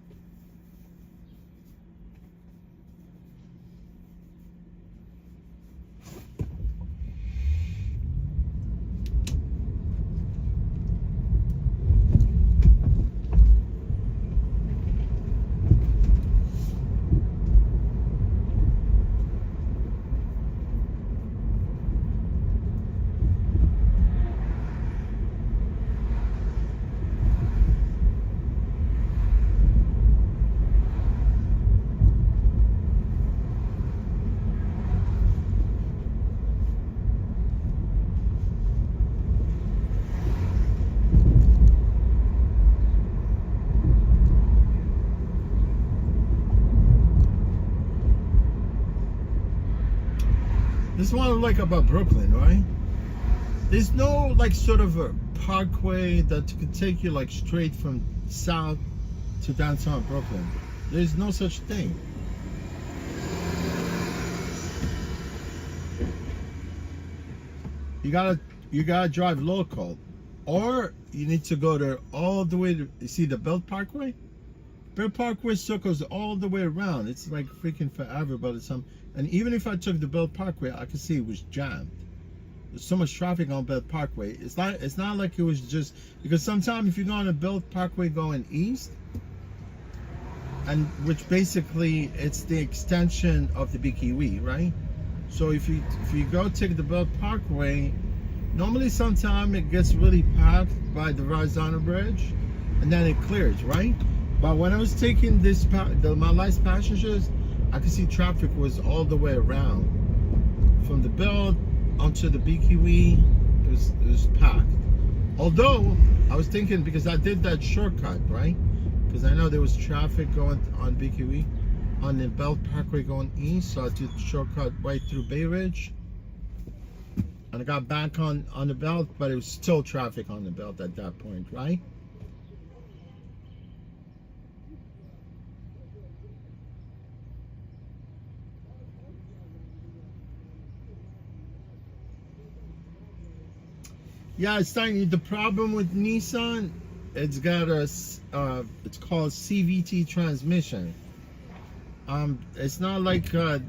This one like about Brooklyn, right? There's no like sort of a parkway that could take you like straight from south to downtown Brooklyn. There's no such thing. You gotta drive local, or you need to go there all the way to, you see the Belt Parkway? Belt Parkway circles all the way around. It's like freaking forever by the time. And even if I took the Belt Parkway, I could see it was jammed. There's so much traffic on Belt Parkway. It's not like it was just, because sometimes if you go on a Belt Parkway going east, and which basically it's the extension of the BQE, right? So if you go take the Belt Parkway, normally sometimes it gets really packed by the Verrazano Bridge, and then it clears, right? But when I was taking this my last passengers, I could see traffic was all the way around from the Belt onto the BQE. It was packed. Although I was thinking, because I did that shortcut, right? Because I know there was traffic going on BQE on the Belt Parkway going east, so I did the shortcut right through Bay Ridge, and I got back on the Belt, but it was still traffic on the Belt at that point, right? Yeah, it's starting. The problem with Nissan, it's got a, it's called CVT transmission. It's not like the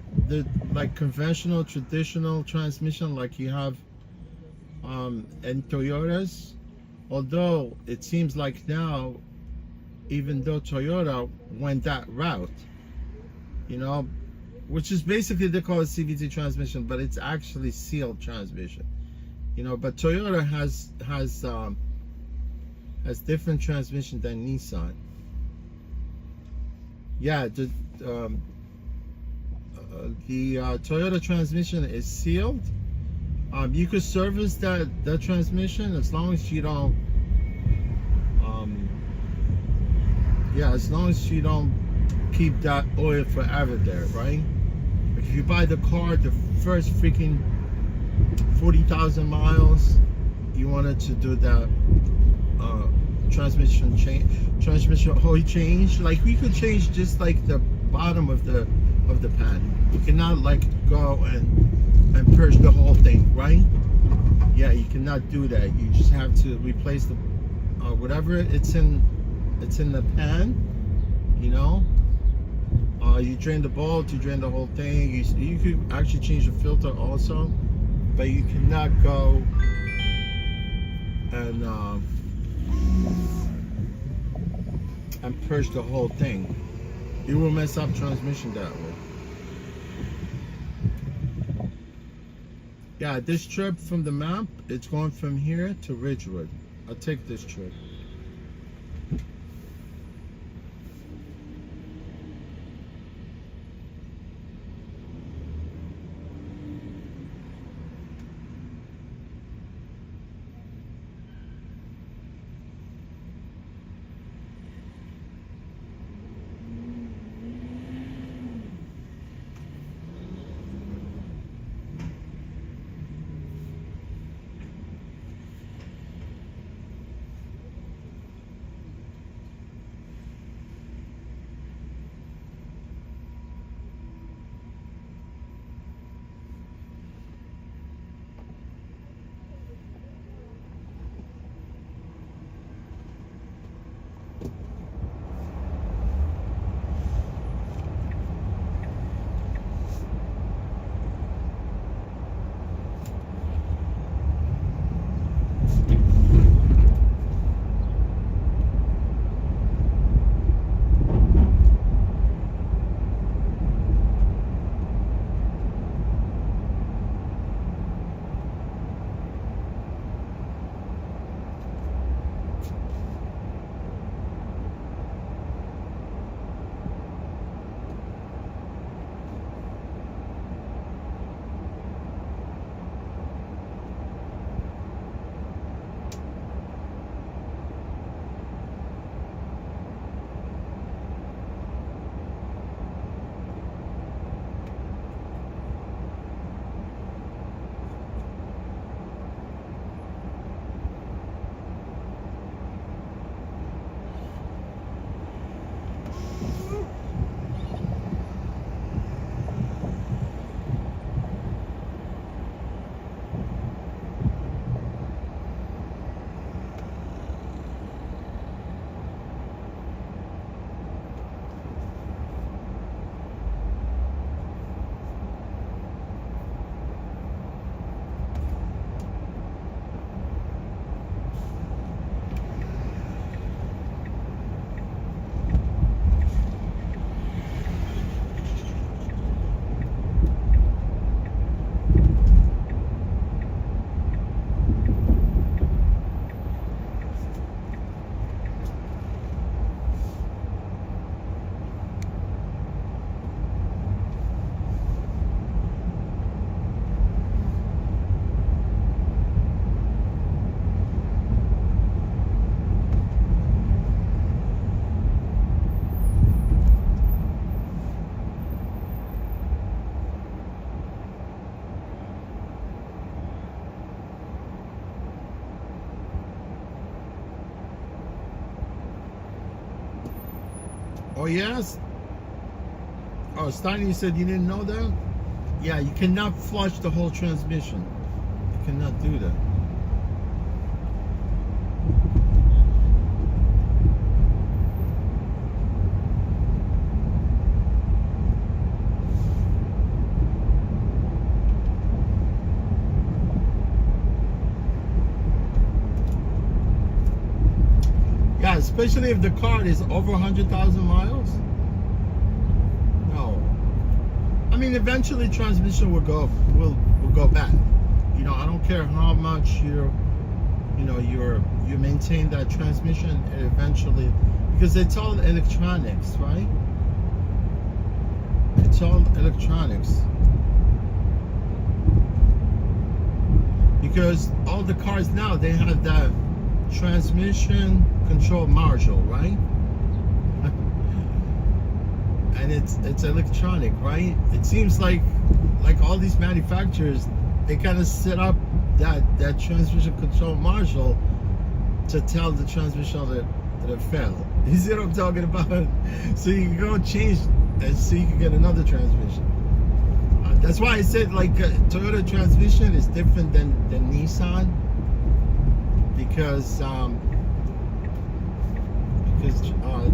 conventional traditional transmission like you have in Toyotas. Although it seems like now, even though Toyota went that route, you know, which is basically they call it CVT transmission, but it's actually sealed transmission. You know, but Toyota has different transmission than Nissan. Yeah, the Toyota transmission is sealed. You could service that transmission as long as you don't. Yeah, as long as you don't keep that oil forever there, right? If you buy the car the first freaking 40,000 miles, you wanted to do that transmission oil change. Like we could change just like the bottom of the pan. You cannot like go and purge the whole thing, right? Yeah, you cannot do that. You just have to replace the whatever it's in the pan, you know. You drain the bolt, you drain the whole thing. You could actually change the filter also, but you cannot go and purge the whole thing. You will mess up transmission that way. Yeah, this trip from the map, it's going from here to Ridgewood. I'll take this trip. Oh yes? Oh, Steiny, you said you didn't know that? Yeah, you cannot flush the whole transmission. You cannot do that. Yeah, especially if the car is over 100,000 miles. No. I mean, eventually transmission will go bad. You know, I don't care how much you maintain that transmission, and eventually, because it's all electronics, right? It's all electronics. Because all the cars now, they have that transmission control module, right? And it's electronic, right? It seems like all these manufacturers, they kind of set up that transmission control module to tell the transmission that it failed. You see what I'm talking about? So you can go change and so you can get another transmission. That's why I said Toyota transmission is different than Nissan, because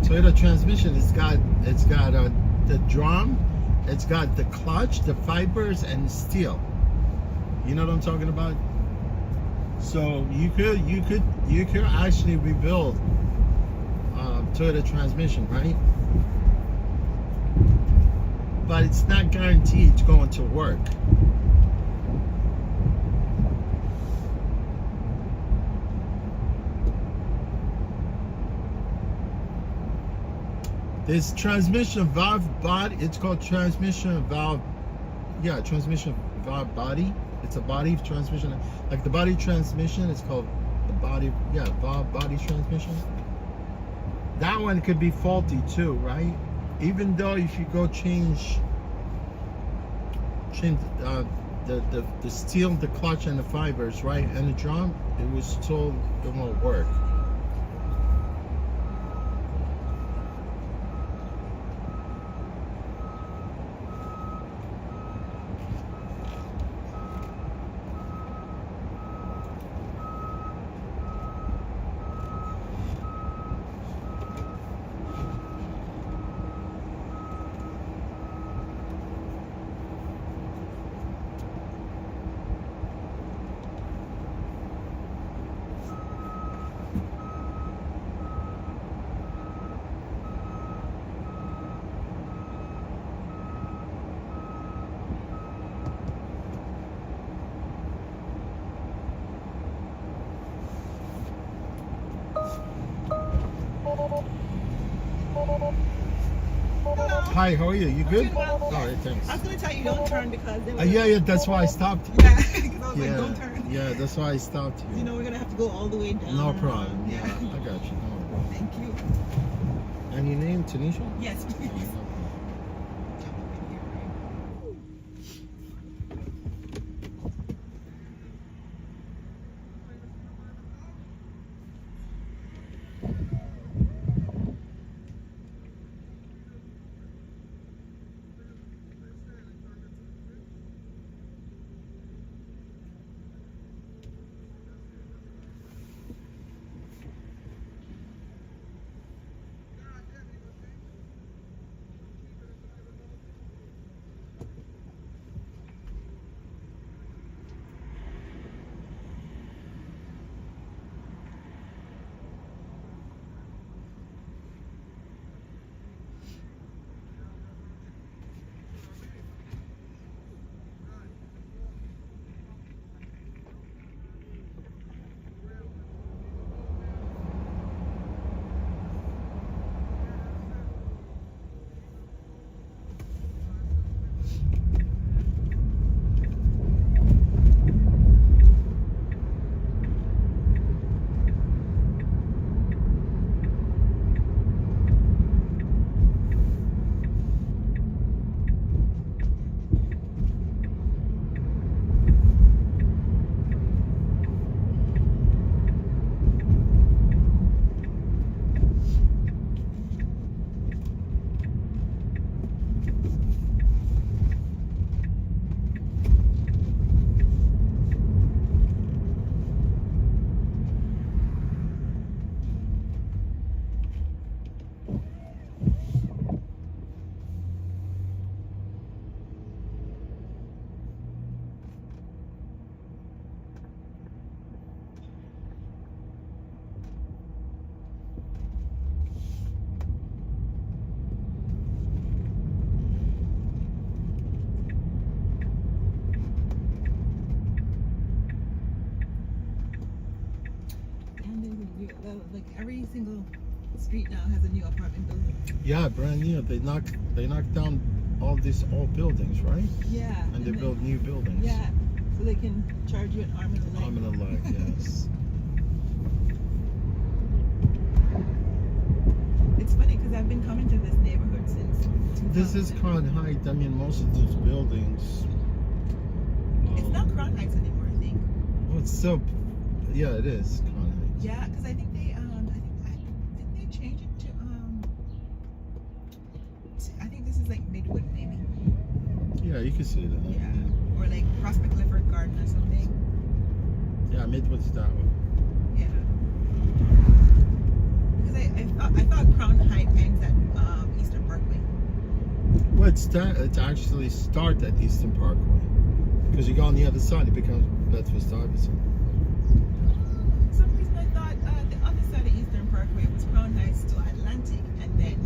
Toyota transmission, it's got the drum, it's got the clutch, the fibers, and steel. You know what I'm talking about? So you could actually rebuild Toyota transmission, right? But it's not guaranteed it's going to work. There's transmission valve body. It's called transmission valve. Yeah, transmission valve body. It's a body transmission. Like the body transmission, it's called the body. Yeah, valve body transmission. That one could be faulty too, right? Even though if you go change the steel, the clutch, and the fibers, right, and the drum, it was still, it won't work. Hi, how are you? You good? All right, thanks.
I was gonna tell you don't turn because they were
yeah, that's why I stopped.
Yeah, because I was like, don't turn.
Yeah, that's why I stopped you.
You know, we're gonna have to go all the way down.
No problem. Yeah, I got you. No worries.
Thank you.
And your name, Tanisha?
Yes, please. Like every single street now has a new apartment building.
Yeah, brand new. They knocked down all these old buildings, right?
Yeah.
And they build new buildings.
Yeah. So they can charge you an arm and a leg.
Arm and a leg, yes.
It's funny because I've been coming to this neighborhood since 2000.
This is Crown Heights. I mean, most of these buildings.
It's not Crown Heights anymore, I think.
Oh, it's still. Yeah, it is Crown Heights.
Yeah, because I think they didn't they change it to I think this is like Midwood maybe.
Yeah, you can see that.
Yeah. Or like Prospect Lifford Garden or something.
Yeah, Midwood's that way.
Yeah. Because I thought Crown Heights ends at Eastern Parkway.
Well, it actually starts at Eastern Parkway. Because you go on the other side, it becomes Bedford-Stuyvesant.
For some reason I thought the other side of Eastern Parkway was Crown Heights to Atlantic, and then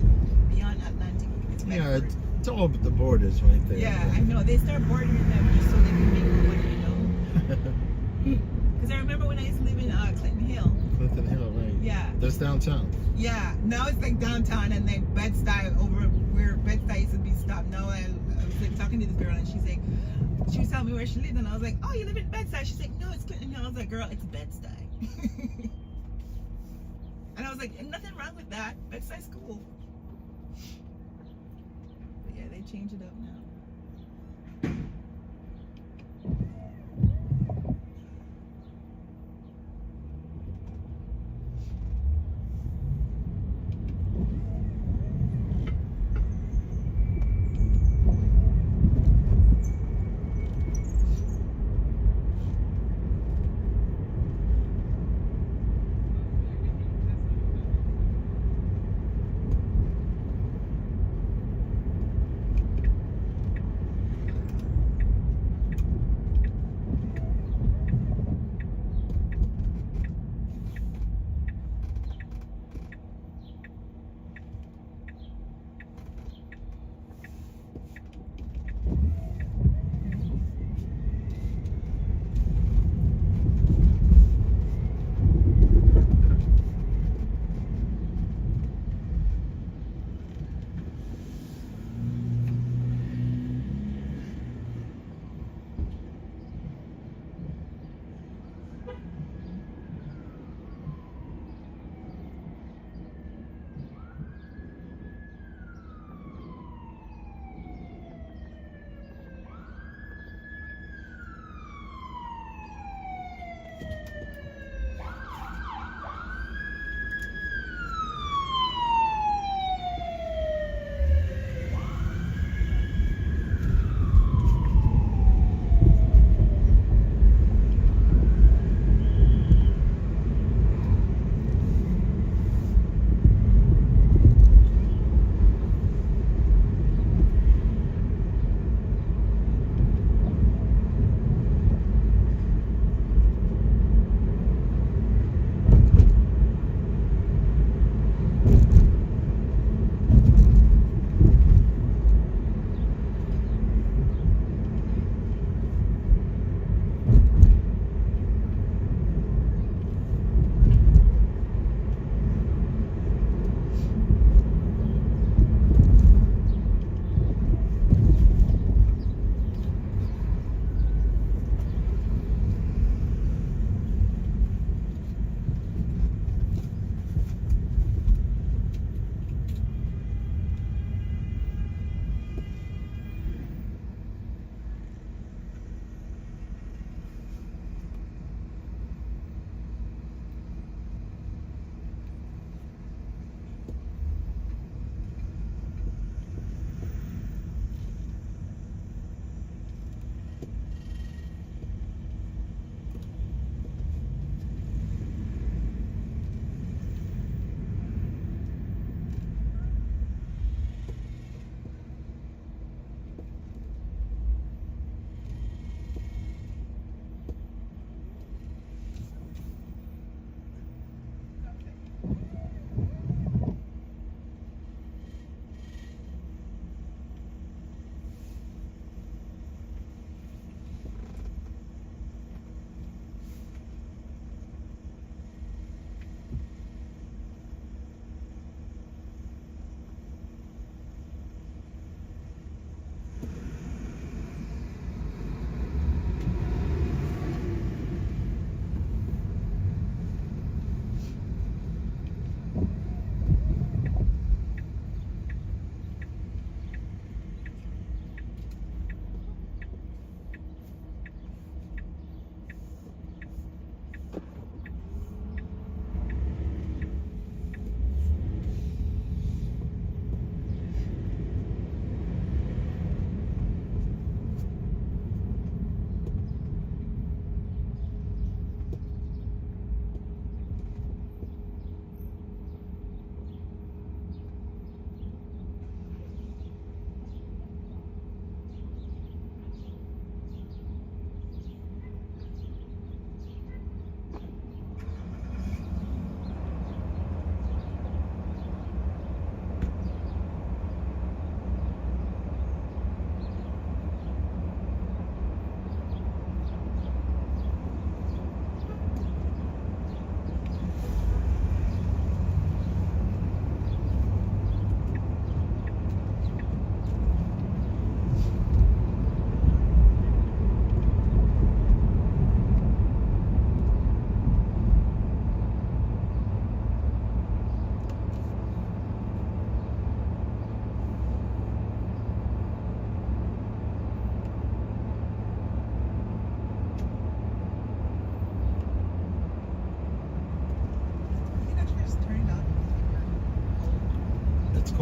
beyond Atlantic it's Bedford.
Yeah, it's all over the borders right there.
Yeah, I know. They start bordering them just so they can make more money, you know? Because I remember when I used to live in Clinton Hill.
Clinton Hill, right?
Yeah.
That's downtown.
Yeah, now it's like downtown and like Bed-Stuy over where Bed-Stuy used to be stopped. Now I was like talking to this girl and she's like, she was telling me where she lived and I was like, oh, you live in Bed-Stuy? She's like, no, it's Clinton. And I was like, girl, it's Bed-Stuy. And I was like, nothing wrong with that. Bed-Stuy's cool. But yeah, they change it up now.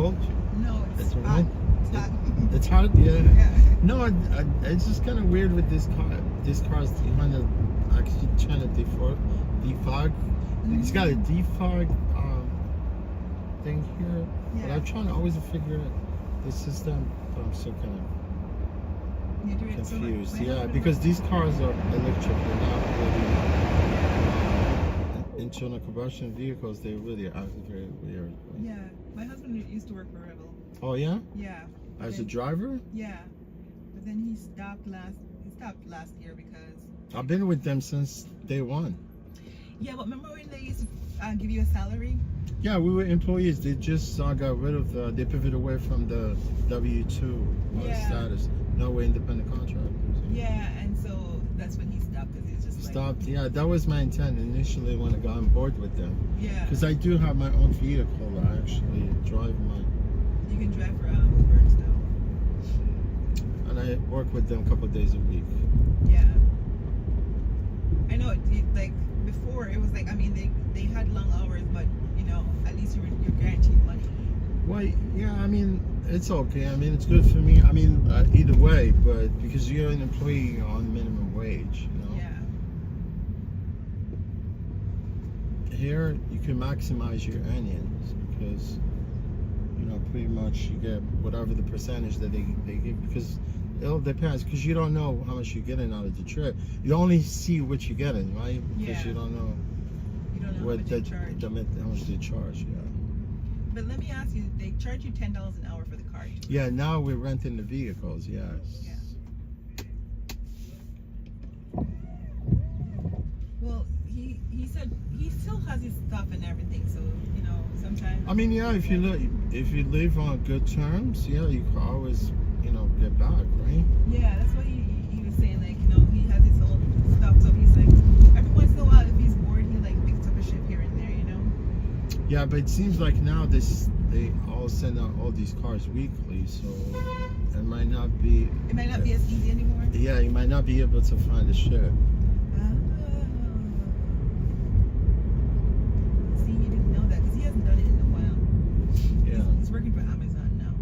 cold?
No, it's hot.
hot.
It's hot.
It's hot, yeah.
Yeah.
No, it's just kind of weird with this car. This car's kind of actually trying to defog. It's got a defog thing here, but
Yeah.
I'm trying to always figure the system. But I'm still kind
You do
of
it so much.
confused.
My
Yeah,
husband
because
was-
these cars are electric. They're not really internal combustion vehicles. They really are very weird.
Yeah, my husband used to work for Rebel.
Oh yeah.
Yeah. but
As a
then-
driver.
Yeah, but then he stopped last year because.
I've been with them since day one.
Yeah, but remember when they used to give you a salary?
Yeah, we were employees. They just got rid of they pivoted away from the W-2
Yeah.
status. No, we're independent contractors.
Yeah, and so that's when he stopped because he's just like.
Stopped. Yeah, that was my intent initially when I got on board with them.
Yeah.
Because I do have my own vehicle. I actually drive my.
You can drive for Uber and stuff.
And I work with them a couple of days a week.
Yeah. I know. Like before, it was like they had long hours, but at least you're guaranteed money.
Well, yeah, I mean, it's okay. I mean, it's good for me. I mean, either way, but because you're an employee, you're on minimum wage,
Yeah.
Here, you can maximize your earnings because, pretty much you get whatever the percentage that they give because it all depends because you don't know how much you're getting out of the trip. You only see what you're getting, right? Because
Yeah.
you don't know
How much they charge.
how much they charge, yeah.
But let me ask you, they charge you $10 an hour for the car.
Yeah, now we're renting the vehicles, yes.
Yeah. Well, he said he still has his stuff and everything, so sometimes.
I mean, yeah, if you live on good terms, yeah, you can always, get back, right?
Yeah, that's what he was saying. Like, he has his own stuff, so he's like, every once in a while, if he's bored, he like picks up a ship here and there,
Yeah, but it seems like now they all send out all these cars weekly, so it might not be.
It might not be as easy anymore.
Yeah, you might not be able to find a ship.
See, he didn't know that because he hasn't done it in a while.
Yeah.
He's working for Amazon now.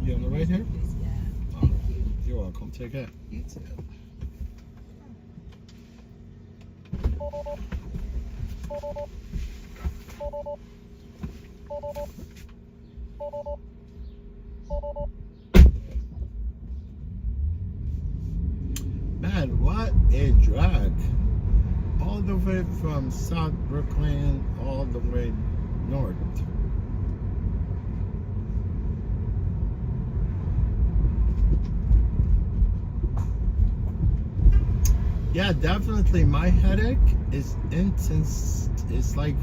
You on the right here? Oh, you're welcome. Take care.
You too.
Man, what a drag. All the way from South Brooklyn all the way north. Yeah, definitely my headache is intense. It's like,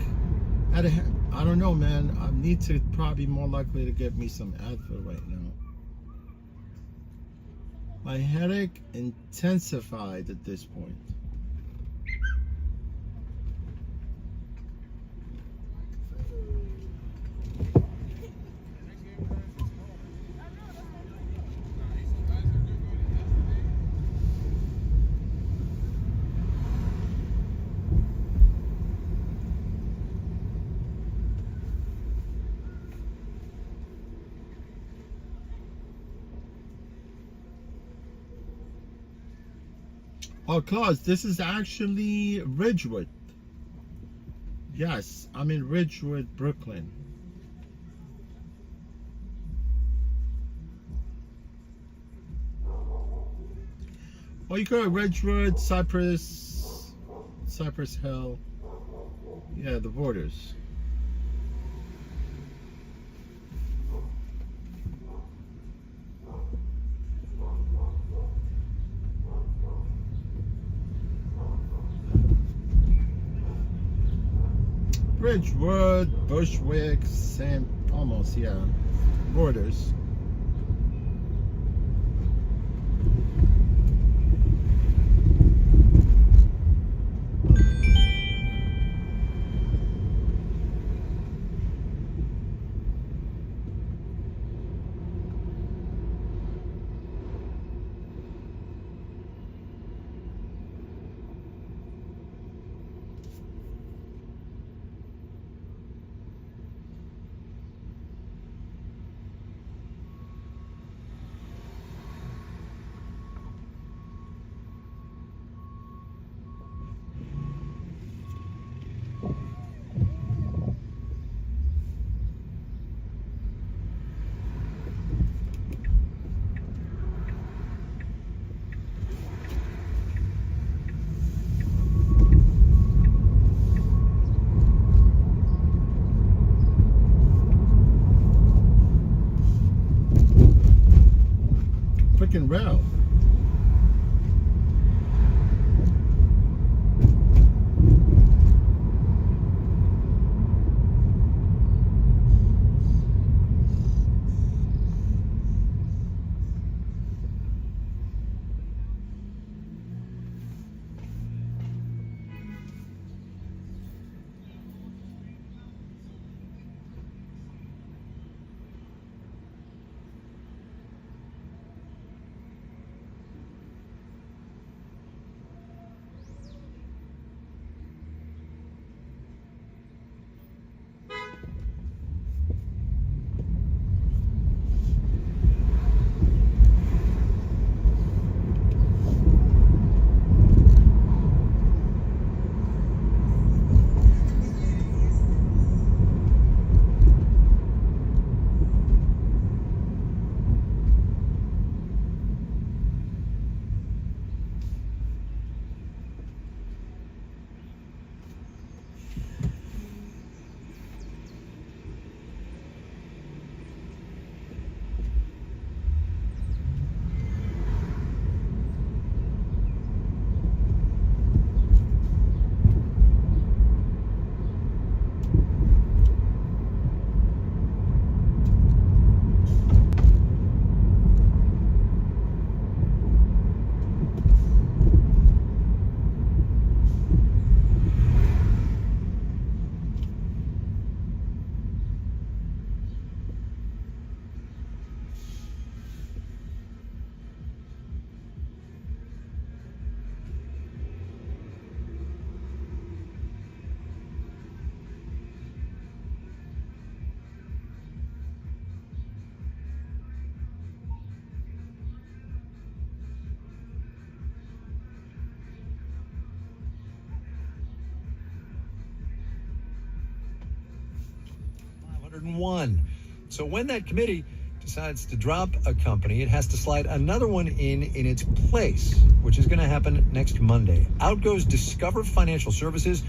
I don't know, man. I need to probably more likely to get me some Advil right now. My headache intensified at this point. Oh, Claus, this is actually Ridgewood. Yes, I'm in Ridgewood, Brooklyn. Oh, you go to Ridgewood, Cypress Hill. Yeah, the borders. Ridgewood, Bushwick, same, almost, yeah, borders. Freaking rail.
101. So when that committee decides to drop a company, it has to slide another one in its place, which is going to happen next Monday. Out goes Discover Financial Services,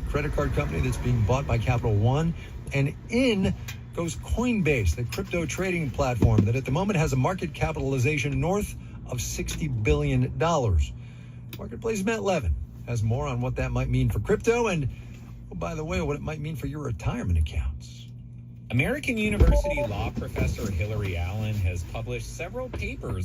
credit card company that's being bought by Capital One, and in goes Coinbase, the crypto trading platform that at the moment has a market capitalization north of $60 billion. Marketplace Matt Levin has more on what that might mean for crypto and, oh, by the way, what it might mean for your retirement accounts.
American University law professor Hillary Allen has published several papers.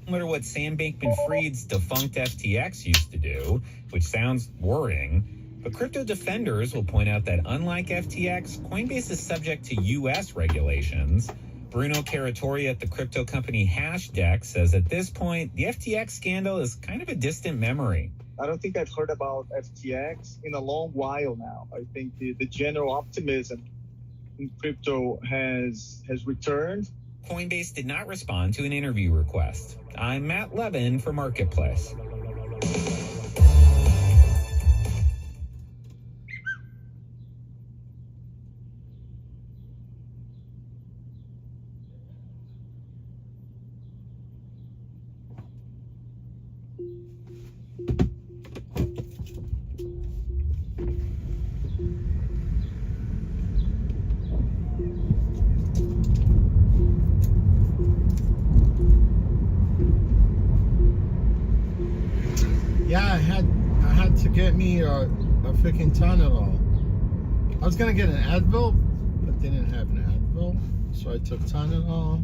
Similar to what Sam Bankman-Fried's defunct FTX used to do, which sounds worrying. But crypto defenders will point out that unlike FTX, Coinbase is subject to U.S. regulations. Bruno Caratori at the crypto company Hashdex says at this point, the FTX scandal is kind of a distant memory.
I don't think I've heard about FTX in a long while now. I think the general optimism in crypto has returned.
Coinbase did not respond to an interview request. I'm Matt Levin for Marketplace.
Yeah, I had to get me a freaking Tylenol. I was gonna get an Advil, but they didn't have an Advil, so I took Tylenol.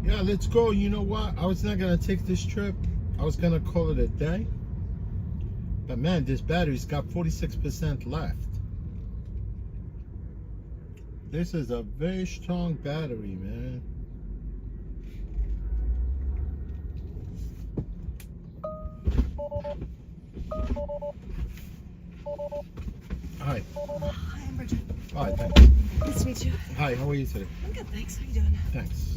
Yeah, let's go. You know what? I was not gonna take this trip. I was gonna call it a day. But man, this battery's got 46% left. This is a very strong battery, man. Hi.
Hi, I'm Bridget.
Hi, thanks.
Nice to meet you.
Hi, how are you today?
I'm good, thanks. How you doing?
Thanks.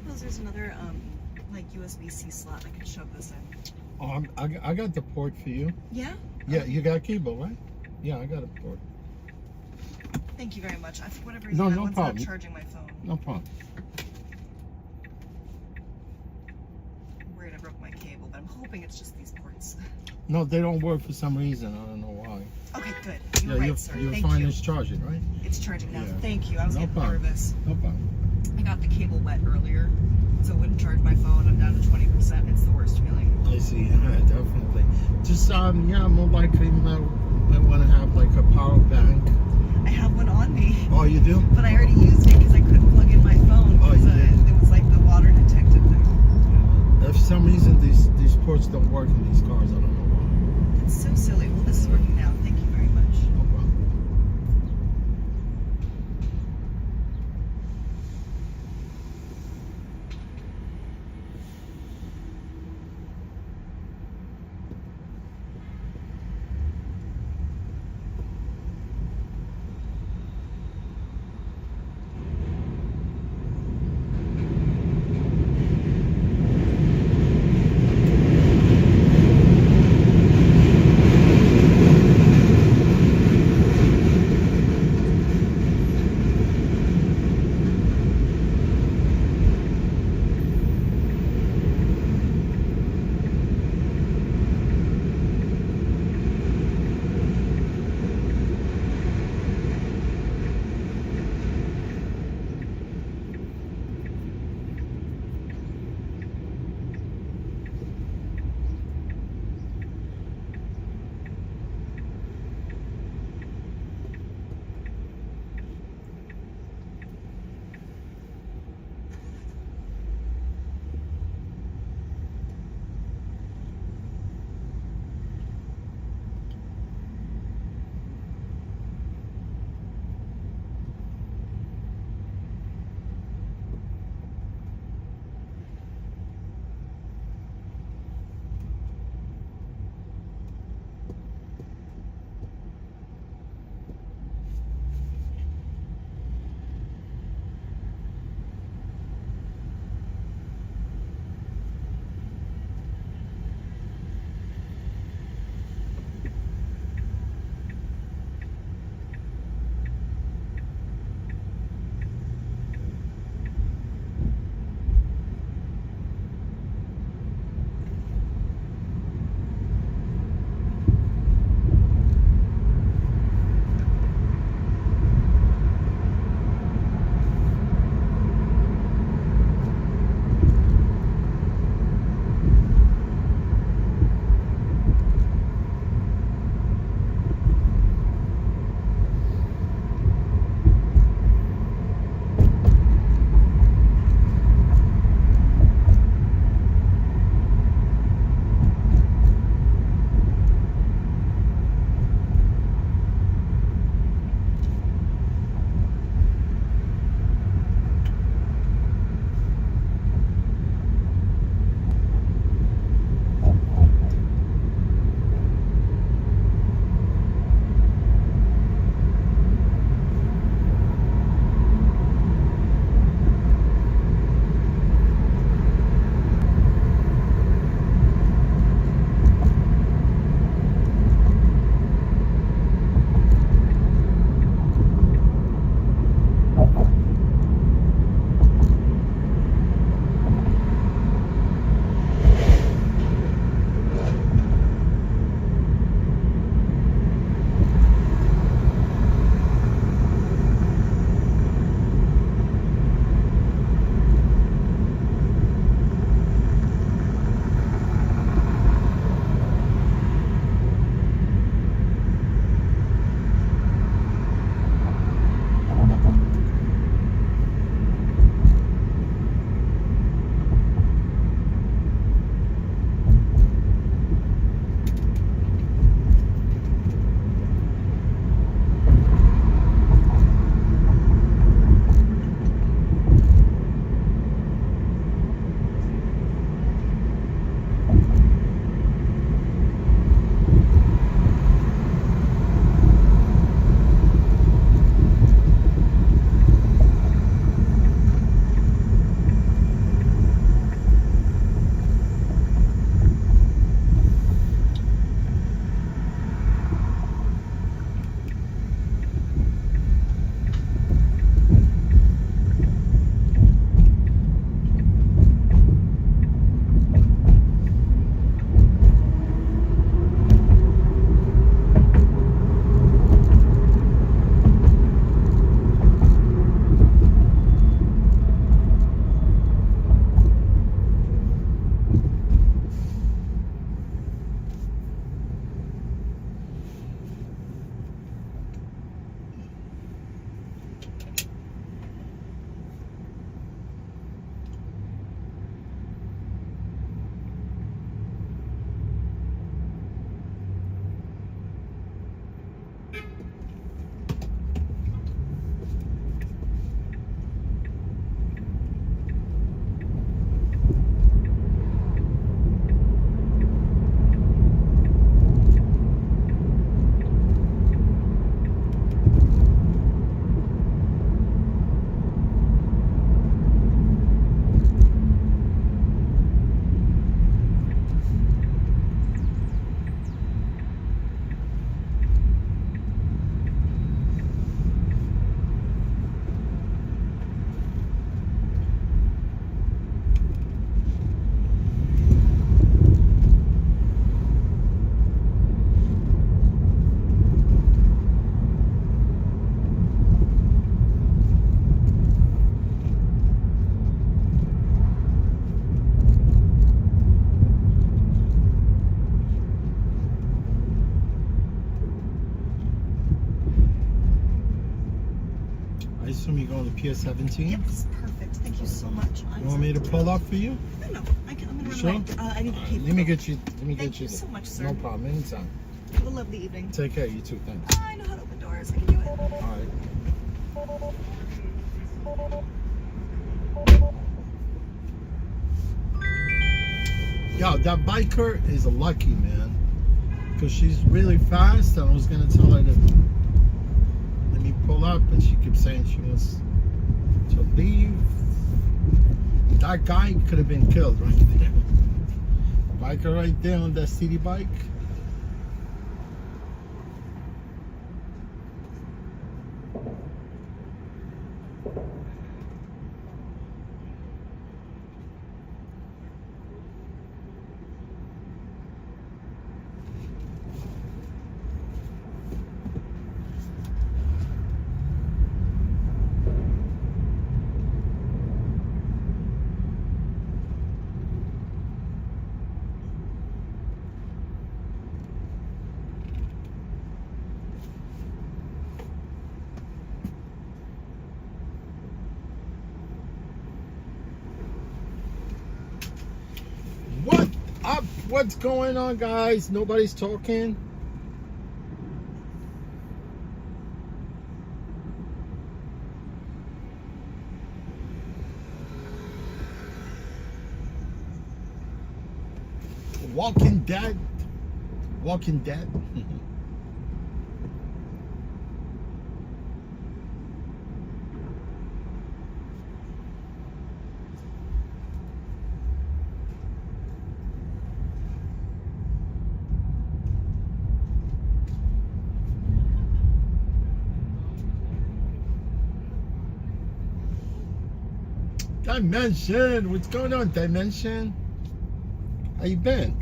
suppose there's another like USB-C slot I could shove this in?
Oh, I got the port for you.
Yeah?
Yeah, you got a cable, right? Yeah, I got a port.
Thank you very much. For whatever reason,
No,
I
no
wasn't
problem.
charging my phone.
No problem.
I'm worried I broke my cable, but I'm hoping it's just these ports.
No, they don't work for some reason. I don't know why.
Okay, good. You're right, sir.
You'll
Thank
find
you.
it's charging, right?
It's charging now.
Yeah.
Thank you. I was
No
getting
problem.
nervous.
No problem.
I got the cable wet earlier, so it wouldn't charge my phone. I'm down to 20%. It's the worst feeling.
I see. Yeah, definitely. Just yeah, more likely might want to have like a power bank.
I have one on me.
Oh, you do?
But I already used it because I couldn't plug in my phone.
Oh, you did?
It was like the water detected thing.
If for some reason these ports don't work in these cars, I don't know why.
It's so silly. Well, this is working now. Thank you very much.
No problem. Pier 17?
Yep, it's perfect. Thank you so much.
You want me to pull up for you?
No, I'm gonna run
Sure?
away. I need to keep.
Let me get you.
Thank you so much, sir.
No problem. Anytime.
Have a lovely evening.
Take care. You too. Thanks.
I know how to open doors. I can do it.
All right. Yo, that biker is lucky, man. Because she's really fast, and I was going to tell her to let me pull up, but she keeps saying she wants to leave. That guy could have been killed right there. Biker right there on that city bike. What up? What's going on, guys? Nobody's talking. Walking Dead. Walking Dead. Dimension, what's going on, Dimension? How you been?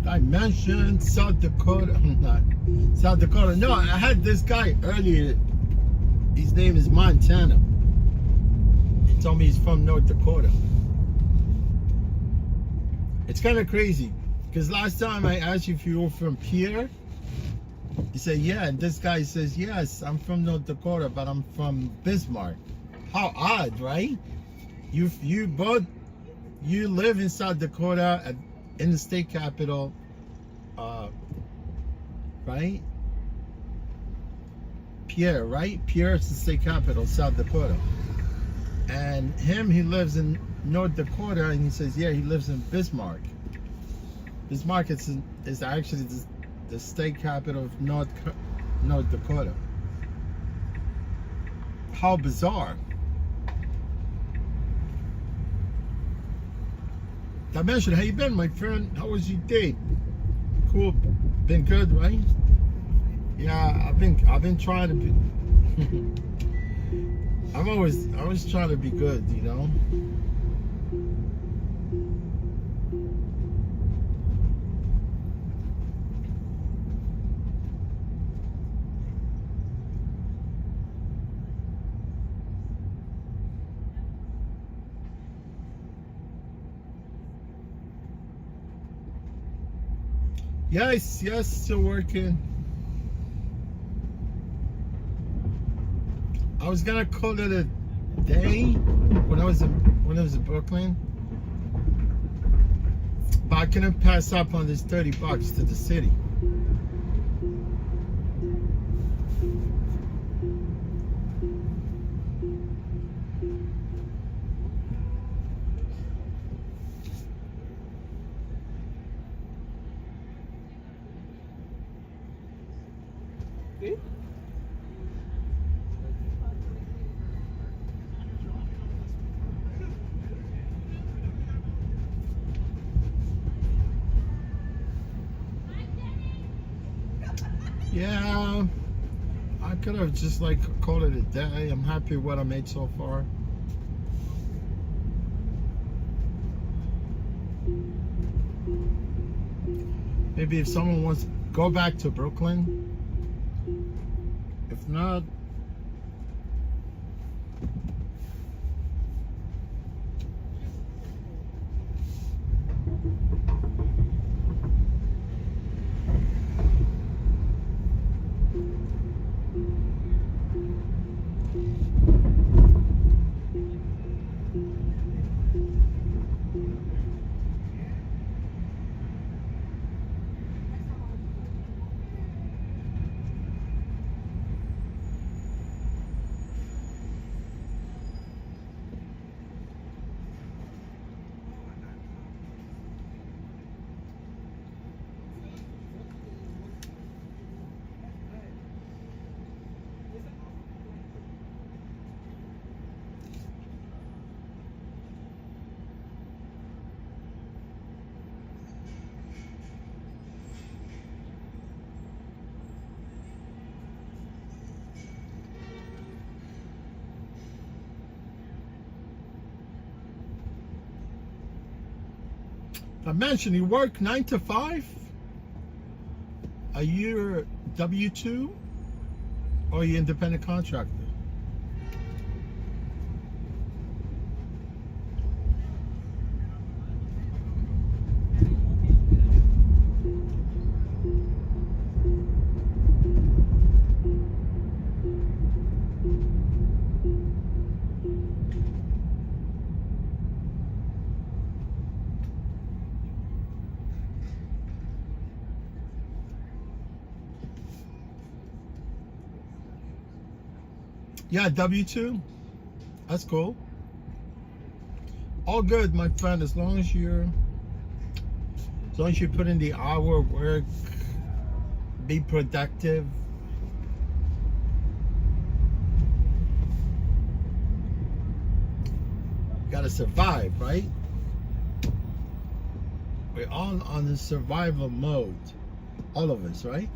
Dimension, South Dakota. Not South Dakota. No, I had this guy earlier. His name is Montana. He told me he's from North Dakota. It's kind of crazy. Because last time I asked you if you were from Pierre, you said, yeah, and this guy says, yes, I'm from North Dakota, but I'm from Bismarck. How odd, right? You live in South Dakota, in the state capital, right? Pierre, right? Pierre is the state capital, South Dakota. And he lives in North Dakota, and he says, yeah, he lives in Bismarck. Bismarck is actually the state capital of North Dakota. How bizarre. Dimension, how you been, my friend? How was your day? Cool. Been good, right? Yeah, I've been trying to be I'm always trying to be good, you know? Yes, still working. I was gonna call it a day when I was in Brooklyn, but I couldn't pass up on this $30 to the city. Yeah, I could have just like called it a day. I'm happy with what I made so far. Maybe if someone wants to go back to Brooklyn. If not, I mentioned you work 9 to 5. Are you W-2 or are you independent contractor? Yeah, W-2. That's cool. All good, my friend, as long as you put in the hour work, be productive. Gotta survive, right? We're all on the survival mode. All of us, right?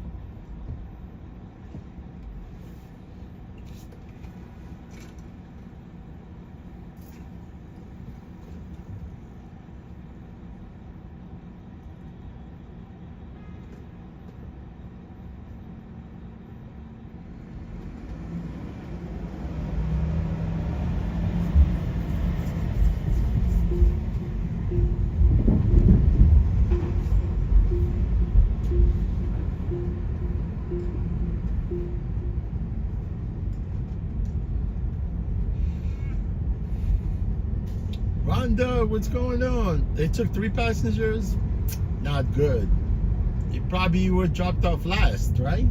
Rhonda, what's going on? They took 3 passengers? Not good. You probably were dropped off last, right?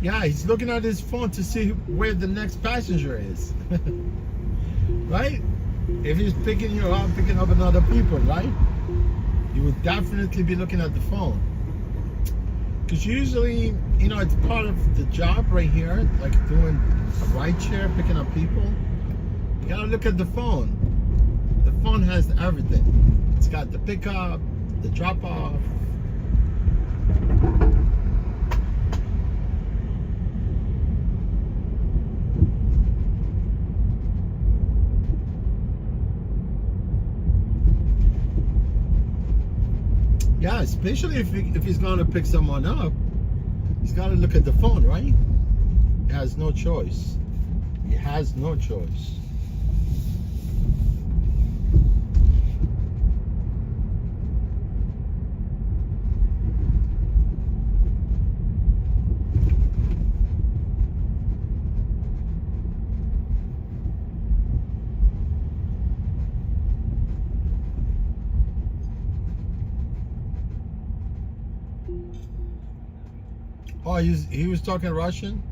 Yeah, he's looking at his phone to see where the next passenger is. Right? If he's picking you up, picking up another people, right? You would definitely be looking at the phone. Because usually, you know, it's part of the job right here, like doing a rideshare, picking up people. You gotta look at the phone. The phone has everything. It's got the pickup, the drop off. Yeah, especially if he's going to pick someone up, he's got to look at the phone, right? He has no choice. He has no choice. Oh, he was talking Russian?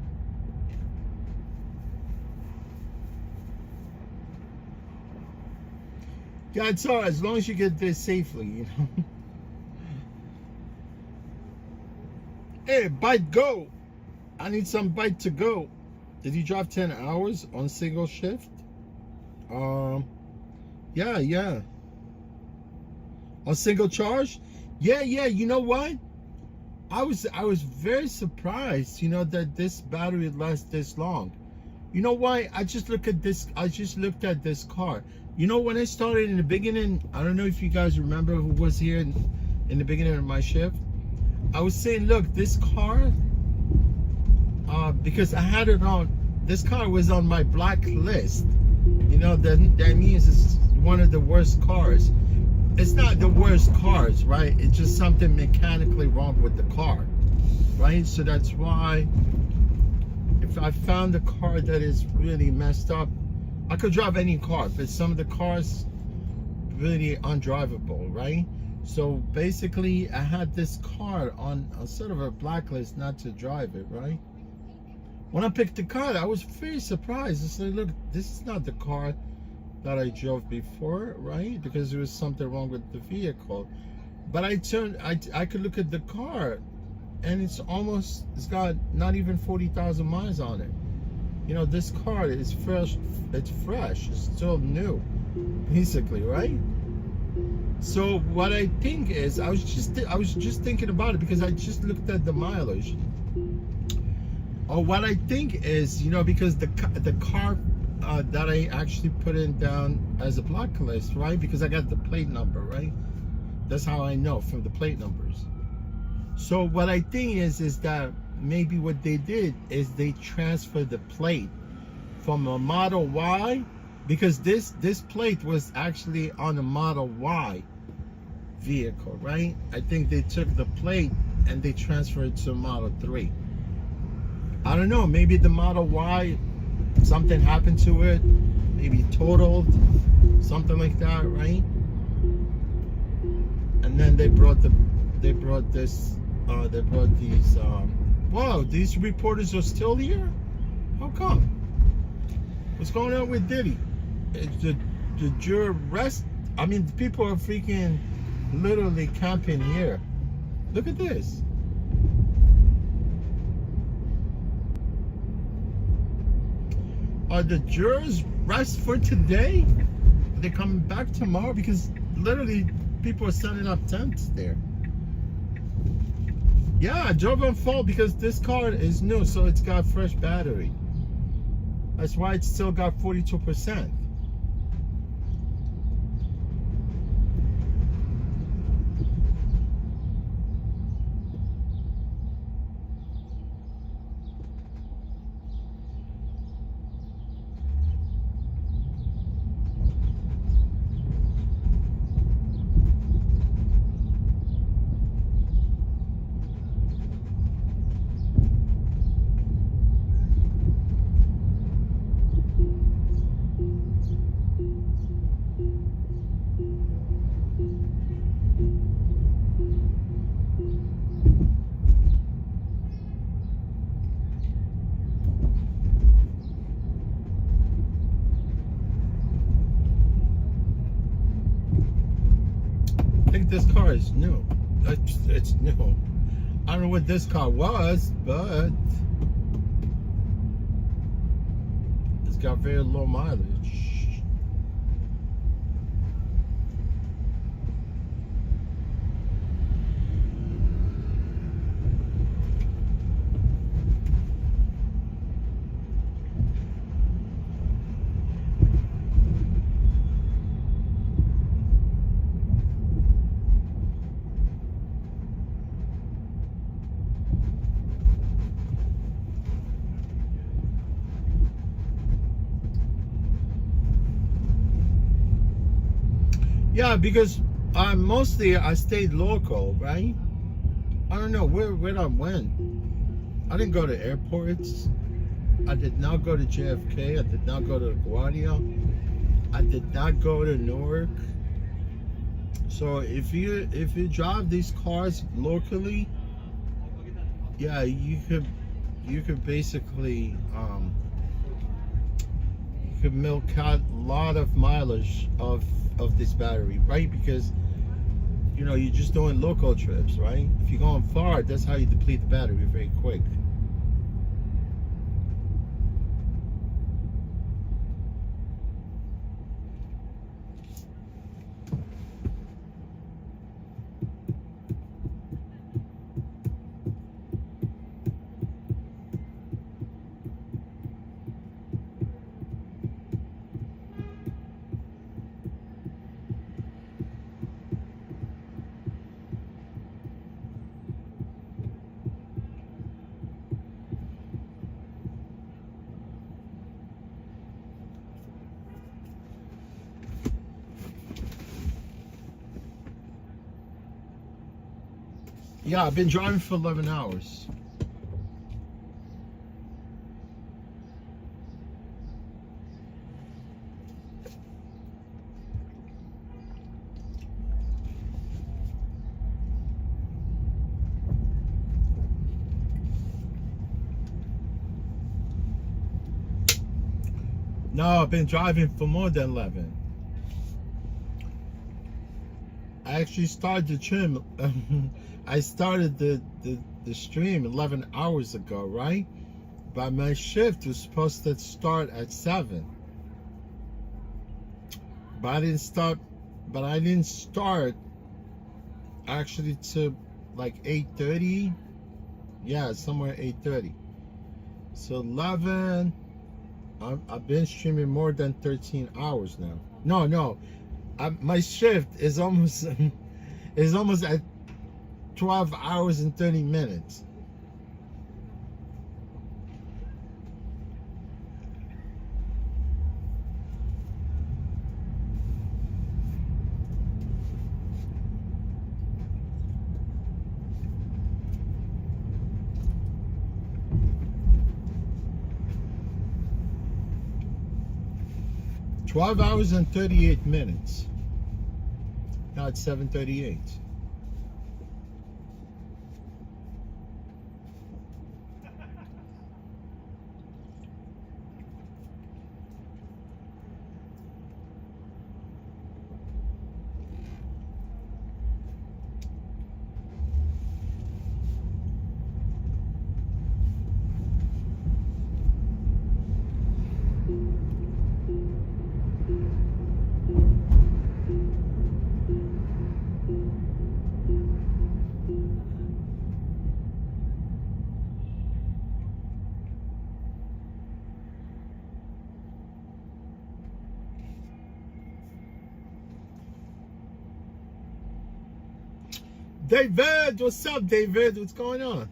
Yeah, it's all right, as long as you get there safely, you know. Hey, bite go. I need some bite to go. Did you drive 10 hours on single shift? Yeah. On single charge? Yeah, you know what? I was very surprised, you know, that this battery lasts this long. You know why? I just looked at this car. You know, when I started in the beginning, I don't know if you guys remember who was here in the beginning of my shift. I was saying, look, this car, because I had it on, this car was on my black list. You know, that means it's one of the worst cars. It's not the worst cars, right? It's just something mechanically wrong with the car, right? So that's why if I found a car that is really messed up, I could drive any car, but some of the cars really undrivable, right? So basically, I had this car on a sort of a blacklist not to drive it, right? When I picked the car, I was very surprised. It's like, look, this is not the car that I drove before, right? Because there was something wrong with the vehicle. But I could look at the car, and it's got not even 40,000 miles on it. You know, this car is fresh. It's fresh. It's still new, basically, right? So what I think is, I was just thinking about it because I just looked at the mileage. Or what I think is, you know, because the car that I actually put in down as a blacklist, right? Because I got the plate number, right? That's how I know, from the plate numbers. So what I think is that maybe what they did is they transferred the plate from a Model Y, because this plate was actually on a Model Y vehicle, right? I think they took the plate and they transferred it to Model 3. I don't know, maybe the Model Y, something happened to it, maybe totaled, something like that, right? And then they brought these, wow, these reporters are still here? How come? What's going on with Diddy? The juror rest, I mean, people are freaking literally camping here. Look at this. Are the jurors rest for today? Are they coming back tomorrow? Because literally people are setting up tents there. Yeah, I drove on full because this car is new, so it's got fresh battery. That's why it's still got 42%. I think this car is new. It's new. I don't know what this car was, but it's got very low mileage. Yeah, because mostly I stayed local, right? I don't know where I went. I didn't go to airports. I did not go to JFK. I did not go to LaGuardia. I did not go to Newark. So if you drive these cars locally, yeah, you could basically you could milk out a lot of mileage of this battery, right? Because you know, you're just doing local trips, right? If you're going far, that's how you deplete the battery very quick. Yeah, I've been driving for 11 hours. No, I've been driving for more than 11. I actually started the trim. I started the stream 11 hours ago, right? But my shift was supposed to start at 7. But I didn't start actually to like 8:30. Yeah, somewhere 8:30. So 11. I've been streaming more than 13 hours now. No. My shift is almost at 12 hours and 30 minutes. $12 hours and 38 minutes. Now it's 7:38. David, what's up, David? What's going on?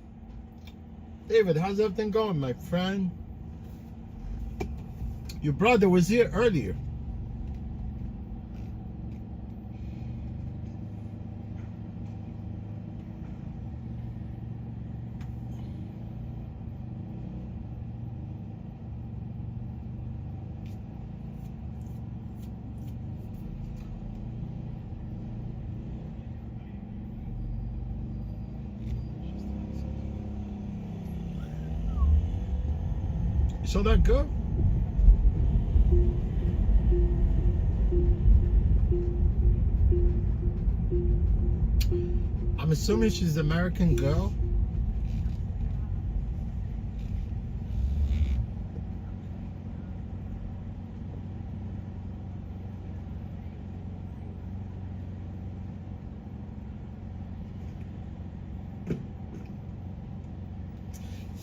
David, how's everything going, my friend? Your brother was here earlier. You saw that girl? I'm assuming she's an American girl.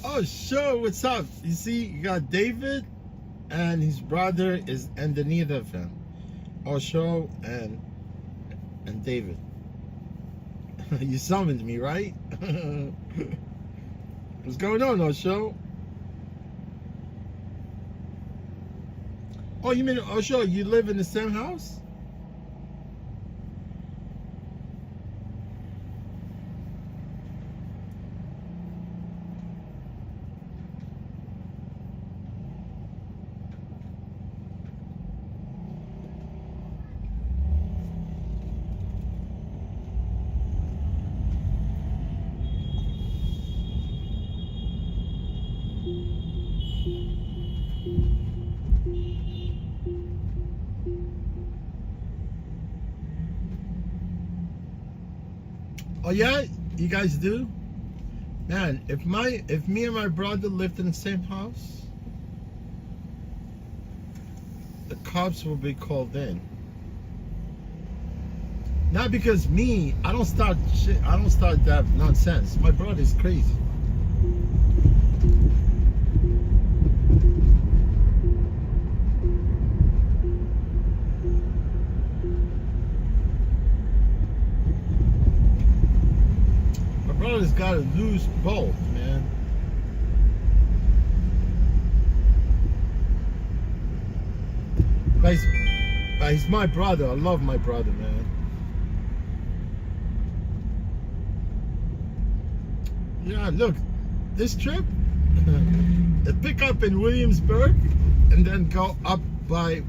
Oh, sure. What's up? You see, you got David and his brother is underneath of him. Osho and David. You summoned me, right? What's going on, Osho? Oh, you mean, Osho, you live in the same house? Oh yeah, you guys do? Man, if me and my brother lived in the same house, the cops will be called in. Not because I don't start shit, I don't start that nonsense. My brother's crazy. Brother's got a loose bolt, man. But he's my brother. I love my brother, man. Yeah, look, this trip, the pick up in Williamsburg, and then go up by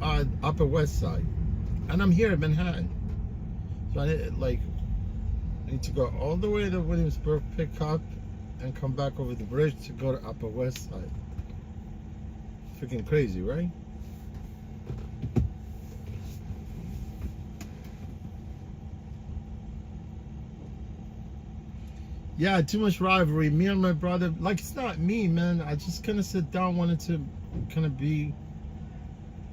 Upper West Side, and I'm here in Manhattan. So I need to go all the way to Williamsburg, pick up, and come back over the bridge to go to Upper West Side. Freaking crazy, right? Yeah, too much rivalry. Me and my brother, like, it's not me, man. I just kind of sit down, wanted to kind of be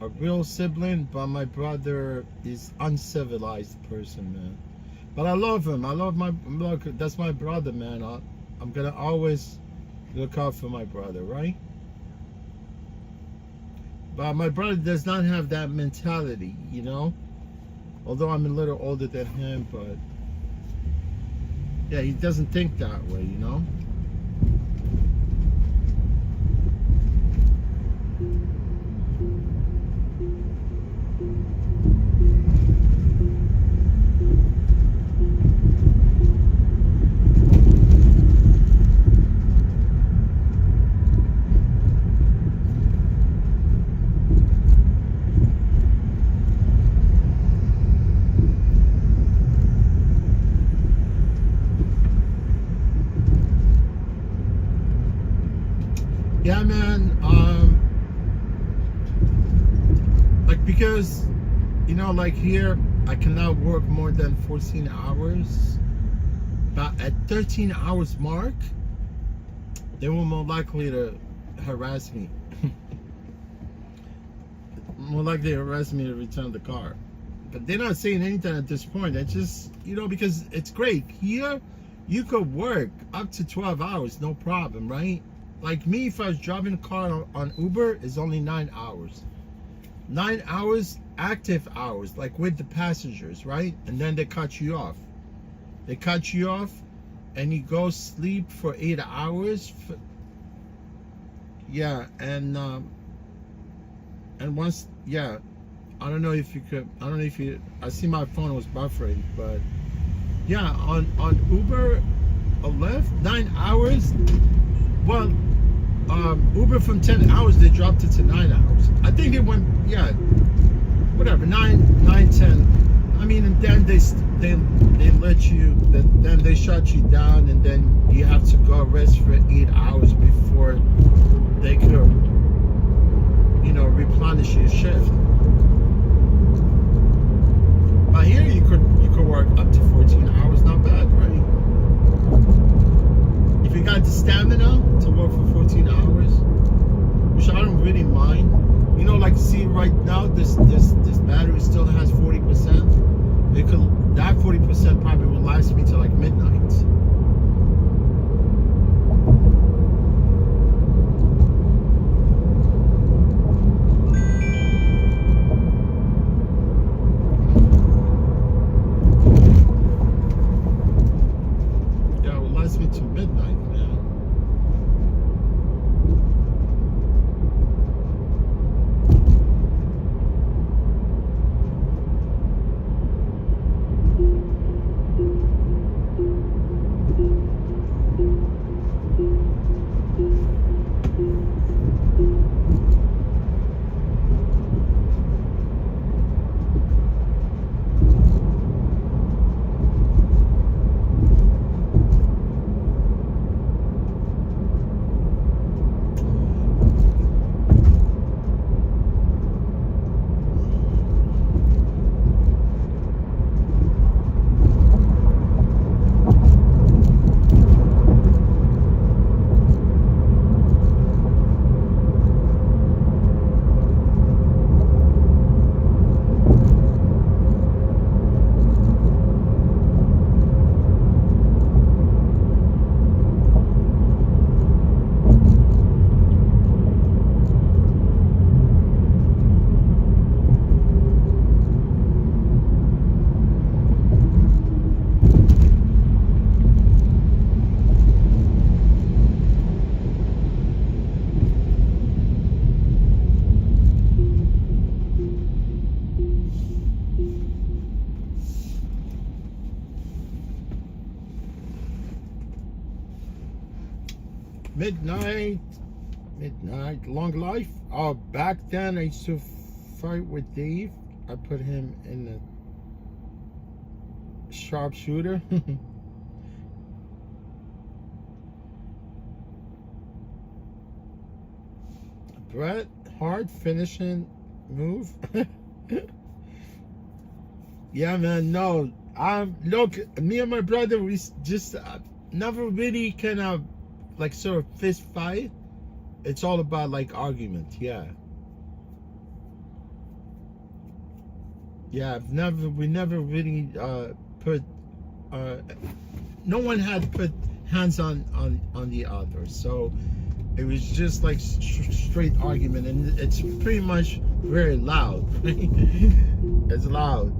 a real sibling, but my brother is uncivilized person, man. But I love him. I love my, look, that's my brother, man. I'm gonna always look out for my brother, right? But my brother does not have that mentality, you know? Although I'm a little older than him, but yeah, he doesn't think that way, you know? Yeah, man. Like, because, you know, like here, I cannot work more than 14 hours. But at 13 hours mark, they were more likely to harass me. More likely to harass me to return the car. But they're not saying anything at this point. It's just, you know, because it's great. Here, you could work up to 12 hours, no problem, right? Like me, if I was driving a car on Uber, it's only 9 hours. 9 hours, active hours, like with the passengers, right? And then they cut you off. They cut you off, and you go sleep for 8 hours. Yeah, and once, yeah, I don't know if you could, I don't know if you, I see my phone was buffering, but yeah, on Uber, a Lyft, 9 hours. Well, Uber from 10 hours, they dropped it to 9 hours. I think it went, yeah, whatever, 9, 10. I mean, and then they let you, then they shut you down, and then you have to go rest for 8 hours before they could, you know, replenish your shift. But here you could work up to 14 hours, not bad, right? If you got the stamina to work for 14 hours, which I don't really mind. You know, like, see right now, this battery still has 40%. It could, that 40% probably will last me till like midnight. Yeah, it will last me till midnight, man. Midnight, long life. Oh, back then I used to fight with Dave. I put him in the sharpshooter. Brett, hard finishing move. Yeah, man. No, look, me and my brother, we just never really kind of like sort of fist fight. It's all about like argument. Yeah. Yeah, we never really put, no one had put hands on the other. So it was just like straight argument, and it's pretty much very loud. It's loud.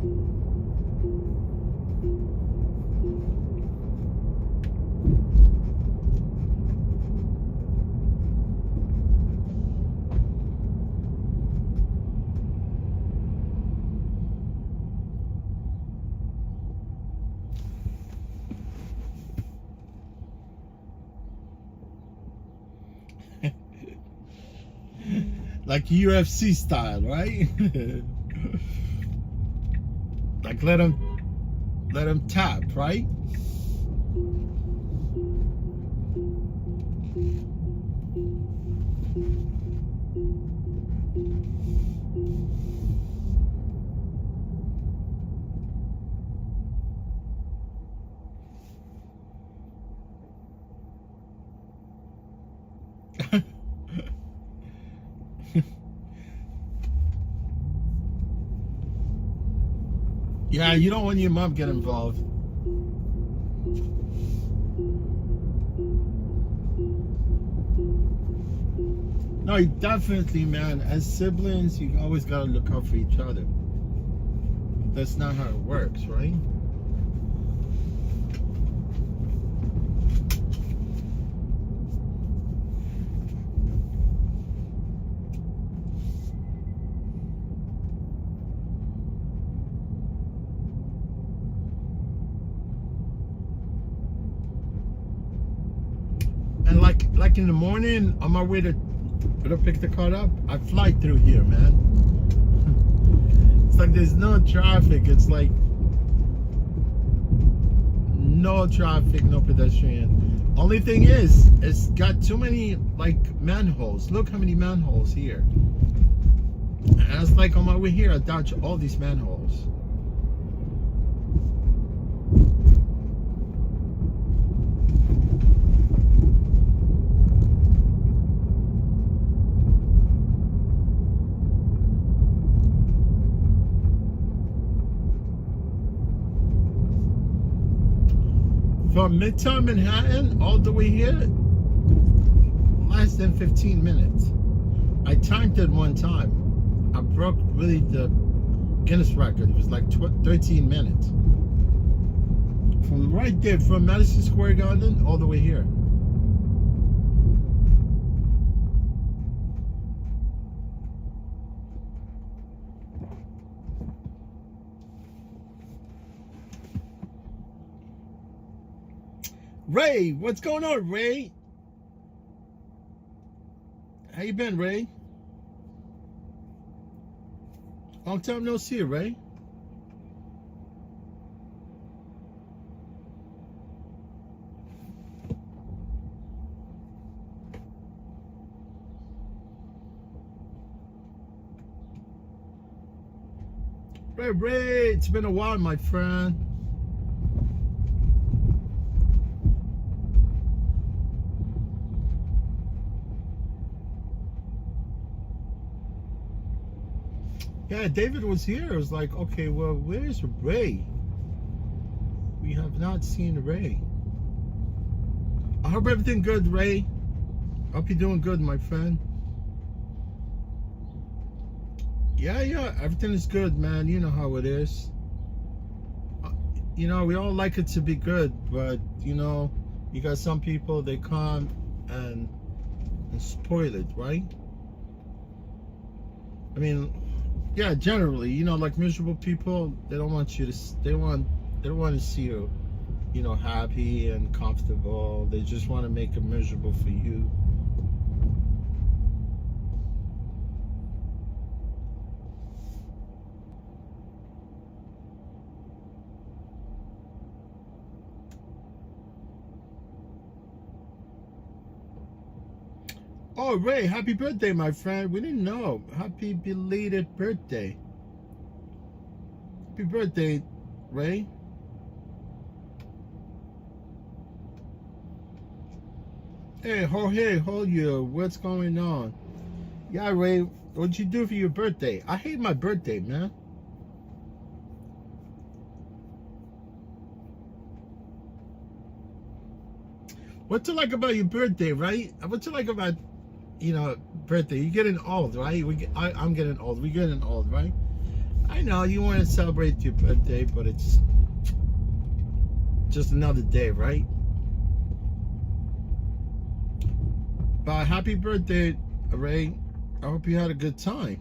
Like UFC style, right? Like let him tap, right? Yeah, you don't want your mom get involved. No, definitely, man. As siblings, you always gotta look out for each other. That's not how it works, right? And like in the morning, on my way to pick the car up, I fly through here, man. It's like there's no traffic. It's like no traffic, no pedestrian. Only thing is, it's got too many like manholes. Look how many manholes here. And it's like on my way here, I dodge all these manholes. From Midtown Manhattan all the way here, less than 15 minutes. I timed it one time. I broke really the Guinness record. It was like 13 minutes. From right there, from Madison Square Garden all the way here. Ray, what's going on, Ray? How you been, Ray? Long time no see, Ray. Ray, it's been a while, my friend. Yeah, David was here. It was like, okay, well, where's Ray? We have not seen Ray. I hope everything good, Ray. Hope you're doing good, my friend. Yeah, everything is good, man. You know how it is. You know, we all like it to be good, but, you know, you got some people, they come and spoil it, right? I mean, yeah, generally, you know, like miserable people, they don't want you to, they don't want to see you, you know, happy and comfortable. They just want to make it miserable for you. Oh, Ray, happy birthday, my friend. We didn't know. Happy belated birthday. Happy birthday, Ray. Hey, Jorge, hold you. What's going on? Yeah, Ray, what'd you do for your birthday? I hate my birthday, man. What you like about your birthday, right? What you like about, birthday? You're getting old, right? I'm getting old. We're getting old, right? I know you want to celebrate your birthday, but it's just another day, right? But happy birthday, Ray. I hope you had a good time.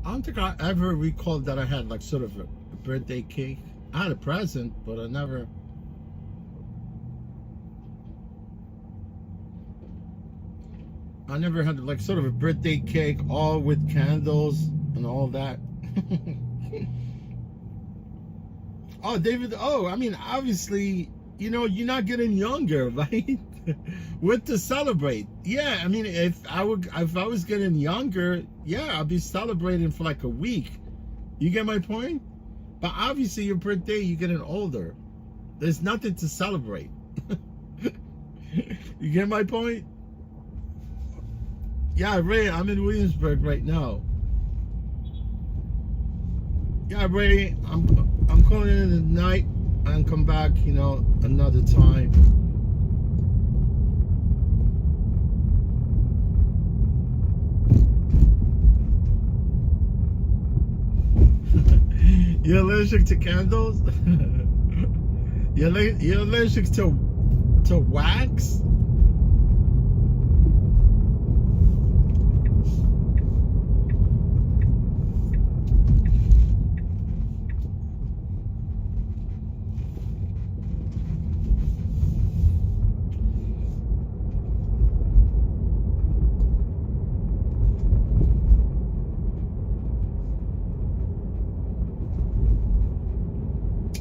I don't think I ever recalled that I had like sort of a birthday cake. I had a present, but I never had like sort of a birthday cake, all with candles and all that. Oh, David, I mean, obviously, you're not getting younger, right? What to celebrate? Yeah, I mean, if I was getting younger, yeah, I'd be celebrating for like a week. You get my point? But obviously, your birthday, you're getting older. There's nothing to celebrate. You get my point? Yeah, Ray, I'm in Williamsburg right now. Yeah, Ray, I'm calling in tonight and come back, another time. You're allergic to candles? You're allergic to wax?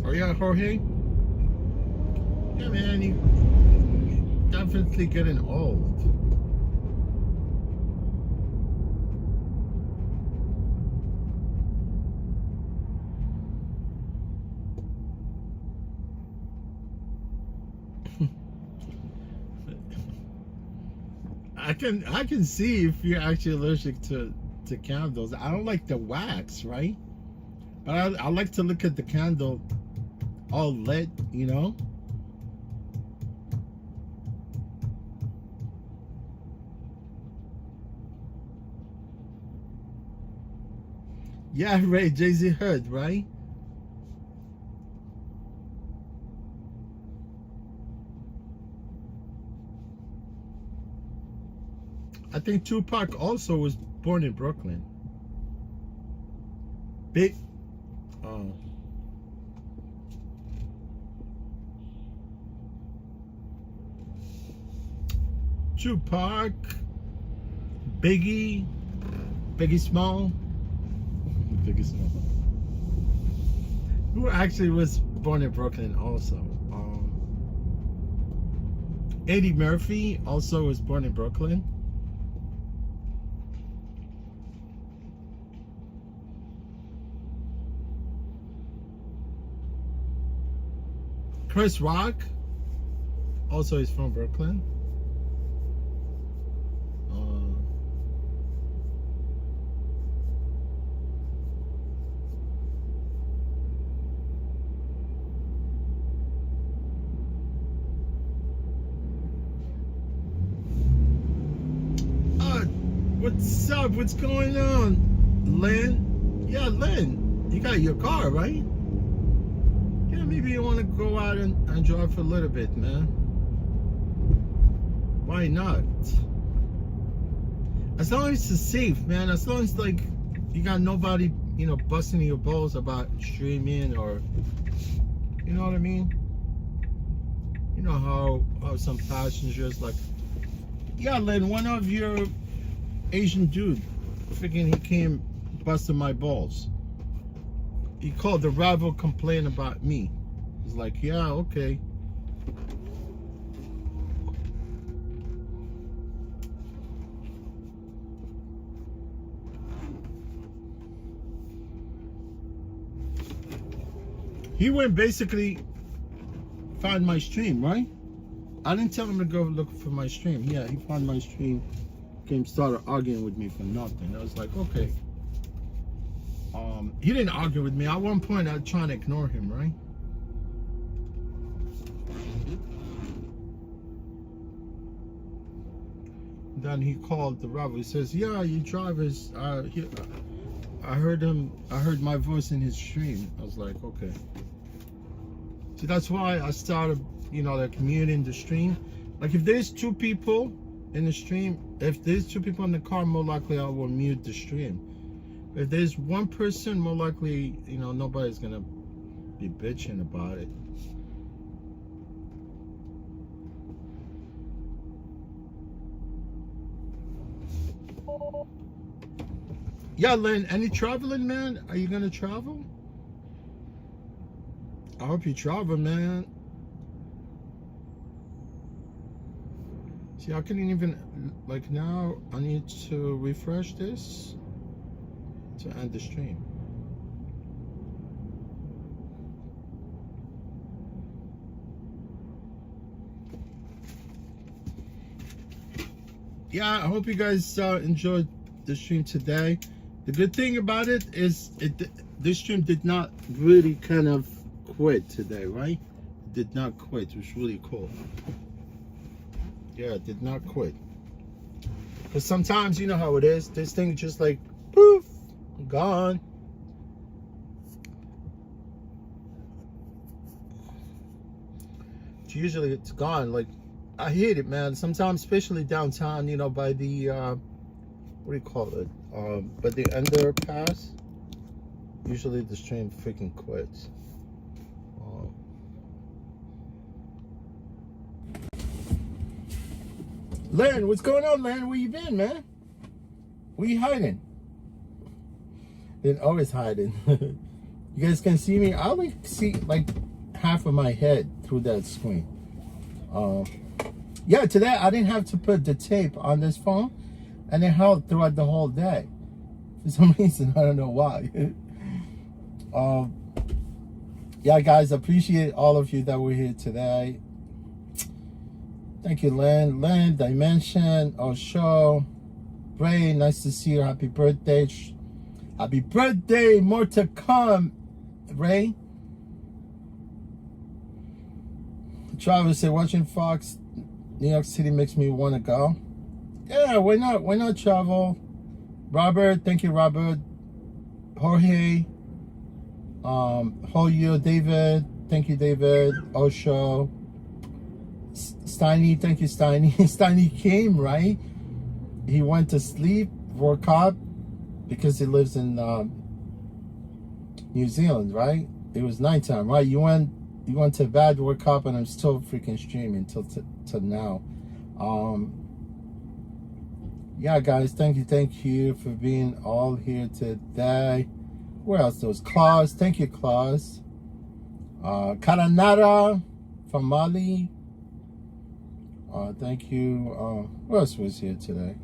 Oh yeah, Jorge? Yeah, man, you're definitely getting old. I can see if you're actually allergic to candles. I don't like the wax, right? But I like to look at the candle all lit, Yeah, Ray, Jay-Z Hood, right? I think Tupac also was born in Brooklyn. Big. Oh. Tupac, Biggie Small, who actually was born in Brooklyn also. Eddie Murphy also was born in Brooklyn. Chris Rock also is from Brooklyn. What's up? What's going on, Lynn? Yeah, Lynn, you got your car, right? Yeah, maybe you want to go out and drive for a little bit, man. Why not? As long as it's safe, man. As long as, like, you got nobody, you know, busting your balls about streaming or, you know what I mean? You know how some passengers, like, yeah, Lynn, one of your Asian dude, freaking, he came busting my balls. He called the rival, complain about me. He's like, yeah, okay. He went basically find my stream, right? I didn't tell him to go look for my stream. Yeah, he found my stream, came started arguing with me for nothing. I was like, okay. He didn't argue with me. At one point, I was trying to ignore him, right? Then he called the rival. He says, yeah, you drivers, I heard my voice in his stream. I was like, okay. See, that's why I started, you know, like muting the stream. Like, if there's 2 people in the stream, if there's 2 people in the car, more likely I will mute the stream. If there's 1 person, more likely, you know, nobody's gonna be bitching about it. Yeah, Lynn, any traveling, man? Are you gonna travel? I hope you travel, man. See, I couldn't even, like, now I need to refresh this to end the stream. Yeah, I hope you guys enjoyed the stream today. The good thing about it is this stream did not really kind of quit today, right? It did not quit, which was really cool. Yeah, it did not quit. Because sometimes, you know how it is, this thing just like, poof, gone. Usually it's gone. Like, I hate it, man. Sometimes, especially downtown, you know, by the, what do you call it? By the underpass, usually the stream freaking quits. Len, what's going on, Len? Where you been, man? Where you hiding? Been always hiding. You guys can see me. I only see like half of my head through that screen. Yeah, today I didn't have to put the tape on this phone, and it held throughout the whole day. For some reason, I don't know why. Yeah, guys, appreciate all of you that were here today. Thank you, Len, Dimension, Osho, Ray, nice to see you. Happy birthday. Happy birthday. More to come, Ray. Travis said, watching Fox, New York City makes me want to go. Yeah, why not? Why not travel? Robert, thank you, Robert. Jorge, Hoyo, David, thank you, David. Osho, Steiny, thank you, Steiny. Steiny came, right? He went to sleep, woke up, because he lives in New Zealand, right? It was nighttime, right? You went to bed, woke up, and I'm still freaking streaming till now. Yeah, guys, thank you for being all here today. Where else? There was Klaus. Thank you, Klaus. Karanara from Mali. Thank you. Who else was here today?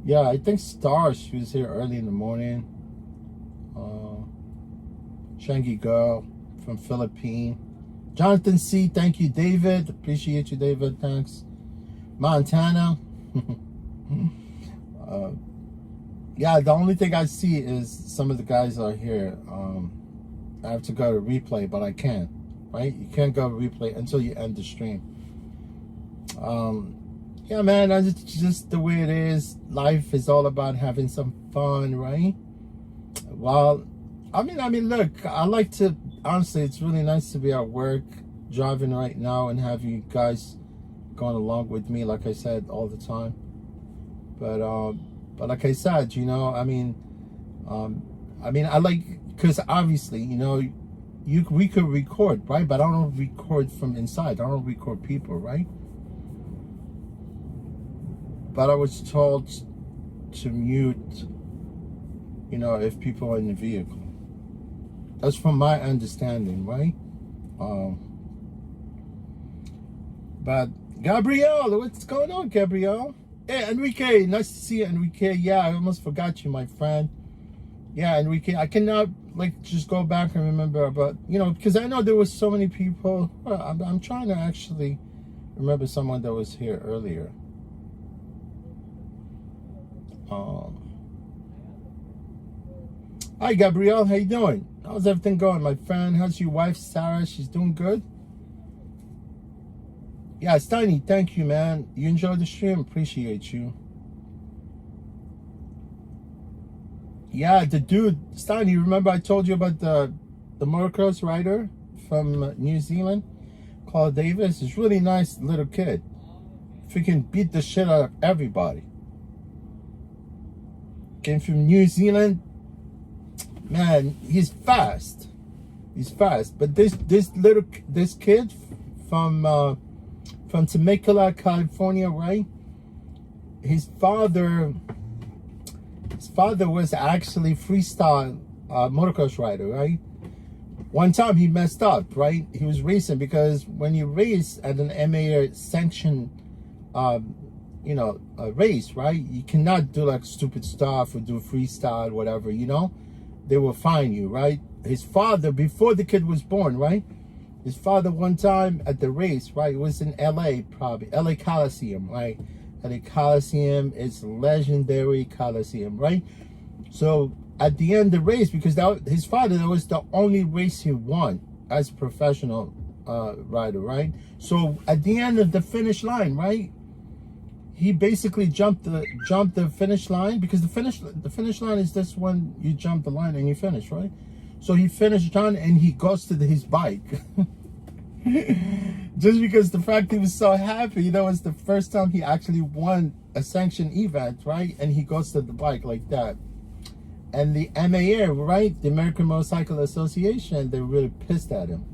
Yeah, I think Star, she was here early in the morning. Shangy Girl from Philippines. Jonathan C, thank you, David. Appreciate you, David. Thanks. Montana. Yeah, the only thing I see is some of the guys are here. I have to go to replay, but I can't. Right? You can't go to replay until you end the stream. Yeah, man, it's just the way it is. Life is all about having some fun, right? Well, I mean, look, I like to, honestly, it's really nice to be at work, driving right now, and have you guys going along with me, like I said, all the time. But like I said, you know, I mean, I like, because obviously, you know, we could record, right? But I don't record from inside. I don't record people, right? But I was told to mute, you know, if people are in the vehicle. That's from my understanding, right? But Gabrielle, what's going on, Gabrielle? Hey, Enrique, nice to see you, Enrique. Yeah, I almost forgot you, my friend. Yeah, Enrique, I cannot like just go back and remember, but you know, because I know there was so many people. Well, I'm trying to actually remember someone that was here earlier. Hi, Gabrielle, how you doing? How's everything going, my friend? How's your wife, Sarah? She's doing good? Yeah, Steiny, thank you, man. You enjoyed the stream? Appreciate you. Yeah, the dude, Steiny, remember I told you about the motocross rider from New Zealand called Davis? He's a really nice little kid. Freaking beat the shit out of everybody. Came from New Zealand. Man, he's fast. He's fast. But this kid from Temecula, California, right? His father was actually freestyle motocross rider, right? One time he messed up, right? He was racing, because when you race at an MA sanctioned you know, a race, right? You cannot do like stupid stuff or do freestyle, whatever, you know? They will fine you, right? His father, before the kid was born, right? His father one time at the race, right? It was in LA, probably. LA Coliseum, right? LA Coliseum is legendary Coliseum, right? So at the end of the race, because his father, that was the only race he won as a professional rider, right? So at the end of the finish line, right? He basically jumped the finish line, because the finish line is this one, you jump the line and you finish, right? So he finished on and he ghosted his bike. Just because the fact he was so happy, you know, it's the first time he actually won a sanctioned event, right? And he ghosted the bike like that. And the MAA, right, the American Motorcycle Association, they're really pissed at him.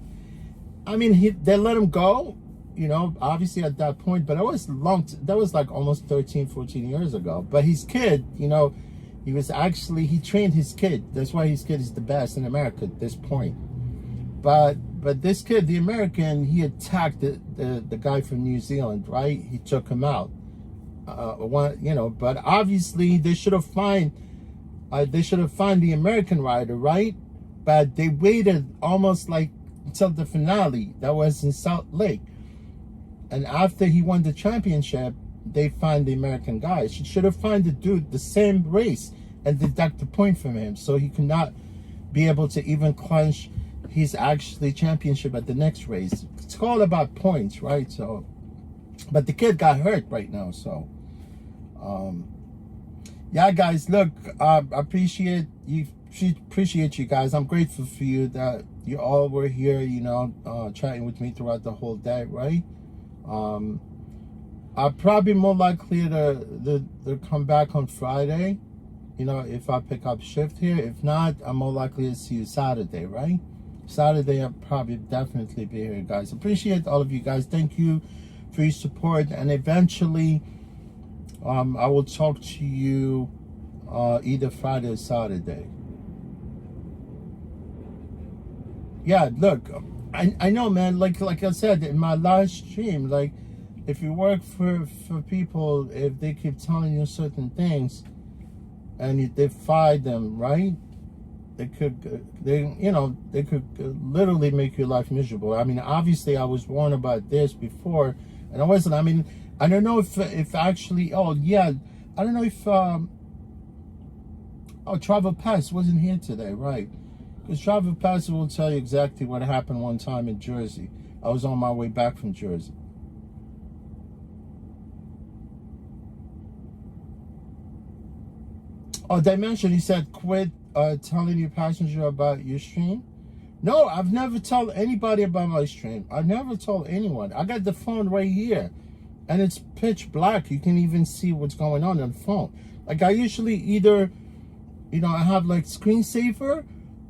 I mean, they let him go, you know, obviously at that point, but that was like almost 13, 14 years ago. But his kid, you know, he trained his kid. That's why his kid is the best in America at this point. But this kid, the American, he attacked the guy from New Zealand, right? He took him out. You know, but obviously they should have fined the American rider, right? But they waited almost like until the finale. That was in Salt Lake. And after he won the championship, they fined the American guy. She should have fined the dude the same race and deduct the point from him, so he could not be able to even clinch his actually championship at the next race. It's all about points, right? So, but the kid got hurt right now, so yeah, guys, look, I appreciate you guys. I'm grateful for you that you all were here, you know, chatting with me throughout the whole day, right? I'll probably more likely to come back on Friday, you know, if I pick up shift here. If not, I'm more likely to see you Saturday, right? Saturday, I'll probably definitely be here, guys. Appreciate all of you guys. Thank you for your support. And eventually, I will talk to you either Friday or Saturday. Yeah, look, I know, man, like I said in my last stream, like, if you work for people, if they keep telling you certain things and they fire them, right? They could literally make your life miserable. I mean, obviously I was warned about this before, and I wasn't. I mean, I don't know if actually, oh yeah, I don't know if Travel Pass wasn't here today, right? Because Travel Pass will tell you exactly what happened one time in Jersey. I was on my way back from Jersey. Oh, Dimension, he said, quit telling your passenger about your stream. No, I've never told anybody about my stream. I never told anyone. I got the phone right here, and it's pitch black. You can even see what's going on the phone. Like, I usually either, you know, I have like screensaver,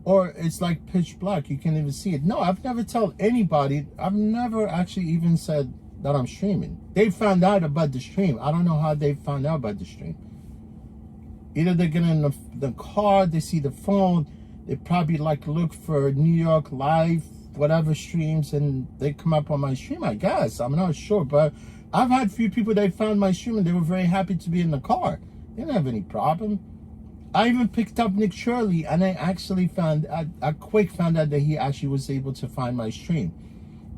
or it's like pitch black. You can't even see it. No, I've never told anybody. I've never actually even said that I'm streaming. They found out about the stream. I don't know how they found out about the stream. Either they get in the car, they see the phone, they probably like look for New York Live, whatever streams, and they come up on my stream, I guess. I'm not sure, but I've had a few people that found my stream and they were very happy to be in the car. They didn't have any problem. I even picked up Nick Shirley, and I actually found, I quick found out that he actually was able to find my stream.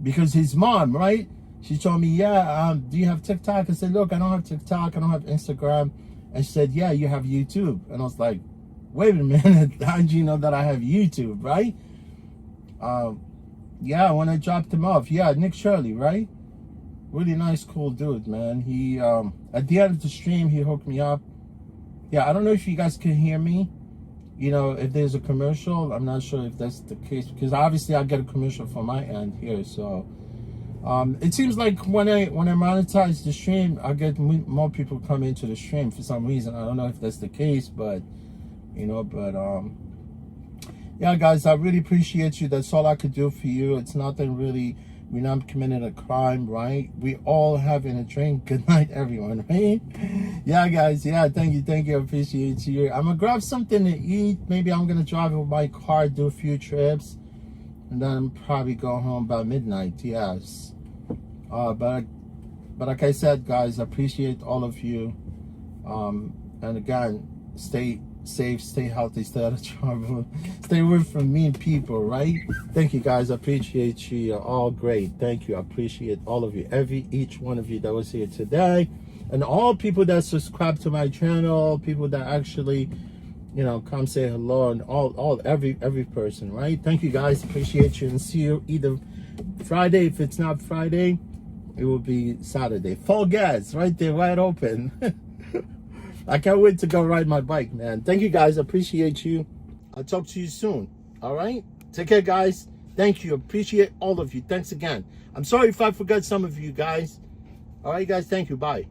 Because his mom, right? She told me, yeah, do you have TikTok? I said, look, I don't have TikTok, I don't have Instagram. And she said, yeah, you have YouTube. And I was like, wait a minute, how did you know that I have YouTube, right? Yeah, when I dropped him off, yeah, Nick Shirley, right? Really nice, cool dude, man. He, at the end of the stream, he hooked me up. Yeah, I don't know if you guys can hear me. You know, if there's a commercial, I'm not sure if that's the case, because obviously I get a commercial from my end here, so. It seems like when I monetize the stream, I get more people come into the stream for some reason. I don't know if that's the case, but you know, yeah, guys, I really appreciate you. That's all I could do for you. It's nothing really. We're not committing a crime, right? We all having a drink. Good night, everyone, right? Yeah, guys. Yeah, thank you. I appreciate you. I'm gonna grab something to eat. Maybe I'm gonna drive with my car, do a few trips, and then probably go home by midnight. Yes. But like I said, guys, I appreciate all of you. And again, stay safe, stay healthy, stay out of trouble, stay away from mean people, right? Thank you, guys. I appreciate you. You're all great. Thank you. I appreciate all of you, each one of you that was here today, and all people that subscribe to my channel, people that actually, you know, come say hello, and every person, right? Thank you, guys. Appreciate you, and see you either Friday. If it's not Friday, it will be Saturday. Full gas right there, wide open. I can't wait to go ride my bike, man. Thank you, guys. Appreciate you. I'll talk to you soon. All right? Take care, guys. Thank you. Appreciate all of you. Thanks again. I'm sorry if I forgot some of you guys. All right, guys. Thank you. Bye.